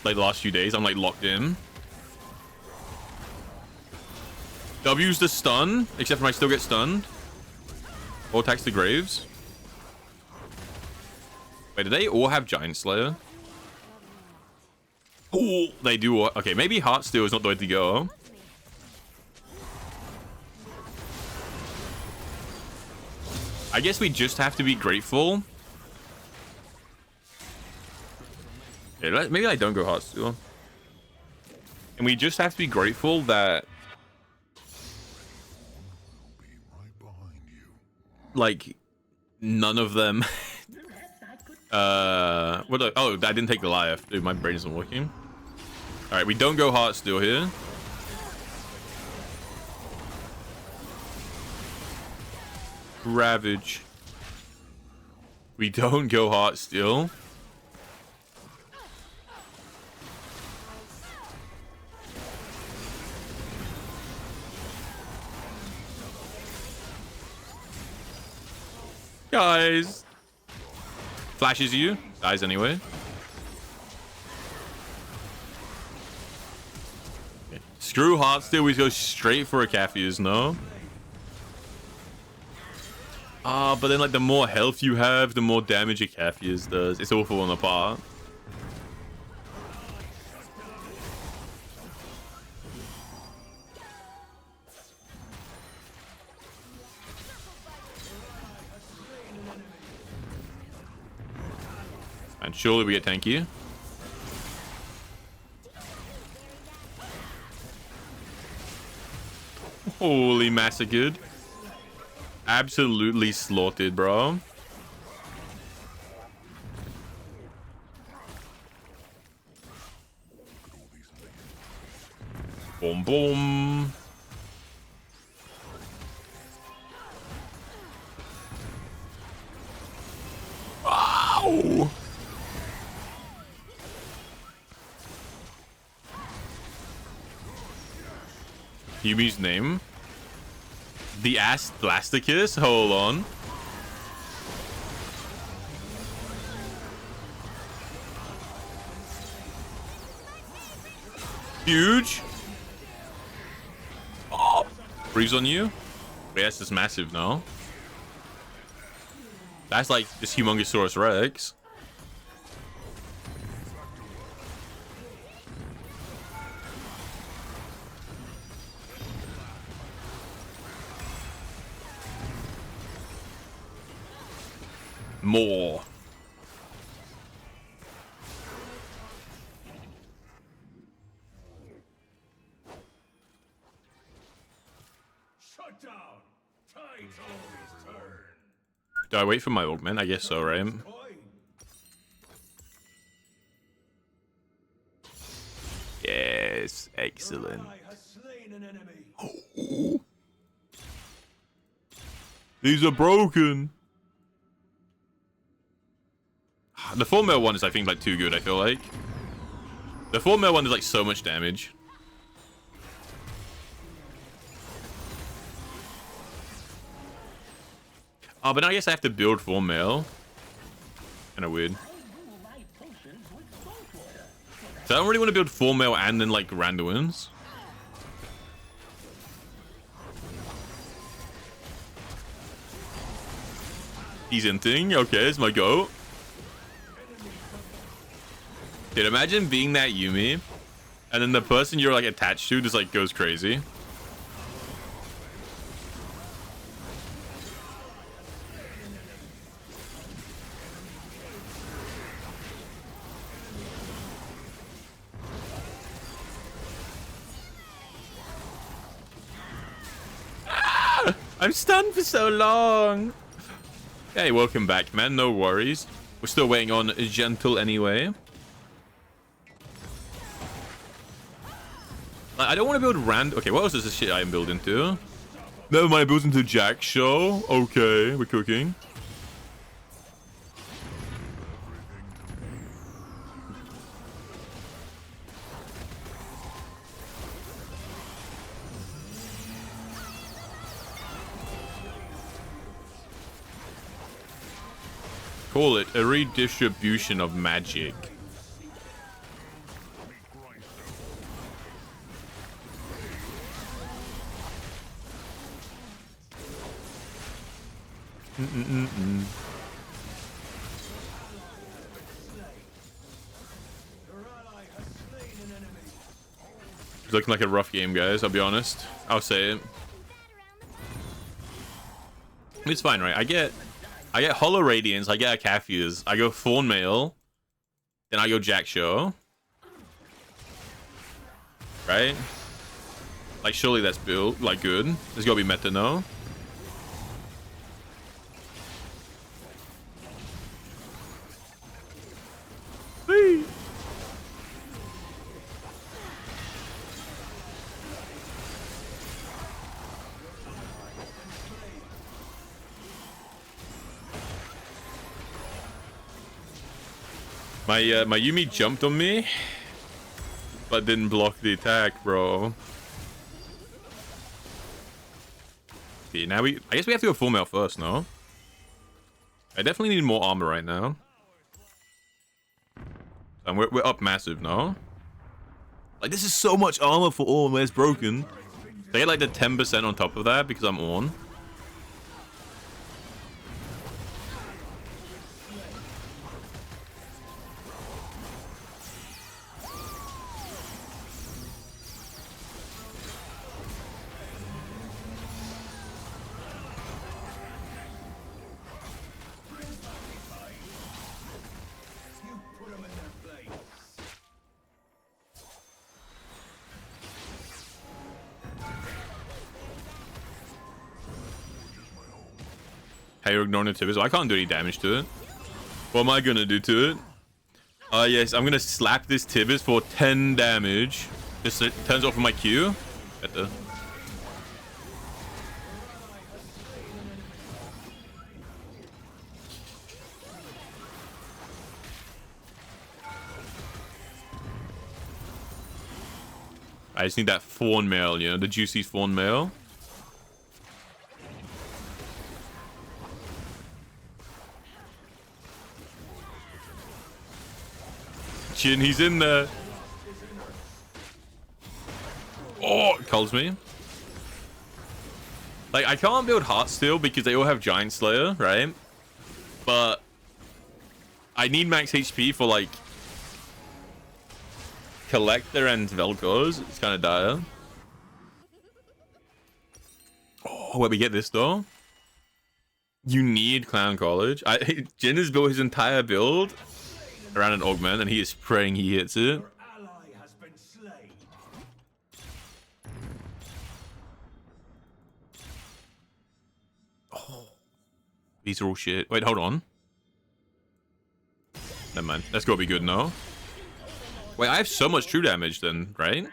Like the last few days, I'm like locked in. W's the stun, except for I still get stunned. Or attacks the graves. Wait, do they all have Giant Slayer? Oh, they do. Okay, maybe Heartsteel is not the way to go. I guess we just have to be grateful. Yeah, maybe I don't go Heartsteel. And we just have to be grateful that like none of them oh, I didn't take the life. Dude, my brain isn't working. Alright, we don't go Heartsteel here. Ravage. We don't go Heartsteel. Guys. Flashes you. Dies anyway. Okay. Screw Heartsteel. We go straight for a Capheus, no? But then like the more health you have, the more damage a Capheus does. It's all falling apart. And surely we get tanky. Holy massacred. Absolutely slaughtered, bro. Boom, boom. Wow. Yumi's name? The ass Blasticus? Hold on. Huge. Oh, breeze on you. Yes, it's massive now. That's like this Humongousaurus Rex. More. Shut down. Tide's always turn. Do I wait for my augment? I guess so, right? Yes, excellent. Oh. These are broken. The 4-mil one is, I think, like too good. I feel like the 4-mil one is like so much damage. Oh, but now I guess I have to build 4-mil. Kind of weird. So I don't really want to build 4-mil and then like Randuin's. He's inting. Okay, it's my goat. Dude, imagine being that Yumi, and then the person you're like attached to just like goes crazy. Ah! I'm stunned for so long. Hey, welcome back, man. No worries. We're still waiting on Gentle anyway. I don't want to build Okay, what else is this shit I am building to? Never mind, it builds into Jack show. Okay, we're cooking. Call it a redistribution of magic. It's looking like a rough game, guys. I'll be honest. I'll say it. It's fine, right? I get Hollow Radiance, I get Acafias, I go Fawn Mail, then I go Jack Show. Right? Like, surely that's built, like, good. There's gotta be meta, no? Whee! My Yumi jumped on me, but didn't block the attack, bro. Okay, now I guess we have to go full mail first, no? I definitely need more armor right now. And we're up massive, no? Like, this is so much armor for all where it's broken. I get like the 10% on top of that because I'm on. Hey, you're ignoring the Tibbers. I can't do any damage to it. What am I gonna do to it? Yes, I'm gonna slap this Tibbers for 10 damage. Just it turns off of my Q. Better. I just need that fawn mail, you know, the juicy fawn mail. Jin, he's in there. Oh, it calls me. Like, I can't build Heartsteel because they all have Giant Slayer, right? But I need max HP for, like, Collector and Vel'Koz. It's kind of dire. Oh, where we get this, though? You need Clown College. Jin has built his entire build around an augment, and he is praying he hits it. Oh, these are all shit. Wait, hold on. Never mind. That's gotta be good now. Wait, I have so much true damage then, right?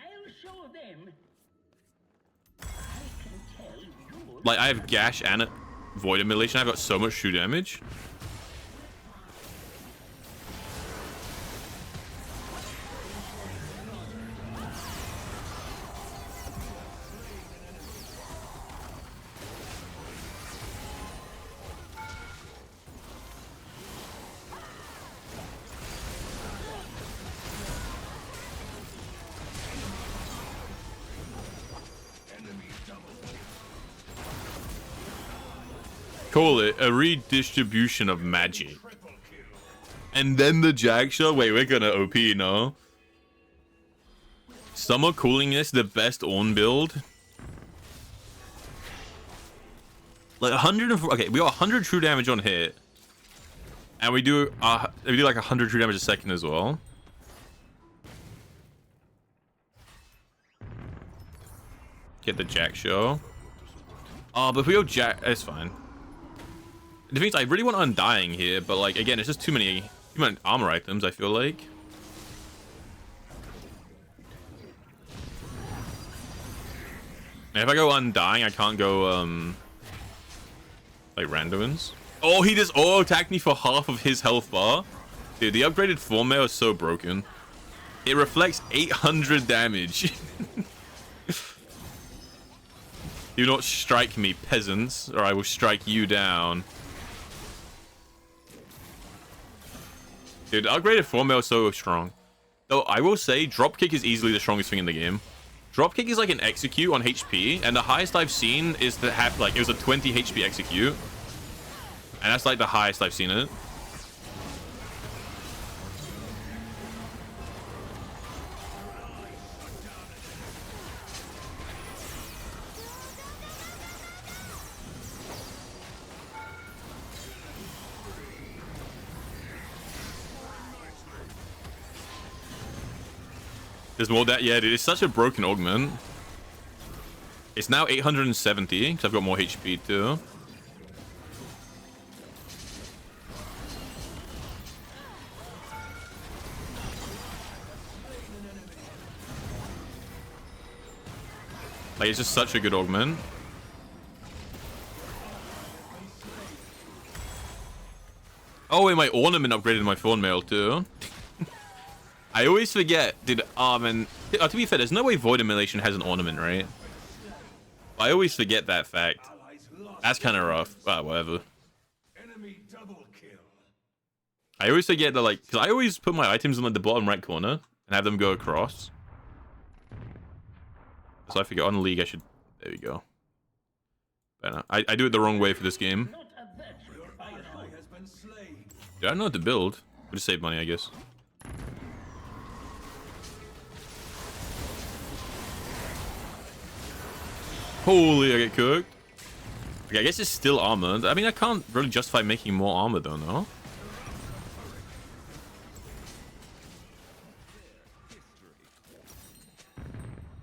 Like, I have Gash and a Void Immolation. I've got so much true damage. Call it a redistribution of magic. And then the Jag Shot. Wait, we're gonna OP, no? Some are calling this the best on build. Like 104. Okay, we got 100 true damage on hit, and we do like 100 true damage a second as well. Get the Jack Show. Oh, but if we go Jack, it's fine. The thing is, I really want Undying here, but like again, it's just too many armor items. I feel like. And if I go undying, I can't go like randomins. Oh, he just auto attacked me for half of his health bar. Dude, the upgraded form mail is so broken. It reflects 800 damage. Do not strike me, peasants, or I will strike you down. Dude, the upgraded form mail is so strong. Though I will say, dropkick is easily the strongest thing in the game. Dropkick is like an execute on HP, and the highest I've seen is to have like it was a 20 HP execute, and that's like the highest I've seen it. There's more that, yeah, dude. It's such a broken augment. It's now 870 because I've got more HP too. Like, it's just such a good augment. Oh, wait, my ornament upgraded my thorn mail too. I always forget, dude. And to be fair, there's no way Void Immolation has an ornament, right? I always forget that fact. That's kind of rough. Whatever. I always forget that, like, because I always put my items in like the bottom right corner and have them go across. So I forget on League I should. There we go. But I do it the wrong way for this game. Dude, I don't know what to build. We'll just save money, I guess. Holy, I get cooked. Okay, I guess it's still armored. I mean, I can't really justify making more armor though, no?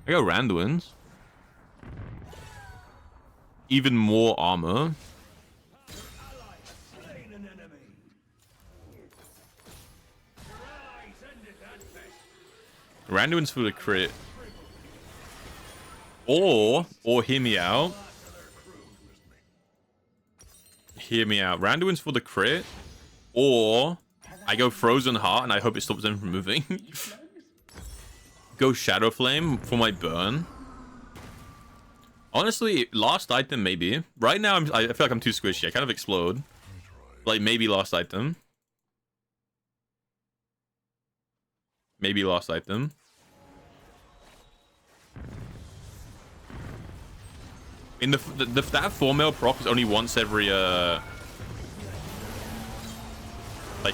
I got Randuins. Even more armor. Randuins for the crit. Or hear me out. Hear me out. Randuin's for the crit. Or I go Frozen Heart and I hope it stops them from moving. Go Shadow Flame for my burn. Honestly, last item maybe. Right now I feel like I'm too squishy. I kind of explode. Like maybe last item. Maybe last item. In that 4 mil proc is only once every like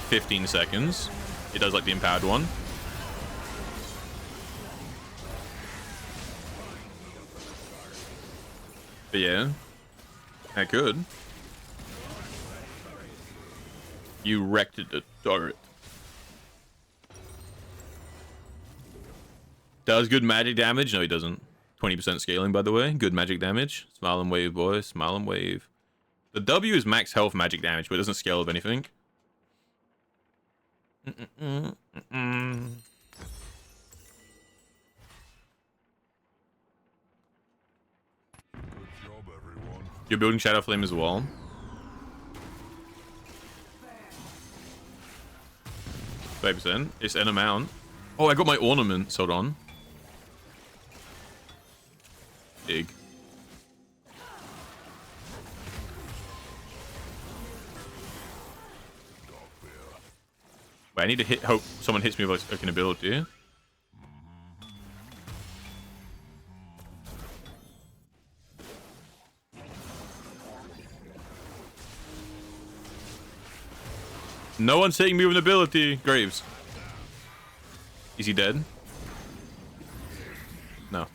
15 seconds. It does like the empowered one. But yeah, I could. You wrecked the turret. Does good magic damage? No, he doesn't. 20% scaling, by the way. Good magic damage. Smile and wave, boys. Smile and wave. The W is max health magic damage, but it doesn't scale with anything. You're building Shadow Flame as well. %. It's an amount. Oh, I got my ornaments. Hold on. Big. Wait, I need to hope someone hits me with like an ability. No one's hitting me with an ability. Graves. Is he dead? No.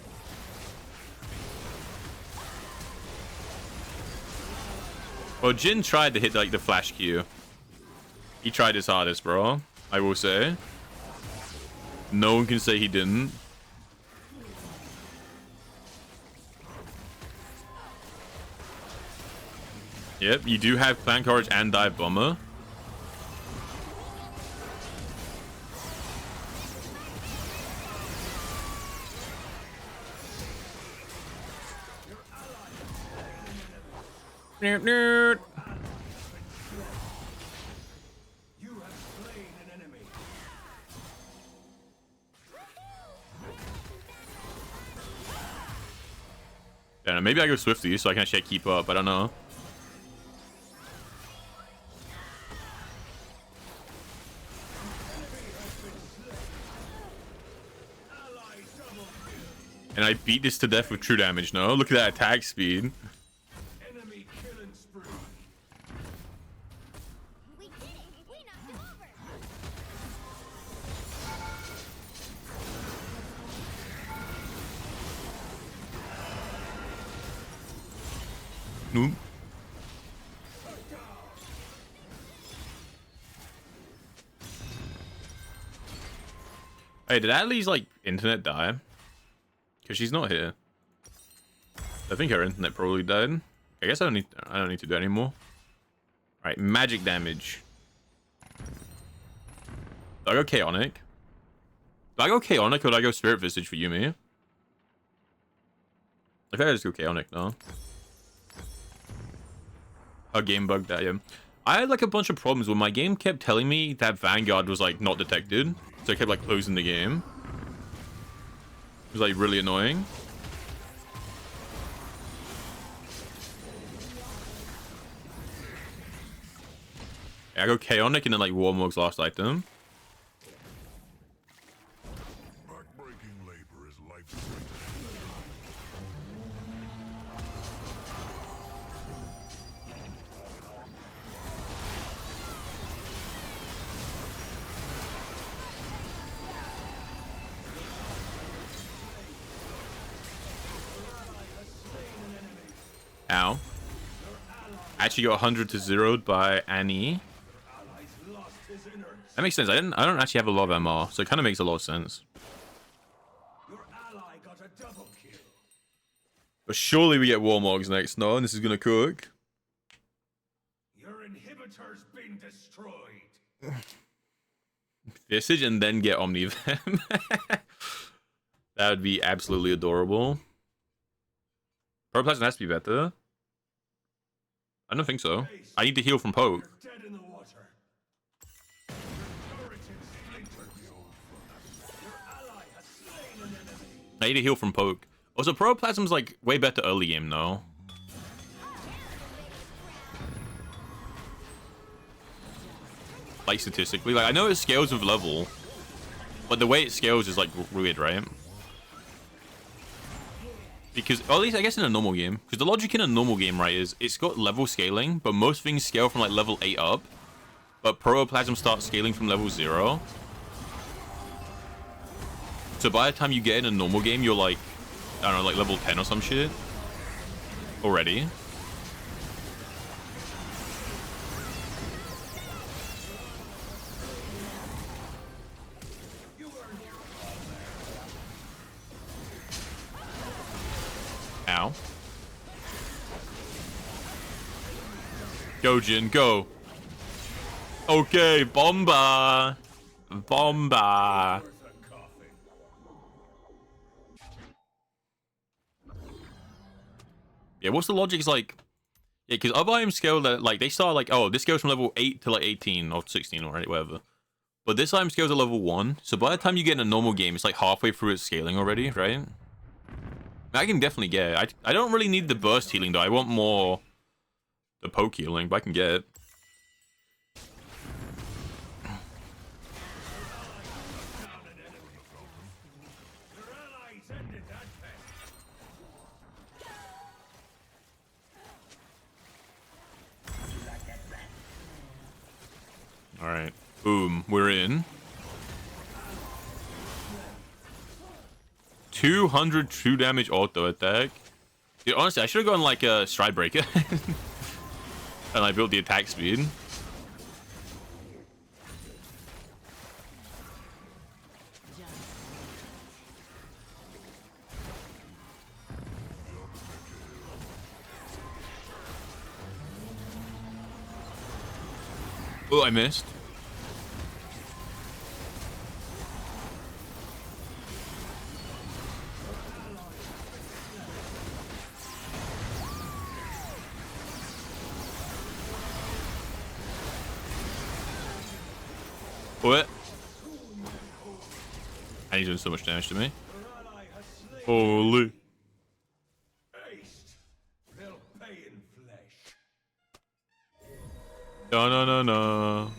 Well, Jin tried to hit like the flash Q. He tried his hardest, bro. I will say. No one can say he didn't. Yep, you do have Clan Courage and Dive Bomber. nerd, nerd. Yeah, maybe I go Swifty so I can actually keep up. I don't know. And I beat this to death with true damage, no? Look at that attack speed. Nope. Hey, did Adley's like internet die? Because she's not here. I think her internet probably died. I guess I don't need to do that anymore. Alright, magic damage. Do I go Chaotic? Do I go Chaotic or do I go Spirit Visage for Yumi? I think I just go Chaotic now. A game bug that, yeah. I had like a bunch of problems where my game kept telling me that Vanguard was like not detected. So I kept like closing the game. It was like really annoying. Yeah, I go Chaotic and then like Warmog's last item. Ow. I actually got 100 to 0'd by Annie. That makes sense. I don't actually have a lot of MR, so it kind of makes a lot of sense. But surely we get Warmogs next, no? And this is gonna cook. Your inhibitor's been destroyed. Visage and then get Omnivenom. That would be absolutely adorable. Protoplasm has to be better. I don't think so. I need to heal from poke. I need to heal from poke. Also, Protoplasm's like way better early game though. Like statistically, like I know it scales with level, but the way it scales is like weird, right? Because, or at least I guess in a normal game, because the logic in a normal game, right, is it's got level scaling, but most things scale from like level 8 up, but Protoplasm starts scaling from level 0. So by the time you get in a normal game, you're like, I don't know, like level 10 or some shit already. Ow. Go, Jin, go. Okay, Bomba. Bomba. Yeah, what's the logic? Is like, yeah, because other items scale that, like, they start like, oh, this goes from level 8 to like 18 or 16 or whatever. But this item scales at level 1, so by the time you get in a normal game, it's like halfway through its scaling already, right? I can definitely get it. I don't really need the burst healing though. I want more the poke healing, but I can get it. All right, boom, we're in. 200 true damage auto attack. Dude, honestly, I should have gone like a stride breaker. And I built the attack speed. Oh, I missed. What? And he's doing so much damage to me. Holy. No, no, no, no.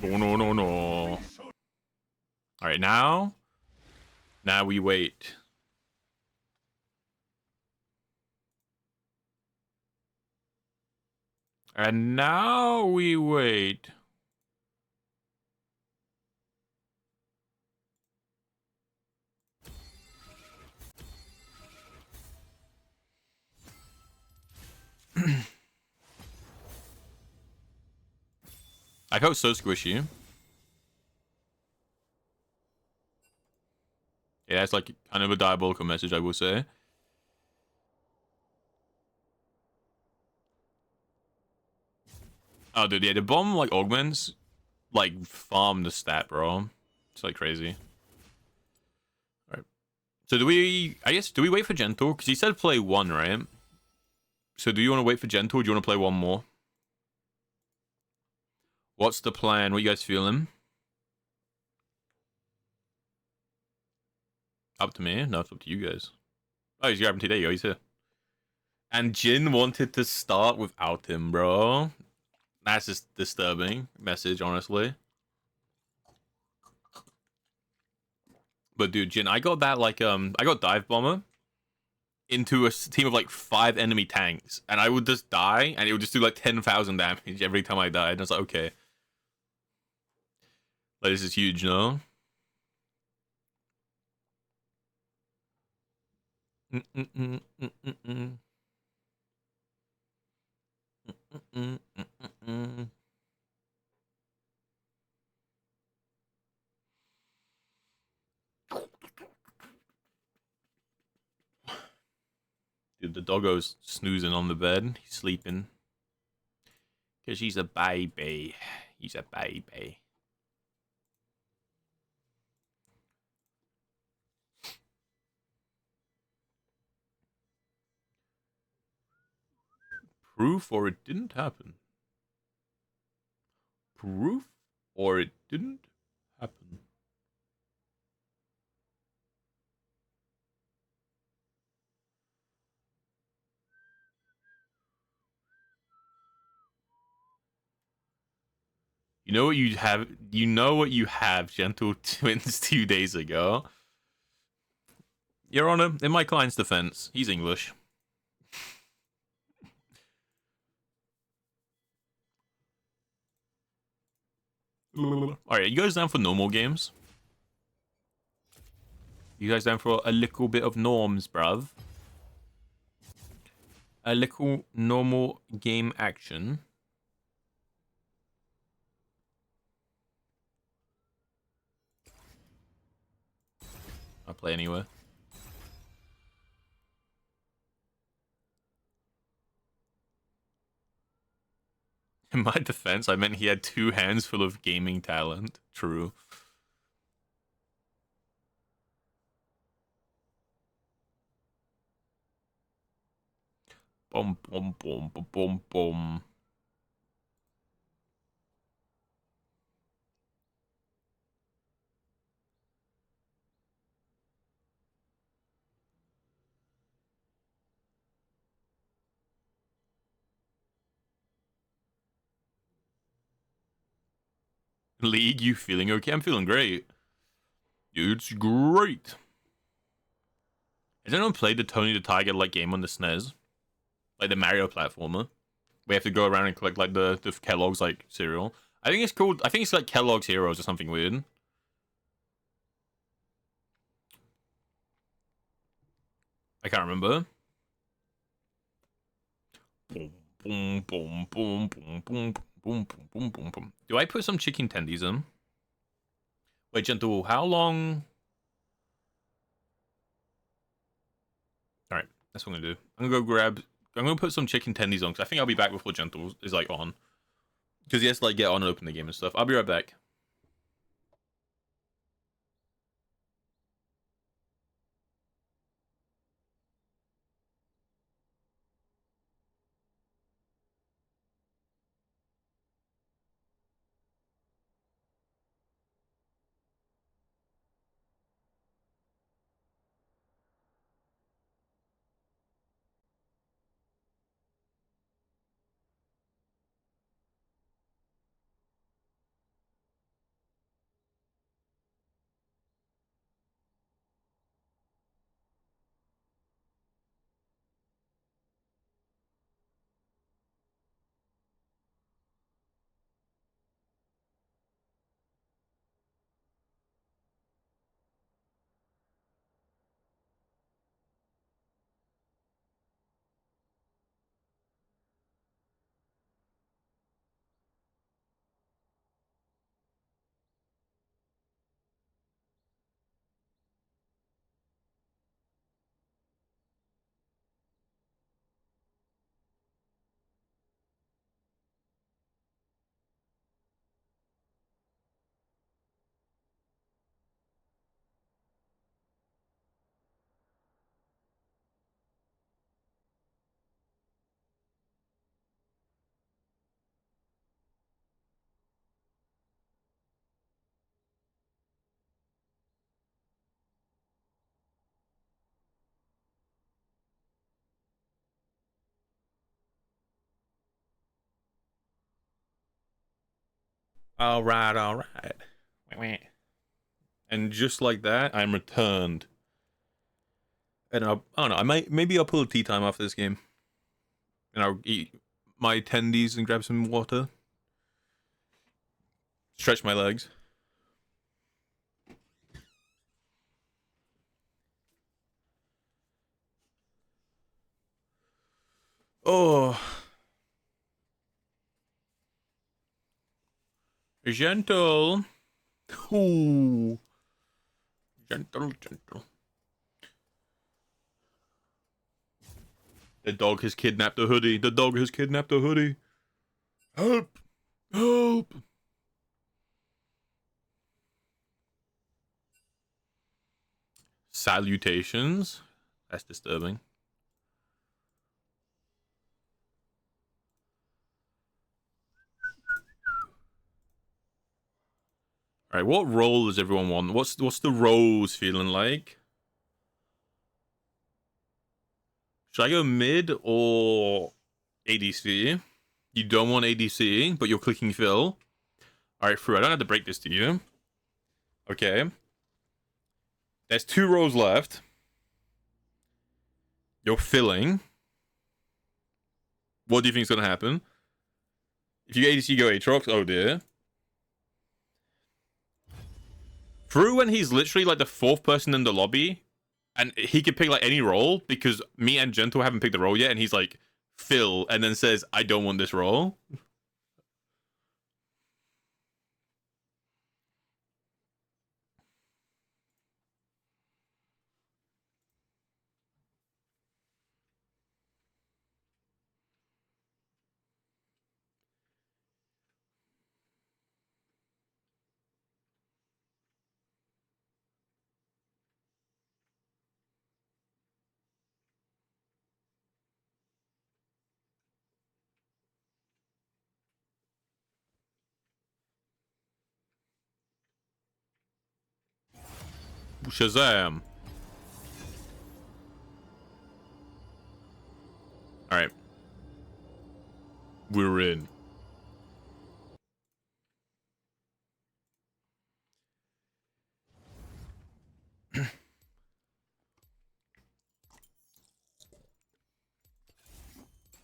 No, no, no, no. Alright, now we wait. And now we wait. I felt so squishy. Yeah, it's like kind of a diabolical message, I will say. Oh, dude, yeah, the bomb, like, augments, like, farm the stat, bro. It's, like, crazy. Alright. So do we, I guess, do we wait for Gentle? Because he said play one, right? So do you want to wait for Gentle, or do you want to play one more? What's the plan? What you guys feeling? Up to me? No, it's up to you guys. Oh, he's grabbing today. He's here. And Jin wanted to start without him, bro. That's just disturbing message, honestly. But dude, Jin, I got that like I got dive bomber into a team of like 5 enemy tanks, and I would just die, and it would just do like 10,000 damage every time I died. And I was like, okay, like this is huge, no? Dude, the doggo's snoozing on the bed. He's sleeping. Because he's a baby. He's a baby. Proof or it didn't happen. Proof or it didn't happen. You know what you have? You know what you have, Gentle Twins, 2 days ago. Your Honor, in my client's defense, he's English. Alright, you guys down for normal games? You guys down for a little bit of norms, bruv? A little normal game action. I'll play anywhere. In my defense, I meant he had 2 hands full of gaming talent. True. Boom, boom, boom, boom, boom, boom. League, you feeling okay? I'm feeling great. It's great. Has anyone played the Tony the Tiger like game on the SNES? Like the Mario platformer? We have to go around and collect like the Kellogg's like cereal. I think it's like Kellogg's Heroes or something weird. I can't remember. Boom, boom, boom, boom, boom, boom, boom, boom, boom, boom. Do I put some chicken tendies in? Wait, Gentle, how long? Alright, that's what I'm gonna do. I'm gonna put some chicken tendies on, because I think I'll be back before Gentle is like on. Because he has to like get on and open the game and stuff. I'll be right back. All right, all right. And just like that, I'm returned. And I don't know. Maybe I'll pull a tea time after this game, and I'll eat my attendees and grab some water. Stretch my legs. Oh. Gentle. Ooh. Gentle. The dog has kidnapped the hoodie. The dog has kidnapped the hoodie. Help. Help. Salutations. That's disturbing. All right, what role does everyone want? What's the roles feeling like? Should I go mid or ADC? You don't want ADC, but you're clicking fill. All right, Fru, I don't have to break this to you. Okay. There's 2 rows left. You're filling. What do you think is going to happen? If you ADC, go Aatrox. Oh, dear. Fru, when he's literally like the 4th person in the lobby, and he could pick like any role, because me and Gentle haven't picked the role yet, and he's like, Phil, and then says, I don't want this role. Shazam. Alright. We're in.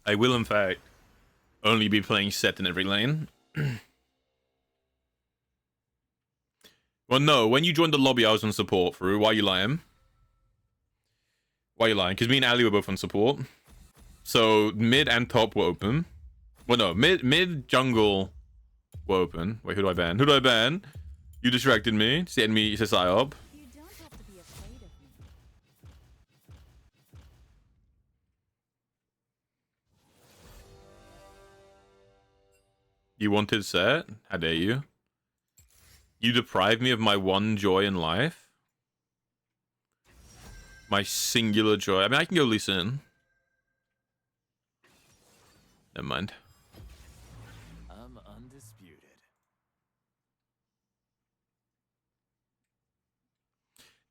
I will, in fact, only be playing Set in every lane. Well, no, when you joined the lobby, I was on support, Fru. Why are you lying? Why are you lying? Because me and Ali were both on support. So, mid and top were open. Well, no, mid, jungle were open. Wait, who do I ban? Who do I ban? You distracted me. Send me to psyop. You don't have to be afraid of me. You wanted Set? How dare you? You deprived me of my one joy in life. My singular joy. I mean, I can go listen. Never mind. I'm undisputed.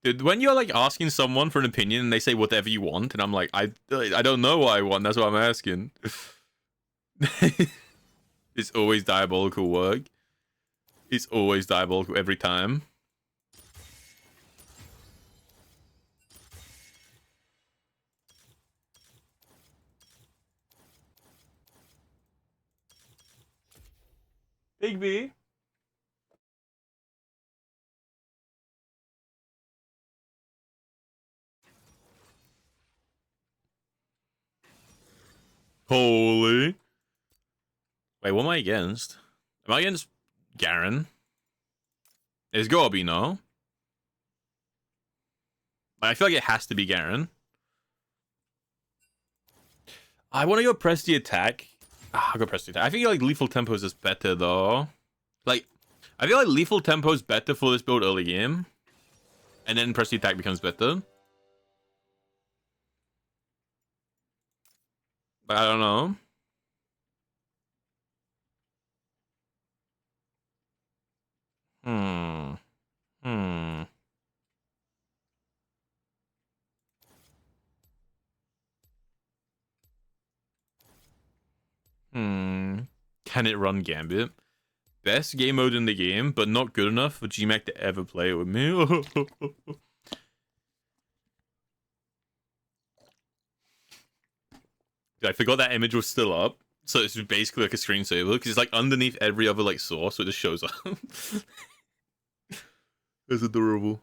Dude, when you're like asking someone for an opinion and they say whatever you want, and I'm like, I don't know what I want. That's what I'm asking. It's always diabolical work. It's always diabolical every time. Big B. Holy. Wait, what am I against? Am I against Garen? It's gotta be, no? I feel like it has to be Garen. I want to go press the attack. I'll go press the attack. I think like lethal tempo is just better though. Like, I feel like lethal tempo is better for this build early game. And then press the attack becomes better. But I don't know. Can it run Gambit? best game mode in the game, but not good enough for GMAC to ever play it with me. I forgot that image was still up, so it's basically like a screensaver because it's like underneath every other like source, so it just shows up. It's adorable.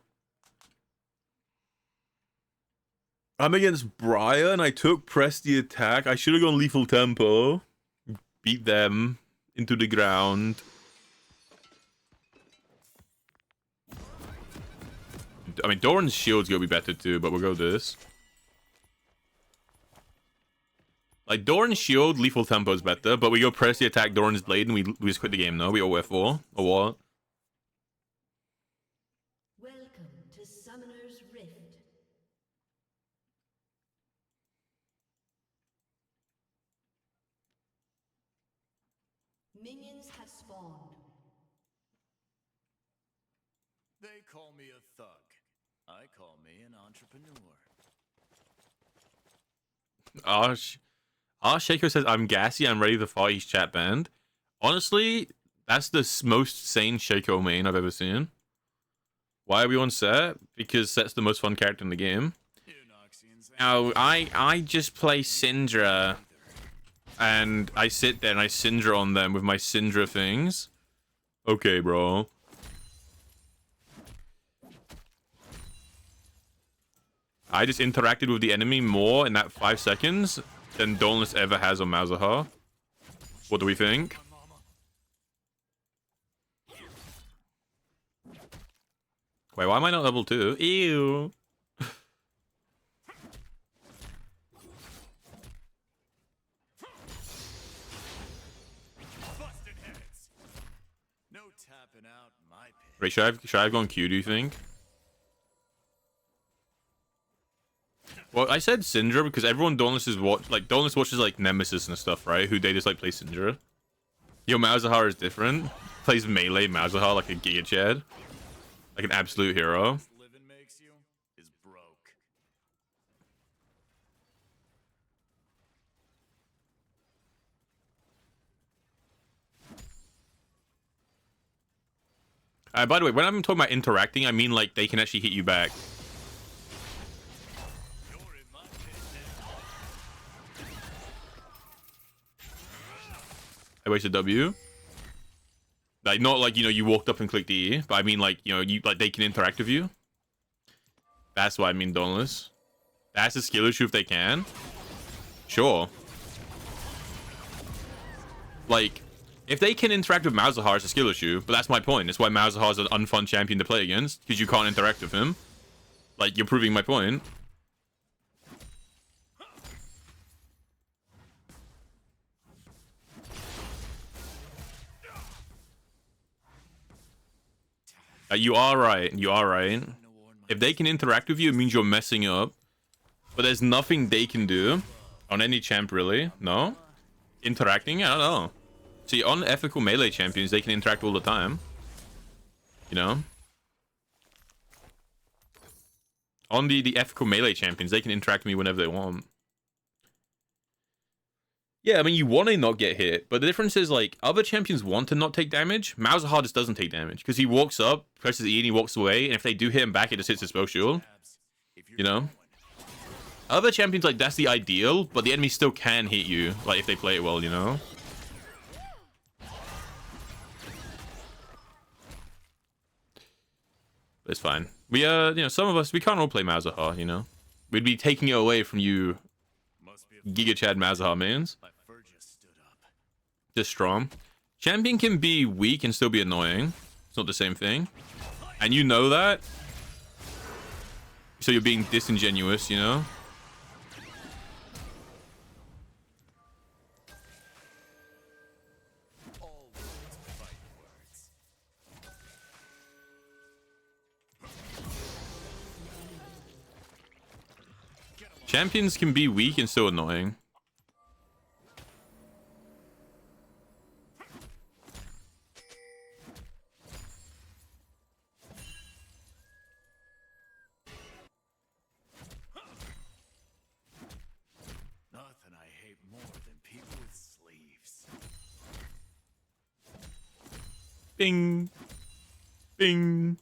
I'm against Brian. I took press the attack. I should have gone lethal tempo. Beat them into the ground. I mean, Doran's shield's gonna be better too, but we'll go this. Like, Doran's shield, lethal tempo is better, but we go press the attack, Doran's blade, and we just quit the game, no? We all wear 4, or what? Welcome to Summoner's Rift. Minions have spawned. They call me a thug. I call me an entrepreneur. Shaco says, I'm gassy, I'm ready to fight. He's chat banned. Honestly, that's the most sane Shaco main I've ever seen. Why are we on Set? Because Set's the most fun character in the game. Oh, I just play Syndra. And I sit there and I Syndra on them with my Syndra things. Okay, bro. I just interacted with the enemy more in that 5 seconds than Dauntless ever has on Malzahar. What do we think? Wait, why am I not level 2? Ew. No tapping out my pit. Wait, should I have gone Q, do you think? Well, I said Syndra because everyone Dauntless watches like Nemesis and stuff, right? Who they just like play Syndra. Yo, Malzahar is different. Plays melee Malzahar like a Giga Chad. Like an absolute hero. Living makes you is broke. By the way, when I'm talking about interacting, I mean like they can actually hit you back. I wasted W. Like, not like, you know, you walked up and clicked E, but I mean like, you know, they can interact with you. That's what I mean, Dauntless. That's a skill issue if they can. Sure. Like, if they can interact with Malzahar, it's a skill issue, but that's my point. That's why Malzahar is an unfun champion to play against, because you can't interact with him. Like, you're proving my point. You are right. You are right. If they can interact with you, it means you're messing up. But there's nothing they can do on any champ, really. No? Interacting? I don't know. See, on ethical melee champions, they can interact all the time. You know? On the ethical melee champions, they can interact with me whenever they want. Yeah, I mean, you want to not get hit, but the difference is, like, other champions want to not take damage. Malzahar just doesn't take damage, because he walks up, presses E, and he walks away, and if they do hit him back, it just hits his spell shield. You know? Other champions, like, that's the ideal, but the enemy still can hit you, like, if they play it well, you know? It's fine. We, you know, some of us, we can't all play Malzahar, you know? We'd be taking it away from you Giga Chad Malzahar mains. Just strong. Champion can be weak and still be annoying. It's not the same thing. And you know that. So you're being disingenuous, you know? Champions can be weak and still annoying. Nothing I hate more than people with sleeves. Bing. Bing.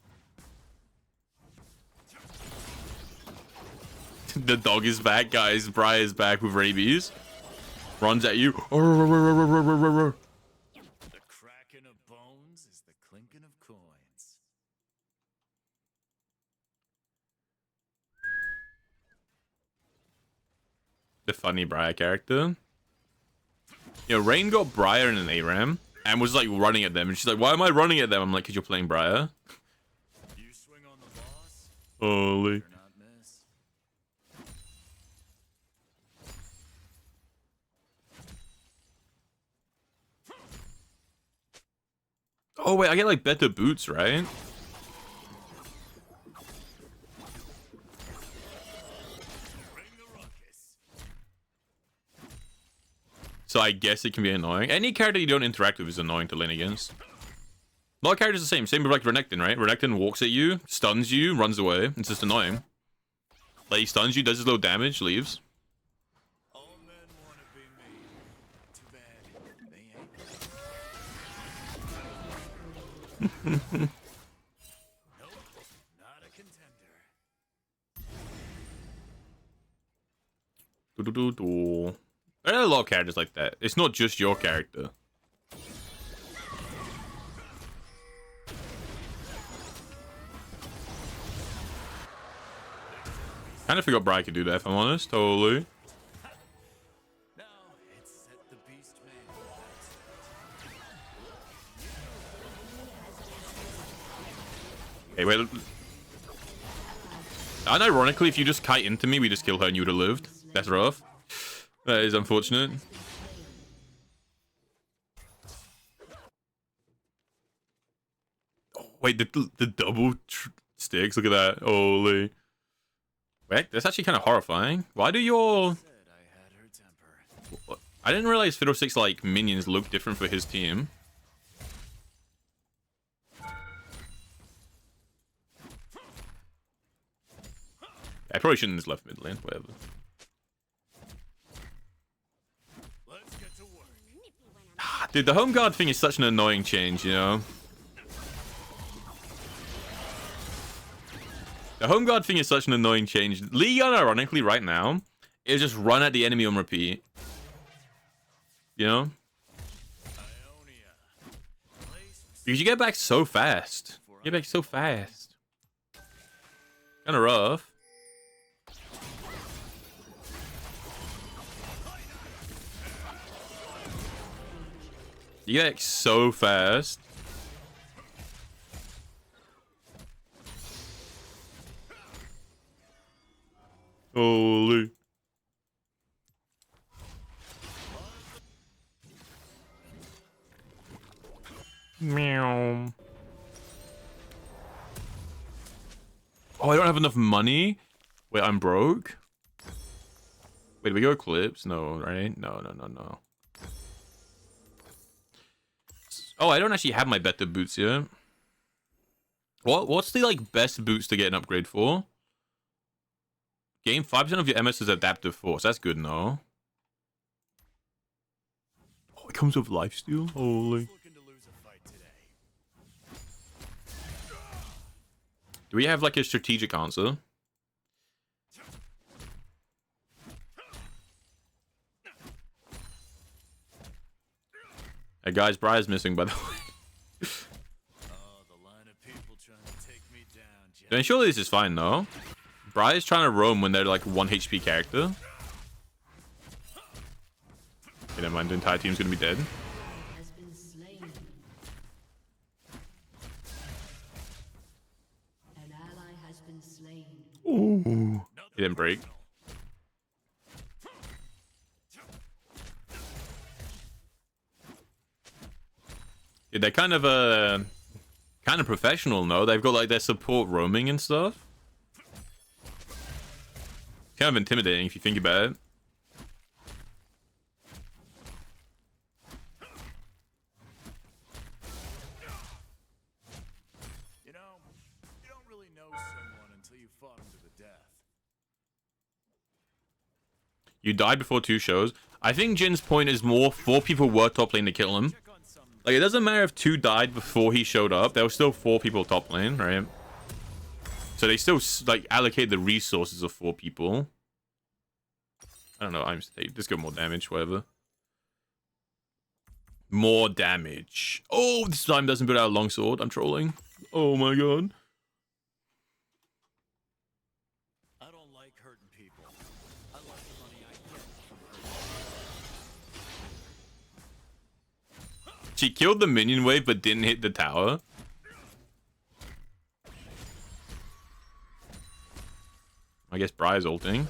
The dog is back, guys. Bri is back with rabies. Runs at you. The cracking of bones is the clinking of coins. The funny Briar character. You know, Rain got Briar in an ARAM and was like running at them, and she's like, "Why am I running at them?" I'm like, "Cause you're playing Briar." You swing on the boss, Holy. better not miss. Oh wait, I get like better boots, right? So I guess it can be annoying. Any character you don't interact with is annoying to lane against. A lot of characters are the same. Same with like Renekton, right? Renekton walks at you, stuns you, runs away. It's just annoying. Like he stuns you, does his little damage, leaves. All men want to be me. Too bad they ain't. Nope, not a contender. Do-do-do-do. There are a lot of characters like that. It's not just your character. Kind of forgot Brian could do that, if I'm honest. Totally. Now it's set the beast man. Okay, wait. Unironically, if you just kite into me, we just kill her and you would have lived. That's rough. That is unfortunate. Oh, wait, the double sticks. Look at that. Holy. Wait, that's actually kind of horrifying. Why do your... I didn't realize Fiddlestick's like minions look different for his team. I probably shouldn't have just left mid lane, whatever. Dude, the home guard thing is such an annoying change, you know? The home guard thing is such an annoying change. Leon, ironically, right now, is just run at the enemy on repeat. You know? Because you get back so fast. You get back so fast. Kinda rough. You get back so fast. Holy. Meow. Oh, I don't have enough money? Wait, I'm broke? Wait, do we go Eclipse? No, right? No. Oh, I don't actually have my better boots yet. What's the like best boots to get an upgrade for? Gain 5% of your MS is adaptive force. That's good, no? Oh, it comes with lifesteal? Holy. Do we have like a strategic answer? Hey guys, Briar's missing, by the way. Then surely this is fine, though. Briar's trying to roam when they're like 1 HP character. Okay, never mind, the entire team's gonna be dead. Ooh. He didn't break. Yeah, they're kind of professional, no? They've got like their support roaming and stuff. Kind of intimidating if you think about it. You know, you don't really know someone until you fought him to the death. You died before 2 shows. I think Jin's point is more 4 people were top lane to kill him. Like, it doesn't matter if 2 died before he showed up. There were still 4 people top lane, right? So they still, like, allocate the resources of 4 people. I don't know. Just go more damage, whatever. More damage. Oh, this time doesn't put out a longsword. I'm trolling. Oh my god. I don't like hurting people. I like the money I get. She killed the minion wave, but didn't hit the tower. I guess Briar's ulting.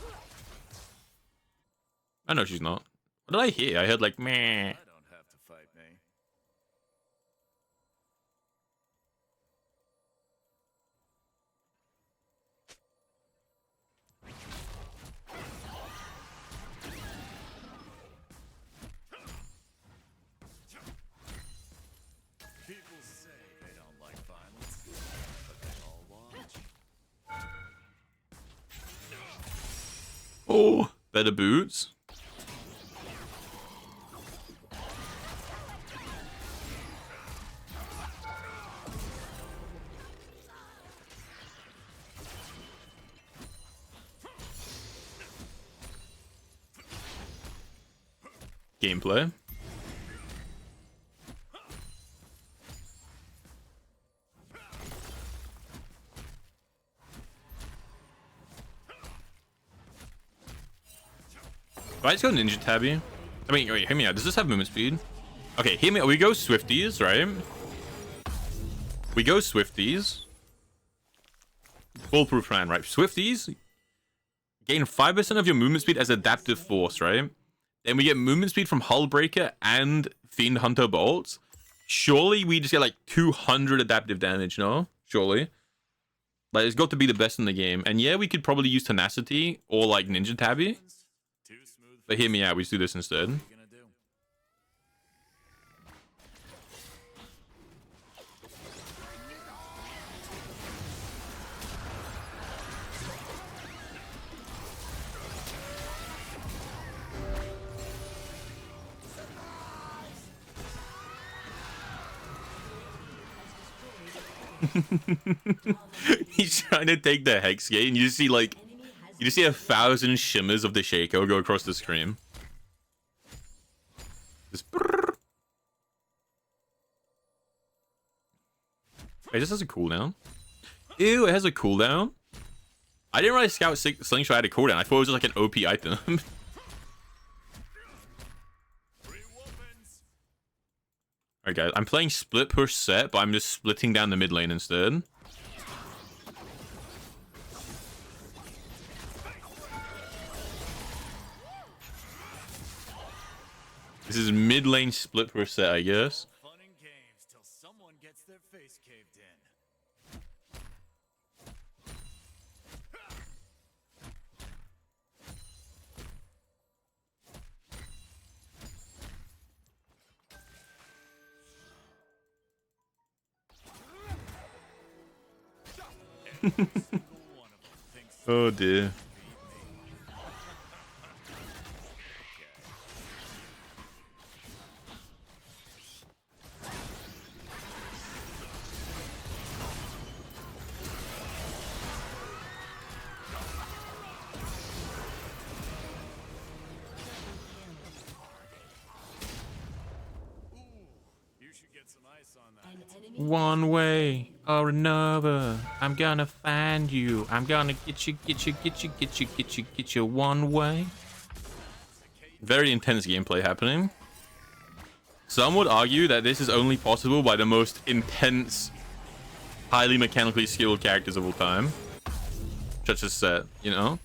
I know she's not. What did I hear? I heard like, meh. I don't have to fight me. People say they don't like violence, but they all watch. Oh, better boots. Gameplay. Do I just go Ninja Tabby? I mean, wait, hear me out. Does this have movement speed? Okay, hear me out. We go Swifties, right? We go Swifties. Foolproof plan, right? Swifties gain 5% of your movement speed as adaptive force, right? Then we get movement speed from Hull Breaker and Fiend Hunter Bolts. Surely we just get like 200 adaptive damage, no? Surely. Like, it's got to be the best in the game. And yeah, we could probably use Tenacity or like Ninja Tabby. But hear me out, we just do this instead. He's trying to take the Hex Gate, and you just see like, you just see 1,000 shimmers of the Shaco go across the screen. Just hey, this has a cooldown. Ew, it has a cooldown. I didn't realize Scout Slingshot had a cooldown. I thought it was just like an OP item. Alright guys, I'm playing split push set, but I'm just splitting down the mid lane instead. This is mid lane split push set, I guess. Fun and games till someone gets their face caved in. Oh dear. One way or another, I'm gonna find you. I'm gonna get you one way. Very intense gameplay happening. Some would argue that this is only possible by the most intense, highly mechanically skilled characters of all time. Such as Set, you know?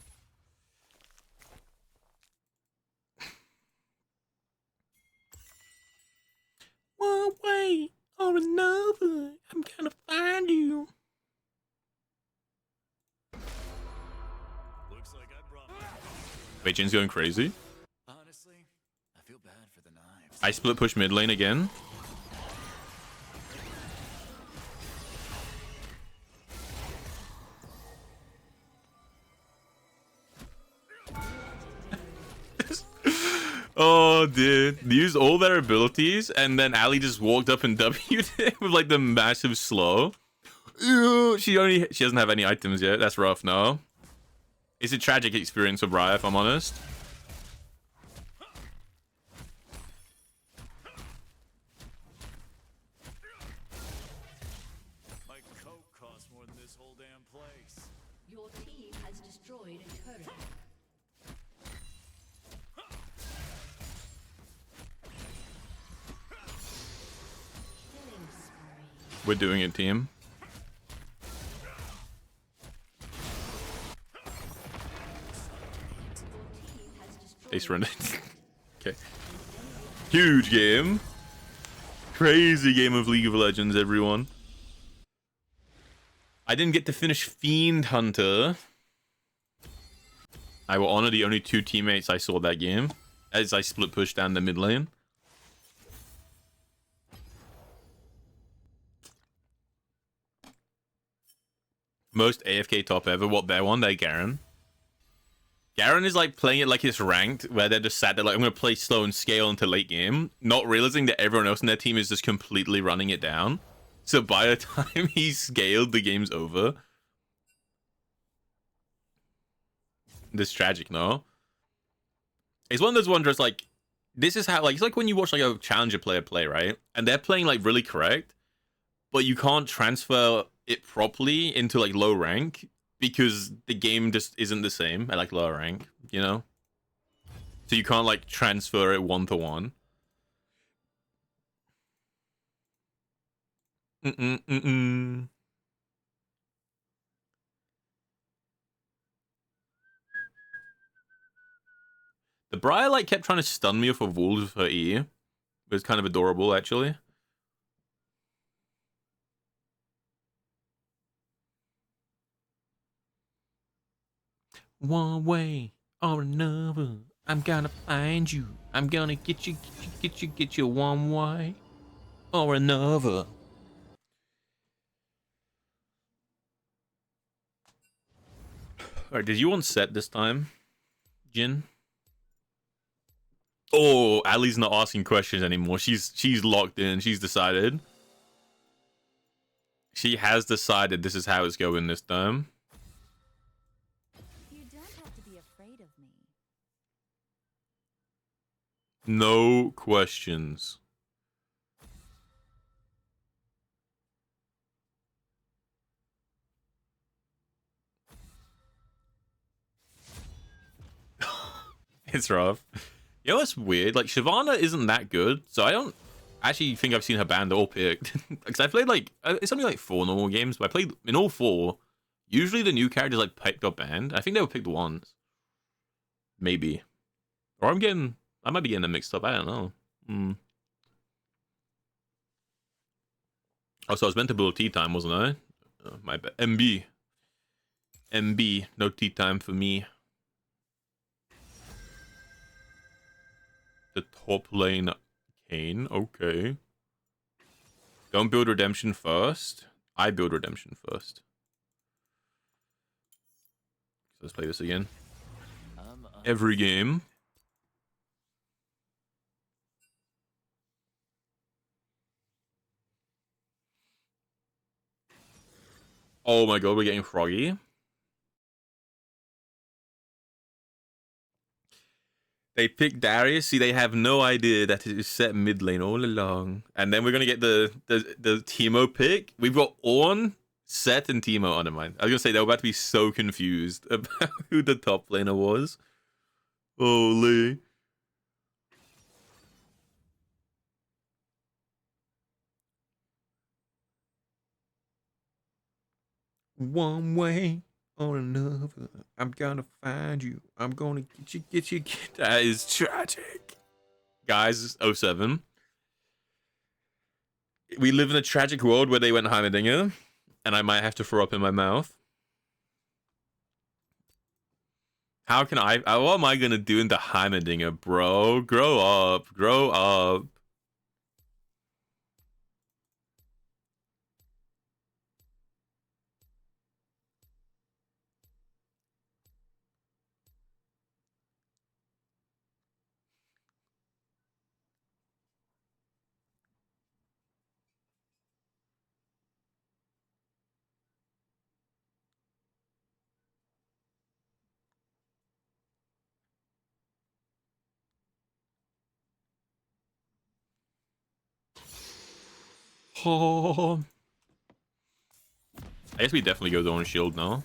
One way or another, I'm gonna find you. Looks like I brought Wait, Jin's going crazy. Honestly, I feel bad for the knives. I split push mid lane again. Oh, Oh, dude. They used all their abilities, and then Ali just walked up and W'd it with like the massive slow. Ew, she doesn't have any items yet. That's rough, no? It's a tragic experience for Briar, if I'm honest. My coat costs more than this whole damn place. Your team has destroyed a turret. We're doing it, team. They surrendered. Okay. Huge game. Crazy game of League of Legends, everyone. I didn't get to finish Fiend Hunter. I will honor the only 2 teammates I saw that game as I split push down the mid lane. Most AFK top ever. What bear one day, Garen? Garen is like playing it like it's ranked, where they're just sat there like, I'm going to play slow and scale into late game, not realizing that everyone else in their team is just completely running it down. So by the time he's scaled, the game's over. This is tragic, no? It's one of those ones where it's like, this is how, like, it's like when you watch like a challenger player play, right? And they're playing like really correct, but you can't transfer it properly into like low rank because the game just isn't the same at like lower rank, you know? So you can't like transfer it 1-to-1. The Briar like kept trying to stun me off of walls with her E. It was kind of adorable, actually. One way or another, I'm gonna find you. I'm gonna get you one way or another. Alright, did you want set this time, Jin? Oh, Ali's not asking questions anymore. She's locked in. She's decided. She has decided this is how it's going this time. You don't have to be afraid of me. No questions. It's rough. You know what's weird? Like, Shyvana isn't that good, so I don't actually think I've seen her banned or picked. Because I played, like, it's only, like, 4 normal games, but I played in all 4. Usually the new characters, like, picked or banned. I think they were picked once. Maybe. Or I might be getting them mixed up. I don't know. Also, I was meant to build tea time, wasn't I? My bad. MB. No tea time for me. The top lane Kane. Okay. Don't build redemption first. I build redemption first. Let's play this again. Every game. Oh my god, we're getting froggy. They picked Darius. See, they have no idea that it is set mid lane all along. And then we're gonna get the Teemo pick. We've got Ornn, Set, and Teemo on mind. I was gonna say they were about to be so confused about who the top laner was. Holy. One way or another, I'm gonna find you. I'm gonna get you. That is tragic. Guys, 07. We live in a tragic world where they went Heimerdinger, and I might have to throw up in my mouth. How can I? What am I gonna do into Heimerdinger, bro? Grow up. Grow up. Oh. I guess we definitely go Dawn Shield now.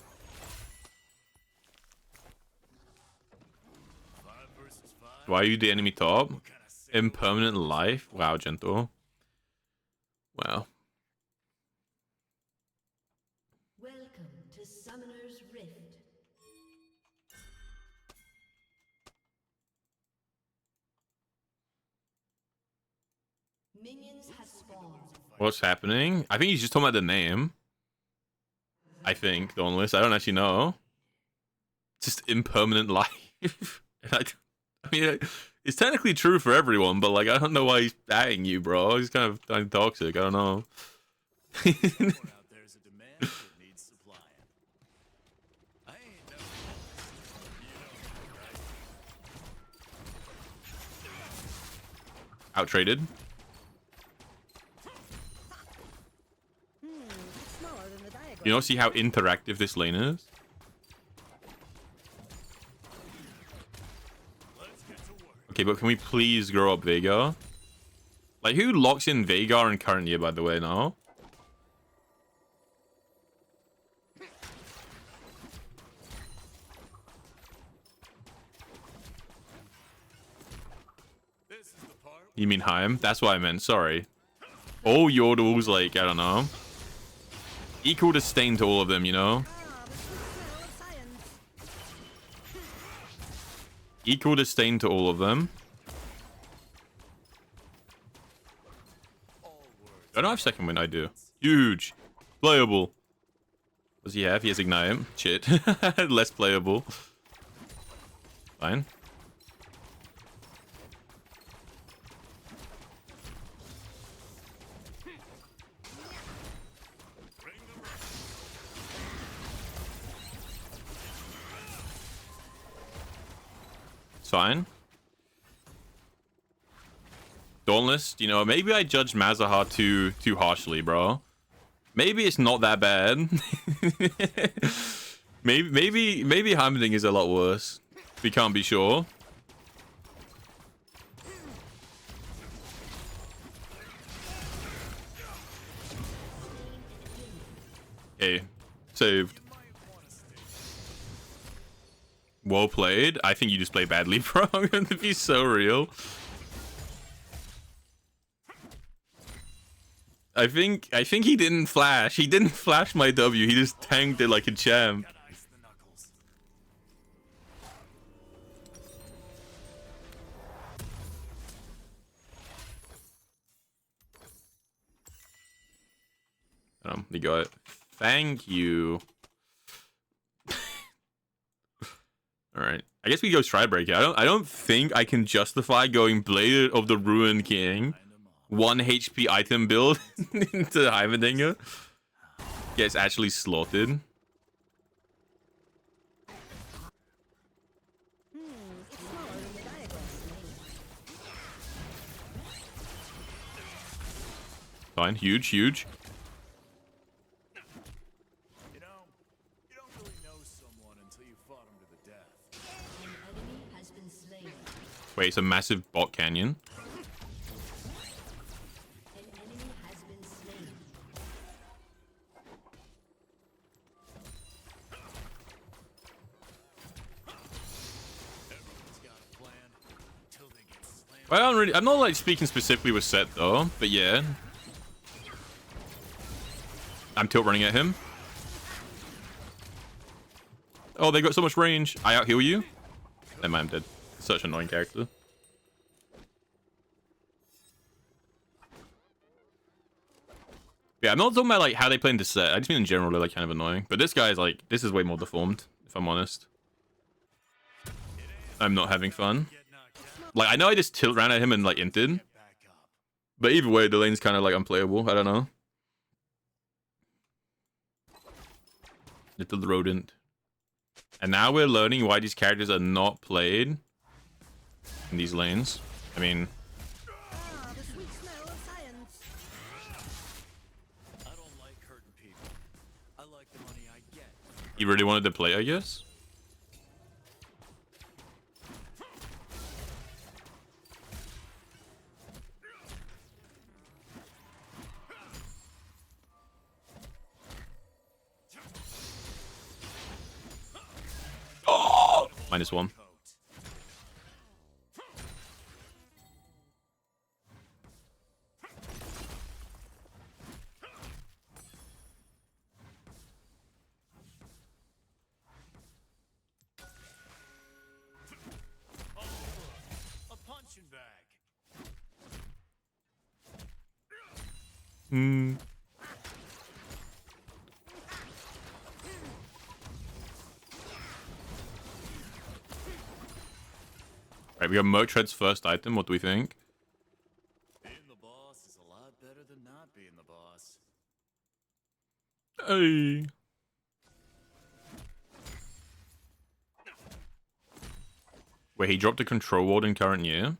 Why are you the enemy top? Impermanent life? Wow, Gento. Wow. Welcome to Summoner's Rift. Minions have spawned. What's happening? I think he's just talking about the name. I think, Dawnless. I don't actually know. Just impermanent life. I mean, it's technically true for everyone, but like, I don't know why he's batting you, bro. He's kind of toxic. I don't know. Outtraded. You know, see how interactive this lane is? Okay, but can we please grow up Veigar? Like, who locks in Veigar in current year, by the way, now? You mean Heim? That's what I meant, sorry. All Yordles, like, I don't know. Equal disdain to all of them, you know? Equal disdain to all of them. I don't have second wind, I do. Huge. Playable. What does he have? He has Ignite. Shit. Less playable. Fine. Fine. Dawnless, you know, maybe I judged Mazahar too harshly, bro. Maybe it's not that bad. maybe Hamding is a lot worse. We can't be sure. Okay, saved. Well played. I think you just play badly, bro. I'm going to be so real. I think he didn't flash. He didn't flash my W. He just tanked it like a champ. You got it. Thank you. All right. I guess we go Stridebreaker. I don't think I can justify going Blade of the Ruined King 1 HP item build into Heimerdinger. Gets actually slaughtered. Fine. Huge, huge. Wait, it's a massive bot canyon. Well, I'm not like speaking specifically with Set though, but yeah. I'm tilt running at him. Oh, they got so much range. I out heal you. Never mind, I'm dead. Such an annoying character. Yeah, I'm not talking about like how they play into Set. I just mean in general they're like kind of annoying. But this guy is like, this is way more deformed, if I'm honest. I'm not having fun. Like, I know I just tilt ran at him and like inted. But either way, the lane's kind of like unplayable. I don't know. Little rodent. And now we're learning why these characters are not played in these lanes. I mean, he really wanted to play, I guess. -1. A punching bag. Hmm. Right, we got Merc Tread's first item. What do we think? Being the boss is a lot better than not being the boss. Hey. Wait, he dropped a control ward in current year?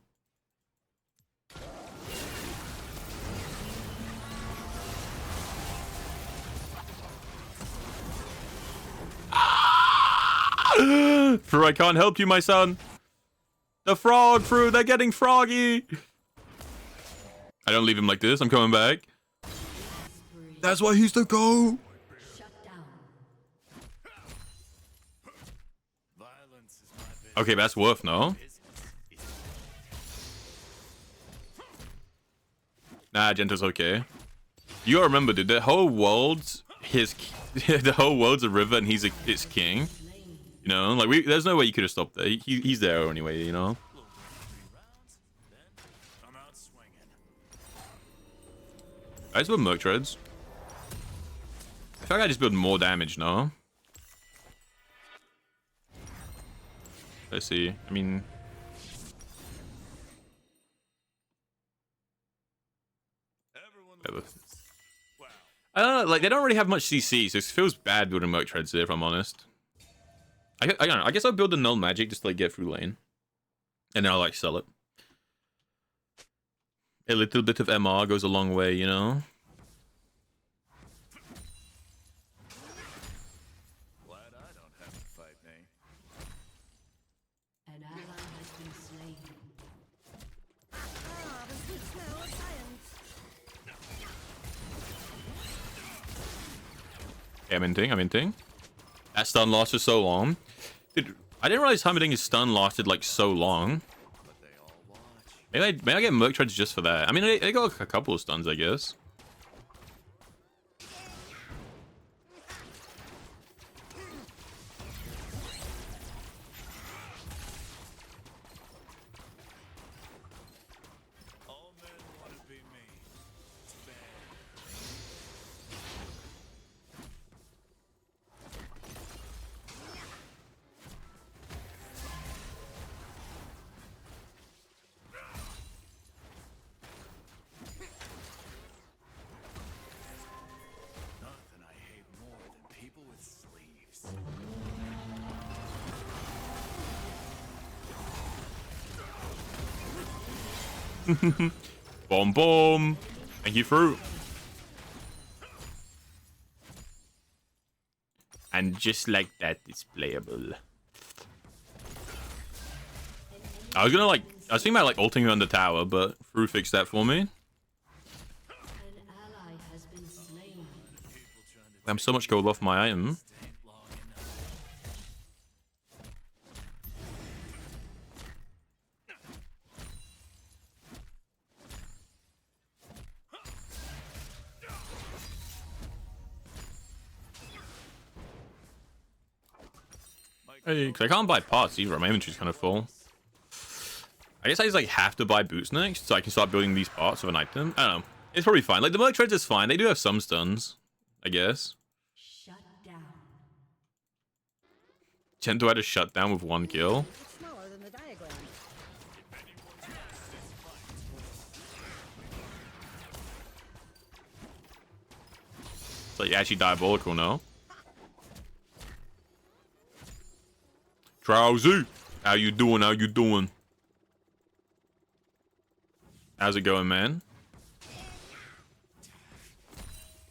Fru, I can't help you, my son. The frog, Fru, they're getting froggy. I don't leave him like this. I'm coming back. That's why he's the GOAT. Okay, that's worth, no? Nah, Gento's okay. You gotta remember, dude, the whole world's the whole world's a river and he's its king. You know, like there's no way you could have stopped that. He's there anyway, you know. I just build Merc Treads. I feel like I just build more damage, no? Let's see. I mean, I don't know. Like they don't really have much CC, so it feels bad building Merc Treads here, if I'm honest. I don't know. I guess I'll build the null magic just to like get through lane, and then I'll like sell it. A little bit of MR goes a long way, you know. Glad I don't have to fight me. An ally has been slain. Ah, the sweet smell of science. Okay, I'm inting. That stun lasted so long. Dude, I didn't realize Humding's stun lasted like so long. Maybe I get Merc Treads just for that. I mean, they got a couple of stuns, I guess. All men want to be me. It's bad. Nothing I hate more than people with sleeves. Boom, boom. Thank you, Fruit. And just like that, it's playable. I was thinking about like ulting on the tower, but Fruit fixed that for me. I'm so much gold off my item. Hey, because I can't buy parts either. My inventory's kind of full. I guess I just like have to buy boots next so I can start building these parts of an item. I don't know. It's probably fine. Like the Merc Treads is fine. They do have some stuns, I guess. Shut down. Gento had a shutdown with 1 kill. It's smaller than the diagram. It's like actually diabolical, no? Drowsy, how you doing? How you doing? How's it going, man?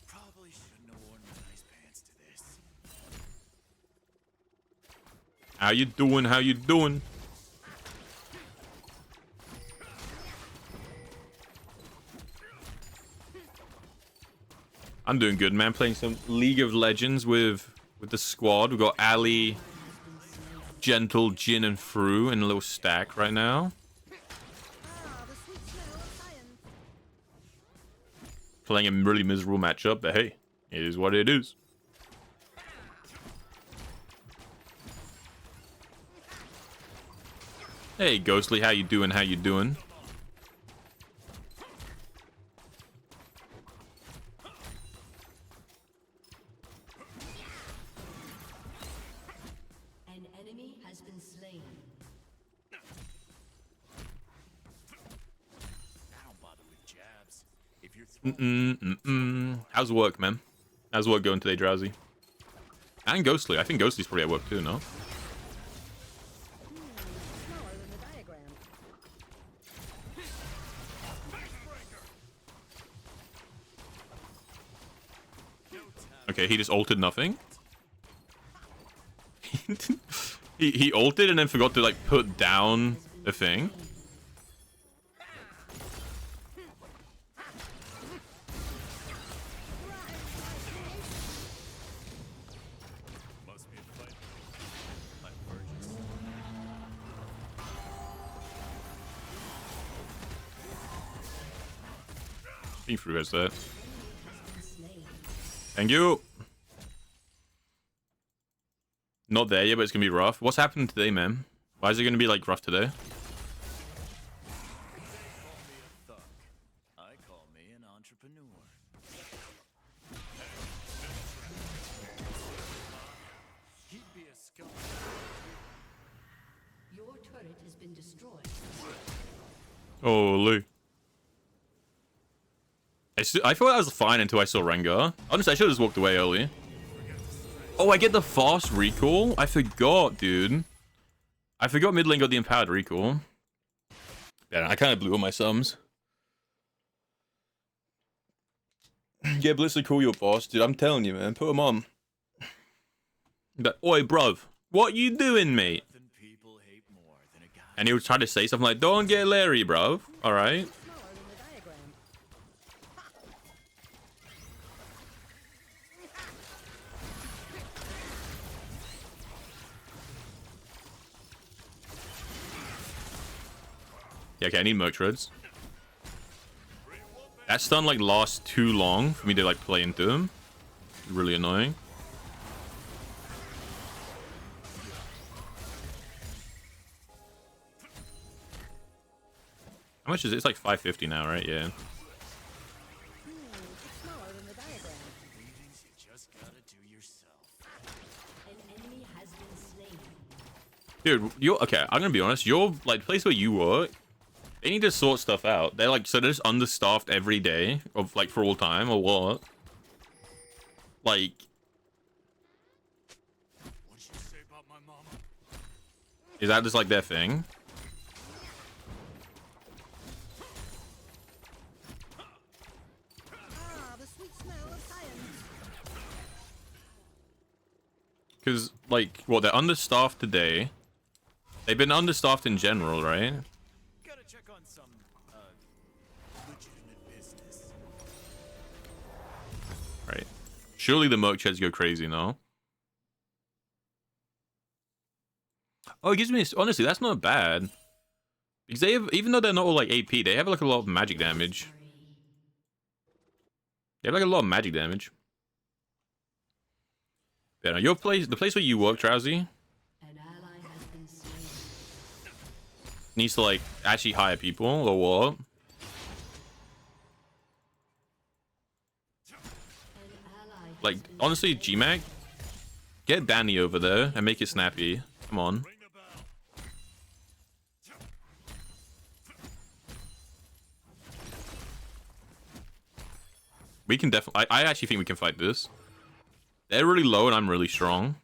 Probably shouldn't have worn my nice pants to this. How you doing? How you doing? I'm doing good, man. Playing some League of Legends with the squad. We've got Ali, gentle Jin and Fru in a little stack right now. Playing a really miserable matchup, but hey, it is what it is. Hey, Ghostly, how you doing? How you doing? An enemy has been slain. I don't bother with jabs. If you're How's work, man? How's work going today, Drowsy? And Ghostly. I think Ghostly's probably at work too, no? Okay, he just ulted nothing. he ulted and then forgot to like put down the thing. Being through has that. Thank you. Not there yet, but it's gonna be rough. What's happened today, man? Why is it gonna be like rough today? I call me an entrepreneur. He'd be a scum. Your turret has been destroyed. Holy. I thought I was fine until I saw Rengar. Honestly, I should have just walked away early. Oh, I get the fast recall? I forgot, dude. I forgot mid lane got the empowered recall. Yeah, I kind of blew all my sums. Yeah, Blitz will call you a boss, dude. I'm telling you, man. Put him on. But, oi, bruv. What you doing, mate? And he would try to say something like, don't get Larry, bruv. Alright. Yeah, okay, I need Merc Treads. That stun like lasts too long for me to like play into him. Really annoying. How much is it? It's like 550 now, right? Yeah. Dude, you're okay. I'm gonna be honest. Your like place where you work, they need to sort stuff out. They're like, so they're just understaffed every day of like for all time or what? Like, is that just like their thing? Because like, well, they're understaffed today. They've been understaffed in general, right? Gotta check on some legitimate business. Right. Surely the Merc Treads go crazy, no? Oh, it gives me... Honestly, that's not bad. Because they have... Even though they're not all, like, AP, they have, like, a lot of magic damage. They have, like, a lot of magic damage. Yeah, no, your place... The place where you work, Drowsy... needs to, like, actually hire people, or what? Like, honestly, GMAC, get Danny over there and make it snappy. Come on. We can definitely... I actually think we can fight this. They're really low and I'm really strong.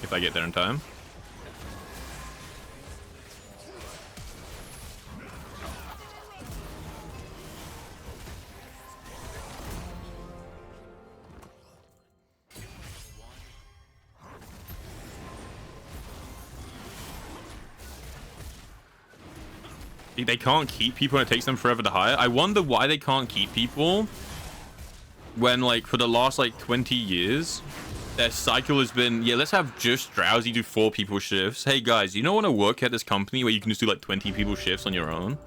If I get there in time. They can't keep people and it takes them forever to hire. I wonder why they can't keep people. when like for the last like 20 years, their cycle has been, yeah, let's have just Drowsy do 4 people shifts. Hey guys, you don't want to work at this company where you can just do like 20 people shifts on your own?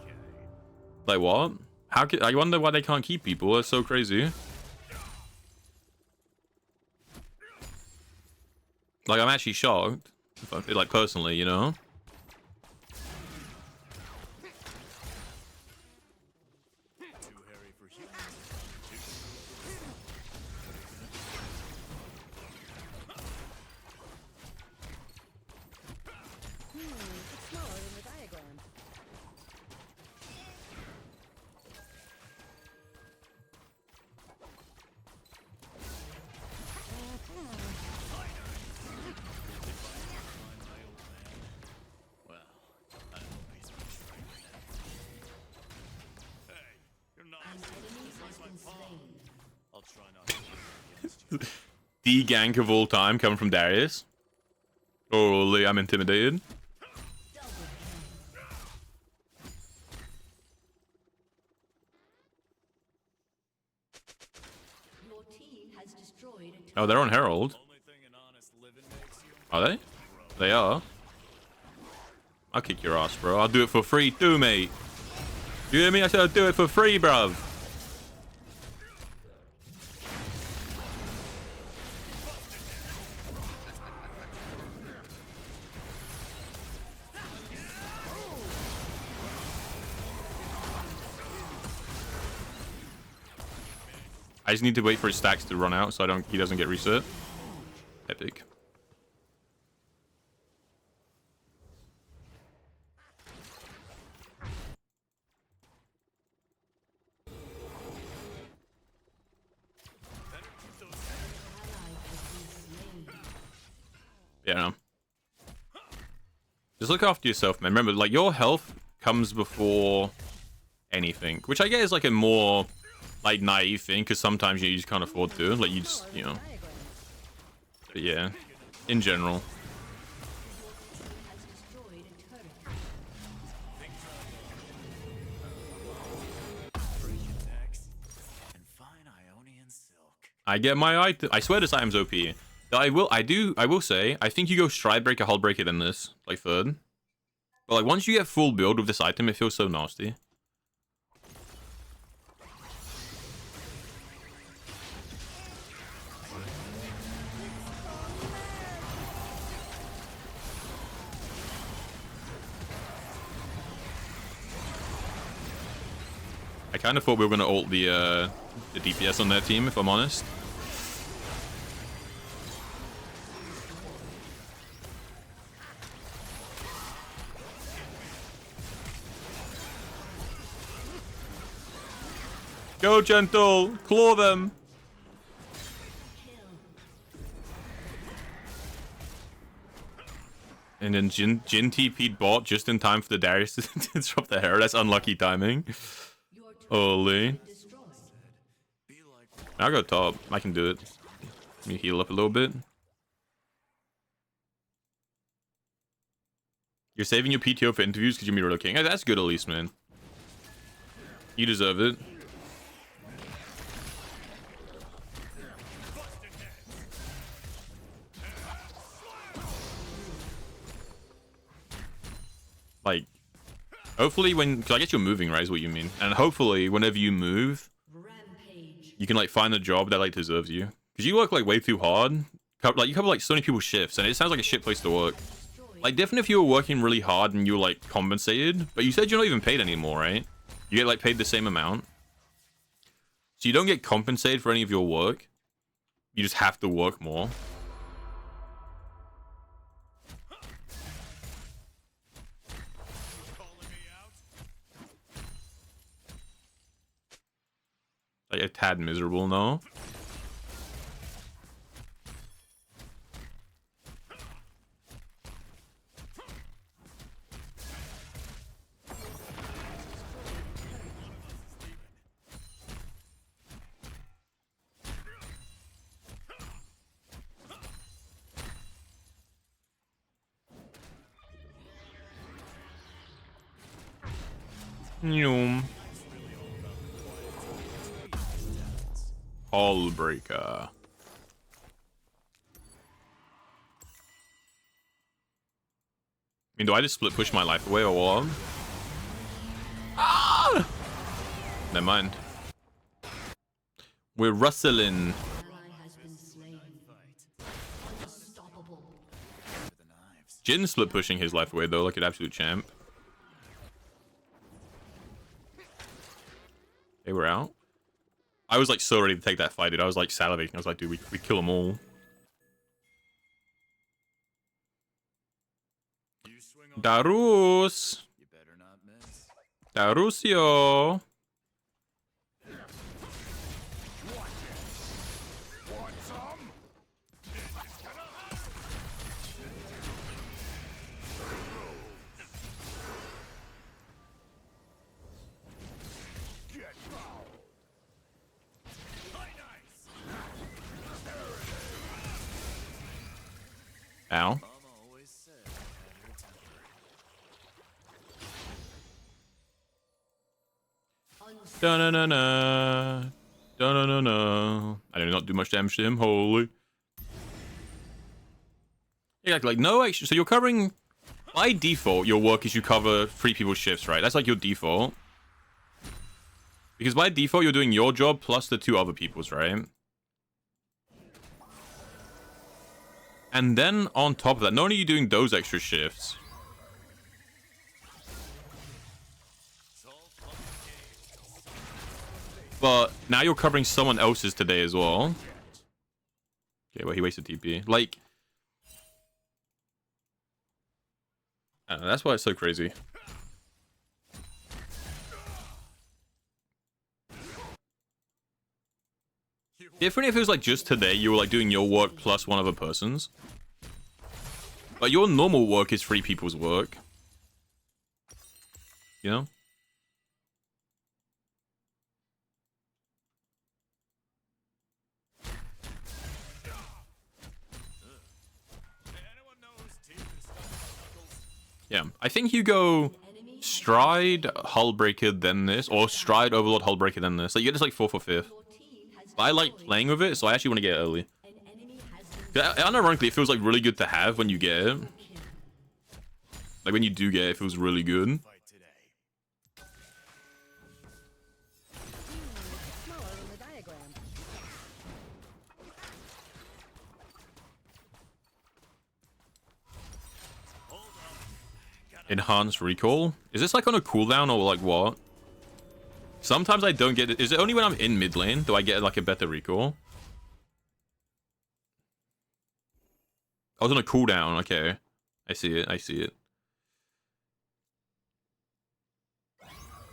Like what? How can, I wonder why they can't keep people. That's so crazy. Like, I'm actually shocked. Like, personally, you know? It's smaller than the diagram. I'll try not to against you. The gank of all time coming from Darius. Holy, I'm intimidated. Your team has destroyed Oh, they're on Herald. Are they? They are. I'll kick your ass, bro. I'll do it for free too, mate. You hear me? I said I'll do it for free, bruv. I just need to wait for his stacks to run out so he doesn't get reset. Epic. Yeah. No. Just look after yourself, man. Remember, like, your health comes before anything, which I get is like a more like naive thing, because sometimes you just can't afford to, like, you just, you know. But yeah, in general. I get my item. I swear this item's OP. I will say, I think you go Stride Breaker, Hull Breaker, then this, like, third. But like, once you get full build with this item, it feels so nasty. I kind of thought we were going to ult the DPS on their team, if I'm honest. Go, Gentle! Claw them! And then Jin TP'd bot just in time for the Darius to drop the hair. That's unlucky timing. Holy. I'll go top. I can do it. Let me heal up a little bit. You're saving your PTO for interviews because you're Miro King. Oh, that's good at least, man. You deserve it. Like, hopefully because I guess you're moving, right, is what you mean. And hopefully whenever you move, you can like find a job that like deserves you. Because you work like way too hard. Like, you cover like so many people's shifts, and it sounds like a shit place to work. Like, different if you were working really hard and you were like compensated, but you said you're not even paid anymore, right? You get like paid the same amount. So you don't get compensated for any of your work. You just have to work more. Like a tad miserable, no? Noom. Hull breaker. I mean, do I just split push my life away or what? Ah! Never mind. We're rustling. Jin split pushing his life away though, like an absolute champ. Okay, we're out. I was like so ready to take that fight, dude. I was like salivating. I was like, dude, we kill them all. Darus. Darusio. Ow. Da-na-na-na. Da-na-na-na. I did not do much damage to him. Holy. Yeah, like no extra. So you're covering... By default, your work is you cover 3 people's shifts, right? That's like your default. Because by default, you're doing your job plus the 2 other people's, right? And then on top of that, not only are you doing those extra shifts, but now you're covering someone else's today as well. Okay, well, he wasted TP. Like, I don't know, that's why it's so crazy. Different if it was like just today, you were like doing your work plus one other person's. But your normal work is 3 people's work. You know? Yeah, I think you go Stride, Hullbreaker, then this, or Stride, Overlord, Hullbreaker, then this. Like, you get this like 4th or 5th. But I like playing with it, so I actually want to get it early. Unironically, it feels like really good to have when you get it. Like when you do get it, it feels really good. Enhanced recall? Is this like on a cooldown or like what? Sometimes I don't get it. Is it only when I'm in mid lane do I get like a better recall? I was on a cooldown. Okay, I see it. I see it. I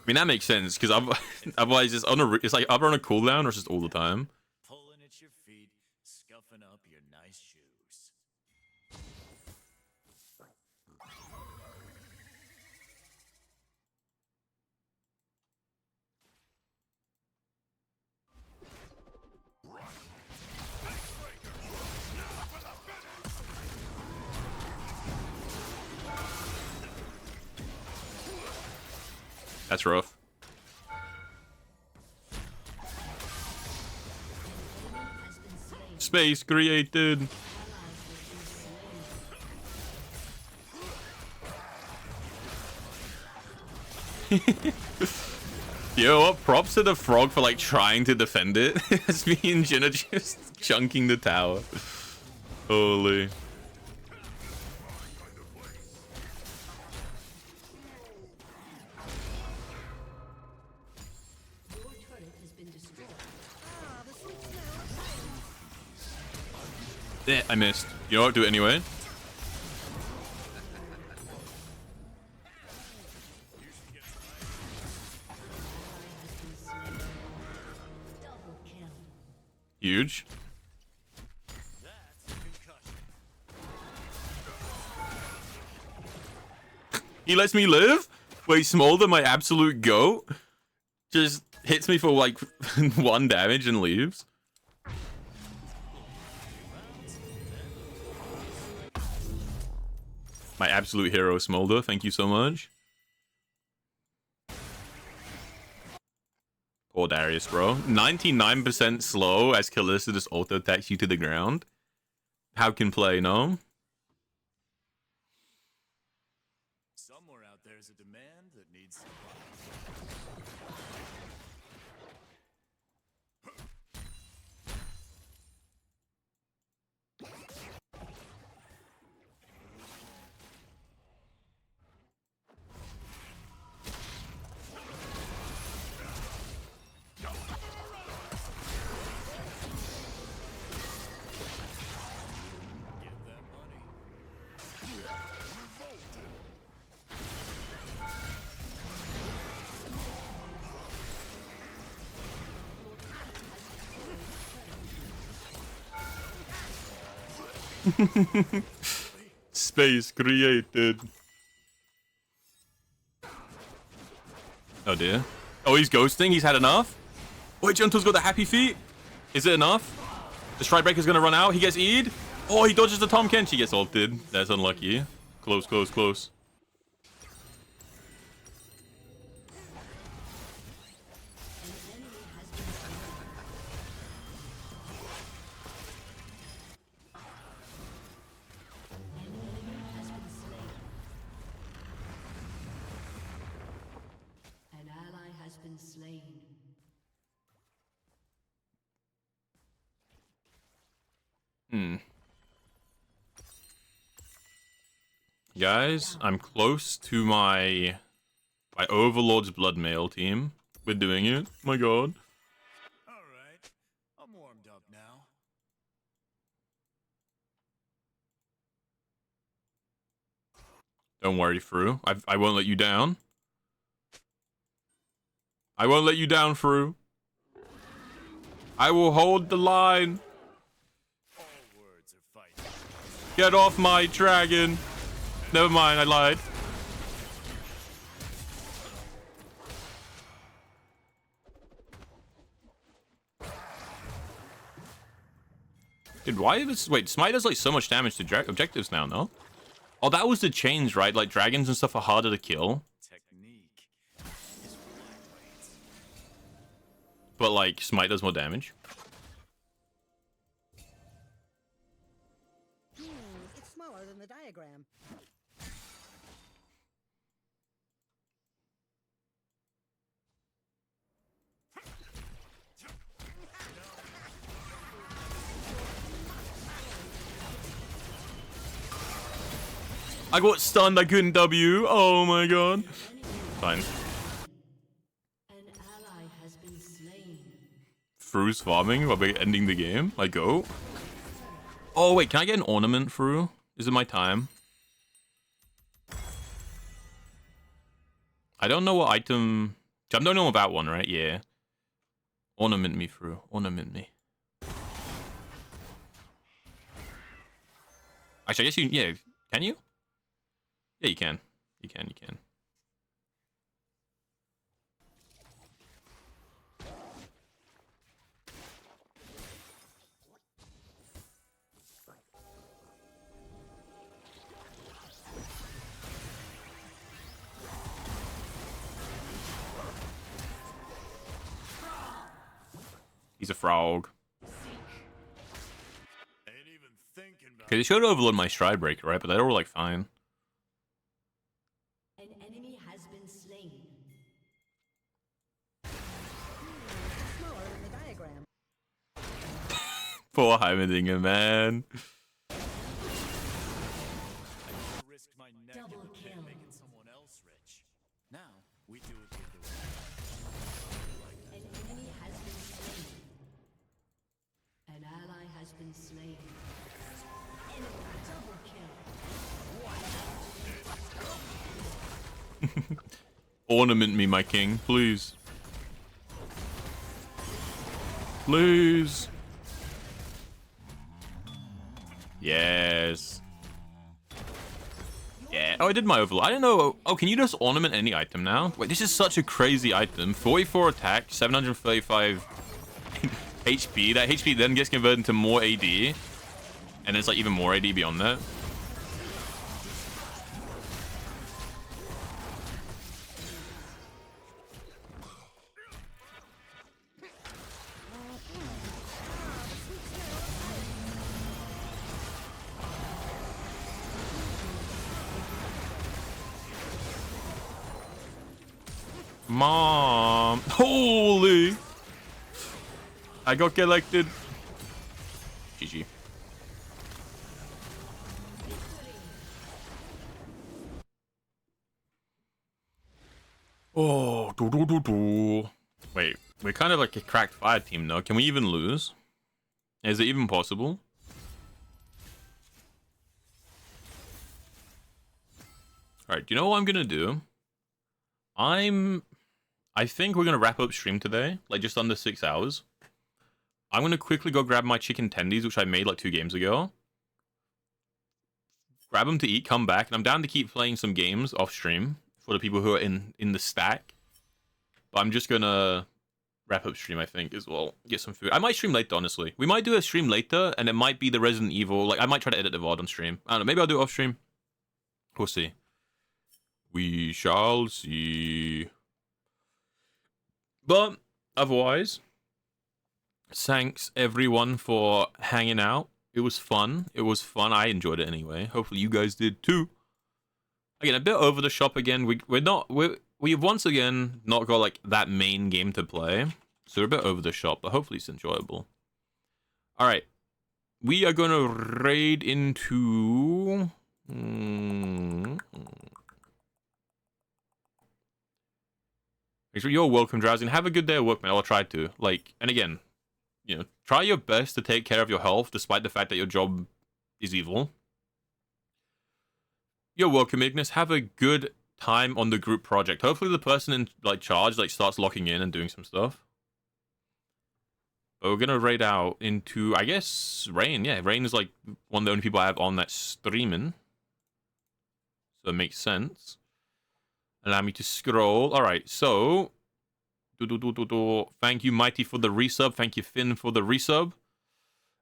mean that makes sense because otherwise it's on a it's like either on a cooldown or it's just all the time. Pulling at your feet, scuffing up your nice shoes. That's rough. Space created. Yo, what? Props to the frog for like trying to defend it. As me and Jin are just chunking the tower. Holy. I missed. You know what? Do it anyway. Huge. He lets me live? Way smaller than my absolute goat. Just hits me for like 1 damage and leaves. My absolute hero, Smolder. Thank you so much. Or Darius, bro. 99% slow as Kalista just auto attacks you to the ground. How can play, no? Somewhere out there's a demand that needs Space created. Oh dear. Oh, he's ghosting. He's had enough. Wait, Gentle's got the happy feet. Is it enough? The Stride Breaker's gonna run out. He gets E'd. Oh, he dodges the Tom Kench. He gets ulted. That's unlucky. Close, close, close. An ally has been slain. Guys, I'm close to my Overlord's Blood Mail team. We're doing it. My god. Alright, I'm warmed up now. Don't worry, Fru. I won't let you down. I won't let you down, Fru. I will hold the line. Get off my dragon. Never mind, I lied. Dude, why is... Wait, Smite does like so much damage to objectives now, no? Oh, that was the change, right? Like dragons and stuff are harder to kill. But like, Smite does more damage. It's smaller than the diagram. I got stunned, I couldn't W. Oh my god. Fine. Fru's farming while we're ending the game. I go. Oh wait, can I get an ornament, Fru? Is it my time? I don't know what item... I don't know about one, right? Yeah. Ornament me, Fru. Ornament me. Actually, I guess you... Yeah. Can you? Yeah, you can. You can. He's a frog. Okay, they should overload my Stride Breaker, right? But they're all like fine. An enemy has been slain. Smaller than the diagram. Poor Heimerdinger, man. Risk my neck and making someone else rich. Now we do it the other way. An enemy has been slain. An ally has been slain. Enemy double kill. Ornament me, my king, please. Please. Yes. Yeah. Oh, I did my overlord. I didn't know. Oh, can you just ornament any item now? Wait, this is such a crazy item. 44 attack, 735 HP. That HP then gets converted into more AD. And it's like even more AD beyond that. Mom. Holy. I got collected. GG. Oh, wait, we're kind of like a cracked fire team now. Can we even lose? Is it even possible? Alright, do you know what I'm gonna do? I think we're gonna wrap up stream today, like just under 6 hours. I'm gonna quickly go grab my chicken tendies, which I made like 2 games ago. Grab them to eat, come back, and I'm down to keep playing some games off stream for the people who are in the stack. But I'm just gonna wrap up stream, I think, as well. Get some food. I might stream later, honestly. We might do a stream later, and it might be the Resident Evil. Like, I might try to edit the VOD on stream. I don't know. Maybe I'll do it off stream. We'll see. We shall see. But otherwise, thanks everyone for hanging out. It was fun. It was fun. I enjoyed it anyway. Hopefully you guys did too. Again, a bit over the shop again. We've once again not got like that main game to play, so we're a bit over the shop, but hopefully it's enjoyable. All right, we are gonna raid into. You're welcome, Drowsy, and have a good day at work, man. I'll try to. Like, and again, you know, try your best to take care of your health, despite the fact that your job is evil. You're welcome, Ignis. Have a good time on the group project. Hopefully the person in like charge like starts locking in and doing some stuff. But we're gonna raid out into, I guess, Rain. Yeah, Rain is like one of the only people I have on that streaming. So it makes sense. Allow me to scroll. Alright, so thank you, Mighty, for the resub. Thank you, Finn, for the resub.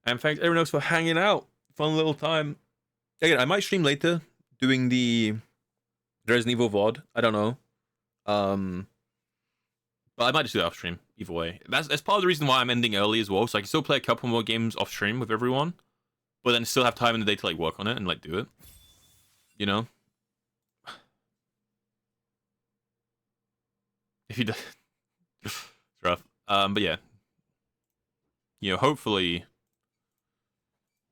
And thanks everyone else for hanging out. Fun little time. Again, I might stream later doing the Resident Evil VOD. I don't know. But I might just do that off stream. Either way. That's part of the reason why I'm ending early as well. So I can still play a couple more games off stream with everyone. But then still have time in the day to like work on it and like do it. You know? If you do, it's rough. But yeah, you know, hopefully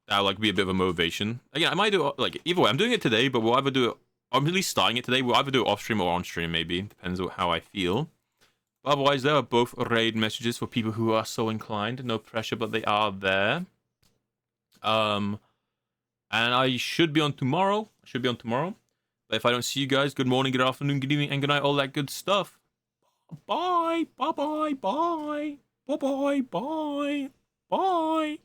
that'll like be a bit of a motivation. Again, I might do it, like either way. I'm doing it today, but we'll either do it. I'm at least starting it today. We'll either do it off stream or on stream. Maybe depends on how I feel. But otherwise, there are both raid messages for people who are so inclined. No pressure, but they are there. And I should be on tomorrow. But if I don't see you guys, good morning, good afternoon, good evening, and good night, all that good stuff. Bye. Bye. Bye. Bye. Bye. Bye. Bye. Bye.